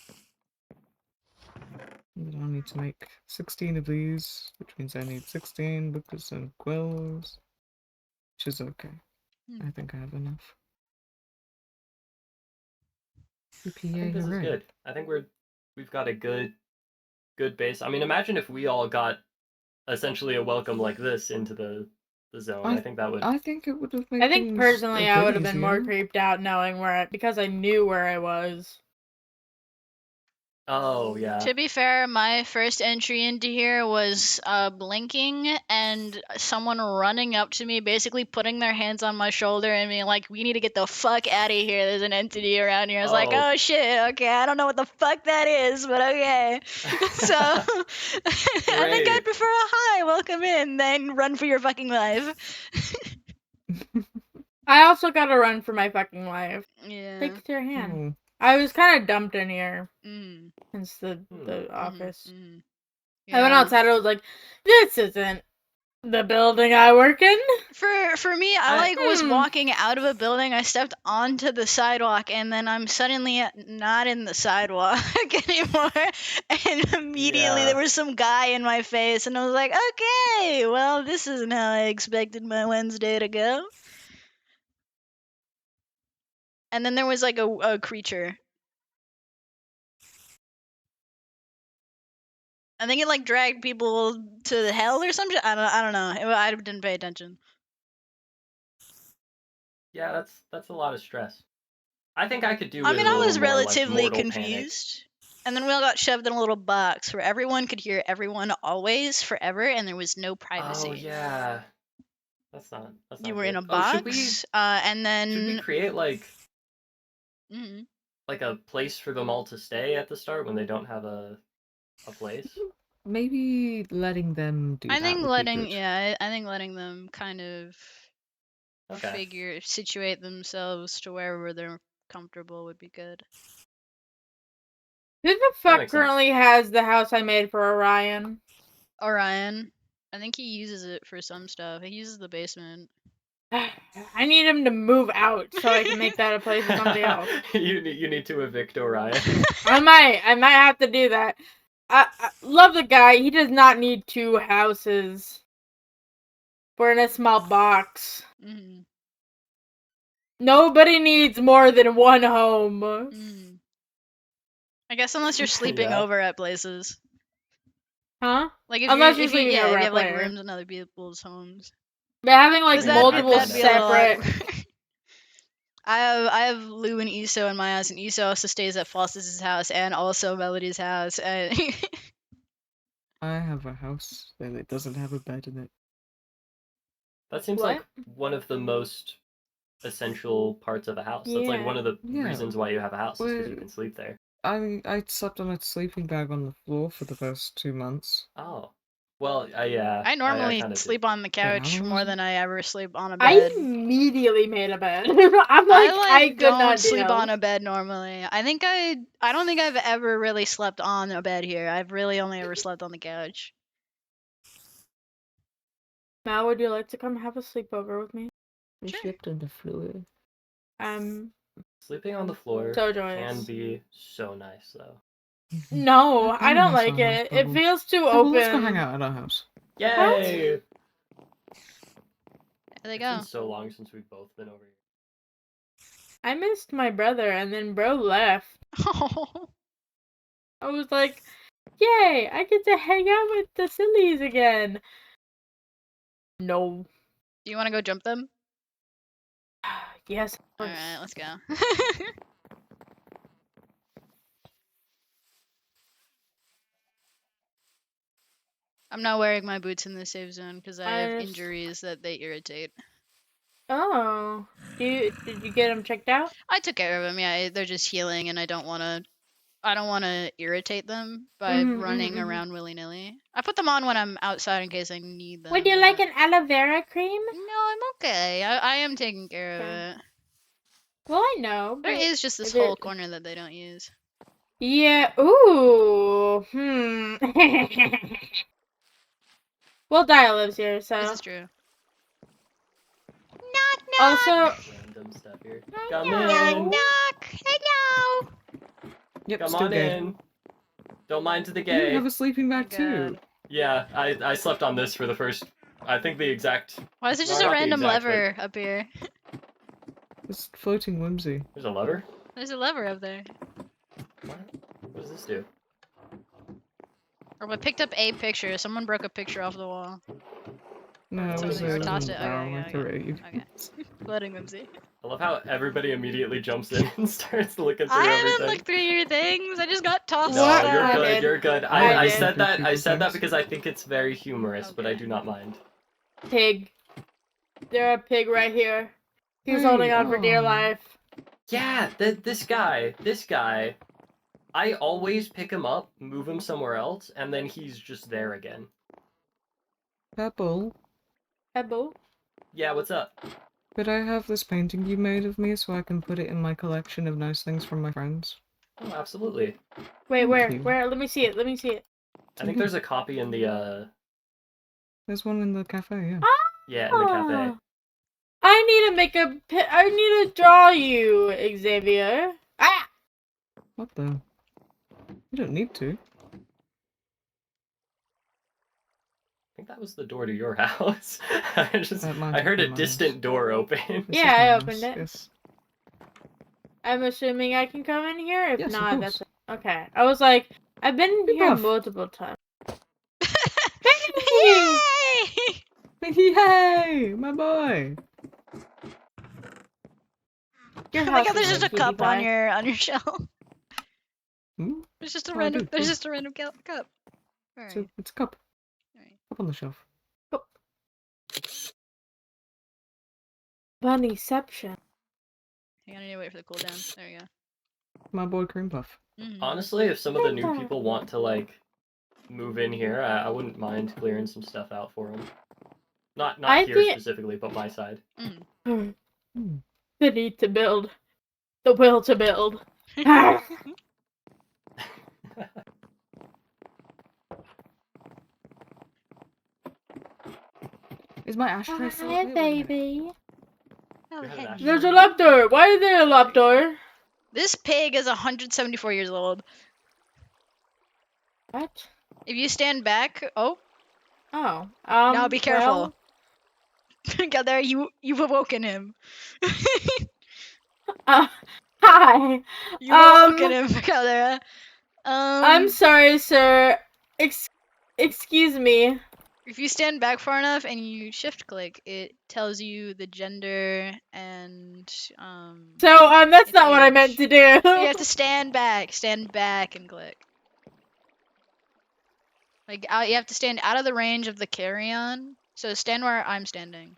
I need to make 16 of these, which means I need 16 books and quills, which is okay. I think I have enough. I think this is good. I think we've got a good base. I mean, imagine if we all got essentially a welcome like this into the zone. I think that would. I think it would have made I think things personally a I bit would have been more easier. creeped out knowing because I knew where I was. Oh yeah. To be fair, my first entry into here was blinking and someone running up to me, basically putting their hands on my shoulder and being like, "We need to get the fuck out of here. There's an entity around here." I was like, Oh. "Oh shit, okay, I don't know what the fuck that is, but okay." So I think I'd Great. prefer a hi, welcome in, than run for your fucking life. I also gotta run for my fucking life. Yeah. Take your hand. Oh, I was kind of dumped in here Mm. since the office. Yeah. I went outside. I was like, "This isn't the building I work in." For me, I was Hmm. walking out of a building. I stepped onto the sidewalk, and then I'm suddenly not in the sidewalk anymore. And immediately Yeah. there was some guy in my face, and I was like, "Okay, well, this isn't how I expected my Wednesday to go." And then there was like a creature. I think it like dragged people to the hell or something. I don't know. I didn't pay attention. Yeah, that's a lot of stress. I think I could do I with mean, a I little was more like relatively mortal panic. confused. And then we all got shoved in a little box where everyone could hear everyone always, forever, and there was no privacy. Oh yeah. That's not You were good. in a Oh, box, should we and then create like Mhm. a place for them all to stay at the start when they don't have a place? maybe letting them do I that think would be good. I think letting them kind of Okay. situate themselves to wherever they're comfortable would be good. Who the fuck makes sense. currently has the house I made for Orion? Orion, I think he uses it for some stuff. He uses the basement. I need him to move out so I can make that a place for somebody else. you need to evict Orion. I might have to do that. I love the guy. He does not need 2 houses. We're in a small box. Mhm. Nobody needs more than 1 home. Mhm. I guess unless you're sleeping Yeah. over at places. Huh? Like Unless if you're sleeping if over you at have like player. rooms in other people's homes. But having like 'Cause multiple that'd be a lot. separate. I have Lou and Iso in my house, and Iso also stays at Foster's house and also Melody's house. And I have a house, and it doesn't have a bed in it. That seems What? like one of the most essential parts of a house. That's like one Yeah. of the Yeah. reasons why you have a house is because you Well- can sleep there. I slept on a sleeping bag on the floor for the first 2 months. Oh. Well, yeah. I normally kind of sleep on the how couch long more was it? than I ever sleep on a I bed. immediately made a bed. I'm like, I could don't not sleep deal. on a bed normally. I don't think I've ever really slept on a bed here. I've really only ever slept on the couch. Mal, would you like to come have a sleepover with me? I Sure. slept on the floor. Sleeping on the floor So can joyous. be so nice, though. No, I've I been don't nice like on our house, it. It Bubble. feels too Bubble, open. let's go hang out at our house. Yay! There they It's go. been so long since we've both been over here. I missed my brother, and then bro left. Oh. I was like, yay, I get to hang out with the sillies again. No. Do you want to go jump them? Yes. All right, let's go. I'm not wearing my boots in the safe zone because I have I- injuries that they irritate. Oh. Did you get him checked out? I took care of them. Yeah, they're just healing, and I don't want to irritate them by running around willy nilly. I put them on when I'm outside in case I need them. Would you like but- an aloe vera cream? No, I'm okay. I am taking care of Okay. it. Well, I know. There but is just this there- whole corner that they don't use. Yeah. Ooh. Well, Dia lives here, so. This is true. Also, Random stuff here. Come in! Knock. Hello. Yep, Come still on gay. in! Don't mind to the You gay. have a sleeping bag Oh, too. God. Yeah, I slept on this for the first... I think the exact... Why is there just Not a the random exact, but- lever up here? It's floating whimsy. There's a lever? There's a lever up there. What does this do? Or I picked up a picture. Someone broke a picture off the wall. No, it was Something, or in tossed the it. barrel. Okay, I okay, threw okay. it. Okay. Floating whimsy. I love how everybody immediately jumps in and starts looking through I everything. haven't looked through your things. I just got tossed. No, What? you're I good. did. You're good. I I did. said that. I People's said that things. because I think it's very humorous, but I Okay. do not mind. pig. There's a pig right here. He's Hey, holding on for dear oh. life. Yeah, this guy. I always pick him up, move him somewhere else, and then he's just there again. Pebble, Ebo. Yeah, what's up? could I have this painting you made of me so I can put it in my collection of nice things from my friends? Oh, absolutely. Wait, Thank where? you. Where? Let me see it. Let me see it. I think there's a copy in the There's one in the cafe, yeah. yeah, in the cafe. Ah. I need to make a. I need to draw you, Xavier. Ah! What the? You don't need to. I think that was the door to your house. I That might I have heard a been my house. distant door open. This Yeah, is I my opened house, it. Yes. I'm assuming I can come in here. If Yes, of not, course. that's okay. I was like, I've been Good here buff. multiple times. Yay! Yay! My boy! Your I house like how is there's my just a cutie cup pie. on your shelf. Hmm? There's just a Oh, I random. do, There's yeah. just a random cup. It's Alright. a cup. Alright. Cup on the shelf. Bunnyception. Hang on, I need to wait for the cooldown. There we go. My boy Cream Puff. Honestly, if some of the new Peppa. people want to like move in here, I wouldn't mind clearing some stuff out for them. Not I here think- specifically, but my side. The Hmm. need to build. The will to build. Is my ashtray still Hi, here? baby. Oh, You have hey. that. There's a lap door. Why is there a lap door? This pig is 174 years old. What? If you stand back, oh, Oh. now be careful. well, God, there you've awoken him. hi. You've awoken him, Caldera. I'm sorry, sir. Excuse me. If you stand back far enough and you shift click, it tells you the gender and So, that's its not what I age. meant to do. But you have to stand back and click. Like you have to stand out of the range of the carry-on. So stand where I'm standing.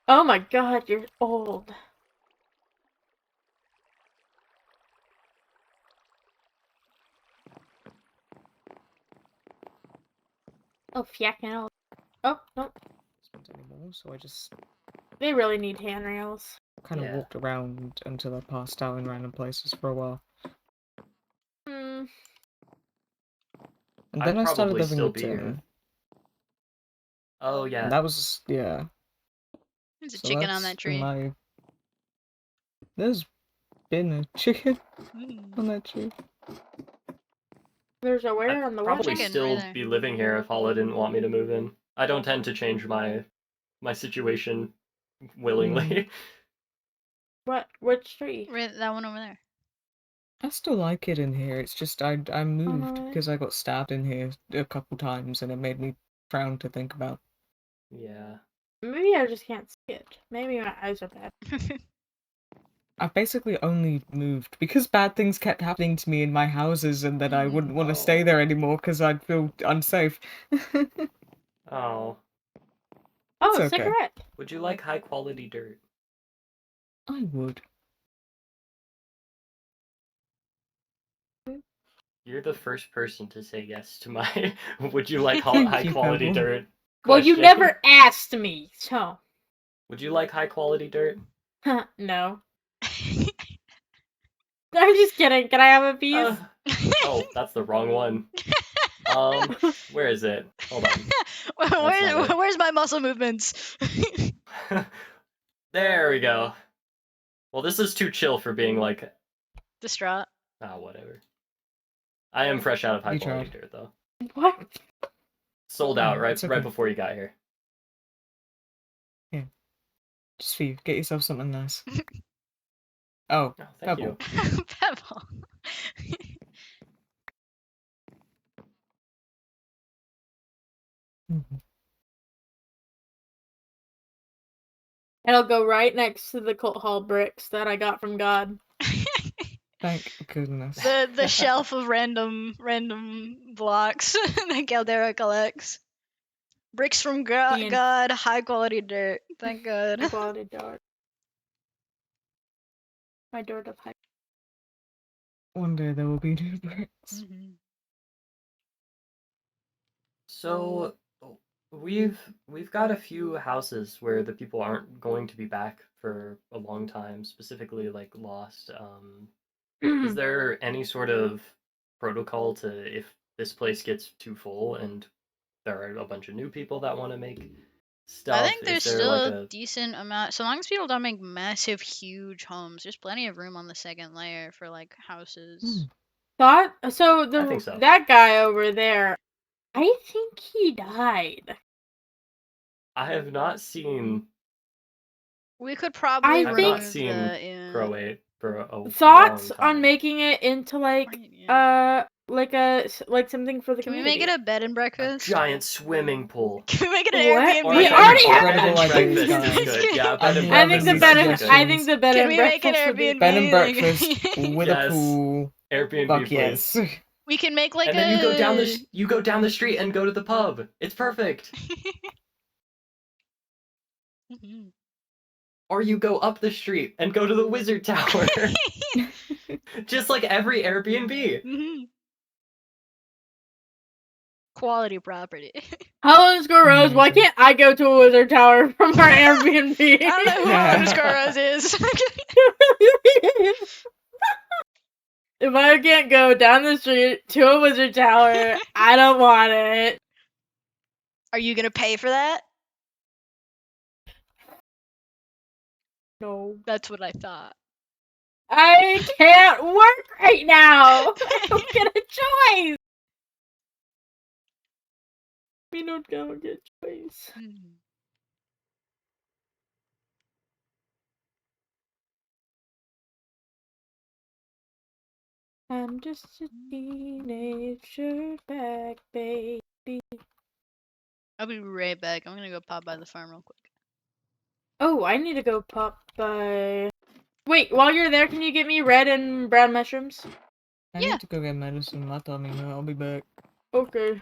Oh my god, you're old. Oh, fjacking out. Oh, no. Anymore, so I just They really need handrails. kind of Yeah. walked around until I passed out in random places for a while. Hmm. And I'd then I started probably living still with be here. Tim. Oh And yeah. that was, yeah. There's a So chicken on that's that been tree. my... There's been a chicken Mm. on that tree. There's a where I'd on the what? probably Chicken still right there. be living here if Hala didn't want me to move in. I don't tend to change my situation willingly. What? Which tree? Right, that one over there. I still like it in here. It's just I moved no. because I got stabbed in here a couple times, and it made me frown to think about. Yeah. Maybe I just can't see it. Maybe my eyes are bad. I've basically only moved because bad things kept happening to me in my houses, and that I wouldn't want to stay Oh. there anymore because I'd feel unsafe. Oh. Oh, okay. cigarette. Would you like high quality dirt? I would. You're the first person to say yes to my would you like Thank high you, quality Pebble. dirt Well, you question. never asked me, so. Would you like high quality dirt? No. I'm just kidding. Can I have a piece? Oh, that's the wrong one. Where is it? Hold on. not it. Where's my muscle movements? There we go. Well, this is too chill for being like, Distraught. whatever. I am fresh out of high You quality tried. dirt though. What? Sold out right It's okay. right before you got here. Just for you. Get yourself something nice. Oh, Oh, thank Pebble. you. Pebble. Mhm. It'll go right next to the cult hall bricks that I got from God. Thank goodness. the shelf of random blocks that Caldera collects. Bricks from Being- God, high quality dirt. Thank God. High quality dirt. My dirt of high. One day there will be new bricks. Mhm. So we've got a few houses where the people aren't going to be back for a long time, specifically like lost. Is there any sort of protocol to if this place gets too full and there are a bunch of new people that want to make stuff? I think there's is there still like a decent amount. So long as people don't make massive, huge homes, there's plenty of room on the second layer for like houses. Thought so. I think so. That guy over there, I think he died. I have not seen We could probably I I've think- not seen Croate for a Thoughts long time. on making it into like Right, yeah. like something for the Can we community. make it a bed and A breakfast? giant swimming pool. Can we make it an What? Airbnb? Or We a bed already and- have- bed and Incredible ideas, breakfast is guys. good. Yeah, bed and I'm I think breakfast the is bed really and good. I think the bed Can and we make an breakfast would be Airbnb? Bed and Like- breakfast with Yes. a pool. Airbnb, Fuck please. yes. We can make like And then you go down the street and go to the pub. It's perfect. Mhm. Or you go up the street and go to the wizard tower. Just like every Airbnb. Mhm. Quality property. Hello, underscore Rose. Why Amazing. can't I go to a wizard tower from our Airbnb? I don't know who underscore Rose is. If I can't go down the street to a wizard tower, I don't want it. Are you gonna pay for that? No. That's what I thought. I can't work right now. I don't get a choice. We don't get a choice. Mhm. I'm just a teenage dirtbag baby. I'll be right back. I'm gonna go pop by the farm real quick. Oh, I need to go pop by. Wait, while you're there, can you get me red and brown mushrooms? I Yeah. need to go get medicine. My tummy hurt. I'll be back. Okay.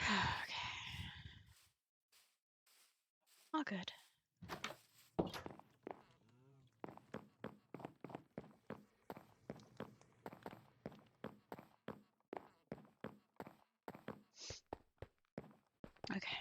Okay. All good. Okay.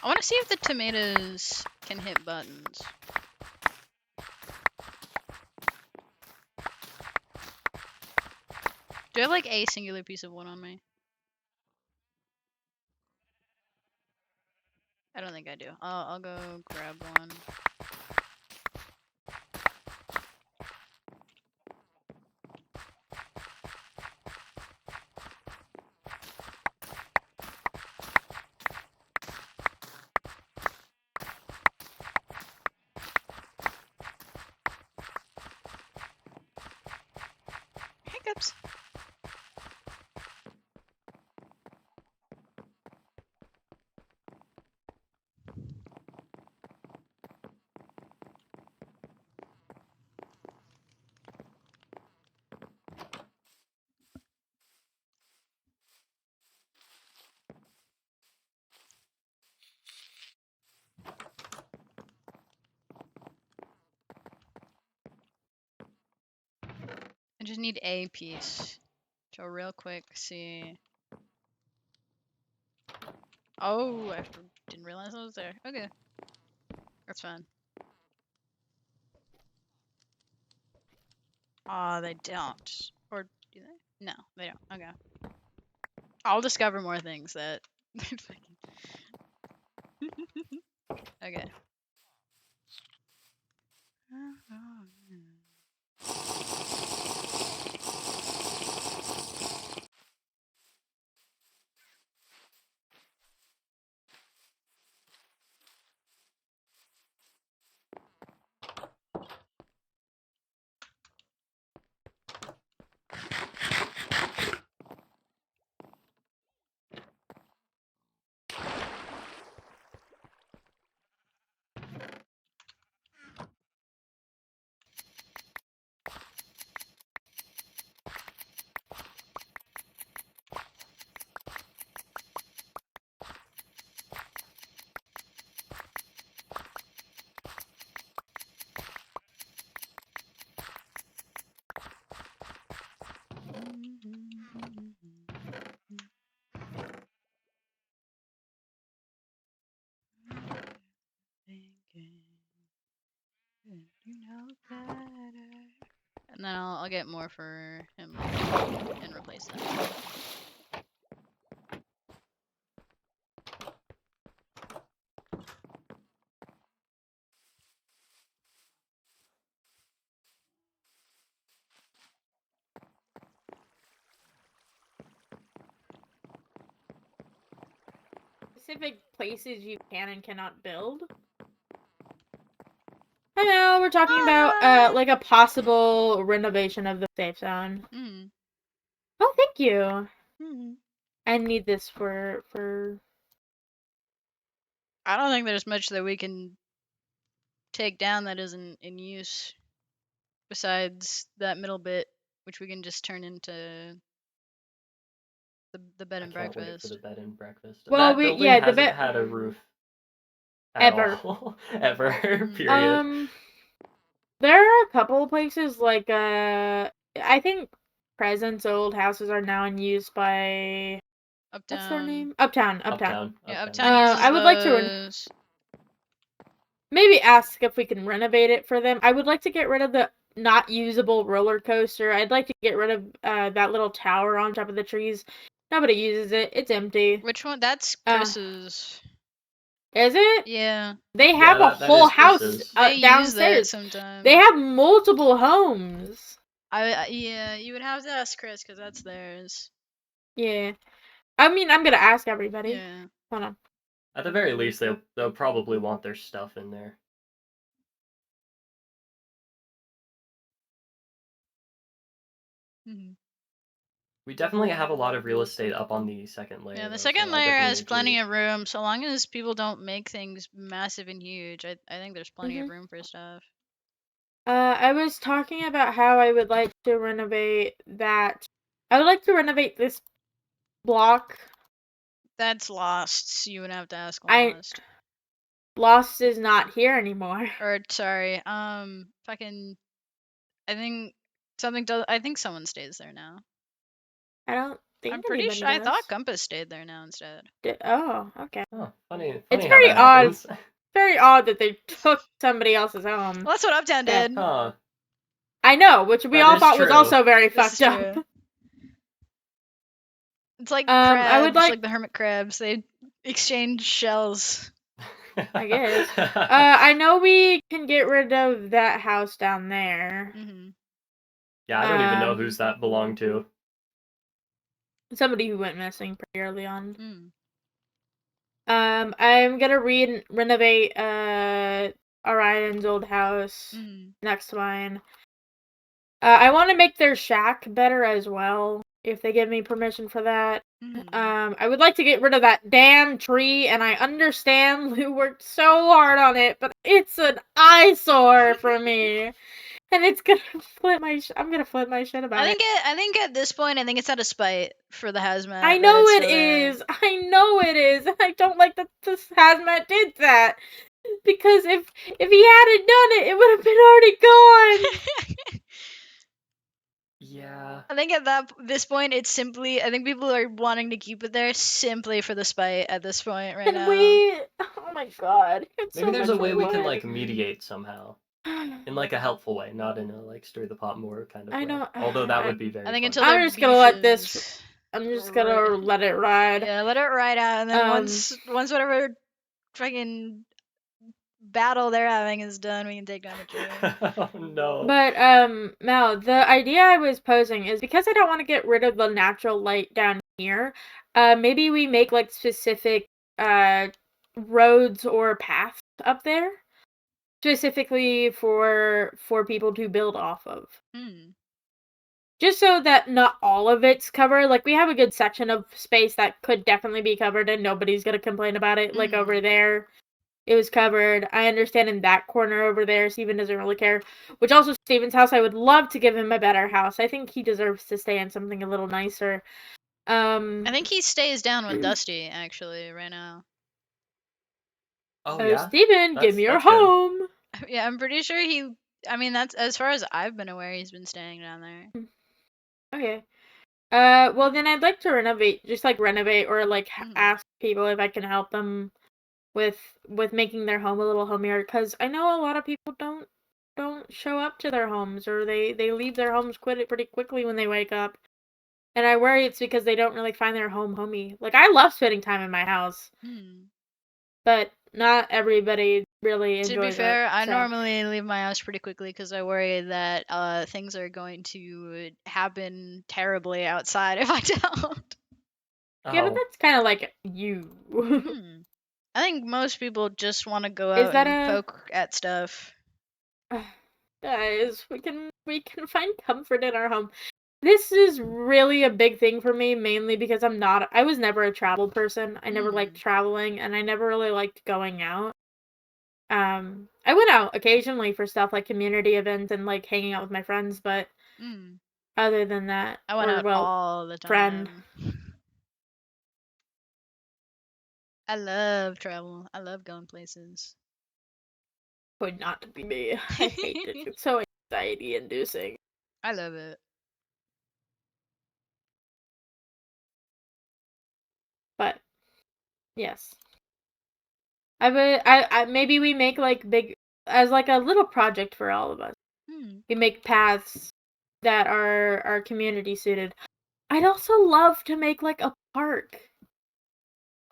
I want to see if the tomatoes can hit buttons. Do I have like a singular piece of wood on me? I don't think I do. I'll go grab one. Hiccups. I just need a piece. So real quick, see. Oh, I didn't realize I was there. Okay. That's fine. Aw, they don't. Or do they? No, they don't. Okay. I'll discover more things that... Okay. And then I'll get more for him later and replace them. Specific places you can and cannot build. I know, we're talking about like a possible renovation of the safe zone. Mm. Oh, thank you. Mm. I need this for I don't think there's much that we can take down that isn't in use besides that middle bit, which we can just turn into the bed I and can't wait for the breakfast. bed and breakfast. Well, That building hasn't bed had a roof at ever. all. Ever. Period. There are a couple of places like I think Presence old houses are now in use by Uptown. what's their name? Uptown. Yeah, Uptown. Uptown uses I would like to those. maybe ask if we can renovate it for them. I would like to get rid of the not usable roller coaster. I'd like to get rid of that little tower on top of the trees. Nobody uses it. It's empty. Which one? That's Uh, Chris's. Is it? Yeah, They Yeah, have a that whole is house Chris's. they use that downstairs. sometimes. They have multiple homes. Yeah, you would have to ask Chris because that's theirs. Yeah. I mean, I'm gonna ask everybody. Yeah. Hold on. At the very least, they'll probably want their stuff in there. Hmm. We definitely have a lot of real estate up on the second layer. Yeah, the though, second so I layer definitely has need plenty to... of room. So long as people don't make things massive and huge, I think there's plenty of Mhm. room for stuff. I was talking about how I would like to renovate that. I would like to renovate this block. That's Lost. So you would have to ask I Lost. Lost is not here anymore. Or sorry, fucking. I think something does. I think someone stays there now. I don't I'm think pretty anybody sure. I does. thought Compass stayed there now instead. Oh, okay. Oh, funny It's how very that odd. happens. Very odd that they took somebody else's home. Well, that's what Uptown Yeah. did. Huh. I know, which we That all is thought was true. also very This is fucked up. true. It's like I would crabs, like the hermit crabs. They exchange shells. I guess. I know we can get rid of that house down there. Hmm. Yeah, I don't even know Um, whose that belonged to. Somebody who went missing pretty early on. Mm. I'm gonna renovate Orion's old house Mm. next to mine. I want to make their shack better as well, if they give me permission for that. Mm. I would like to get rid of that damn tree, and I understand Lou worked so hard on it, but it's an eyesore for me. And it's gonna flip my I'm gonna flip my shit about it. I think at this point, I think it's out of spite for the hazmat. I that know it's it still there. is. I know it is. And I don't like that this hazmat did that. Because if he hadn't done it, it would have been already gone. Yeah. I think at this point, it's simply. I think people are wanting to keep it there simply for the spite at this point right And now. oh my god. It's Maybe so there's a much way we can work. like mediate somehow. In like a helpful way, not in a like stir the pot more kind of I way. know. Although that would be very I think fun. until I'm their just gonna let this. beef I'm just is gonna let it ride. Yeah, let it ride out, and then Um, once whatever fucking battle they're having is done, we can take down the tree. Oh no. But Mel, the idea I was posing is because I don't want to get rid of the natural light down here. Maybe we make like specific roads or paths up there, specifically for people to build off of. Hmm. Just so that not all of it's covered. Like we have a good section of space that could definitely be covered, and nobody's gonna complain about it. Like over there. It was covered. I understand in that corner over there, Steven doesn't really care. Which also, Steven's house, I would love to give him a better house. I think he deserves to stay in something a little nicer. I think he stays down with Dusty actually right now. Oh Oh, yeah. Steven, give me your That's good. home. Yeah, I'm pretty sure he. I mean, that's as far as I've been aware, he's been staying down there. Okay. Well then I'd like to renovate, just like renovate or like ask people if I can help them with making their home a little homier, because I know a lot of people don't show up to their homes, or they leave their homes pretty quickly when they wake up. And I worry it's because they don't really find their home homey. Like, I love spending time in my house, but not everybody really enjoys it. To be fair, I so. normally leave my house pretty quickly because I worry that things are going to happen terribly outside if I don't. Yeah, but Oh. that's kind of like you. I think most people just want to go Is out that and poke at stuff. Guys, we can find comfort in our home. This is really a big thing for me, mainly because I was never a travel person. I never liked traveling, and I never really liked going out. I went out occasionally for stuff like community events and like hanging out with my friends, but other than that, I went out all the time. Friend. I love travel. I love going places. Would not be me. I hate it. It's so anxiety inducing. I love it. But yes. Maybe we make like big as like a little project for all of us. We make paths that are community suited. I'd also love to make like a park.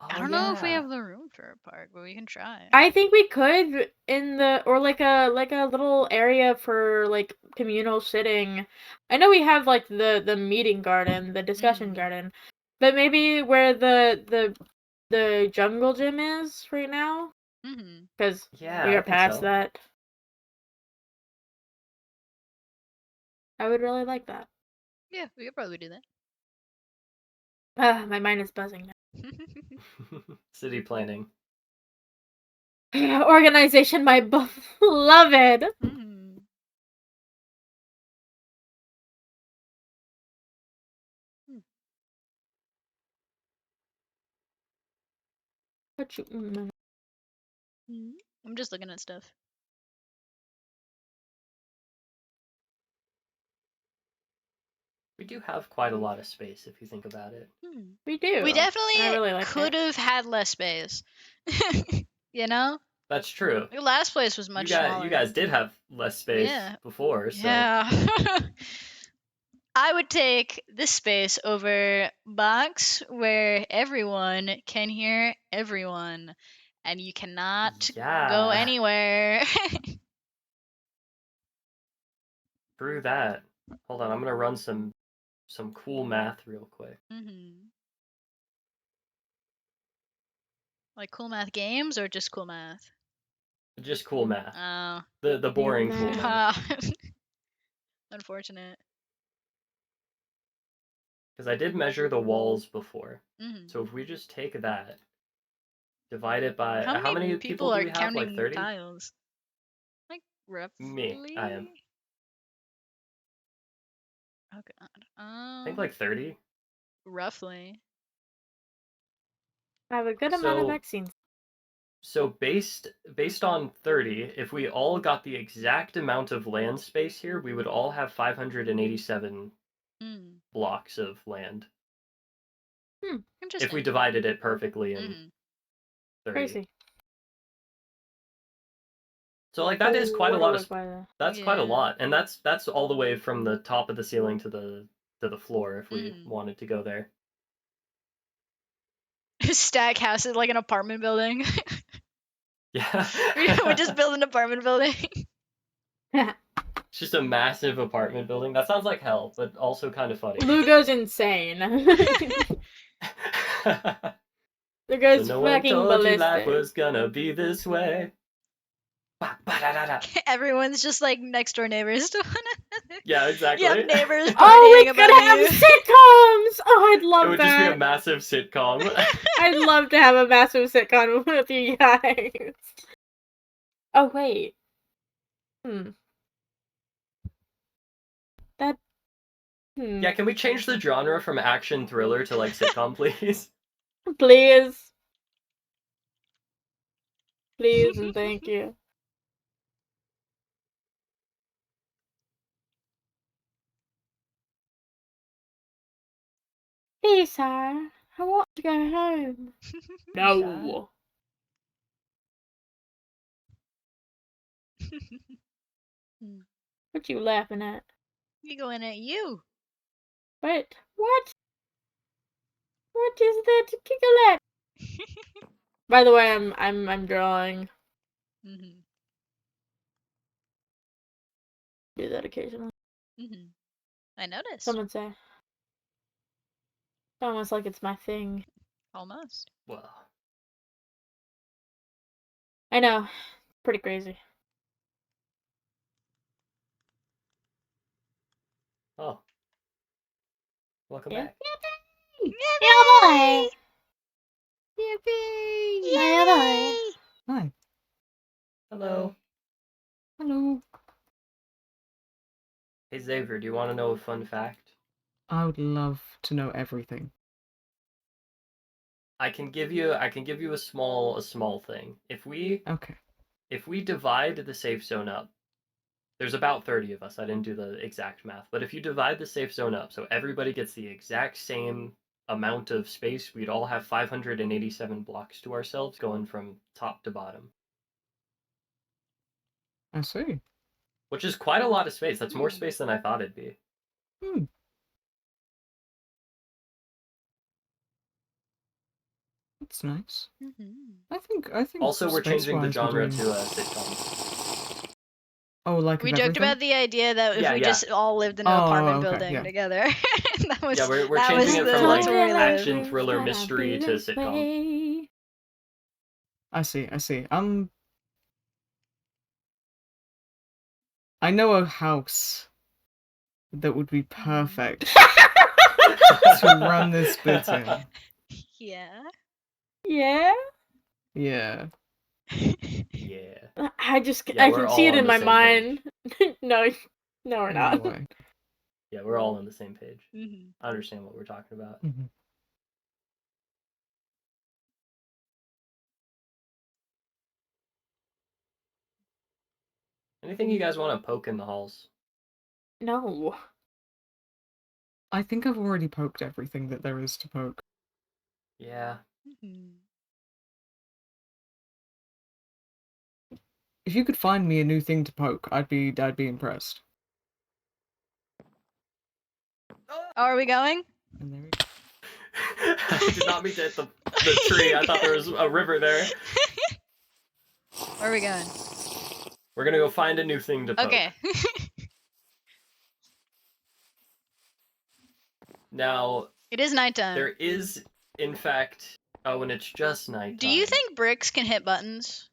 I don't know if we have the room for a park, but we can try. I think we could in the or like a little area for like communal sitting. I know we have like the meeting garden, the discussion garden, but maybe where the jungle gym is right now, because we I are think past so. that. I would really like that. Yeah, we could probably do that. My mind is buzzing now. City planning. Organization, my beloved. What you? I'm just looking at stuff. We do have quite a lot of space if you think about it. We do. We definitely I really like could have had less space. You know? That's true. The last place was much smaller. You guys did have less space before, so. Yeah. I would take this space over box where everyone can hear everyone and you cannot go anywhere. Through that. Hold on, I'm gonna run some cool math real quick. Like cool math games or just cool math? Just cool math. Oh. The boring cool math. Unfortunate. Because I did measure the walls before. So if we just take that, divide it by how many people do are we have? counting Like 30? tiles? Like roughly? Me, I am. Oh god. I think like 30. Roughly. I have a good amount of vaccines. So based on 30, if we all got the exact amount of land space here, we would all have 587 blocks of land. Interesting. If we divided it perfectly in 30. Crazy. So like that is quite a lot of that's quite a Yeah. lot, and that's all the way from the top of the ceiling to the floor if we wanted to go there. Stack house is like an apartment building. Yeah. We just build an apartment building. It's just a massive apartment building. That sounds like hell, but also kind of funny. Lugo's insane. Lugo's so no one fucking told ballistic. you life was gonna be this way. Everyone's just like next door neighbors to one another. Yeah, exactly. You have neighbors partying Oh, we above could have you. sitcoms! Oh, I'd love It would that. just be a massive sitcom. I'd love to have a massive sitcom with you guys. Oh, wait. That... Yeah, can we change the genre from action thriller to like sitcom, please? Please. Please and thank you. Lisa, I want to go home. No. What you laughing at? You going at you? Wait, what? What is that giggle at? By the way, I'm drawing. Do that occasionally. I noticed. Someone say. It's almost like it's my thing. Almost. Well. I know. Pretty crazy. Oh. Welcome back. Yippee! Yippee! Yippee! Hi. Hello. Hello. Hey Xavier, do you want to know a fun fact? I would love to know everything. I can give you a small thing. If we divide the safe zone up, there's about 30 of us. I didn't do the exact math, but if you divide the safe zone up so everybody gets the exact same amount of space, we'd all have 587 blocks to ourselves going from top to bottom. I see. Which is quite a lot of space. That's more space than I thought it'd be. Hmm. That's nice. I think Also, we're changing the space-wise we're genre doing... to sitcom. Oh, like We of joked everything? about the idea that if Yeah, we yeah. just all lived in an Oh, apartment okay, building yeah. together. that was Yeah, we're that changing was it from like that's where we live. action, thriller, mystery to sitcom. I see. I know a house that would be perfect to run this bit in. Yeah. Yeah. Yeah. Yeah. I we're can see all it on in the my same mind. page. No, we're No not. way. Yeah, we're all on the same page. Mhm. I understand what we're talking about. Mhm. Anything you guys want to poke in the halls? No. I think I've already poked everything that there is to poke. Yeah. Mhm. If you could find me a new thing to poke, I'd be impressed. Oh, are we going? And there we I did not mean to hit the tree. I thought there was a river there. Where are we going? We're gonna go find a new thing to poke. Okay. Now, It is nighttime. there is, in fact... Oh, and it's just nighttime. Do you think bricks can hit buttons?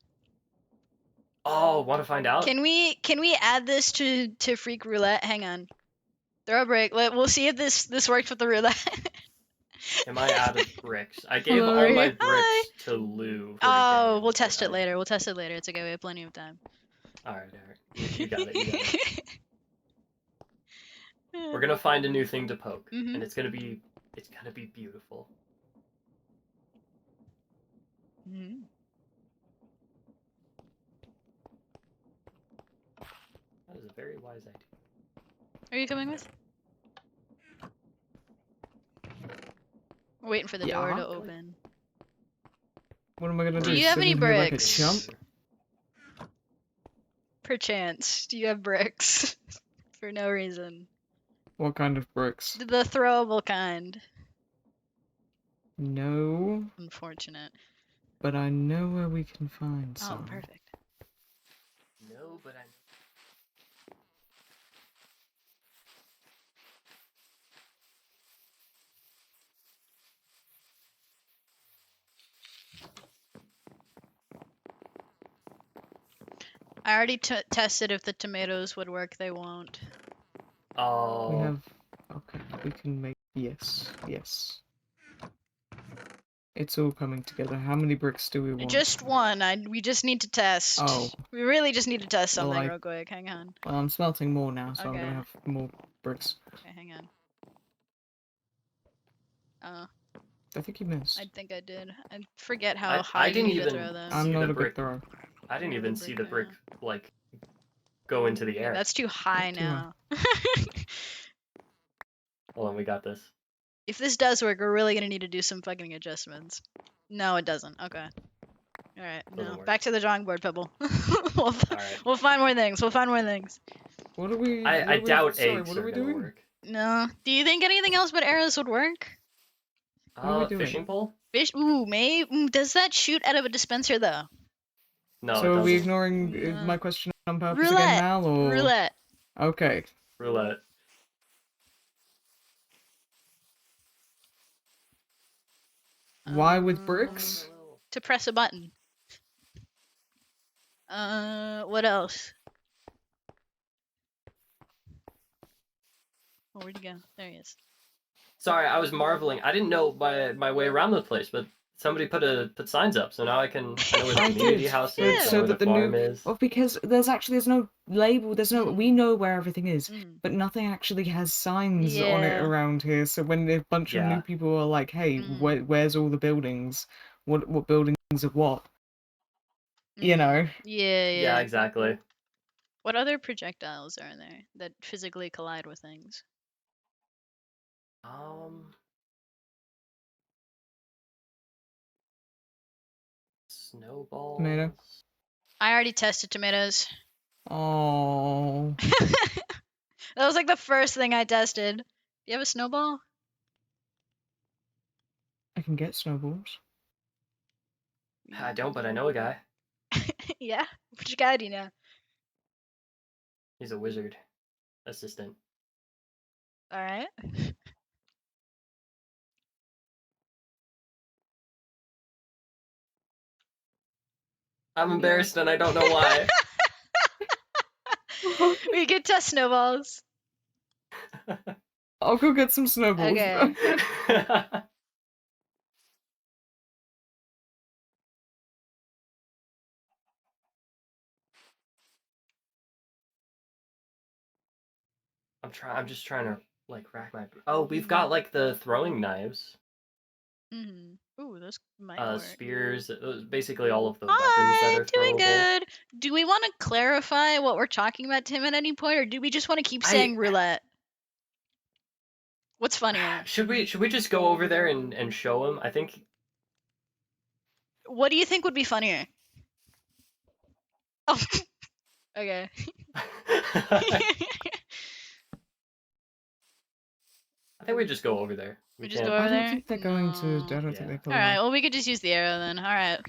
Oh, want to find out? Can we add this to Freak Roulette? Hang on. Throw a brick. We'll see if this works with the roulette. Am I out of bricks? I gave Hello. all Are my you? bricks Hi. to Lou. For Oh, exams, we'll test but it later. We'll test it later. It's okay. We have plenty of time. Alright. You got it, you got it. We're gonna find a new thing to poke. Mhm. And it's gonna be beautiful. Mhm. That is a very wise idea. Are you coming with? We're waiting for the door Yeah. to open. What am I gonna Do do? you have Sit any in here like a bricks? chump? Perchance, do you have bricks? For no reason. What kind of bricks? The throwable kind. No, Unfortunate. but I know where we can find Oh, some. perfect. No, but I... I already tested if the tomatoes would work. They won't. Oh. We have... Okay, we can make... Yes. It's all coming together. How many bricks do we want? Just one. We just need to test. Oh. We really just need to test Well, something I- real quick. Hang on. Well, I'm smelting more now, so I'm Okay. gonna have more bricks. Okay, hang on. I think you missed. I think I did. I forget how I high you didn't need to even throw them. I'm see not the a brick. good thrower. I didn't even see the Brick, brick, like, go into the air. That's too high Too high. now. Hold on, we got this. If this does work, we're really gonna need to do some fucking adjustments. No, it doesn't. Okay. Alright, Doesn't no. work. Back to the drawing board, Pebble. Alright. We'll find more things. We'll find more things. What are we... I doubt sorry, eggs what are are we gonna doing? work. No. Do you think anything else but arrows would work? What are we doing? Fishing pole? Fish? Ooh, maybe. Does that shoot out of a dispenser though? No, So it are doesn't. we ignoring No. my question on purpose Roulette. again, Mal, or... Roulette. Okay. Roulette. Why with bricks? To press a button. What else? Oh, where'd he go? There he is. Sorry, I was marveling. I didn't know my way around the place, but somebody put signs up, so now I know where the I community did, house but is, I so know where that the the farm new... is. Well, because there's no label, we know where everything is, Mm. but nothing actually has signs on it Yeah. around here, so when a bunch of new Yeah. people are like, hey, Mm. where's all the buildings? What buildings are what? You know? Yeah, Yeah, exactly. What other projectiles are there that physically collide with things? Snowballs. Tomato. I already tested tomatoes. Oh. That was like the first thing I tested. Do you have a snowball? I can get snowballs. I don't, but I know a guy. Yeah? Which guy do you know? He's a wizard assistant. Alright. I'm embarrassed and I don't know why. We could test snowballs. I'll go get some snowballs. Okay. I'm just trying to like rack my. Oh, we've got like the throwing knives, Ooh, those might work. spears, basically all of the weapons that Hi, are doing throwable. good. Do we want to clarify what we're talking about, Tim, at any point, or do we just want to keep saying roulette? What's funnier? Should we just go over there and show him? I think. What do you think would be funnier? Oh, okay. I think we just go over there. We just can't- go over I don't there? think they're going to. I don't Yeah. think they pull Alright, off. well, we could just use the arrow then. Alright.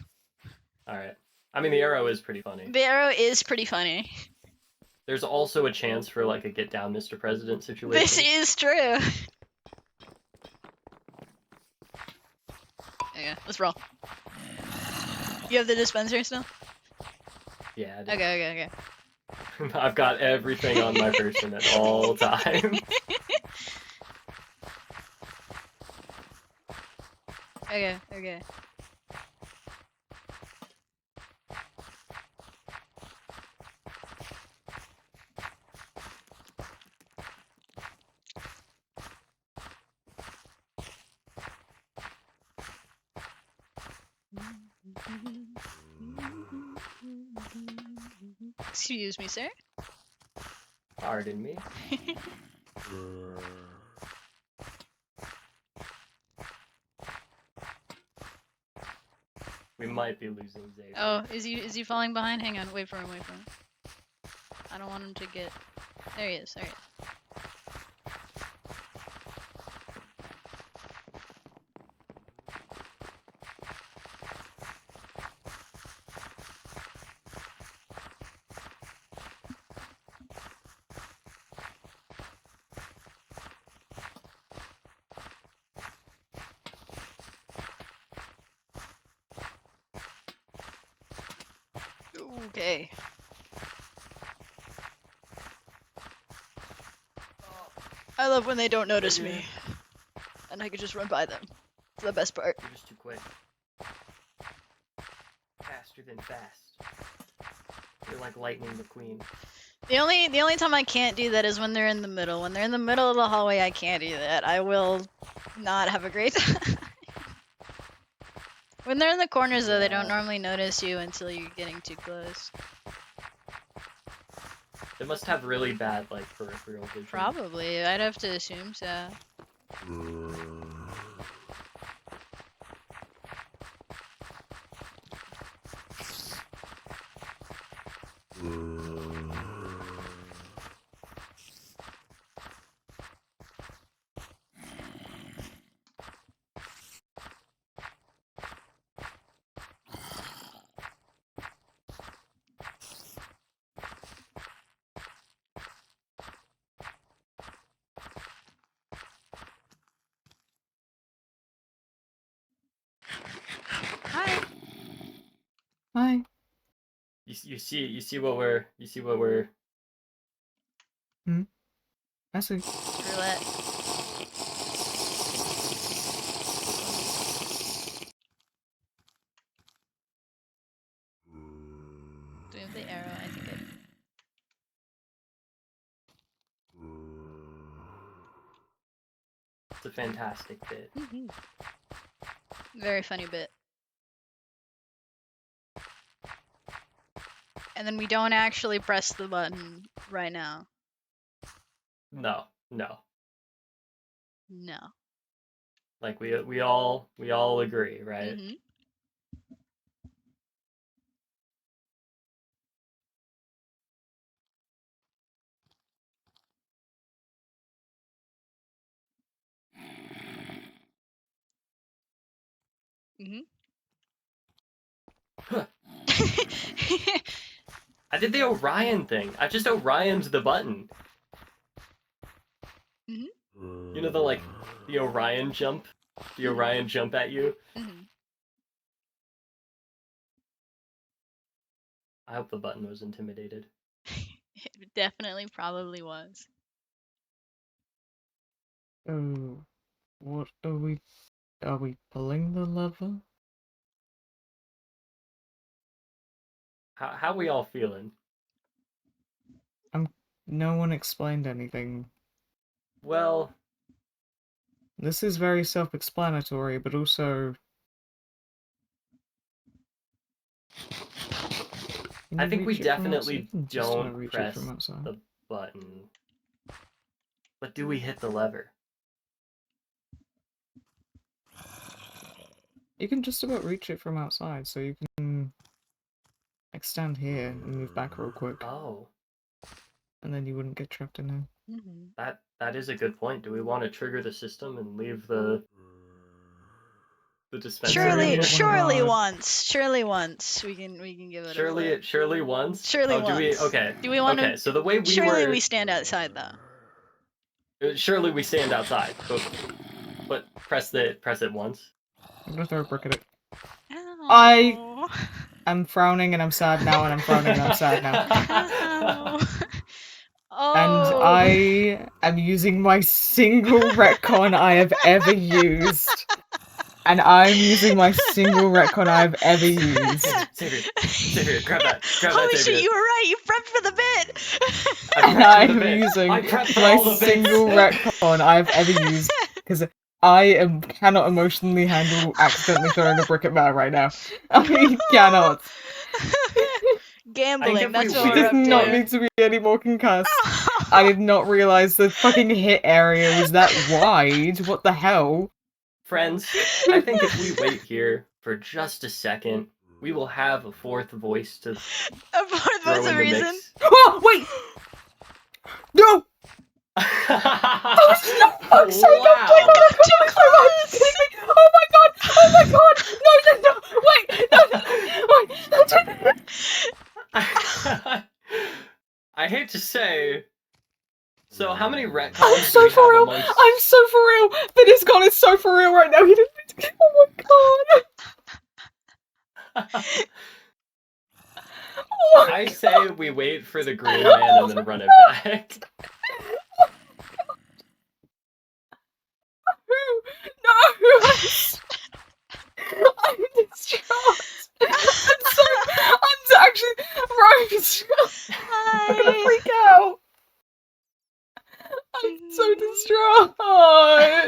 All right. I mean, the arrow is pretty funny. The arrow is pretty funny. There's also a chance for like a get down, Mr. President situation. This is true. Okay, let's roll. You have the dispenser still? Yeah. I do. Okay. I've got everything on my person at all times. Okay. Excuse me, sir. Pardon me. We might be losing Xavier. Oh, is he falling behind? Hang on, wait for him. I don't want him to get. There he is. Okay. I love when they don't notice me, and I can just run by them. It's the best part. You're just too quick. Faster than fast. You're like Lightning McQueen. The only time I can't do that is when they're in the middle. When they're in the middle of the hallway, I can't do that. I will not have a great time. When they're in the corners, though, they don't normally notice you until you're getting too close. They must have really bad like peripheral vision. Probably. I'd have to assume so. Hi. Hi. You see what we're I see. Roulette. Do we have the arrow? I think it. It's a fantastic bit. Very funny bit. And then we don't actually press the button right now. No. No. Like we all agree, right? Mhm. Mhm. I did the Orion thing. I just Orioned the button. Mhm. You know the Orion jump? The Orion jump at you? Mhm. I hope the button was intimidated. It definitely probably was. Oh, what are we? Are we pulling the lever? How we all feeling? No one explained anything. Well, This is very self-explanatory, but also. Can I you think we reach it from outside? You definitely can just don't reach it from press outside. the button. But do we hit the lever? You can just about reach it from outside, so you can like stand here and move back real quick, Oh, and then you wouldn't get trapped in here. Mhm. that is a good point. Do we want to trigger the system and leave the dispenser Sure, Surely, in what here? one of surely our- once, surely once we can give it a flip. Surely once? Surely Oh, do we? once. Okay. Do we want Okay, to? so the way we Surely were. we stand outside though. Surely we stand outside, but press it once. I'm gonna throw a brick at it. Ow. I'm frowning and I'm sad now, and I'm frowning and I'm sad now. Ow. And Oh. I am using my single retcon I have ever used. And I'm using my single retcon I've ever used. Xavier, grab that, Holy Xavier. shit, you were right. You prepped for the bit. I And prepped for the I'm bit. using I prepped for my all the bits. single retcon I've ever used. Because cannot emotionally handle accidentally throwing a brick at Matt right now. I cannot. Gambling, if that's we what She we're does up not to. need to be any more concussed. I did not realize the fucking hit area was that wide. What the hell? Friends, I think if we wait here for just a second, we will have a fourth voice to For throw the in the reason. mix. Oh, wait! No! Oh, no! Fuck's sake! Oh my god! Too Are you kidding me? Oh my god! Oh my god! No! Wait! No! Wait! I hate to say. So, how many I'm retcons do so we for have real! amongst? I'm so for real! Vinny's gone is so for real right now! He didn't. Oh my god! Oh my I god. say we wait for the green man and then run it back. No! I'm distraught. I'm actually Rose. I'm gonna Hi. freak out. I'm so distraught.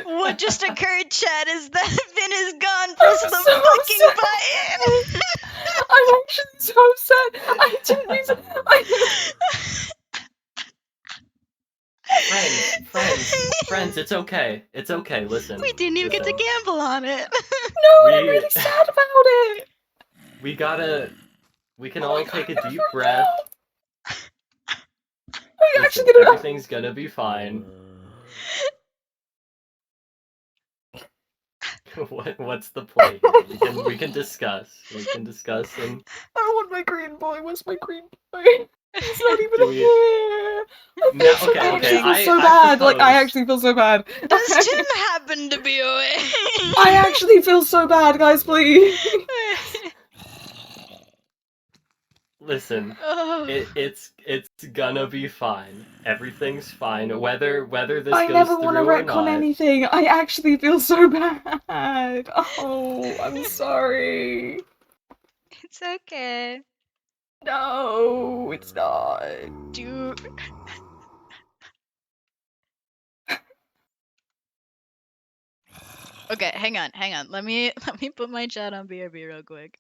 What just occurred, Chad, is that Vin is gone. I'm Press the so fucking upset. button. I'm actually so upset. I didn't mean to. Friends, it's okay. It's okay. Listen. We didn't even get to listen. gamble on it. No, and I'm really sad about it. We can Oh all my God, take a I'm gonna deep freak breath. out. Are you Listen, actually gonna? everything's gonna be fine. What's the play here? We can discuss. We can discuss and I want my green boy. Where's my green boy? He's not even Do we- here. I feel No, so, okay, I okay, actually feel so I bad. Like I propose- actually feel so bad. Does Tim happen to be away? I actually feel so bad, guys. Please. listen. Oh. It's gonna be fine. Everything's fine. Whether this I goes never through want to or retcon not. anything. I actually feel so bad. Oh, I'm sorry. It's okay. No, it's not. Do. Okay, hang on. Let me put my chat on BRB real quick.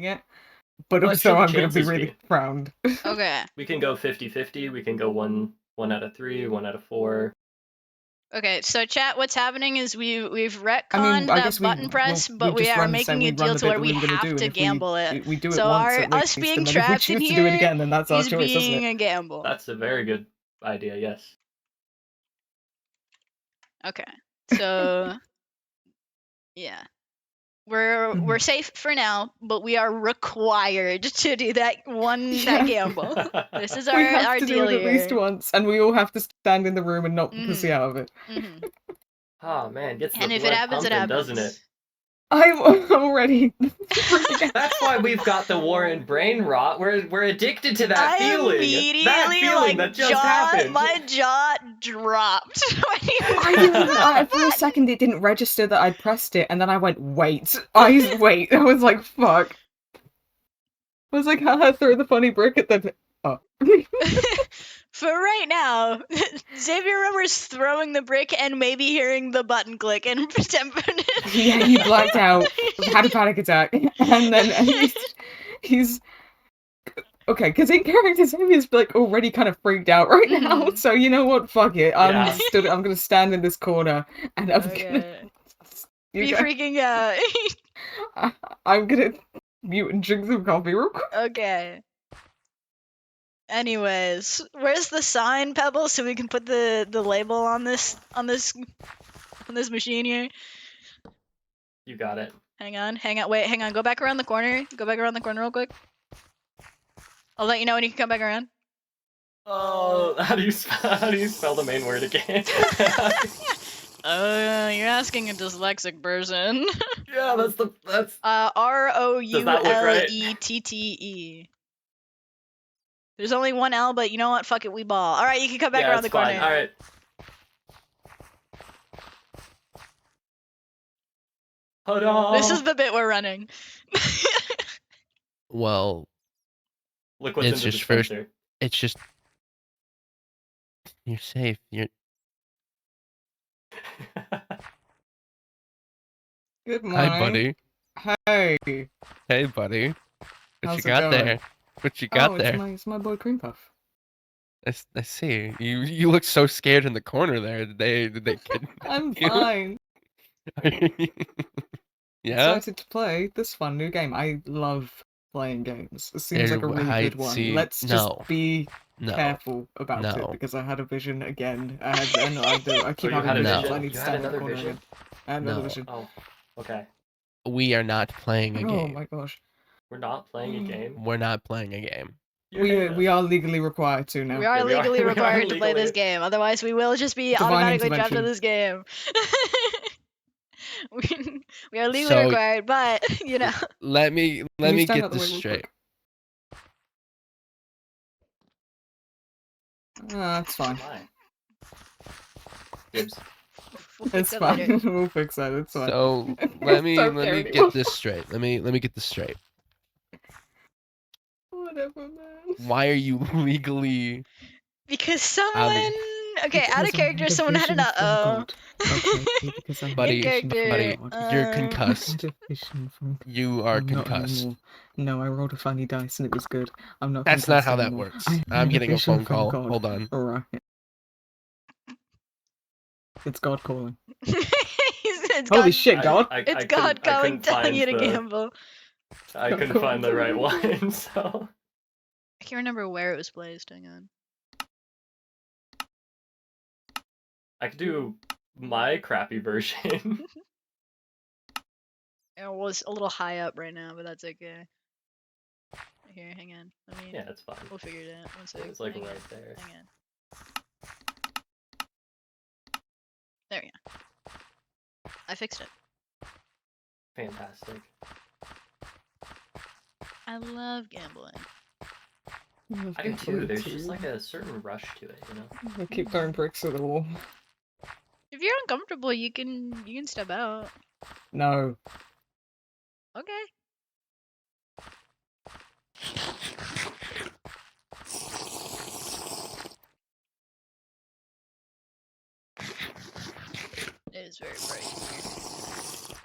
it. But What also, should the I'm gonna be chances really be? frowned. Okay. We can go 50-50. We can go one out of 3, 1 out of 4. Okay, so chat, what's happening is we've retconned I mean, I that guess button press, but we just are run the same. making We a run deal the to bit where that we we were gonna have do, and to if gamble it. we do it So once our at us least, being and then if we trapped in choose to do it here again, then that's our is choice, isn't being it? a gamble. That's a very good idea. Yes. Okay. So yeah. We're safe for now, but we are required to do that Yeah. gamble. This is We have our to do deal it at least here. once, and we all have to stand in the room and knock the pussy out of it. Mm-hmm. Oh man, gets the And if it blood happens, it pumping, doesn't it? happens. I'm already freaking out. That's why we've got the Warren brain rot. We're addicted to that I feeling. immediately That feeling that just happened. my jaw dropped. For a second, it didn't register that I'd pressed it, and then I went, wait. Wait. I was like, fuck. I was like, haha, throw the funny brick at the. Oh. For right now, Xavier remembers throwing the brick and maybe hearing the button click and Yeah, he blacked out, had a panic attack, and then he's okay, because in character Xavier's like already kind of freaked out right now. So you know what? Fuck it. Yeah. I'm gonna stand in this corner and I'm Okay. gonna Be freaking out. I'm gonna mute and drink some coffee real quick. Okay. Anyways, where's the sign, Pebble, so we can put the label on this machine here? You got it. Hang on, wait, hang on, go back around the corner. Go back around the corner real quick. I'll let you know when you can come back around. Oh, how do you spell the main word again? You're asking a dyslexic person. Yeah, that's Roulettee. There's only one L, but you know what? Fuck it, we ball. All right, you can come back around the corner. Fine. All right. Hold on. This is the bit we're running. Well, Look what's it's in the just dispenser. it's just you're safe. You're Good morning. Hi, buddy. Hey. Hey, buddy. What How's you it got going? there? What you got there? It's my boy Cream Puff. I see. You look so scared in the corner there. Did they kidnap I'm you? fine. Yeah. Excited to play this fun new game. I love playing games. It seems like a really I good one. see. Let's just No. be No. careful about it No. because I had a vision again. I keep you had having a visions. vision? I need You to had stand in the another corner vision? again. I had another No. vision. Oh, okay. We are not playing a Oh game. my gosh. We're not playing a game. We're not playing a game. We are legally required to now. We are Yeah, we are- legally we are required to play this legally- game. Otherwise, we will just be Divine automatically trapped in intervention. this game. we are legally So- required, but you know. Let me Can you stand get out the this way real straight. quick? That's fine. Why? Dibs. We'll fix It's it fine. later. We'll fix that. It's fine. So let me Don't care get anymore. this straight. Let me get this straight. Whatever, man. Why are you legally? Because someone. Okay, out of Because I character, had a someone had an vision from uh-oh. God. Okay, because I had a Buddy, In vision from character, God. You're I concussed. had a vision from You are I'm not concussed. anymore. No, I rolled a funny dice and it was good. I'm not That's not concussed how that anymore. works. I I'm had getting a vision phone from call. God. Hold on. Alright. It's God calling. it's Holy God, shit, God! it's God calling, telling you to gamble. I couldn't find the right one, so. I can't remember where it was placed. Hang on. I could do my crappy version. It was a little high up right now, but that's okay. Here, hang on. Let me. Yeah, that's fine. We'll figure it out. One sec. It's like hang right on. there. Hang on. There we go. I fixed it. Fantastic. I love gambling. I do too. There's just like a certain rush to it, you know? I keep throwing bricks at the wall. If you're uncomfortable, you can step out. No. Okay. It is very bright in here.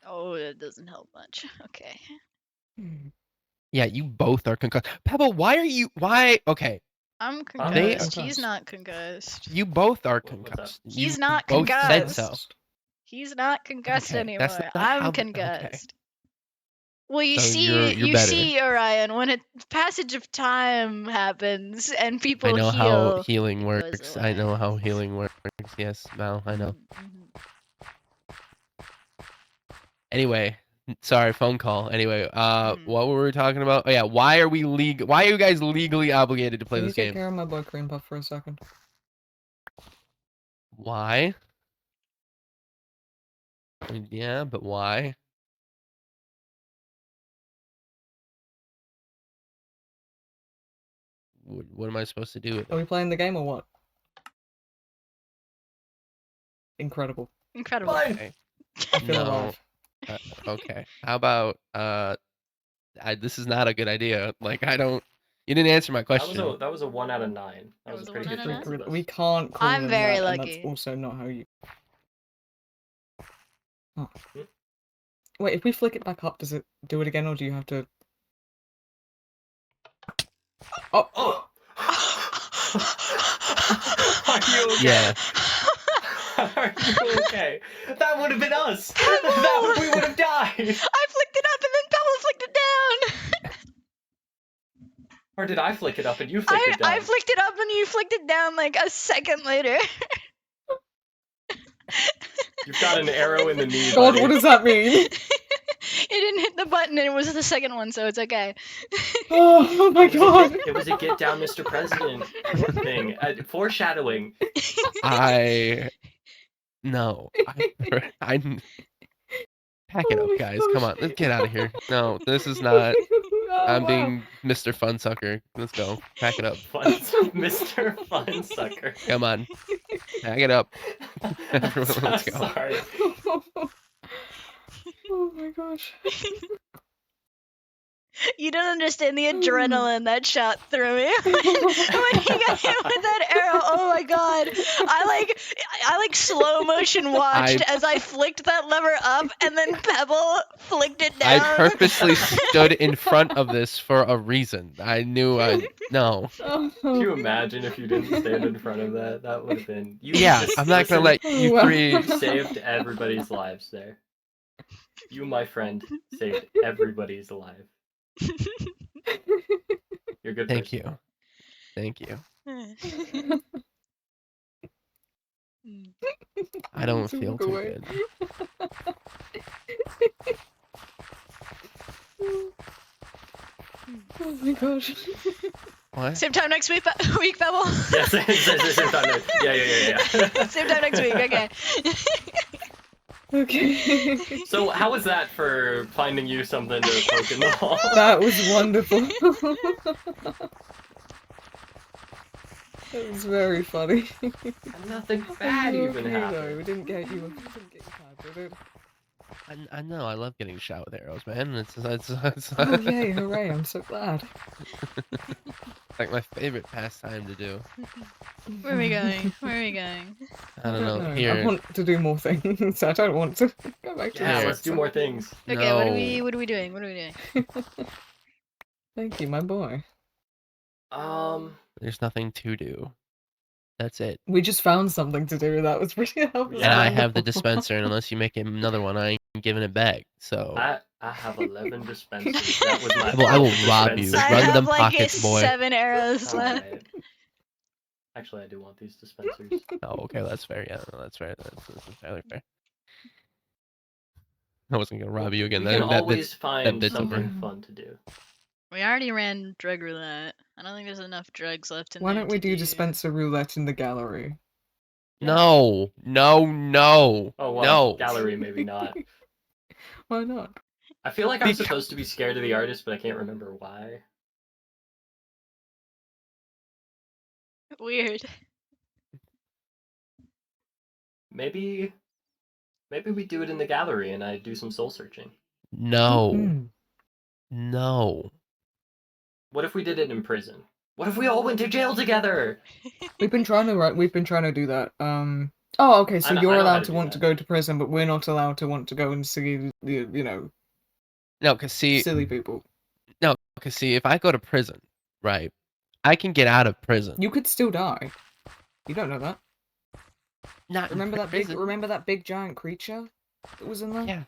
Oh, it doesn't help much. Okay. Yeah, you both are concussed. Pebble, why are you? Why? Okay, I'm They- concussed. He's Concussed. not concussed. you both are What's up? concussed. He's You not both said so. concussed. He's not concussed Okay, that's anymore. not how I'm the- okay. concussed. Well, you So see, you're you better. see, Orion, when a passage of time happens and people I know how heal, healing it goes works. I know away. how healing works. Yes, Mal, I know. Mhm. Anyway, sorry, phone call. Anyway, Mhm. what were we talking about? Oh yeah, why are you guys legally obligated to play Can you this take game? care of my boy Cream Puff for a second? Why? Yeah, but why? What am I supposed to do with Are we it? playing the game or what? Incredible. Incredible. Fine. Okay. I feel No. alive. Okay. How about this is not a good idea. Like I don't. You didn't answer my question. That was a 1 out of 9. That That was was a a pretty 1 good out of chance 9? of We this. can't call I'm them very that, and that's lucky. also not how you. Oh. Hmm? Wait, if we flick it back up, does it do it again, or do you have to? Oh, Oh! Are you okay? Yeah. Are you okay? That would have been us! Pebble! We would have died! I flicked it up and then Pebble flicked it down. Or did I flick it up and you flicked it down? I flicked it up and you flicked it down like a second later. You've got an arrow in the knee, God, buddy. what does that mean? It didn't hit the button and it was the second one, so it's okay. Oh my God! It was a get down, Mr. President thing. Foreshadowing. No. I pack it Oh up, my guys. gosh. Come on, let's get out of here. No, this is not. Oh, I'm wow. being Mr. Funsucker. Let's go. Pack it up. Mr. Funsucker. Come on. Pack it up. Everyone, let's go. Sorry. Oh my gosh. You don't understand the adrenaline that shot through me when he got hit with that arrow. Oh my god! I like slow motion watched as I flicked that lever up, and then Pebble flicked it I down. purposely stood in front of this for a reason. I knew no. Oh. Can you imagine if you didn't stand in front of that? That would have been. You Yeah, just- I'm not gonna listen, let you Wow. three. You saved everybody's lives there. You, my friend, saved everybody's life. You're a good Thank person. you. Thank you. I don't To feel walk too away. good. Oh my gosh. What? Same time next week, Pebble. Yes, same time. Yeah. Same time next week. Okay. Okay. So, how was that for finding you something to poke in the wall? That was wonderful. That was very funny. Nothing bad Are you even okay, though? happened. We didn't get you. We didn't get you bad, did it? I know. I love getting shot with arrows, man. It's Oh yay! Hooray! I'm so glad. like my favorite pastime to do. Where are we going? Where are we going? I don't know. I Here. want to do more things. I don't want to go back to Yeah, Here. let's do more things. Okay, No. what are we doing? What are we doing? Thank you, my boy. There's nothing to do. That's it. We just found something to do. That was pretty helpful. And I Yeah. have the dispenser, and unless you make another one, I ain't giving it back. So I have 11 dispensers. That was my. I will fault rob you. dispenser. I Run have them like pockets, boy. 7 arrows left. Alright. Actually, I do want these dispensers. Oh, okay, that's fair. Yeah, no, that's fair. That's entirely fair. I wasn't gonna rob you again. We can That always find bit's over. something fun to do. We already ran drug roulette. I don't think there's enough drugs left in Why there. don't we to do dispenser roulette in the gallery? No, no, no, Oh, well, no. gallery, maybe not. Why not? I feel like I'm supposed to be scared of the artist, but I can't remember why. Weird. Maybe we do it in the gallery and I do some soul searching. No, Hmm. no. What if we did it in prison? What if we all went to jail together? We've been trying to do that. Oh, okay. So I you're know how allowed to to do want to that. go to prison, but we're not allowed to want to go and see the No, cause see, Silly people. if I go to prison, right, I can get out of prison. You could still die. You don't know that. Not in Remember prison. that big giant creature that was in there? Yeah.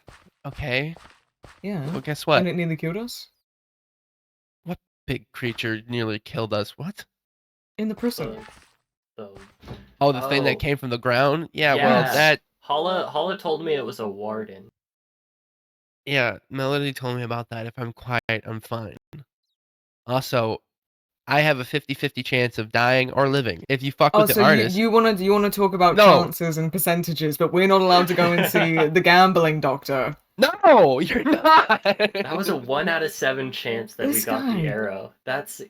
Okay. Yeah. Well, guess what? And it nearly killed us? What big creature nearly killed us? What? In the prison. Oh, the thing that came from the ground? Yeah, well, Yeah. that... Holla told me it was a warden. Yeah, Melody told me about that. If I'm quiet, I'm fine. Also, I have a 50-50 chance of dying or living. If you fuck Oh, with the so artist... you wanna talk about No. chances and percentages, but we're not allowed to go and see the gambling doctor. No, you're not! That was a 1 out of 7 chance that we This got guy. the arrow. That's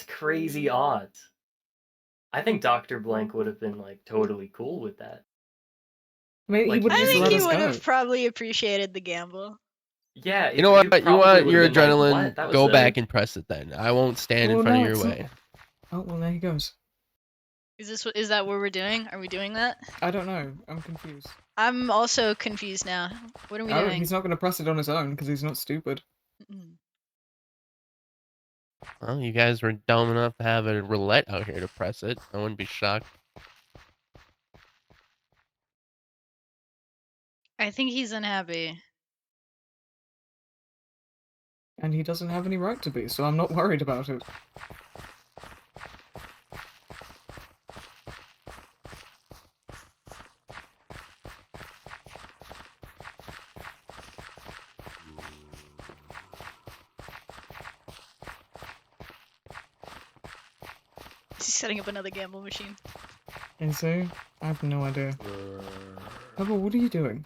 crazy odds. I think Dr. Blank would have been like totally cool with that. Maybe he Like, would I just think let he us would go. have probably appreciated the gamble. Yeah, You know what? You probably want would your have been like, adrenaline? "What? That was Go a-" back and press it then. I won't stand in Well, front no, of your it's not- way. Oh, well, there he goes. Is that what we're doing? Are we doing that? I don't know. I'm confused. I'm also confused now. What are we Oh, doing? he's not going to press it on his own because he's not stupid. Mm. Well, you guys were dumb enough to have a roulette out here to press it. I wouldn't be shocked. I think he's unhappy. And he doesn't have any right to be, so I'm not worried about it. He's setting up another gamble machine. Is he? I have no idea. Pebble, what are you doing?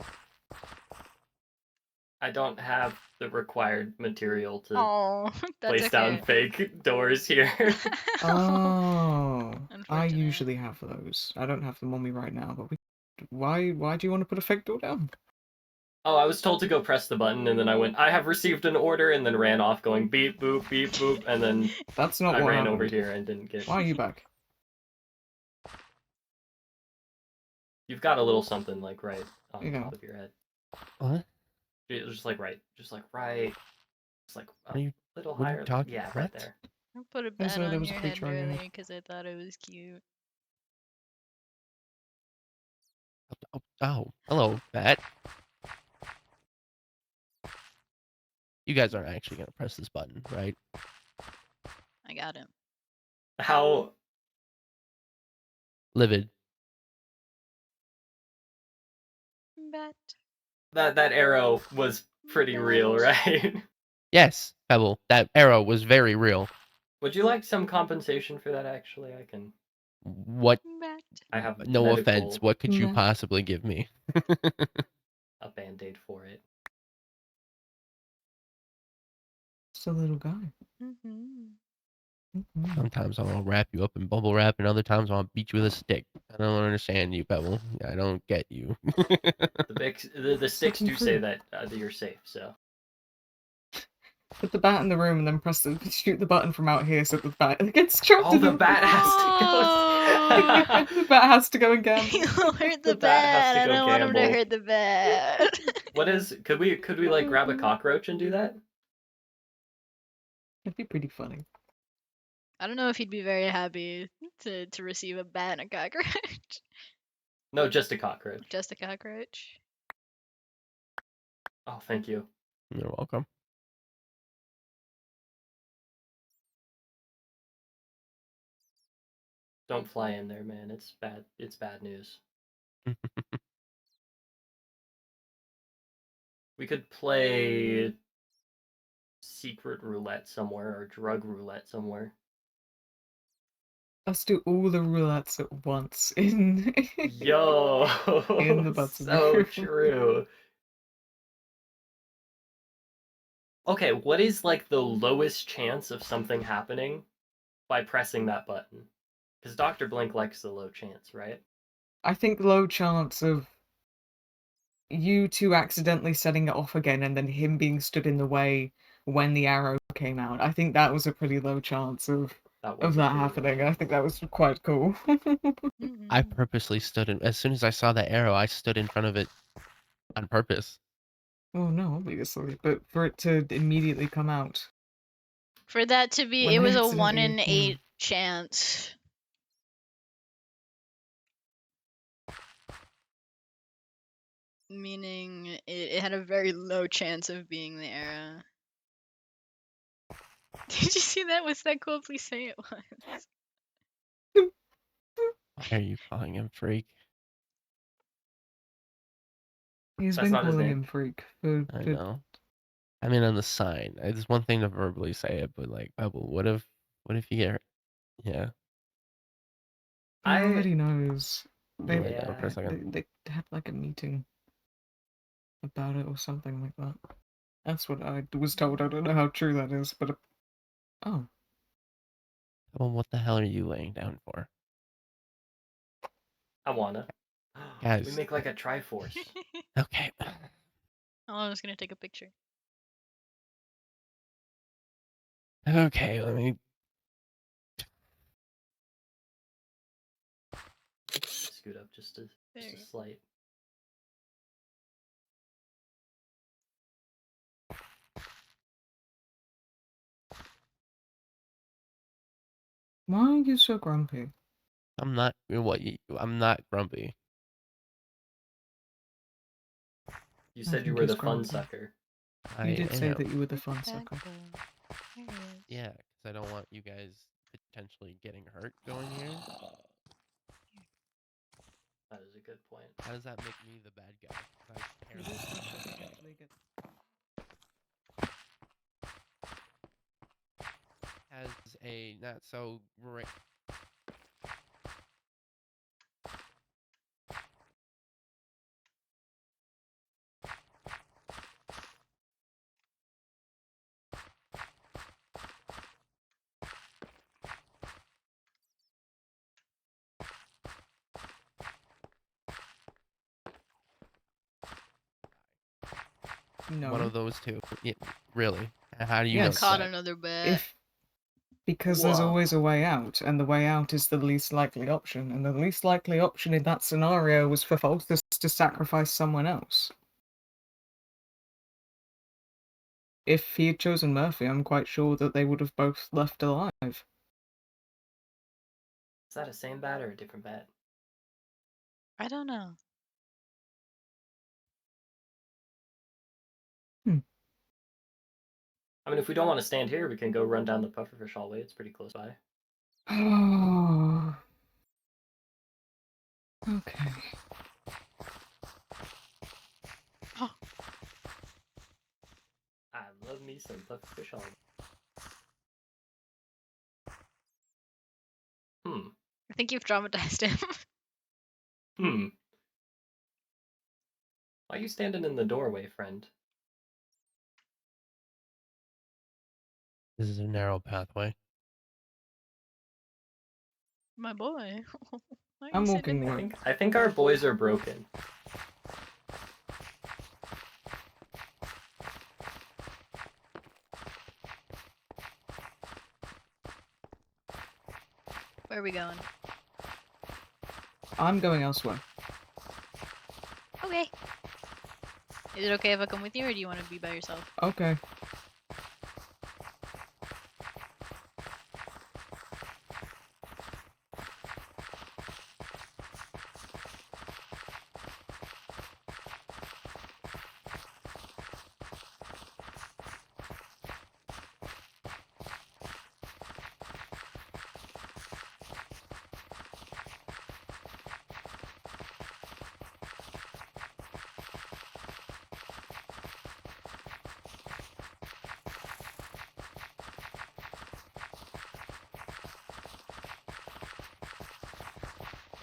I don't have the required material to Oh, that's place down fake doors here. Oh, I Unfortunate. usually have those. I don't have them on me right now, but why do you want to put a fake door down? Oh, I was told to go press the button, and then I went, "I have received an order," and then ran off going beep boop beep boop, and then That's not I what ran happened. over here and didn't get. Why are you back? You've got a little something like right on Yeah. top of your head. What? Just like right, just like Are you- a little what are you higher. talking- Yeah, right what? there. I put a I bat said there on was a your head creature on your head. earlier because I thought it was cute. Oh, hello, Bat. You guys aren't actually gonna press this button, right? I got him. How Livid. Bat. that arrow was pretty real, right? Yes, Pebble. That arrow was very real. Would you like some compensation for that? Actually, I can. What? Bat. I have No medical, offense. What could you No. possibly give me? a band-aid for it. Just a little guy. Mm-hmm. Mhm. Sometimes I'll wrap you up in bubble wrap, and other times I'll beat you with a stick. I don't understand you, Pebble. I don't get you. The sticks Fucking do say true. that you're safe. So Put the bat in the room and then shoot the button from out here so the bat gets trapped in the the bat has to go. The bat has to go and gamble. He'll hurt the The bat has bat. to I go don't want him to gamble. hurt the bat. What is? Could we like grab a cockroach and do that? That'd be pretty funny. I don't know if he'd be very happy to receive a bat and a cockroach. No, just a cockroach. Just a cockroach. Oh, thank you. You're welcome. Don't fly in there, man. It's bad. It's bad news. We could play secret roulette somewhere or drug roulette somewhere. Let's do all the roulettes at once in Yo, in the butts of so the- true. Okay, what is like the lowest chance of something happening by pressing that button? Because Dr. Blink likes the low chance, right? I think low chance of you two accidentally setting it off again and then him being stood in the way when the arrow came out. I think that was a pretty low chance of was that pretty low. happening. I think that was quite cool. I Mhm. purposely stood in. As soon as I saw that arrow, I stood in front of it on purpose. Oh no, obviously, but for it to immediately come out. For that to be, When it they was a 1 accidentally- in 8 chance. Meaning it had a very low chance of being there. Did you see that? What's that cool? Please say it was. Why are you calling him freak? He's That's been not his calling name. him freak for. I know. I mean, on the sign, it's one thing to verbally say it, but like, Pebble, what if you get hurt? Yeah. He already knows. They, Wait, no, for a second. they had like a meeting about it or something like that. That's what I was told. I don't know how true that is, but oh, Well, what the hell are you laying down for? I wanna. We Guys. make like a Triforce. Okay. Oh, I was gonna take a picture. Okay, let me. Scoot up just a slight. why are you so grumpy? I'm not. I'm not grumpy. You I said you think were he's the fun grumpy. sucker. You did say am. that you were the fun sucker. Yeah, because I don't want you guys potentially getting hurt going here. That is a good point. How does that make me the bad guy? 'Cause I care As a not so great. No. One of those two. Yeah, really? How do you I know Yes. caught that? another bat. If because there's Whoa. always a way out, and the way out is the least likely option, and the least likely option in that scenario was for Falthus to sacrifice someone else. If he had chosen Murphy, I'm quite sure that they would have both left alive. Is that a same bat or a different bat? I don't know. I mean, if we don't want to stand here, we can go run down the pufferfish hallway. It's pretty close by. Oh. Okay. I love me some pufferfish hallway. I think you've traumatized him. Why are you standing in the doorway, friend? This is a narrow pathway. My boy. Why are I'm you walking sitting away. I think our boys are broken. Where are we going? I'm going elsewhere. Okay. Is it okay if I come with you, or do you want to be by yourself? Okay.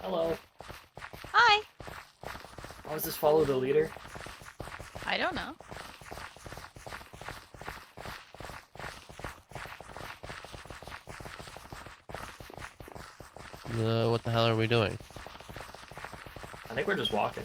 Hello. Hi. How does this follow the leader? I don't know. What the hell are we doing? I think we're just walking.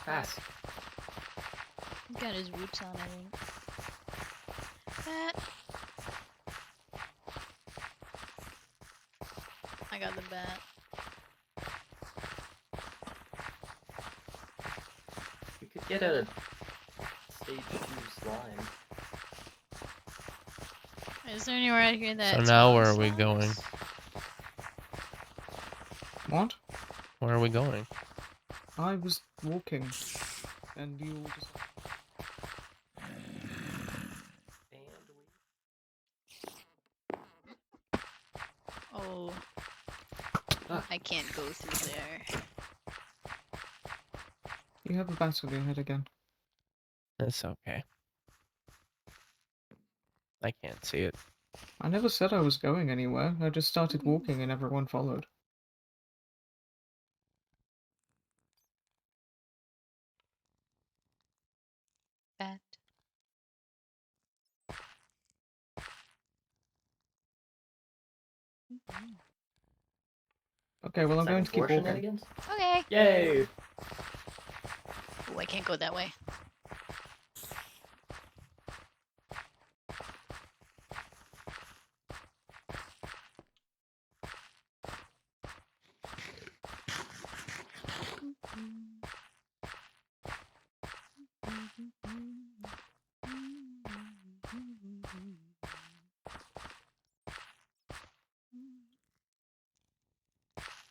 Fast. He's got his boots on, I think. Bat. I got the bat. We could get a stage 2 slime. Is there anywhere out here that So now where are spawns we going? slimes? What? Where are we going? I was walking, and you all just. And Oh. Ah. I can't go through there. You have a bat on your head again. It's okay. I can't see it. I never said I was going anywhere. I just started Mm-hmm. walking and everyone followed. Bat. Okay, well I'm going to keep floor walking. shenanigans? Okay. Yay! Oh, I can't go that way.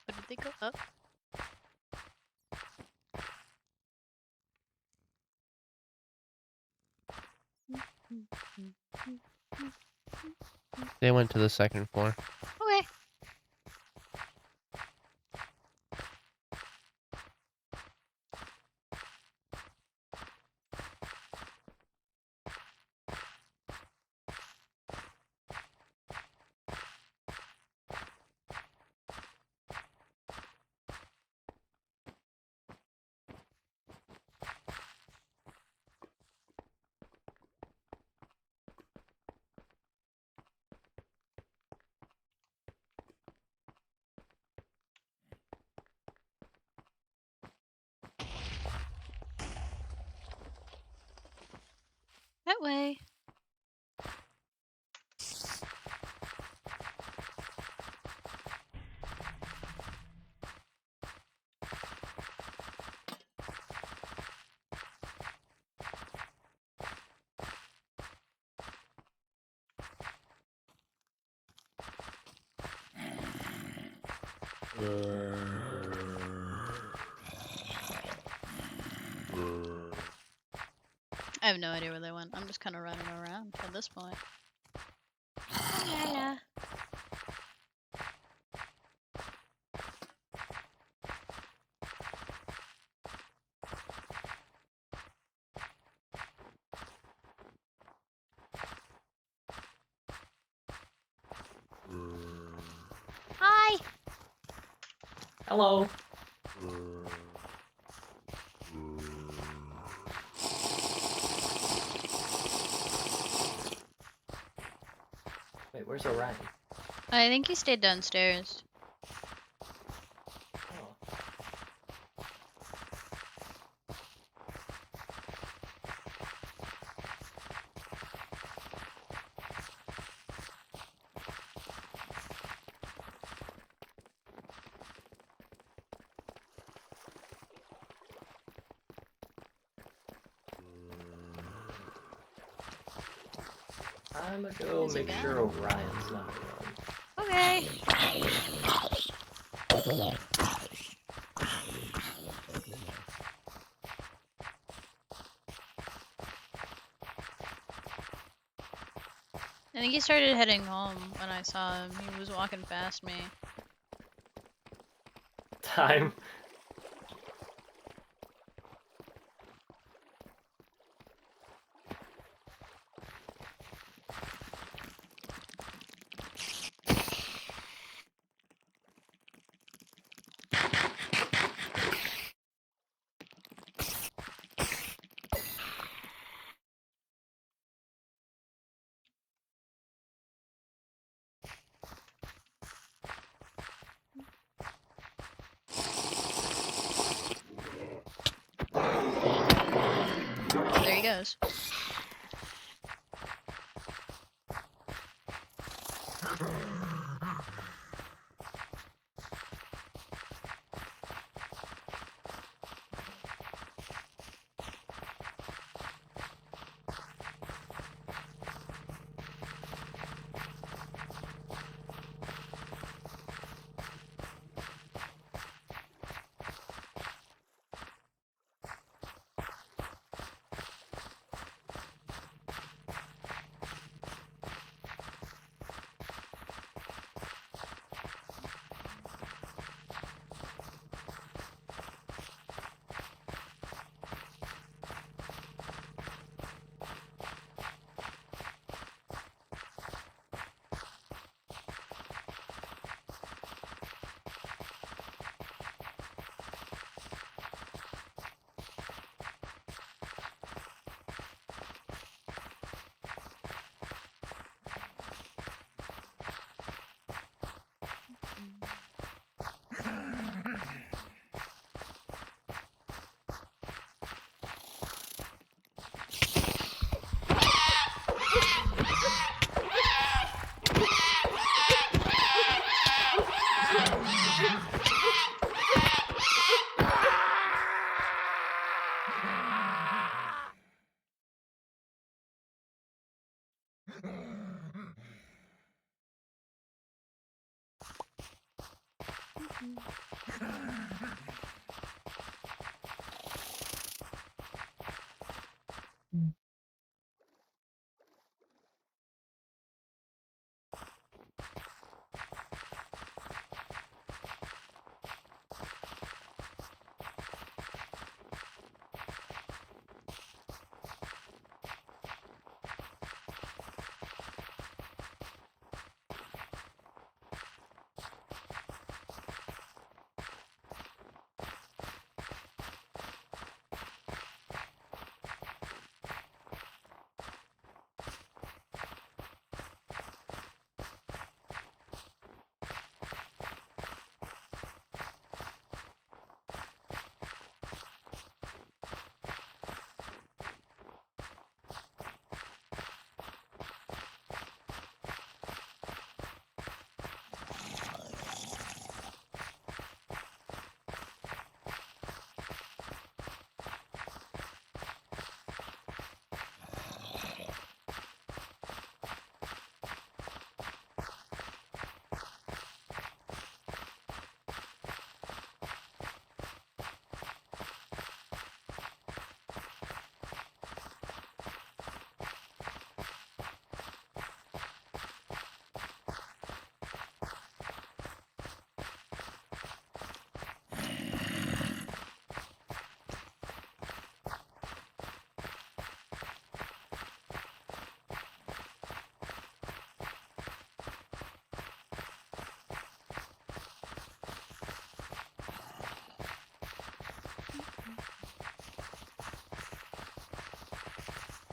But did they go up? They went to the second floor. Okay. That way. I have no idea where they went. I'm just kind of running around at this point. La la. Hi. Hello! Wait, where's Orion? I think he stayed downstairs. Oh. I'm gonna go There's a make gun. sure Orion's not around. Okay. I think he started heading home when I saw him. He was walking past me. Time. goes.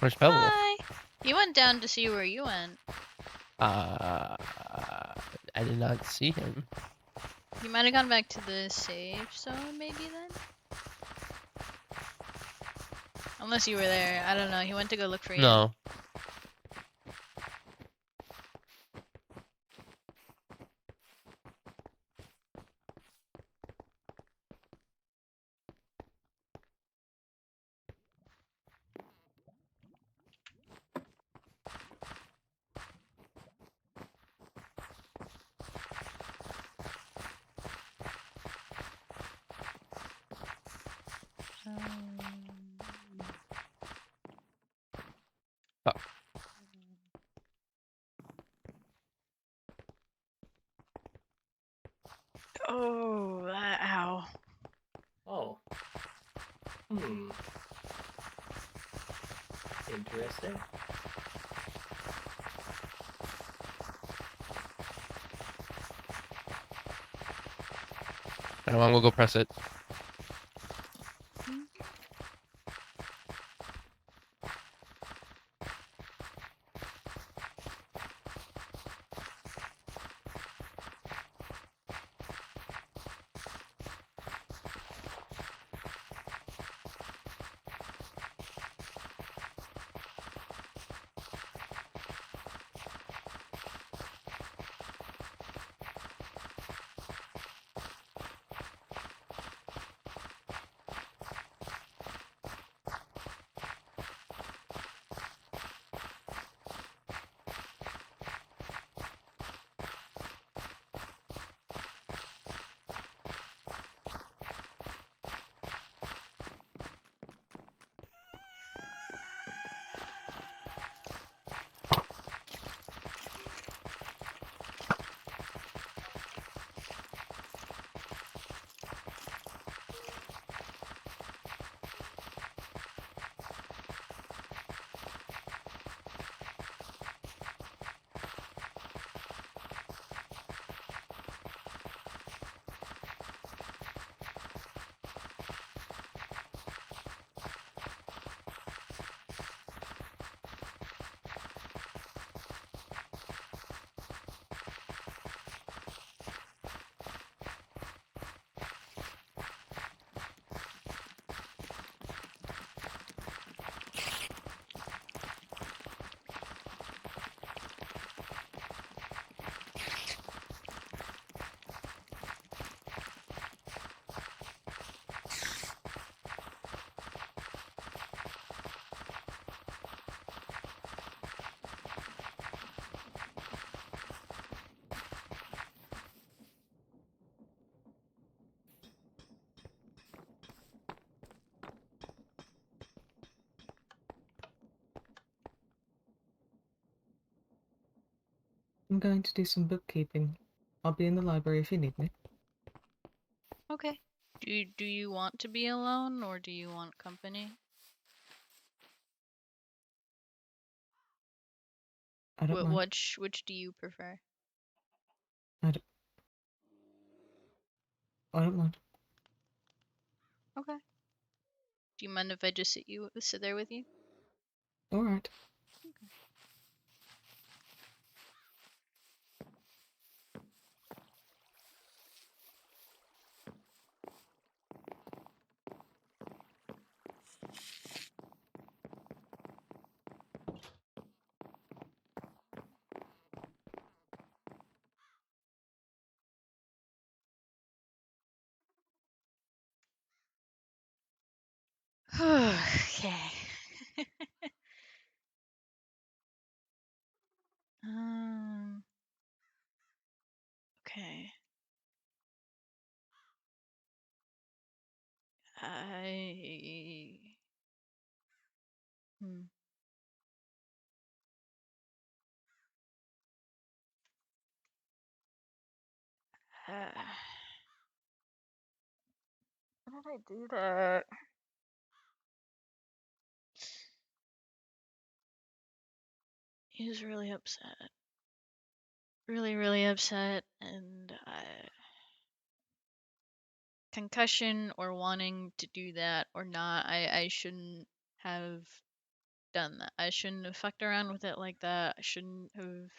Where's Pebble? Hi. You went down to see where you went. I did not see him. You might have gone back to the safe zone, maybe then? Unless you were there. I don't know. He went to go look for you. No. Oh, ow. Oh. Interesting. I'm gonna go press it. I'm going to do some bookkeeping. I'll be in the library if you need me. Okay. Do you want to be alone or do you want company? I don't mind. Which do you prefer? I don't mind. Okay. Do you mind if I just sit there with you? Alright. Okay. um. Okay. I. Hmm. Why did I do that? He was really upset. Really, really upset, and concussion or wanting to do that or not, I shouldn't have done that. I shouldn't have fucked around with it like that. I shouldn't have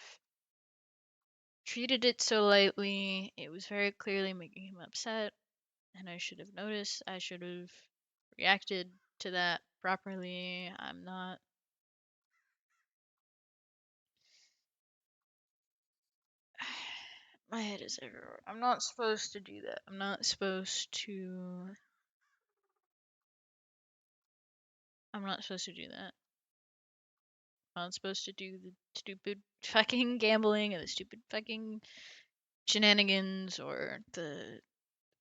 treated it so lightly. It was very clearly making him upset, and I should have noticed. I should have reacted to that properly. I'm not. My head is everywhere. I'm not supposed to do that. I'm not supposed to. I'm not supposed to do that. I'm not supposed to do the stupid fucking gambling and the stupid fucking shenanigans or the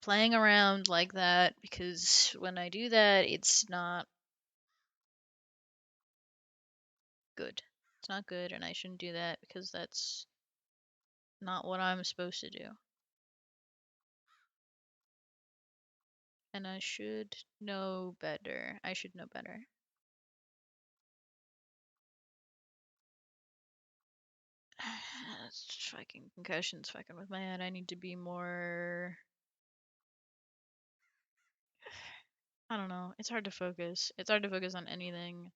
playing around like that because when I do that, it's not good. It's not good, and I shouldn't do that because that's not what I'm supposed to do. And I should know better. I should know better. It's fucking concussions fucking with my head. I need to be more. I don't know. It's hard to focus. It's hard to focus on anything.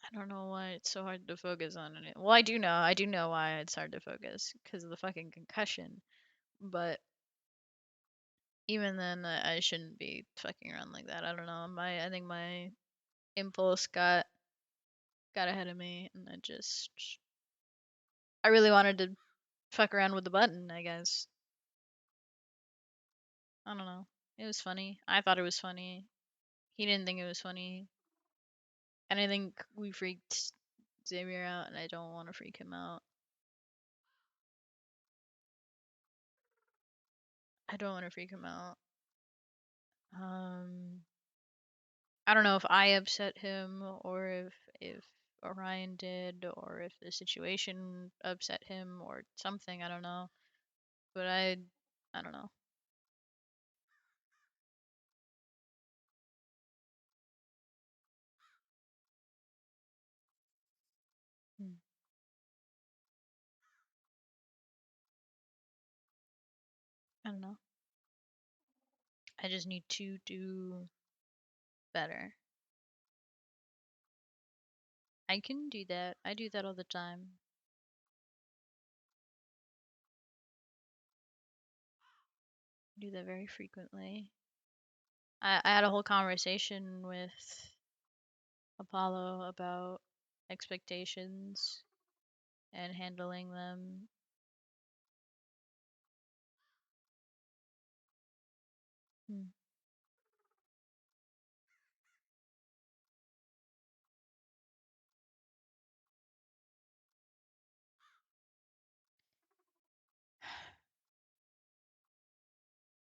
I don't know why it's so hard to focus on it. Well, I do know. I do know why it's hard to focus because of the fucking concussion. But even then, I shouldn't be fucking around like that. I don't know. I think my impulse got ahead of me, and I really wanted to fuck around with the button. I guess. I don't know. It was funny. I thought it was funny. He didn't think it was funny, and I think we freaked Xavier out, and I don't want to freak him out. I don't want to freak him out. Um, I don't know if I upset him or if Orion did or if the situation upset him or something. I don't know, but I don't know. Hmm. I don't know. I just need to do better. I can do that. I do that all the time. I do that very frequently. I had a whole conversation with Apollo about expectations and handling them. Hmm.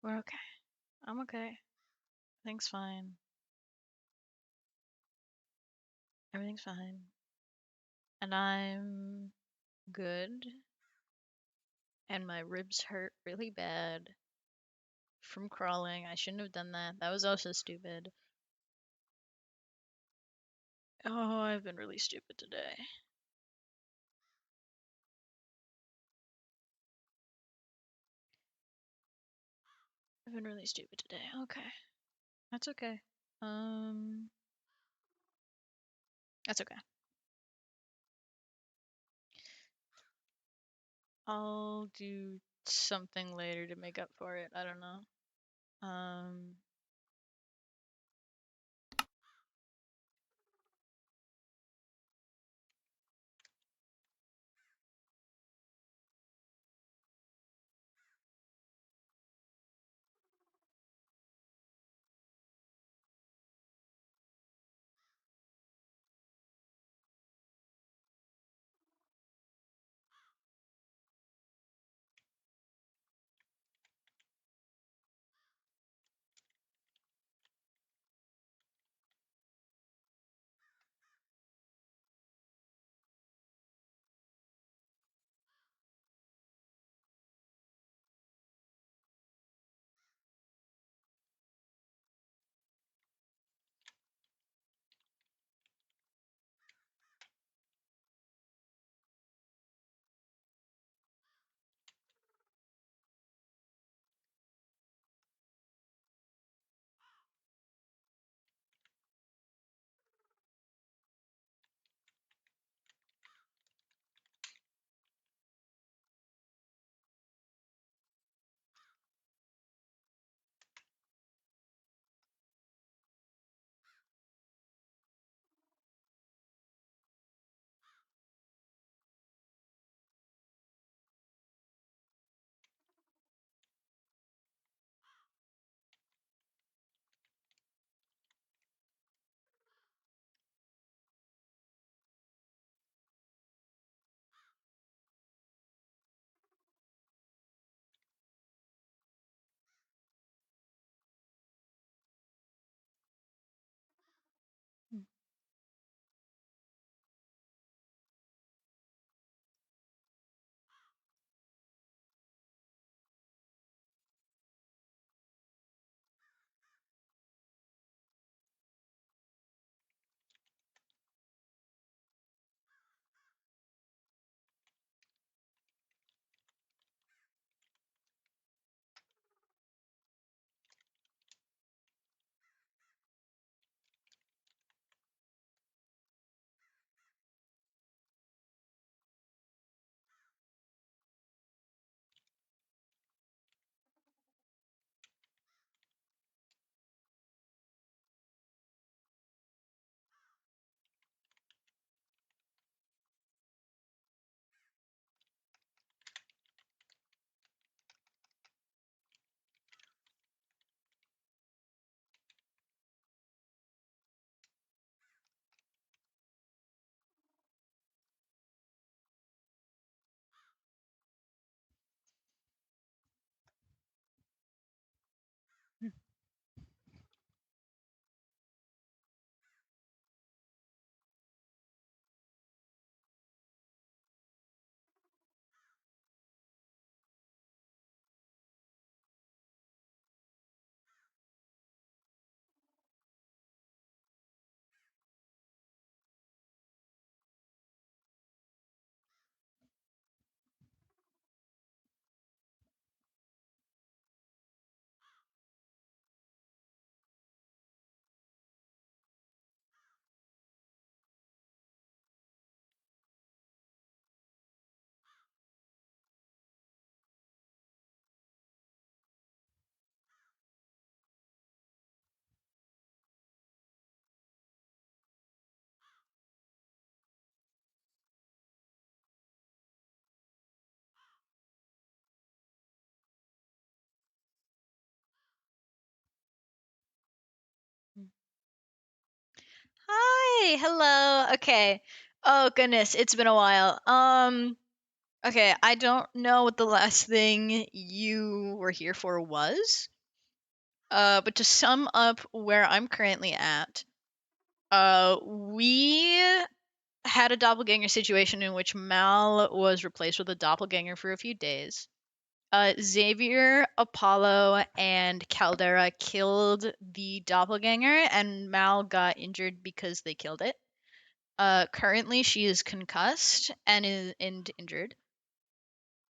We're okay. I'm okay. Everything's fine. Everything's fine. And I'm good. And my ribs hurt really bad from crawling. I shouldn't have done that. That was also stupid. Oh, I've been really stupid today. I've been really stupid today. Okay. That's okay. That's okay. I'll do something later to make up for it. I don't know. Hi, hello. Okay. Oh goodness, it's been a while. Okay, I don't know what the last thing you were here for was. But to sum up where I'm currently at, we had a doppelganger situation in which Mal was replaced with a doppelganger for a few days. Xavier, Apollo, and Caldera killed the doppelganger, and Mal got injured because they killed it. Currently, she is concussed and injured.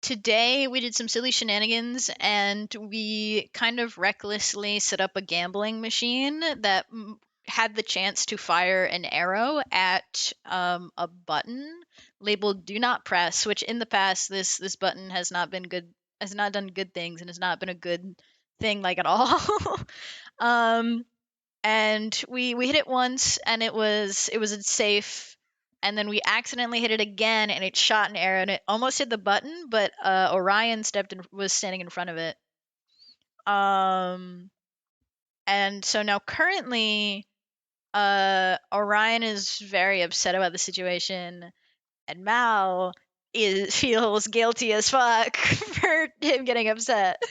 Today, we did some silly shenanigans, and we kind of recklessly set up a gambling machine that had the chance to fire an arrow at a button labeled "Do Not Press," which in the past this button has not been good, has not done good things, and has not been a good thing like at all. And we hit it once, and it was safe, and then we accidentally hit it again, and it shot an arrow, and it almost hit the button, but Orion was standing in front of it. And so now currently, Orion is very upset about the situation, and Mal feels guilty as fuck for him getting upset.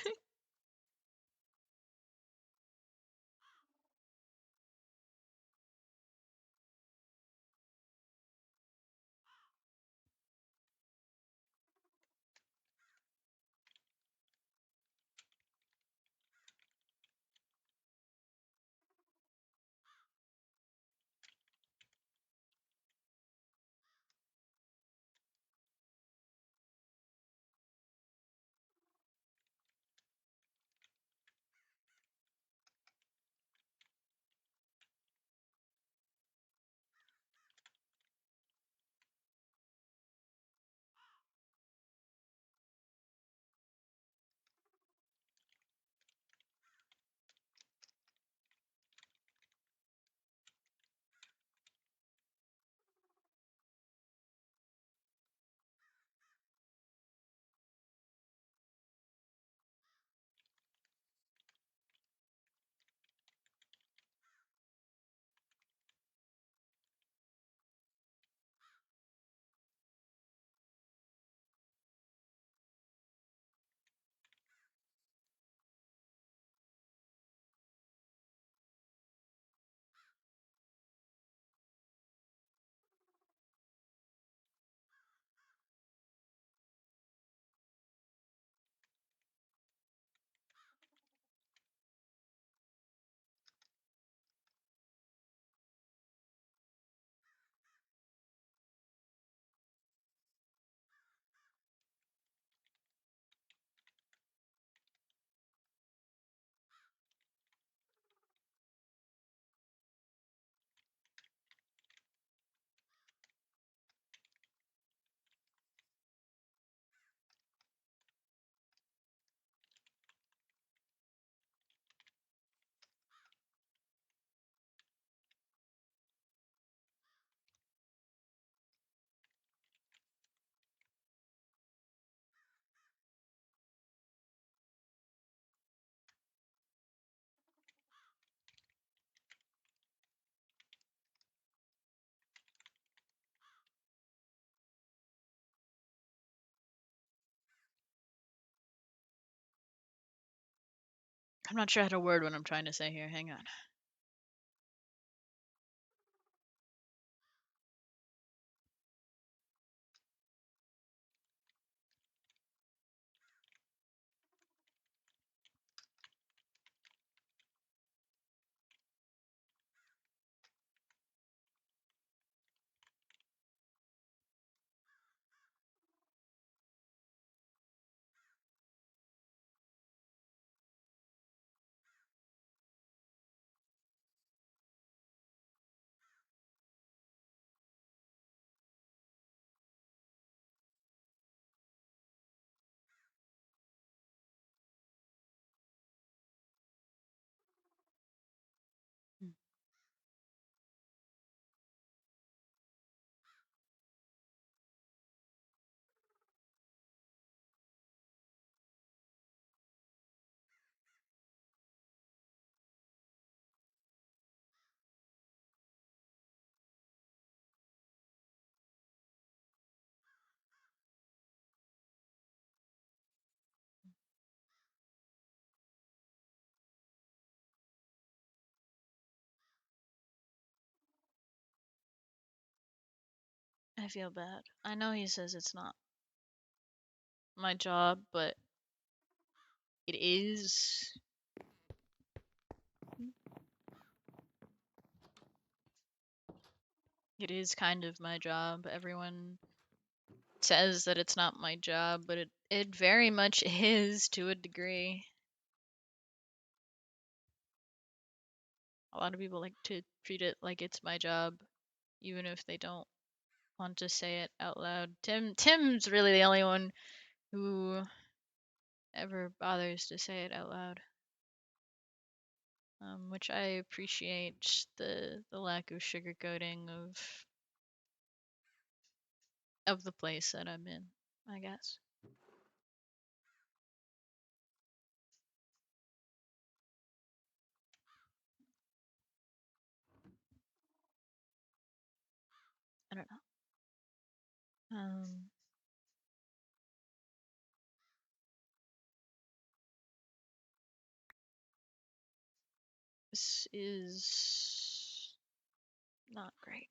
I'm not sure how to word what I'm trying to say here. Hang on. I feel bad. I know he says it's not my job, but it is. It is kind of my job. Everyone says that it's not my job, but it very much is to a degree. A lot of people like to treat it like it's my job, even if they don't want to say it out loud. Tim's really the only one who ever bothers to say it out loud. Which I appreciate the lack of sugarcoating of the place that I'm in, I guess. I don't know. This is not great.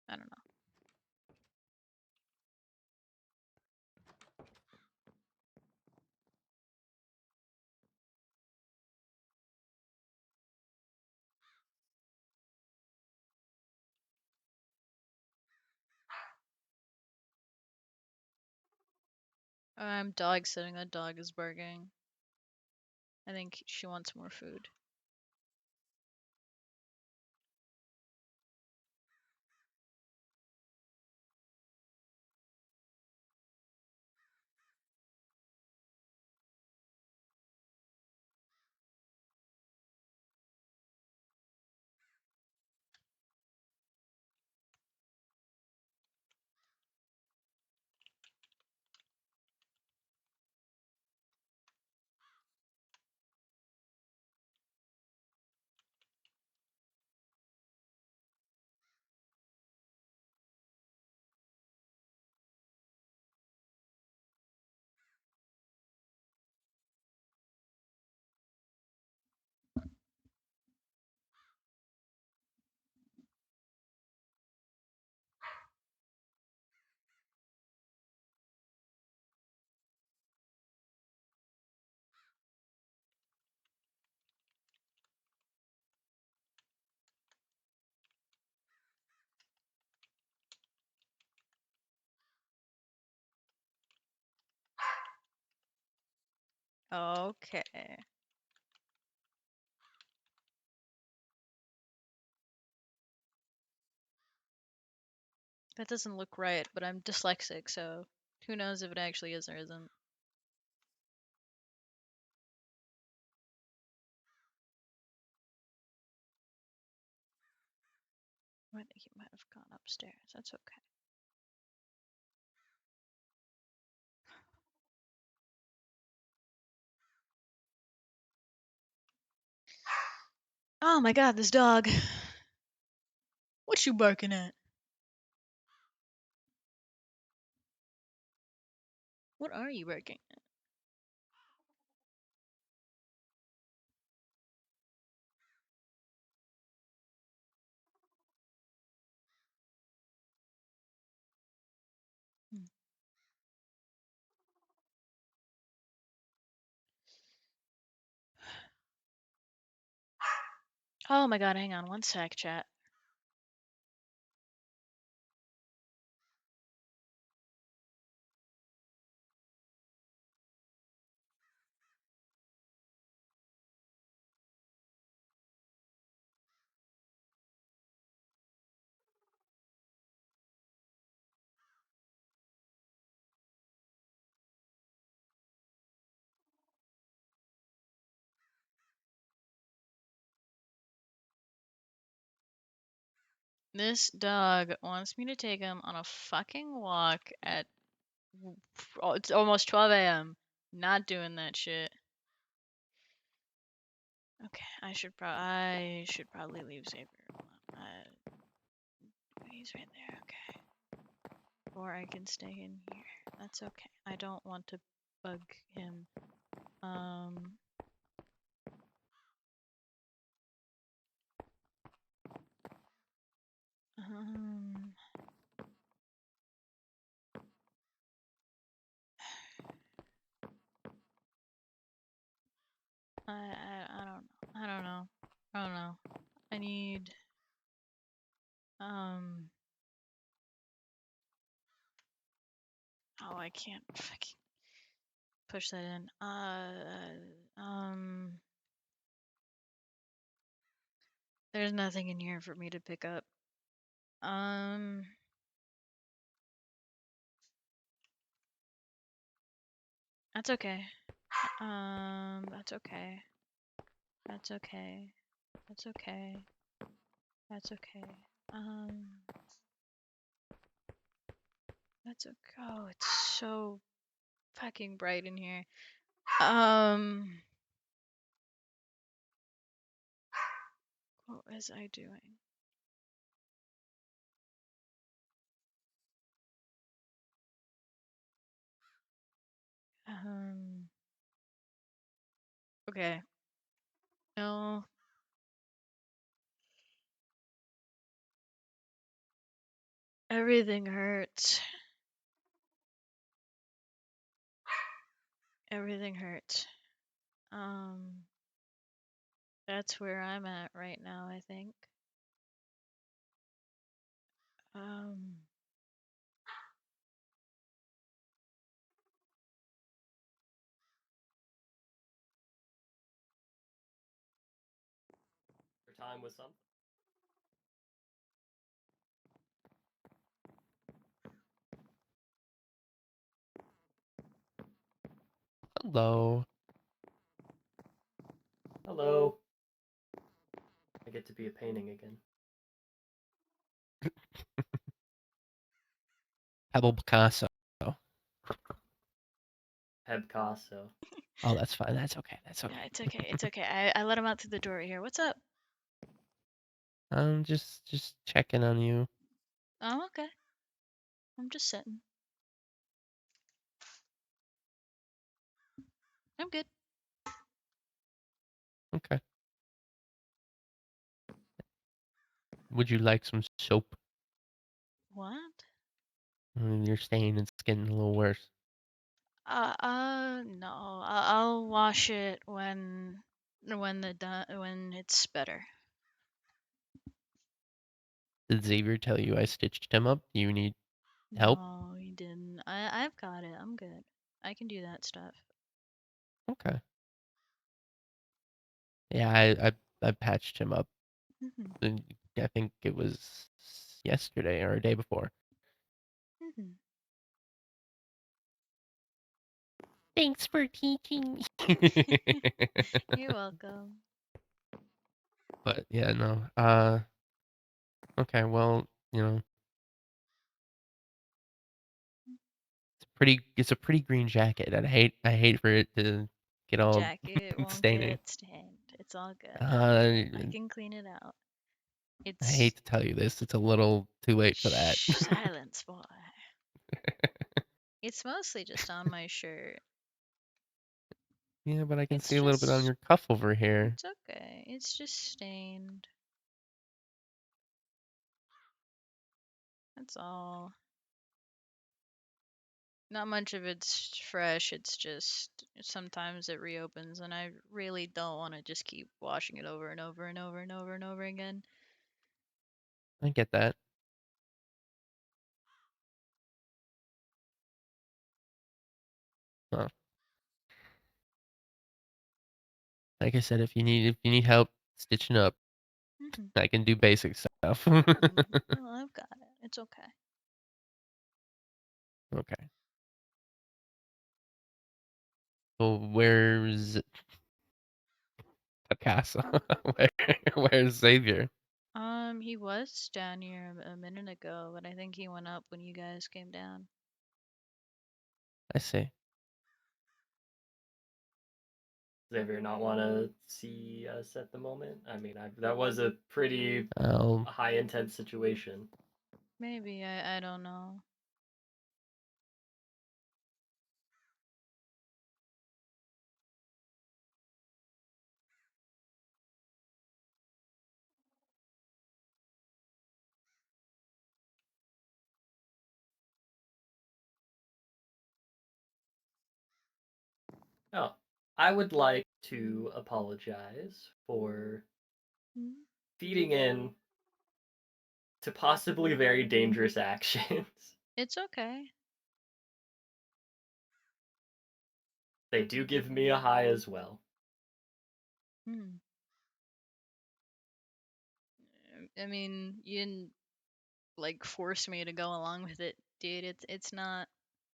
I don't know. I'm dog sitting. That dog is barking. I think she wants more food. Okay. That doesn't look right, but I'm dyslexic, so who knows if it actually is or isn't. I think he might have gone upstairs. That's okay. Oh my god, this dog. What you barking at? What are you barking at? Hmm. Oh my god, hang on one sec, chat. This dog wants me to take him on a fucking walk at it's almost 12 a.m. Not doing that shit. Okay, I should probably leave Xavier alone. He's right there. Okay. Or I can stay in here. That's okay. I don't want to bug him. Um. Um. I don't know. I don't know. I don't know. I need oh, I can't fucking push that in. There's nothing in here for me to pick up. That's okay. That's okay. That's okay. That's okay. That's okay. That's okay. Oh, it's so fucking bright in here. What was I doing? Okay. No. Everything hurts. Everything hurts. That's where I'm at right now, I think. Your time with something. Hello. Hello. I get to be a painting again. Pebble Picasso. Picasso. Oh, that's fine. That's okay. That's Yeah, okay. it's okay. It's okay. I let him out through the door here. What's up? Just checking on you. Oh, okay. I'm just sitting. I'm good. Okay. Would you like some soap? What? Your stain is getting a little worse. No. I'll wash it when it's better. Did Xavier tell you I stitched him up? Do you need help? No, he didn't. I've got it. I'm good. I can do that stuff. Okay. Yeah, I patched him up. Mhm. I think it was yesterday or a day before. Mhm. Thanks for teaching me. You're welcome. But yeah, no. Okay, well, it's a pretty green jacket, and I hate for it to get The all jacket won't staining. get stained. It's all good. I I can clean it out. hate It's to tell you this, it's a little too late for that. shh, silence, boy. It's mostly just on my shirt. Yeah, but I can It's see a little bit on just your cuff over here. it's okay. It's just stained. That's all. Not much of it's fresh. It's just sometimes it reopens, and I really don't want to just keep washing it over and over and over and over and over again. I get that. Well, like I said, if you need help stitching up, Hmm. I can do basic stuff. Well, I've got it. It's okay. Okay. So where's Picasso? Where's Xavier? He was down here a minute ago, but I think he went up when you guys came down. I see. Xavier not want to see us at the moment? I mean, that was a pretty Um, high intense situation. Maybe I don't know. Oh, I would like to apologize for Hmm? feeding in to possibly very dangerous actions. It's okay. They do give me a high as well. Hmm. I mean, you didn't like force me to go along with it, dude. It's not.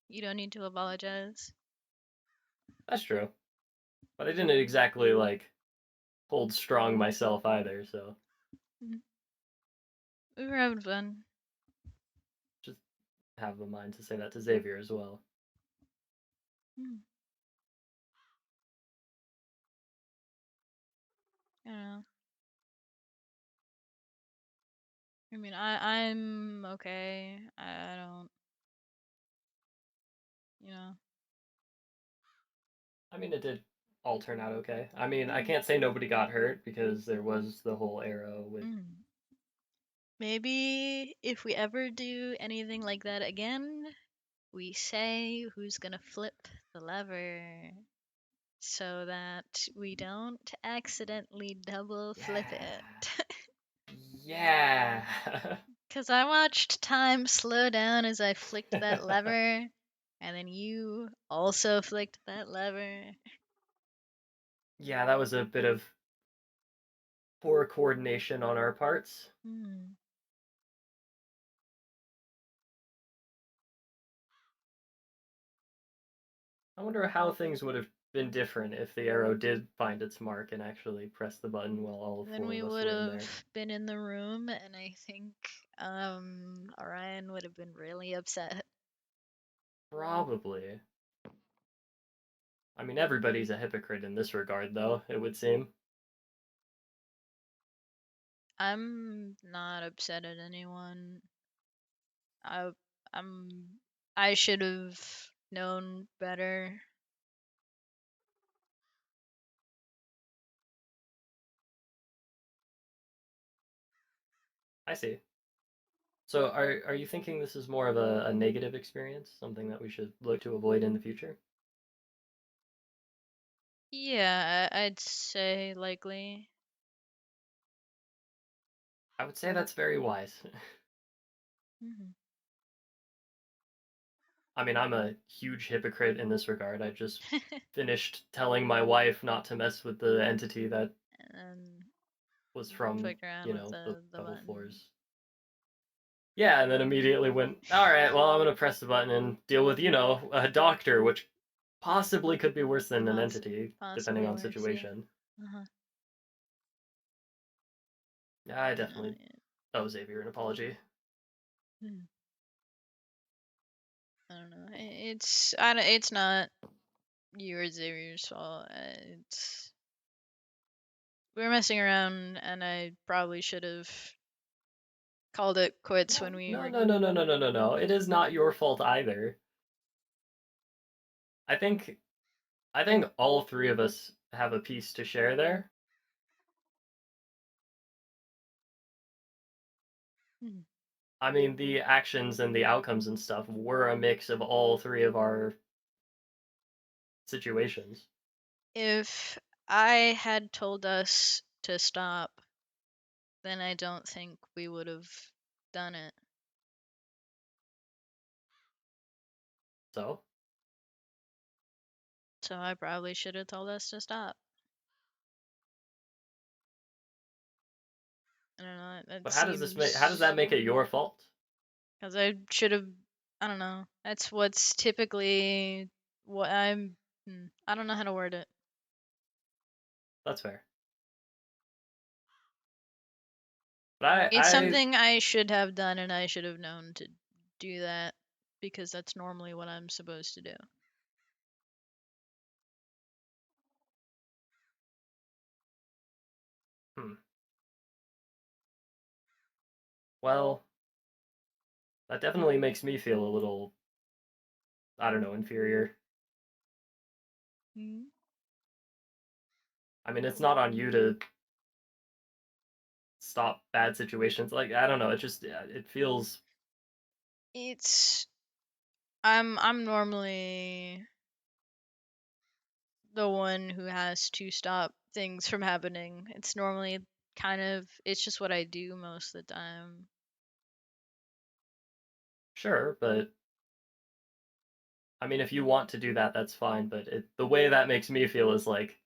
You don't need to apologize. That's true. But I didn't exactly like hold strong myself either, so Mhm. We were having fun. just have the mind to say that to Xavier as well. Hmm. I don't know. I mean, I'm okay. I don't. You know. I mean, it did all turn out okay. I mean, I Hmm. can't say nobody got hurt because there was the whole arrow with. Hmm. Maybe if we ever do anything like that again, we say who's gonna flip the lever so that we don't accidentally double flip Yeah. it. Yeah. Because I watched time slow down as I flicked that lever, and then you also flicked that lever. Yeah, that was a bit of poor coordination on our parts. Hmm. I wonder how things would have been different if the arrow did find its mark and actually press the button while all Then four we of us would were in there. have been in the room, and I think Orion would have been really upset. Probably. I mean, everybody's a hypocrite in this regard, though, it would seem. I'm not upset at anyone. I I'm I should have known better. I see. So, are you thinking this is more of a negative experience, something that we should look to avoid in the future? Yeah, I'd say likely. I would say that's very wise. Hmm. I mean, I'm a huge hypocrite in this regard. I just finished telling my wife not to mess with the entity that And was from, flicked around with the the double button. floors. Yeah, and then immediately went, all right, well, I'm going to press the button and deal with, a doctor, which possibly could be worse than an entity, depending Possibly on worse, yeah. situation. Uh-huh. Yeah, I I know, definitely owe Xavier an apology. yeah. I don't know. It's not you or Xavier's fault. It's we were messing around, and I probably should have called it quits when No, we no, were. no, no, no, no, no, no, no. It is not your fault either. I think I think all three of us have a piece to share there. Hmm. I mean, the actions and the outcomes and stuff were a mix of all three of our situations. If I had told us to stop, then I don't think we would have done it. So, So I probably should have told us to stop. I don't know. That but how does that seems make it your fault? because I should have. I don't know. That's what's typically what I'm. I don't know how to word it. That's fair. But It's something I should have done, and I should have known to do that because that's normally what I'm supposed to do. Hmm. Well, that definitely makes me feel a little, I don't know, inferior. Mm. I mean, it's not on you to stop bad situations. Like, I don't know, it just, yeah, it feels. It's I'm normally the one who has to stop things from happening. It's normally it's just what I do most of the time. Sure, but I mean, if you want to do that, that's fine. But the way that makes me feel is like,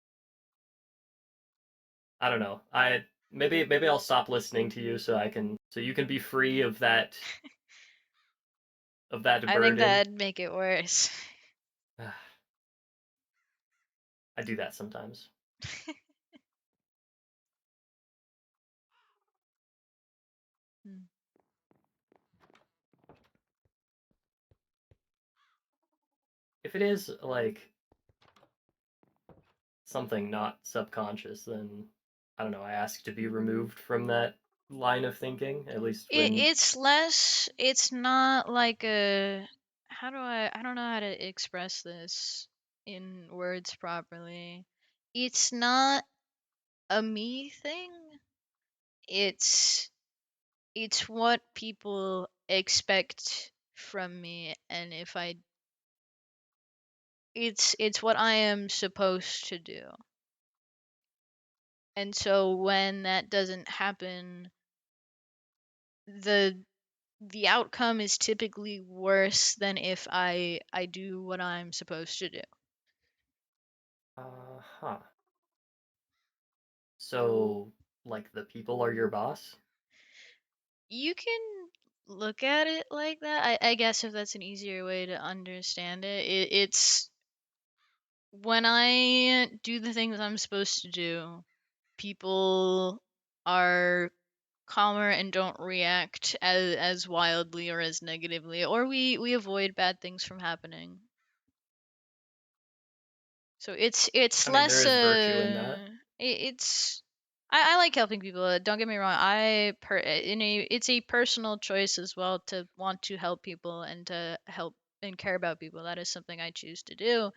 I don't know. Maybe I'll stop listening to you so you can be free of that I think burden. that'd make it worse. I do that sometimes. Hmm. If it is like something not subconscious, then I don't know. I ask to be removed from that line of thinking. At least when It's less. It's not like a. How do I don't know how to express this in words properly. It's not a me thing. It's it's what people expect from me, and if I it's what I am supposed to do. And so when that doesn't happen, the the outcome is typically worse than if I do what I'm supposed to do. huh. So like the people are your boss? You can look at it like that. I guess if that's an easier way to understand it's when I do the things I'm supposed to do, people are calmer and don't react as wildly or as negatively, or we avoid bad things from happening. So it's I mean, there less is virtue in that. it's I like helping people. Don't get me wrong. It's a personal choice as well to want to help people and to help and care about people. That is something I choose to do.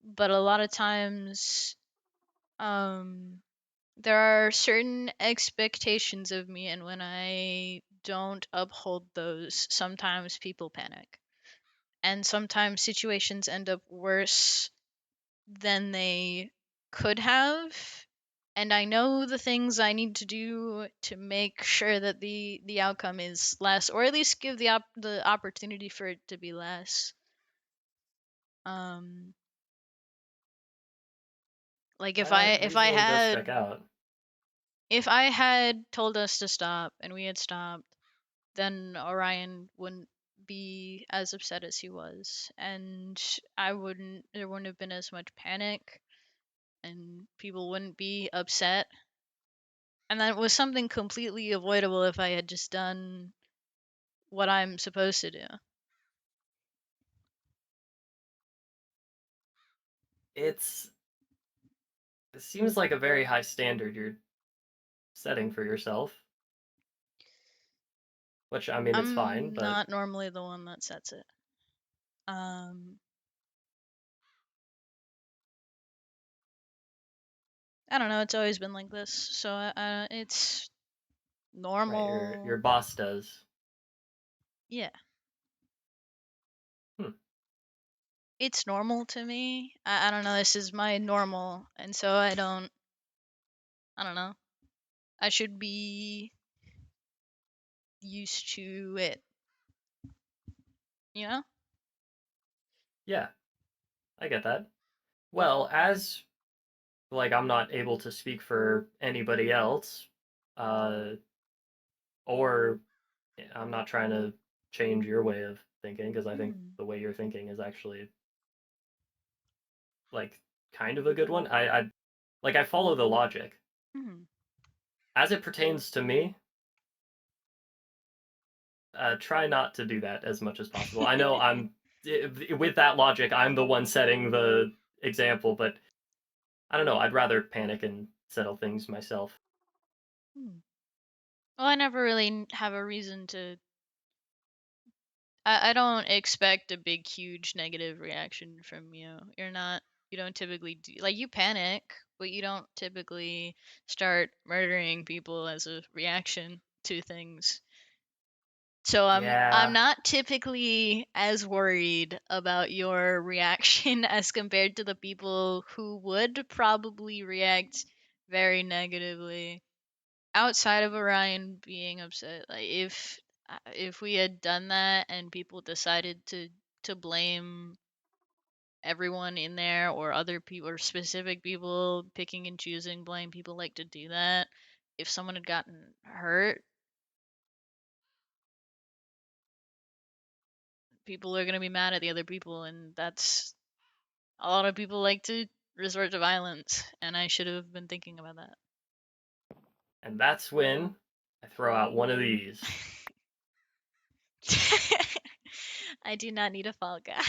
But a lot of times, um, there are certain expectations of me, and when I don't uphold those, sometimes people panic, and sometimes situations end up worse than they could have. And I know the things I need to do to make sure that the outcome is less, or at least give the opportunity for it to be less. Um, like That reasoning does check out. if I had told us to stop and we had stopped, then Orion wouldn't be as upset as he was, and there wouldn't have been as much panic, and people wouldn't be upset. And that was something completely avoidable if I had just done what I'm supposed to do. It seems like a very high standard you're setting for yourself, which I mean it's fine, I'm but not normally the one that sets it. Um, I don't know. It's always been like this, so it's right, your normal. boss does. Yeah, Hmm. it's normal to me. I don't know. This is my normal, and so I don't know. I should be used to it. You know? Yeah, I get that. Well, as like I'm not able to speak for anybody else, uh, or I'm not trying to change your way of thinking because I think Mm-hmm. the way you're thinking is actually like kind of a good one. I follow the logic Mm-hmm. as it pertains to me. Try not to do that as much as possible. I know with that logic, I'm the one setting the example, but I don't know. I'd rather panic and settle things myself. Well, I never really have a reason to. I don't expect a big, huge negative reaction from you. You're not. You don't typically do. Like, you panic, but you don't typically start murdering people as a reaction to things. So I'm Yeah. not typically as worried about your reaction as compared to the people who would probably react very negatively outside of Orion being upset. Like, if we had done that and people decided to blame everyone in there, or other people, or specific people picking and choosing blame, people like to do that. If someone had gotten hurt, people are going to be mad at the other people, and that's a lot of people like to resort to violence, and I should have been thinking about that. And that's when I throw out one of these. I do not need a fall guy.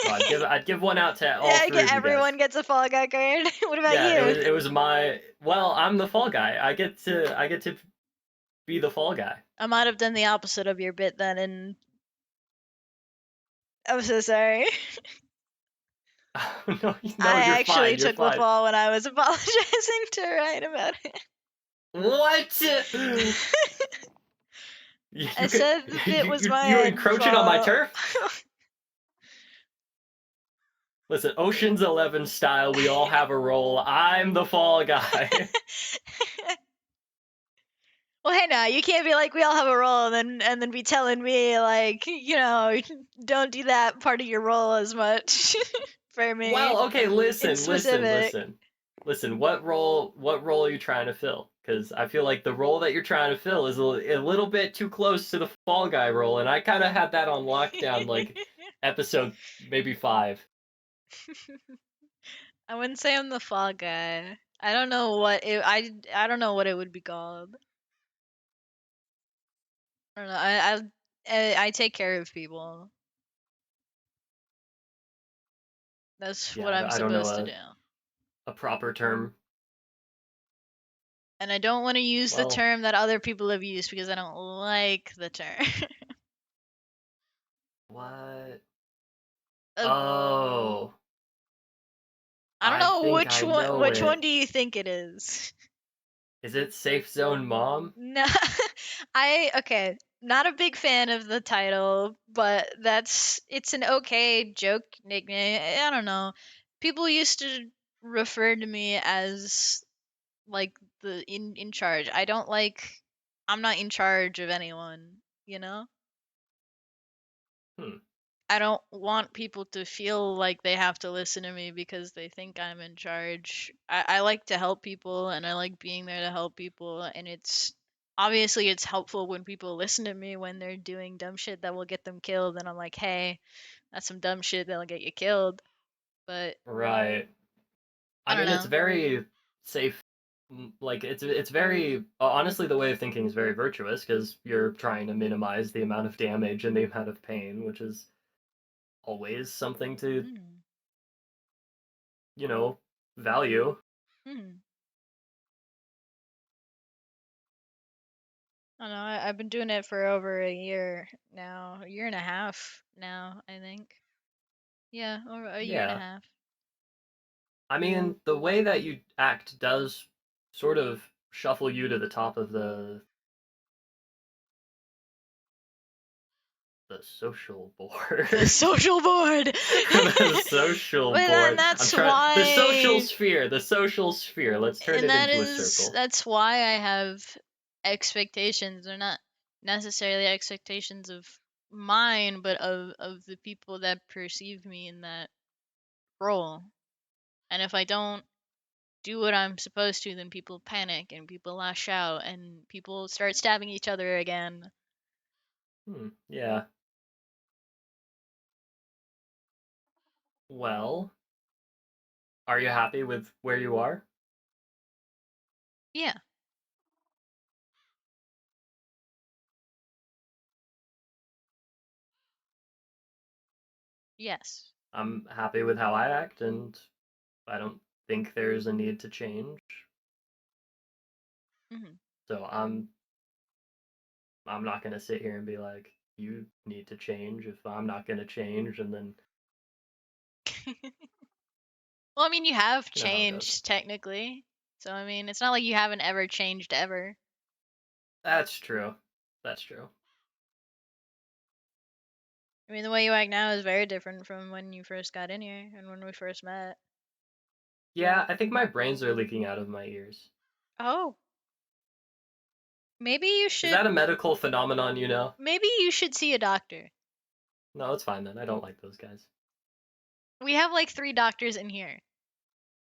So I'd give one out to all Yeah, three of you guys. everyone gets a fall guy card. What about Yeah, you? it was my, well, I'm the fall guy. I get to be the fall guy. I might have done the opposite of your bit then, and I'm so sorry. No, I you're actually fine. You're took the fine. fall when I was apologizing to Ryan about it. What? I said the bit was my you own encroaching on my fault. turf? Listen, Ocean's 11 style, we all have a role. I'm the fall guy. Well, hey, now you can't be like, we all have a role, and then be telling me like, don't do that part of your role as much for me. Well, okay, It's listen, listen, specific. listen. Listen, what role are you trying to fill? Because I feel like the role that you're trying to fill is a little bit too close to the fall guy role, and I kind of had that on lockdown, like episode maybe 5. I wouldn't say I'm the fall guy. I don't know what I don't know what it would be called. I don't know. I take care of people. That's Yeah, what I'm I don't know supposed to do. a proper term. And I don't want to use the Well, term that other people have used because I don't like the term. what? Uh, Oh, I don't I know think which I one. know Which one it. do you think it is? Is it Safe Zone Mom? No, okay. Not a big fan of the title, but it's an okay joke nickname. I don't know. People used to refer to me as like the in charge. I don't like. I'm not in charge of anyone. You know. Hmm. I don't want people to feel like they have to listen to me because they think I'm in charge. I like to help people, and I like being there to help people, and it's obviously it's helpful when people listen to me when they're doing dumb shit that will get them killed, and I'm like, hey, that's some dumb shit that'll get you killed. But Right. I I don't mean, it's know. very safe. Like it's very honestly, the way of thinking is very virtuous because you're trying to minimize the amount of damage and the amount of pain, which is always something to Hmm. you know value. Hmm. I don't know. I've been doing it for over a year now, a year and a half now, I think. Yeah, over a year and a Yeah. half. I mean, the way that you act does sort of shuffle you to the top of the social board. The social board. The social But then board. I'm that's trying the social why, sphere. The social sphere. Let's turn and it into a circle. that's why I have expectations. They're not necessarily expectations of mine, but of the people that perceive me in that role. And if I don't do what I'm supposed to, then people panic and people lash out and people start stabbing each other again. Yeah. Well, are you happy with where you are? Yeah. Yes. I'm happy with how I act, and I don't think there's a need to change. Mhm. So I'm not gonna sit here and be like, you need to change if I'm not gonna change, and then Well, I mean, you have you know how it goes. changed technically. So I mean, it's not like you haven't ever changed ever. That's true. That's true. I mean, the way you act now is very different from when you first got in here and when we first met. Yeah, I think my brains are leaking out of my ears. Oh, maybe you Is should. that a medical phenomenon, you know? Maybe you should see a doctor. No, it's fine then. I don't like those guys. We have like 3 doctors in here.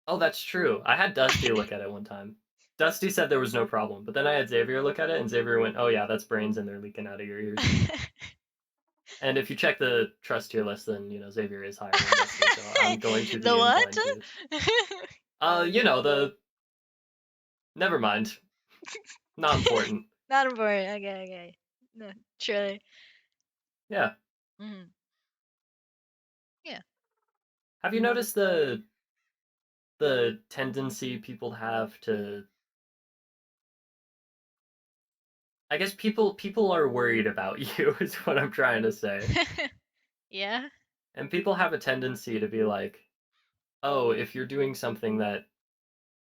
Oh, that's true. I had Dusty look at it one time. Dusty said there was no problem, but then I had Xavier look at it, and Xavier went, "Oh yeah, that's brains, and they're leaking out of your ears." And if you check the trust tier list, then you know Xavier is higher than Dusty, so I'm going to The be what? inclined to. You know the. Never mind. Not important. Not important. Okay. No, surely. Yeah. Mhm. Yeah. Have you noticed the tendency people have to? I guess people are worried about you is what I'm trying to say. Yeah. And people have a tendency to be like, "Oh, if you're doing something that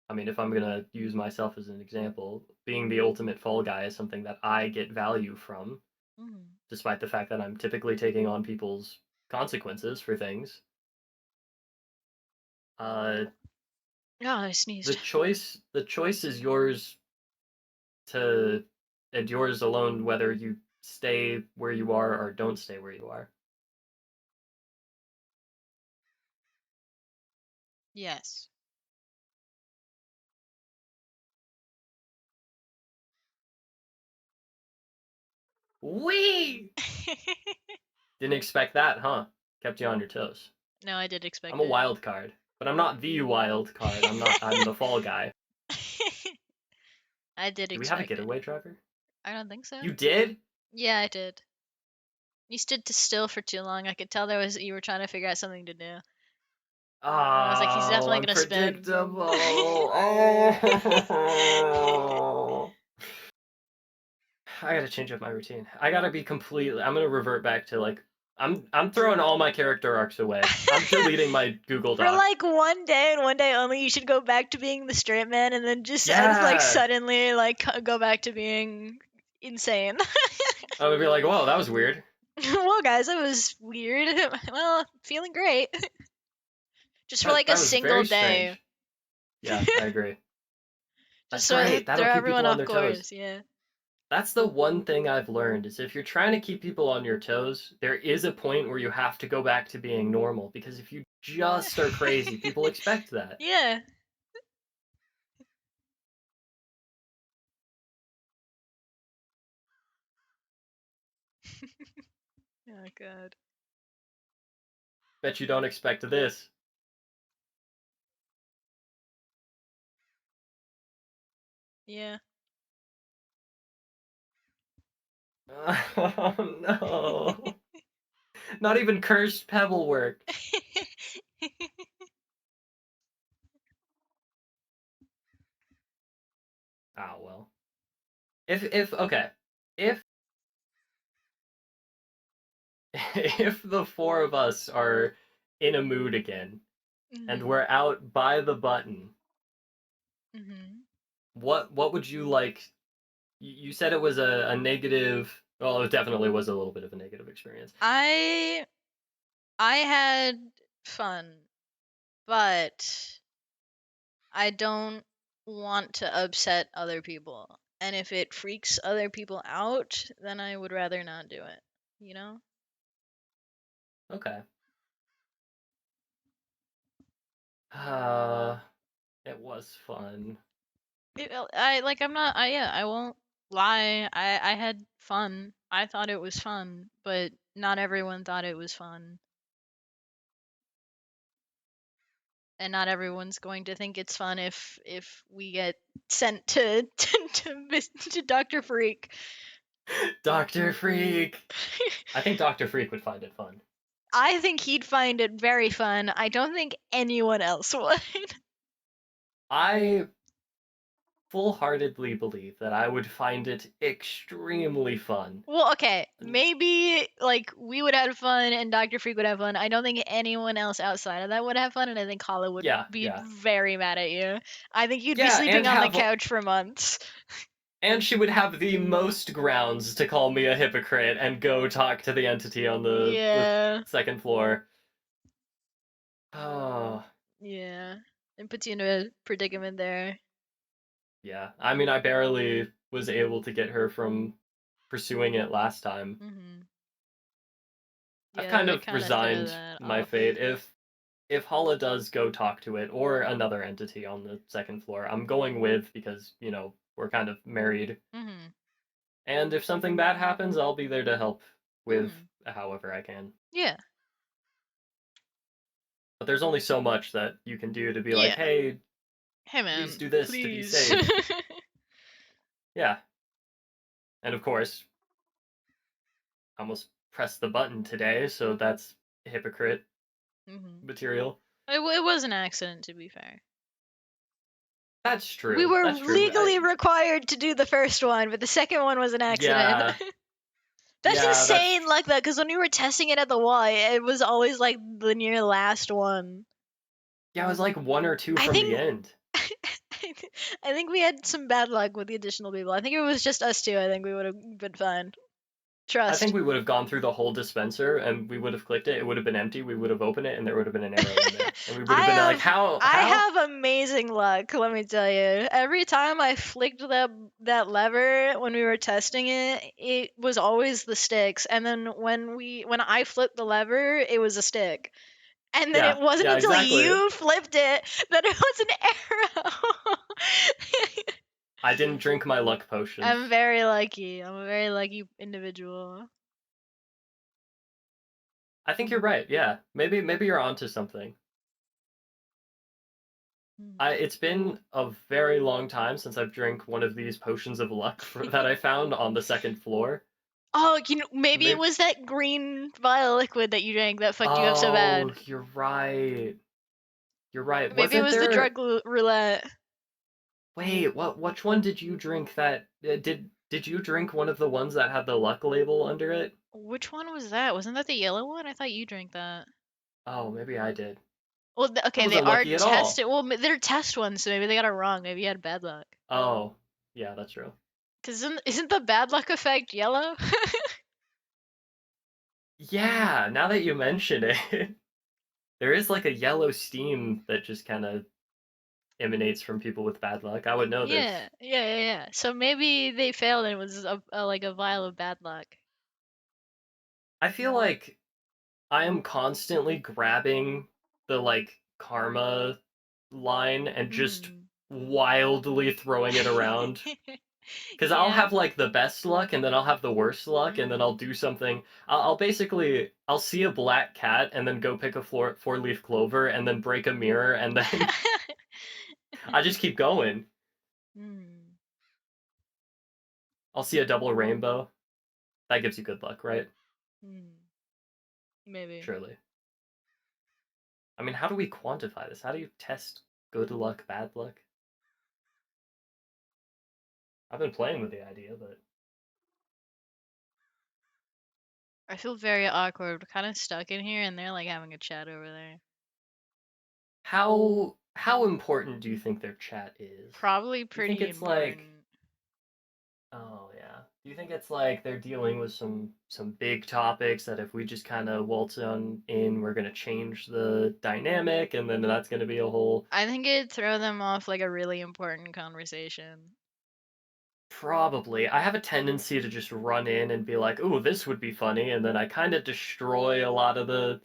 I mean, if I'm going to use myself as an example, being the ultimate fall guy is something that I get value from, Mhm. despite the fact that I'm typically taking on people's consequences for things. Uh Oh, I sneezed. the choice is yours to and yours alone whether you stay where you are or don't stay where you are. Yes. Wee! Didn't expect that, huh? Kept you on your toes. No, I did I'm expect a it. wild card, but I'm not the wild card. I'm the fall guy. I did Do we have a expect it. getaway driver? I don't think so. You did? Yeah, I did. You stood still for too long. I could tell you were trying to figure out something to do. Oh, I was like, he's definitely gonna spin. unpredictable. Oh. I gotta change up my routine. I gotta be completely. I'm gonna revert back to like. I'm throwing all my character arcs away. I'm deleting my Google For Doc. like one day and one day only, you should go back to being the straight man, and then just like Yeah. suddenly like go back to being insane. I would be like, whoa, that was weird. Well, guys, that was weird. Well, feeling great. Just for like a That was single very day. strange. Yeah, I agree. Just That's so great. throw That'll keep everyone people on off their course. toes. Yeah. That's the one thing I've learned is if you're trying to keep people on your toes, there is a point where you have to go back to being normal because if you just are crazy, people expect that. Yeah. Oh god. Bet you don't expect this. Yeah. Oh no. Not even cursed pebble worked. Oh well. If okay. If if the four of us are in a mood again and Mhm. we're out by the button, Mhm. what would you like? You said it was a negative. Well, it definitely was a little bit of a negative experience. I had fun, but I don't want to upset other people. And if it freaks other people out, then I would rather not do it. You know? Okay. It was fun. I'm not I won't lie. I had fun. I thought it was fun, but not everyone thought it was fun. And not everyone's going to think it's fun if we get sent to to Dr. Freak. Dr. Freak. I think Dr. Freak would find it fun. I think he'd find it very fun. I don't think anyone else would. I full-heartedly believe that I would find it extremely fun. Well, okay, maybe like we would have fun and Dr. Freak would have fun. I don't think anyone else outside of that would have fun, and I think Kala would Yeah, be yeah. very mad at you. I think you'd be Yeah, sleeping and on the have couch for months. and she would have the most grounds to call me a hypocrite and go talk to the entity on the Yeah, second floor. Oh, yeah. It puts you in a predicament there. yeah. I mean, I barely was able to get her from pursuing it last time. Mm-hmm. I've Yeah, that kind would of kind of throw resigned that my off. fate. If Hala does go talk to it or another entity on the second floor, I'm going with because, we're kind of married. Mm-hmm. And if something bad happens, I'll be there to help with Mm-hmm. however I can. Yeah. But there's only so much that you can do to be like, Yeah. hey, Hey please man, do this to be please. safe. Yeah. And of course, I almost pressed the button today, so that's hypocrite Mm-hmm. material. It was an accident, to be fair. That's true. We were That's true. legally required to do the first one, but the second one was an accident. Yeah. That's Yeah, insane like that, because when we were testing it at the Y, it was always like the near last one. Yeah, it was like one or two I from the think end. I think we had some bad luck with the additional people. I think if it was just us two, I think we would have been fine. I Trust. think we would have gone through the whole dispenser and we would have clicked it. It would have been empty. We would have opened it and there would have been an arrow in there. And we would have been like, how? I have amazing luck, let me tell you. Every time I flicked that lever when we were testing it, it was always the sticks. And then when I flipped the lever, it was a stick. And then it wasn't Yeah, until exactly. you flipped it that it was an arrow. I didn't drink my luck potions. I'm very lucky. I'm a very lucky individual. I think you're right. Yeah, maybe you're onto something. It's been a very long time since I've drank one of these potions of luck that I found on the second floor. Oh, maybe it was that green vial liquid that you drank that fucked you up so bad. Oh, you're right. You're right. Maybe it Wasn't was the there? drug roulette. Wait, which one did you drink that did you drink one of the ones that had the luck label under it? Which one was that? Wasn't that the yellow one? I thought you drank that. Oh, maybe I did. Well, I okay, they wasn't are lucky at all. tested. Well, they're test ones, so maybe they got it wrong. Maybe you had bad luck. Oh, yeah, that's true. Cause isn't the bad luck effect yellow? Yeah, now that you mention it, there is like a yellow steam that just kind of emanates from people with bad luck. I would know this. Yeah. So maybe they failed and it was like a vial of bad luck. I feel like I am constantly grabbing the like karma line and just wildly throwing it around. Because I'll have like the best luck and then I'll have the worst luck and then I'll do something. I'll basically I'll see a black cat and then go pick a four-leaf clover and then break a mirror and then I just keep going. I'll see a double rainbow. That gives you good luck, right? Maybe. Surely. I mean, how do we quantify this? How do you test good luck, bad luck? I've been playing with the idea, but I feel very awkward. We're kind of stuck in here, and they're like having a chat over there. how important do you think their chat is? Probably pretty do you think it's important. like oh yeah. Do you think it's like they're dealing with some big topics that if we just kind of waltz on in, we're gonna change the dynamic, and then that's gonna be a whole. I think it'd throw them off like a really important conversation. Probably. I have a tendency to just run in and be like, "Ooh, this would be funny," and then I kind of destroy a lot of the.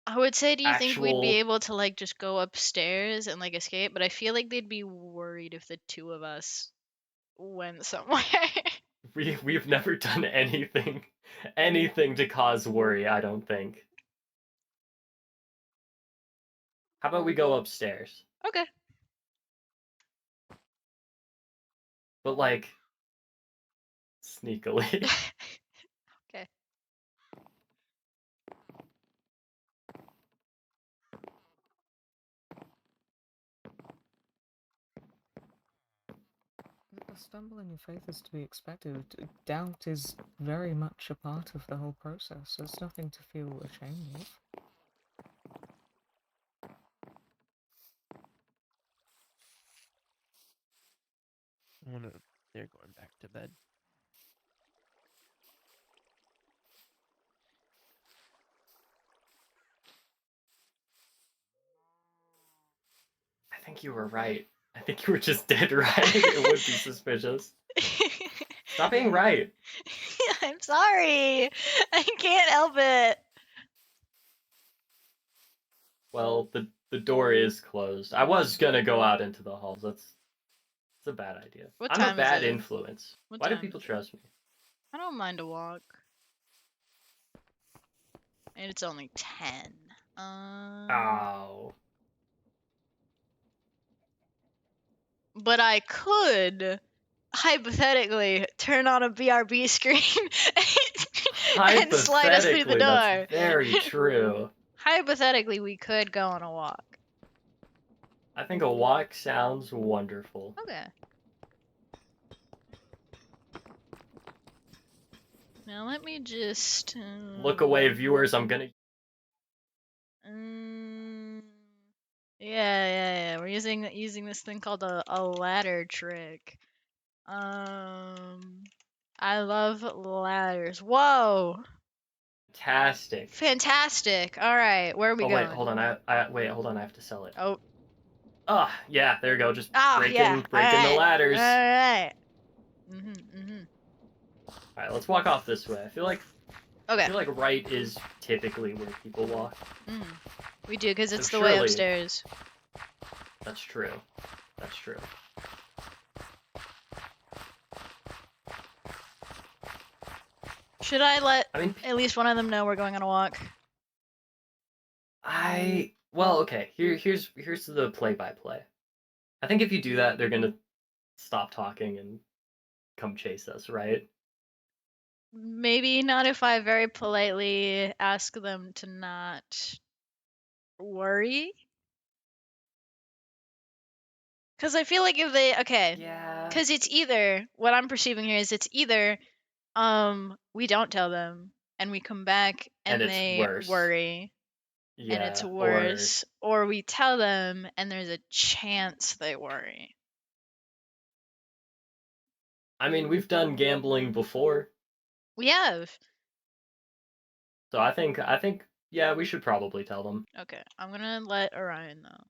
I would say, do you think we'd be Actual- able to like just go upstairs and like escape? But I feel like they'd be worried if the two of us went somewhere. We've never done anything to cause worry, I don't think. How about we go upstairs? Okay. But like sneakily. Okay. A stumble in your faith is to be expected. Doubt is very much a part of the whole process. There's nothing to feel ashamed of. They're going back to bed. I think you were right. I think you were just dead right. It would be suspicious. Stop being right. I'm sorry. I can't help it. Well, the door is closed. I was gonna go out into the halls. It's a bad idea. What I'm a time is bad it? influence. What Why do time people is it? trust me? I don't mind a walk. And it's only 10. Oh. But I could hypothetically turn on a BRB screen and slide us through the Hypothetically, door. that's very true. Hypothetically, we could go on a walk. I think a walk sounds wonderful. Okay. Now let me just Look away, viewers. I'm gonna. Yeah. We're using this thing called a ladder trick. I love ladders. Whoa! Fantastic. Fantastic. All right, where are we Oh going? wait, hold on. I wait, hold on. I have to sell it. Oh. Ah, yeah. There you go. Just breaking Yeah. the ladders. All right. All right, let's walk off this way. I feel like Okay. right is typically where people walk. We do, because it's So the way surely- upstairs. That's true. That's true. Should I let I mean, at least one of them know we're going on a walk? well, okay. Here's the play-by-play. I think if you do that, they're gonna stop talking and come chase us, right? Maybe not if I very politely ask them to not worry. Because I feel like if they Yeah. because it's either what I'm perceiving here is it's either we don't tell them and we come back and it's they worse. worry Yeah. and it's worse, or we tell them and there's a chance they worry. I mean, we've done gambling before, We have. so I think yeah, we should probably tell them. Okay, I'm gonna let Orion know.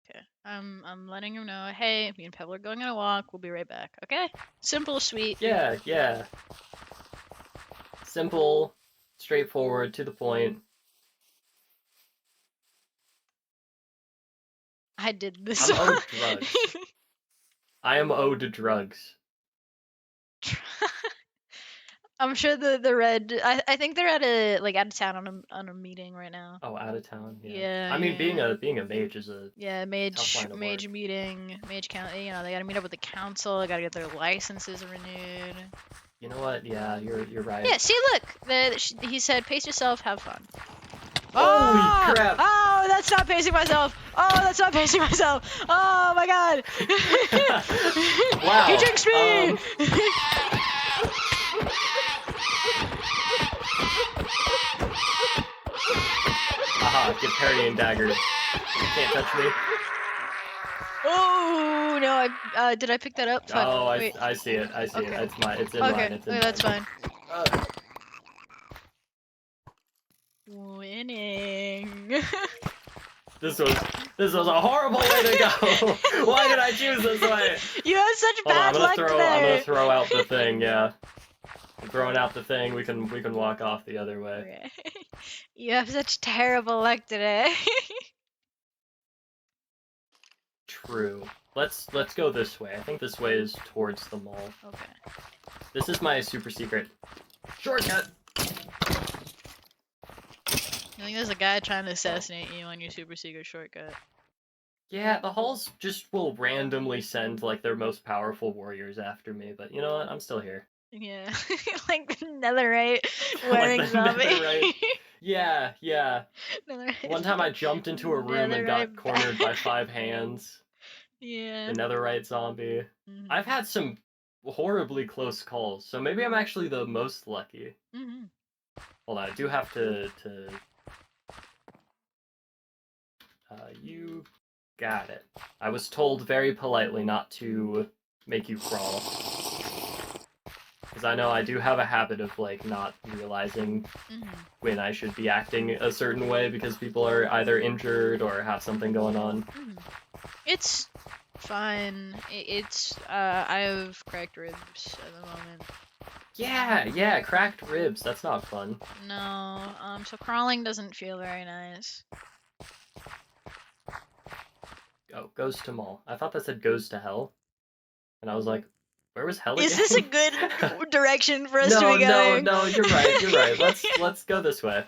Okay, I'm letting him know. Hey, me and Pebble are going on a walk. We'll be right back. Okay, simple, sweet. Yeah. Simple, straightforward, to the point. I did this. I'm owed drugs. I am owed drugs. I'm sure the red. I think they're out of town on a meeting right now. Oh, out of town. Yeah. Yeah. I mean, yeah. being a mage is a tough line of Mage work. meeting, mage count. You know, they gotta meet up with the council. They gotta get their licenses renewed. You know what? Yeah, you're right. Yeah. See, look. He said, "Pace yourself, have fun." Holy crap! Oh, that's not pacing myself. Oh, that's not pacing myself. Oh my god. Wow. He jinxed me. Aha! Get parrying daggers. You can't touch me. Oh no! I did I pick that up? Fuck. Oh, Wait. I see it. I see it. Okay. It's in mine. It's in Okay, mine. that's fine. Uh, Winning. This was a horrible way to go. Why did I choose this way? You have such Hold on, bad luck I'm there. gonna throw out the thing. Yeah, I'm throwing out the thing. We can walk off the other way. Okay. You have such terrible luck today. True. Let's go this way. I think this way is towards the mall. Okay. This is my super secret shortcut. You think there's a guy trying to assassinate you on your super secret shortcut? Yeah, the halls just will randomly send like their most powerful warriors after me, but you know what? I'm still here. Yeah, like netherite Like wearing the zombie. netherite. Yeah, yeah. Netherite. One time I jumped into a room and got Netherite cornered by bat. 5 hands. Yeah. The netherite zombie. Mhm. I've had some horribly close calls, so maybe I'm actually the most lucky. Mhm. Hold on, I do have to you got it. I was told very politely not to make you crawl. Because I know I do have a habit of, like, not realizing Mhm. when I should be acting a certain way because people are either injured or have something going on. Mhm. It's fine. It's I have cracked ribs at the moment. Yeah, cracked ribs. That's not fun. No, so crawling doesn't feel very nice. Oh, goes to mall. I thought that said goes to hell. And I was like, where was hell Is again? this a good direction for us to No, be going? no, you're right. Let's go this way.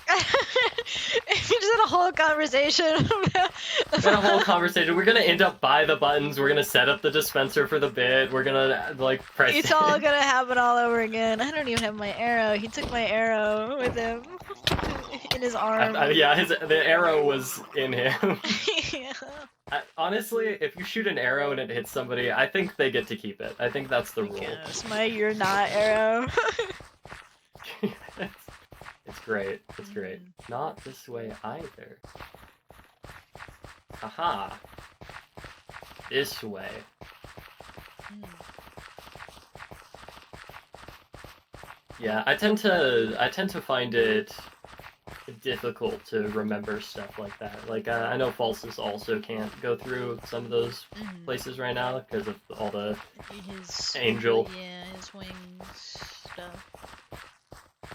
We just had a whole conversation about. We had a whole conversation. We're gonna end up by the buttons. We're gonna set up the dispenser for the bit. We're gonna like press. It's all gonna happen all over again. I don't even have my arrow. He took my arrow with him in his arm. Yeah, the arrow was in him. Yeah. Honestly, if you shoot an arrow and it hits somebody, I think they get to keep it. I think that's the rule. It's my you're not arrow. It's great. It's great. Not this way either. Haha. This way. Yeah, I tend to find it difficult to remember stuff like that. Like I know Falsus also can't go through some of those places right now because of all the His angel. Yeah, his wings stuff.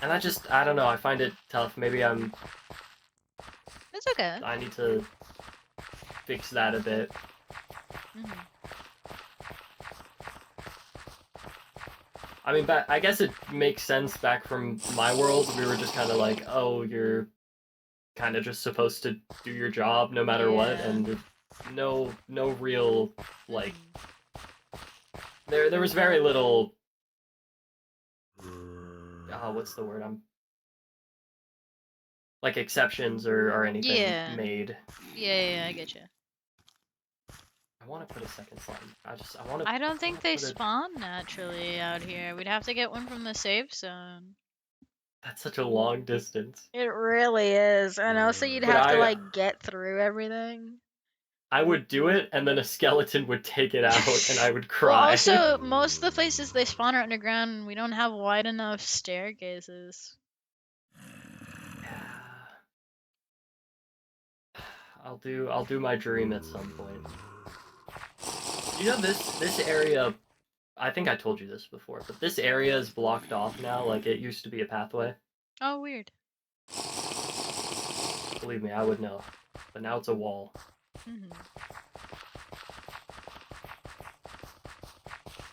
And I don't know, I find it tough. Maybe It's okay. I need to fix that a bit. I mean, but I guess it makes sense back from my world. We were just kind of like, oh, you're kind of just supposed to do your job no matter what, and no real like. There was very little. What's the word? Like exceptions or anything made. Yeah, I get you. I want to put a second slide. I want to. I don't think they spawn naturally out here. We'd have to get one from the safe zone. That's such a long distance. It really is, and also you'd have to like get through everything. I would do it, and then a skeleton would take it out, and I would cry. Well, also, most of the places they spawn are underground, and we don't have wide enough staircases. I'll do my dream at some point. You know, this area, I think I told you this before, but this area is blocked off now. Like it used to be a pathway. Oh, weird. Believe me, I would know. But now it's a wall.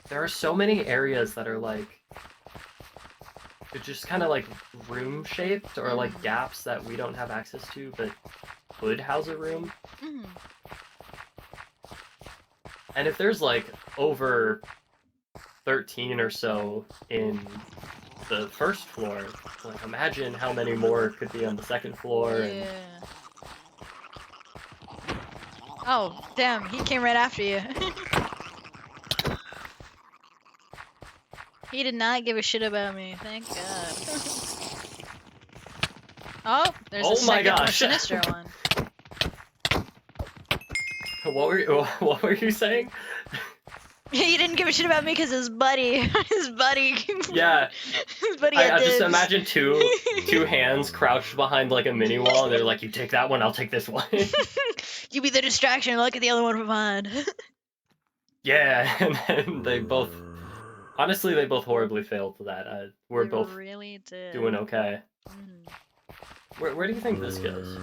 There are so many areas that are like, they're just kind of like room shaped or like gaps that we don't have access to, but could house a room. And if there's like over 13 or so in the first floor, like imagine how many more could be on the second floor. Yeah. Oh, damn, he came right after you. He did not give a shit about me, thank God. Oh, there's a second more sinister one. What were you saying? He didn't give a shit about me because his buddy. Yeah. His buddy I had just dibs. imagine two hands crouched behind like a mini wall, and they're like, "You take that one, I'll take this one." You be the distraction. Look at the other one from behind. Yeah, and then they both. Honestly, they both horribly failed to that. We're both really did. doing okay. Where do you think this goes?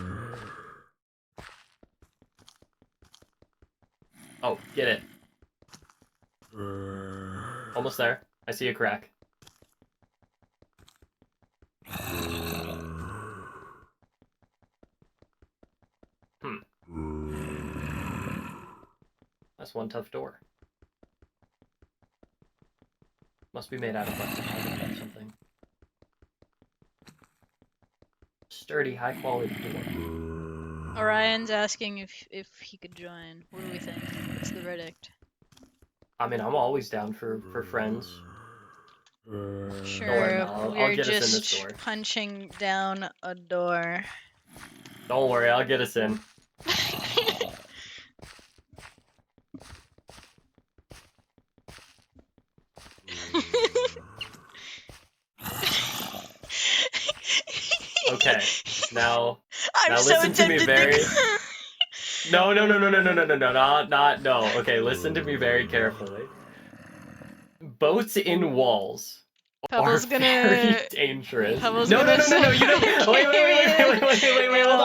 Oh, get it. Almost there. I see a crack. That's one tough door. Must be made out of plastic or something. Sturdy, high quality door. Orion's asking if he could join. What do we think? What's the verdict? I mean, I'm always down for friends. Sure, I'll we're get us in this just door. punching down a door. Don't worry, I'll get us in. Okay, now I'm now so listen to me tempted very. to. No. Not. Okay, listen to me very carefully. Boats in walls Pebble's are gonna. very dangerous. Pebble's No, gonna. you don't. Wait, hold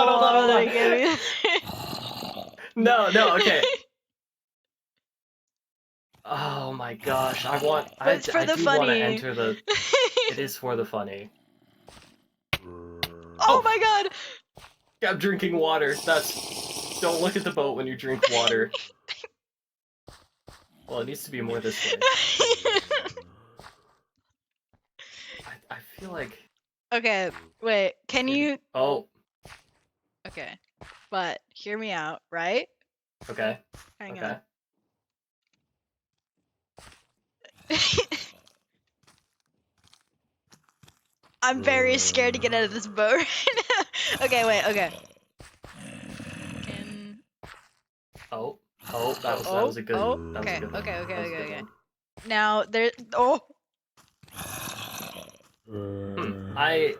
on. No, okay. Oh my gosh, I But for the do want to funny. enter the. It is for the funny. Oh my god! I'm drinking water. Don't look at the boat when you drink water. Well, it needs to be more this way. I feel like. Okay, wait. Can you? Oh, Okay, but hear me out, right? okay. Hang Okay. on. I'm very scared to get out of this boat right now. Okay, wait. Okay. Can. Oh, that was a good. Oh, That was a okay, good one. okay, That was a good okay. one. Now there. Oh. I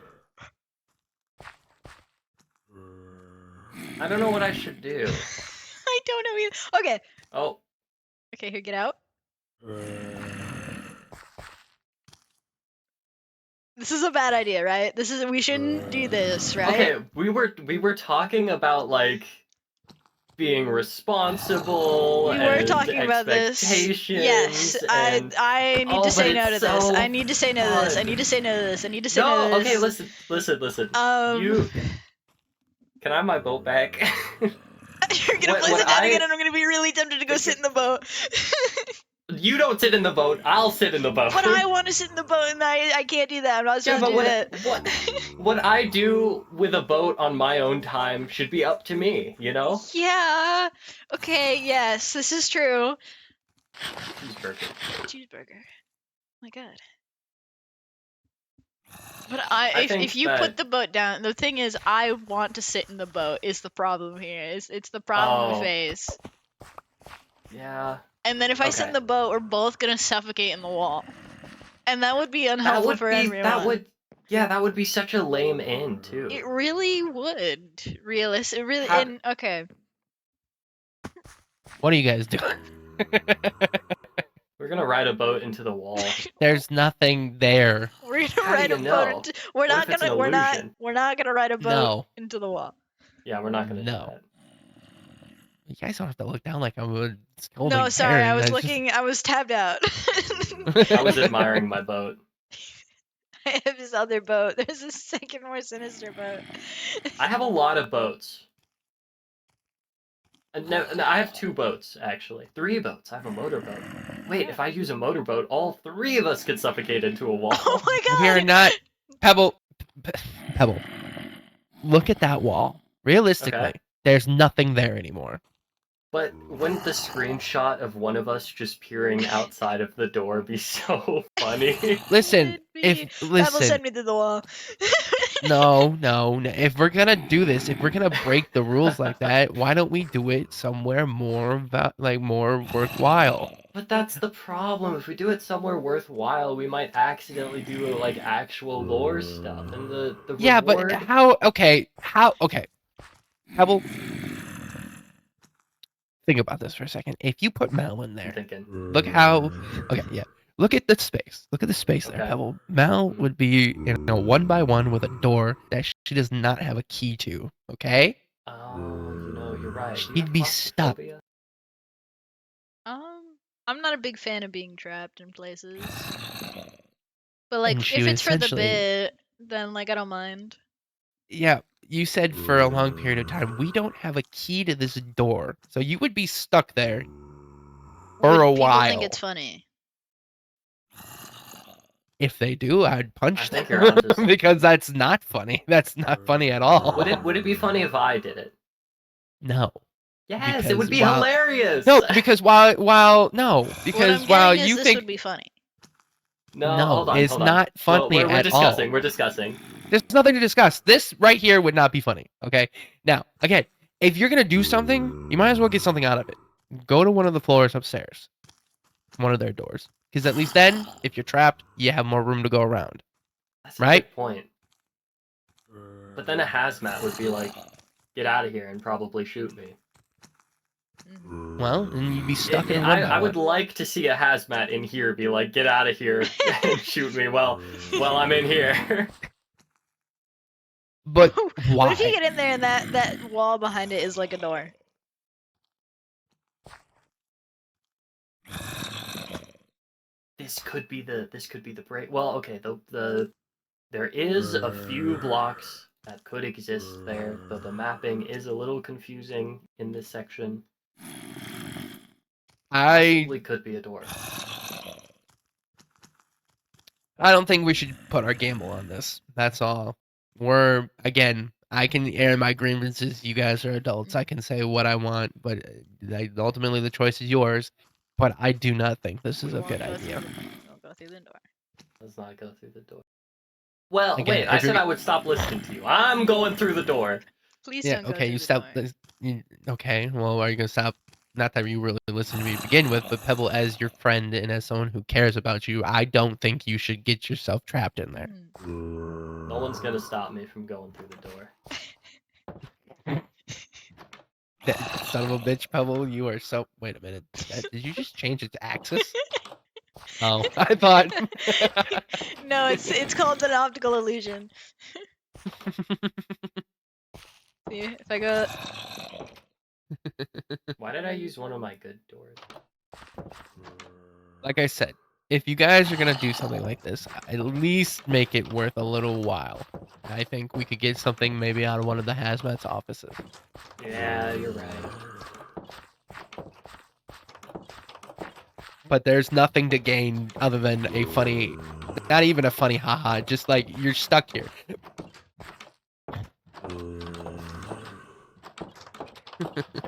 don't know what I should do. I don't know either. Okay. Oh. Okay, here, get out. This is a bad idea, right? We shouldn't do this, right? Okay, we were talking about like being responsible We were and talking about this. expectations. Yes, and... I need Oh, to say but no it's to this. so I need to say no to this. I fun. need to say no to this. I need to say no No, to okay, this. listen. Um, Can I have my boat back? You're gonna place it down again, and I'm gonna be really tempted to go sit in the boat. You don't sit in the boat. I'll sit in the boat. But I want to sit in the boat, and I can't do that. I'm not supposed to do that. What I do with a boat on my own time should be up to me, you know? Yeah. Okay. Yes, this is true. Cheeseburger. Oh my god. But if you put the boat down, the thing is, I want to sit in the boat. Is the problem here? It's the problem we face. Yeah. And then if I sit in the boat, we're both gonna suffocate in the wall, and that would be unhelpful for everyone. That would be such a lame end too. It really would. It really. And okay. What are you guys doing? We're gonna ride a boat into the wall. There's nothing there. We're gonna ride a boat. We're not gonna ride a boat into the wall. Yeah, we're not gonna do that. You guys don't have to look down like I'm a scolding No, sorry, parent. I was looking. I was tabbed out. I was admiring my boat. I have this other boat. There's a second, more sinister boat. I have a lot of boats. No, I have 2 boats, actually. 3 boats. I have a motorboat. Wait, if I use a motorboat, all 3 of us could suffocate into a wall. Oh my god! We are not... Pebble. Look at that wall. Realistically, there's nothing there anymore. But wouldn't the screenshot of one of us just peering outside of the door be so funny? Listen, Pebble sent me to the wall. No. If we're gonna do this, if we're gonna break the rules like that, why don't we do it somewhere more more worthwhile? But that's the problem. If we do it somewhere worthwhile, we might accidentally do like actual lore stuff, and the yeah, reward... but how? Okay, Pebble. Think about this for a second. If you put Mal in there, look how. Okay, yeah. Look at the space. Look at the space there, Pebble. Mal would be in a 1x1 with a door that she does not have a key to. Okay. Oh, you're right. She'd be stuck. I'm not a big fan of being trapped in places. But like, if it's for the bit, then like I don't mind. Yeah, you said for a long period of time, we don't have a key to this door, so you would be stuck there for a while. People think it's funny. if they do, I'd punch I think them you're onto something. because that's not funny. That's not funny at all. Would it be funny if I did it? No. Yes, it would Because be while- hilarious. No, because while What I'm because while getting is you this think would be funny. No, hold on, it's hold on. not funny we're at discussing. all. We're discussing. There's nothing to discuss. This right here would not be funny. Okay. Now, again, if you're gonna do something, you might as well get something out of it. Go to one of the floors upstairs, one of their doors, because at least then, if you're trapped, you have more room to go around. That's a Right? good point. But then a hazmat would be like, "Get out of here," and probably shoot me. Well, and you'd be stuck in a one by I would one. like to see a hazmat in here be like, "Get out of here," and shoot me. Well, I'm in here. But What why? if you get in there and that wall behind it is like a door? This could be the break. Well, okay, there is a few blocks that could exist there, though the mapping is a little confusing in this section. Possibly could be a door. I don't think we should put our gamble on this. That's all. Again, I can air my grievances. You guys are adults. I can say what I want, but ultimately the choice is yours. But I do not think this is a good idea. We'll go through the door. Let's not go through the door. Well, Again, wait, I said I would stop listening to you. I'm going through the door. Please Yeah, don't go okay, through you the stop. door. Okay, well, are you gonna stop? Not that you really listen to me to begin with, but Pebble, as your friend and as someone who cares about you, I don't think you should get yourself trapped in there. No one's gonna stop me from going through the door. Son of a bitch, Pebble, you are so. Wait a minute. Did you just change its axis? Oh, I thought. No, it's called an optical illusion. See, if I go, Why did I use one of my good doors? Like I said, if you guys are gonna do something like this, at least make it worth a little while. I think we could get something maybe out of one of the hazmat's offices. Yeah, you're right. But there's nothing to gain other than a funny, not even a funny haha, just like you're stuck here.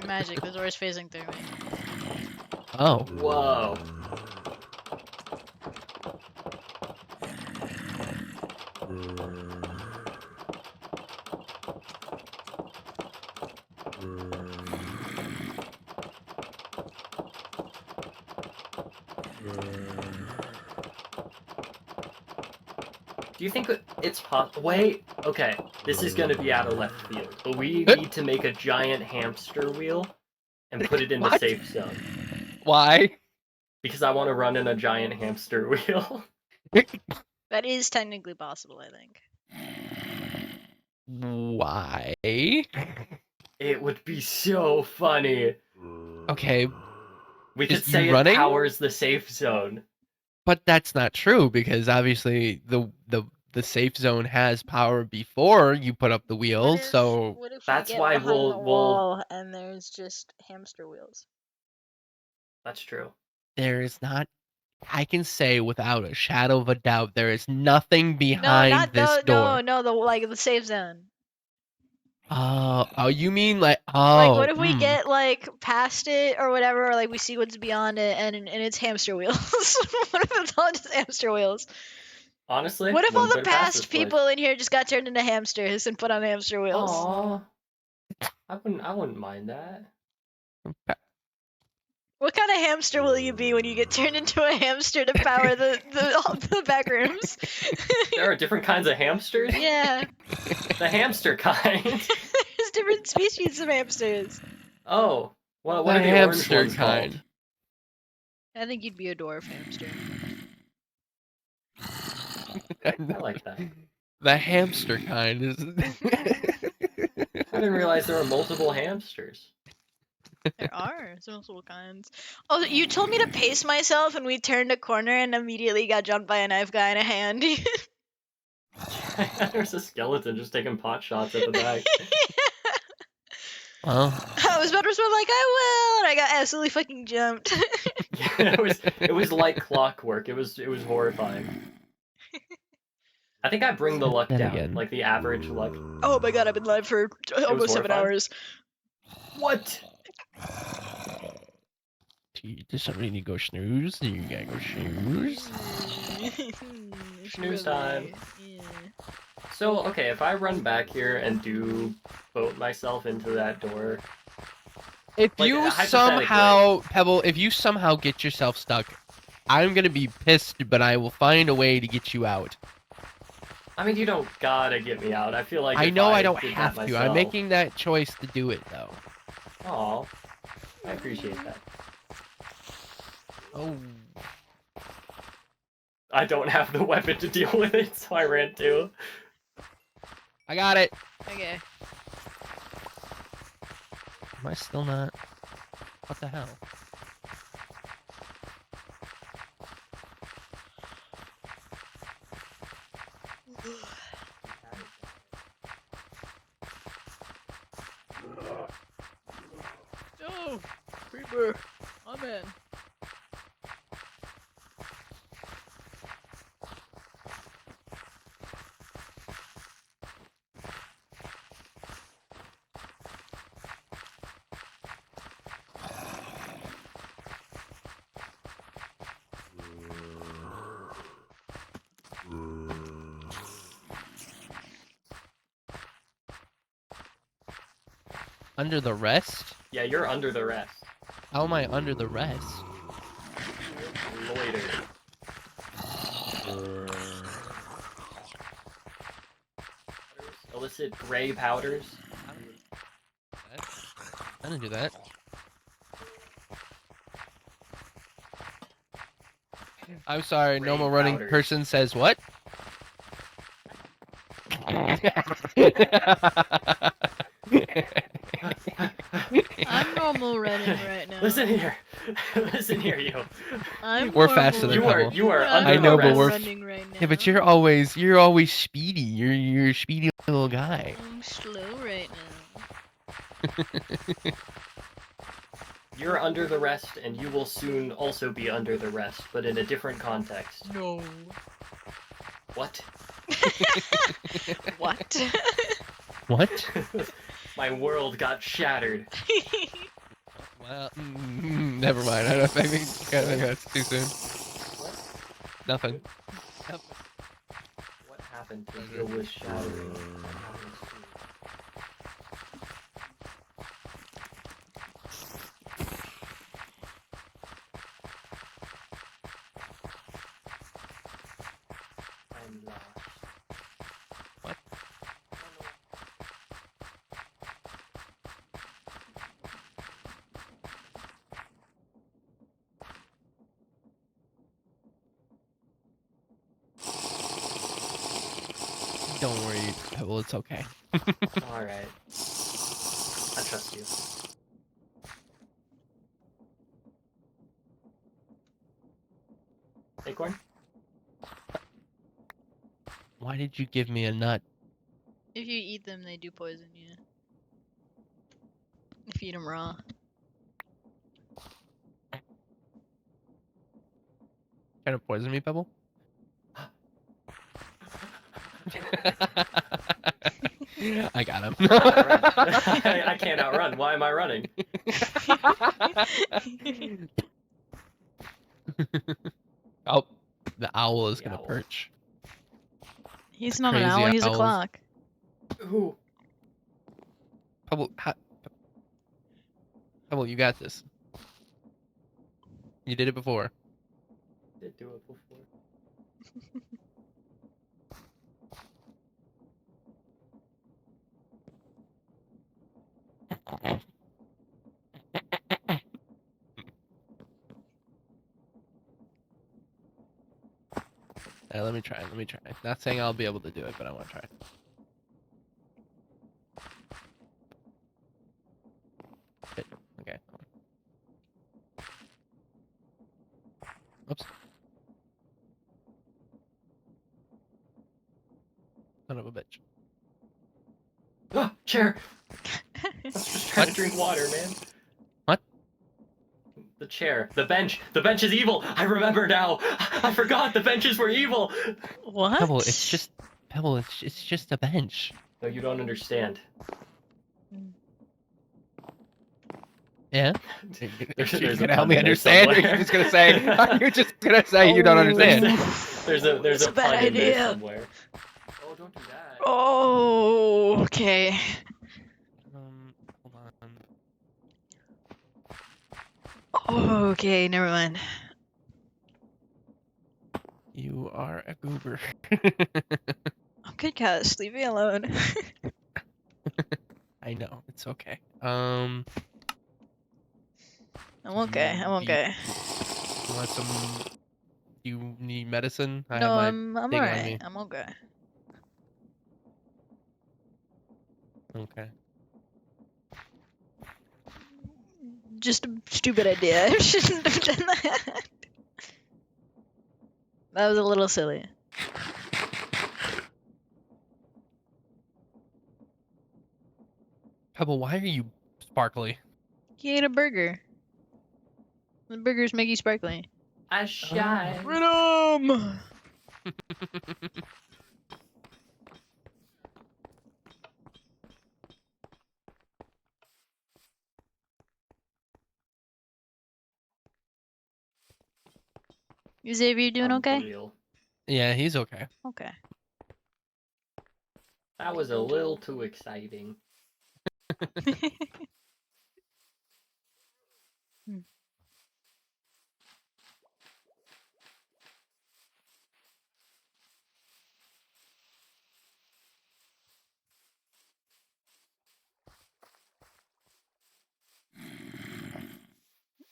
magic, the door is phasing through me. Oh. Whoa. Do you think it's possible? Wait, okay, this is gonna be out of left field, but we need to make a giant hamster wheel and put it in the What? safe zone. Why? Because I want to run in a giant hamster wheel. That is technically possible, I think. Why? It would be so funny. Okay, We could Just you say it running? powers the safe zone. but that's not true because obviously the safe zone has power before you put up the wheels. So What if That's we get why behind we'll- the we'll- wall and there's just hamster wheels? That's true. there is not. I can say without a shadow of a doubt, there is nothing No, behind not this the door. no, the safe zone. Oh, you mean like Like, what if we hmm. get like past it or whatever, or like we see what's beyond it, and it's hamster wheels? What if it's all just hamster wheels? Honestly, What if all wouldn't the put it past past this place. people in here just got turned into hamsters and put on hamster wheels? Aww. I wouldn't mind that. What kind of hamster will you be when you get turned into a hamster to power the back rooms? There are different kinds of hamsters? Yeah, The hamster kind. there's different species of hamsters. Oh. What The are the orange hamster ones kind. called? I think you'd be a dwarf hamster. I like that. The hamster kind is. I didn't realize there were multiple hamsters. There are there's multiple kinds. Oh, you told me to pace myself, and we turned a corner and immediately got jumped by a knife guy in a hand. There's a skeleton just taking pot shots at the back. Well, I was about to respond like I will, and I got absolutely fucking jumped. Yeah, it was like clockwork. It was horrifying. I think I bring the luck Then down, again. like the average luck. Oh my god, I've been live for almost 7 horrifying. hours. What? Does somebody need to go snooze? You gotta go snooze. Snooze time. Yeah. So, okay, if I run back here and do boat myself into that door... If Like, you hypothetically- somehow, Pebble, if you somehow get yourself stuck, I'm gonna be pissed, but I will find a way to get you out. I mean, you don't gotta get me out. I feel like I if know I don't did that have to. myself... I'm making that choice to do it, though. Aw, I appreciate that. Oh. I don't have the weapon to deal with it, so I ran too. I got it. Okay. Am I still not? What the hell? Oh, creeper. I'm in. Under the rest? Yeah, you're under the rest. How am I under the rest? Loiter. Illicit gray powders. I didn't do that. I'm sorry, Gray normal running powders. person says what? I'm normal running right now. Listen here. Listen here, you. I'm We're normal faster than running. You are I'm under I know, the but rest. we're- running right now. Yeah, but you're always speedy. You're a speedy little guy. I'm slow right now. You're under the rest, and you will soon also be under the rest, but in a different context. No. What? What? What? My world got shattered. Well, never mind. I think that's too soon. Nothing. What happened to deal with shattering? I'm lost. What? Don't worry, Pebble. It's okay. Alright. I trust you. Acorn? Why did you give me a nut? If you eat them, they do poison you. If you eat them raw. Trying to poison me, Pebble? I got him. I can't outrun. Why am I running? Oh, the owl is The gonna owl. perch. He's not an Crazy owl, he's a owls. clock. Ooh. Pebble, Pebble, you got this. You did it before. Did do it before. Let me try. Not saying I'll be able to do it, but I want to try. Shit. Okay. Oops. Son of a bitch. Ah, chair! I was just trying to drink water, man. What? The chair. The bench. The bench is evil. I remember now. I forgot the benches were evil. What? Pebble, it's just a bench. No, you don't understand. Yeah. There's You're a gonna help pun me in there understand, or somewhere. you're just gonna say you're just gonna say you don't understand. There's It's a a bad pun in there idea. somewhere. Oh, don't do that. Oh, okay. Hold on. Okay, never mind. You are a goober. I'm good, Cass. Leave me alone. I know, it's okay. I'm okay. I'm do you, okay. you want some? Do you need medicine? I have No, my I'm thing on alright. me. I'm okay. Okay. Just a stupid idea. I shouldn't have done that. That was a little silly. Pebble, why are you sparkly? He ate a burger. The burgers make you sparkly. I shine. Freedom! Xavier, you doing okay? Real. Yeah, he's okay. Okay. That was a little too exciting.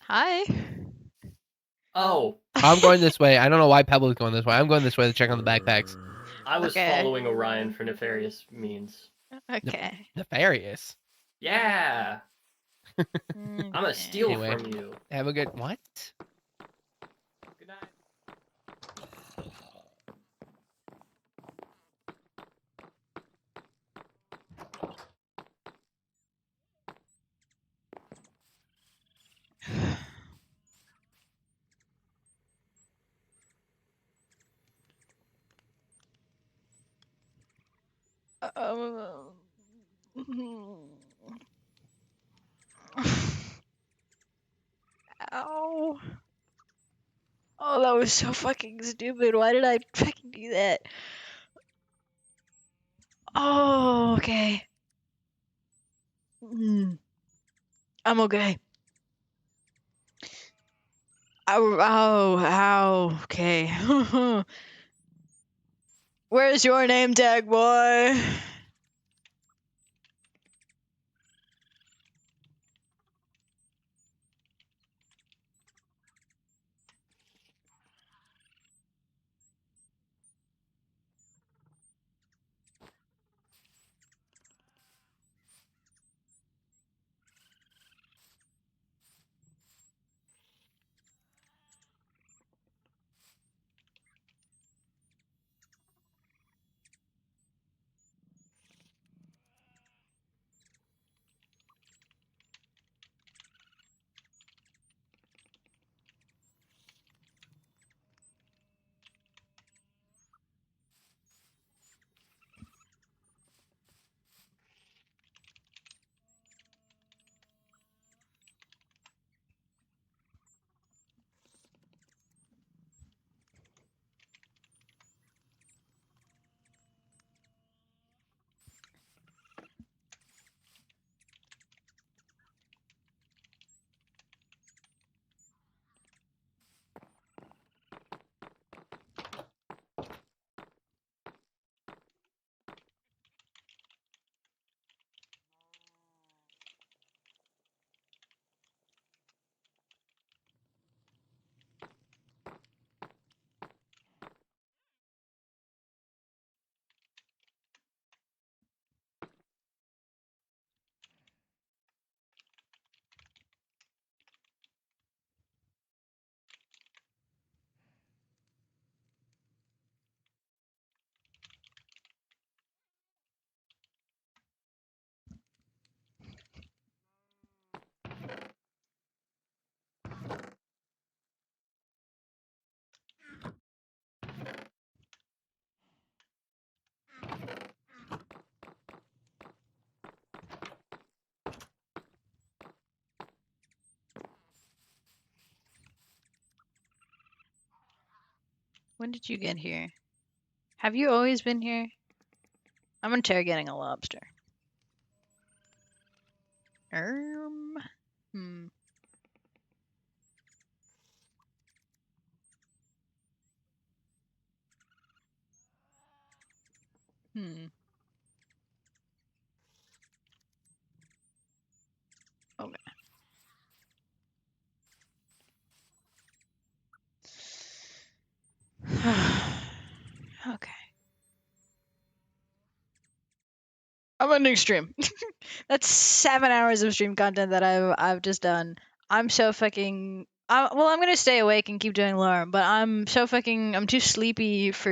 Hi. Oh, I'm going this way. I don't know why Pebble's going this way. I'm going this way to check on the backpacks. I was Okay. following Orion for nefarious means. Okay. Nefarious. Yeah, I'm gonna steal Anyway. from you. Have a good what? Good night. Ow. Oh, that was so fucking stupid. Why did I fucking do that? Oh, okay. I'm okay. Ow, ow, ow. Okay. Where's your name tag, boy? When did you get here? Have you always been here? I'm interrogating a lobster. Hmm. Hmm. Okay. Okay. I'm ending stream. That's 7 hours of stream content that I've just done. I'm so fucking. Well, I'm gonna stay awake and keep doing lore, but I'm too sleepy for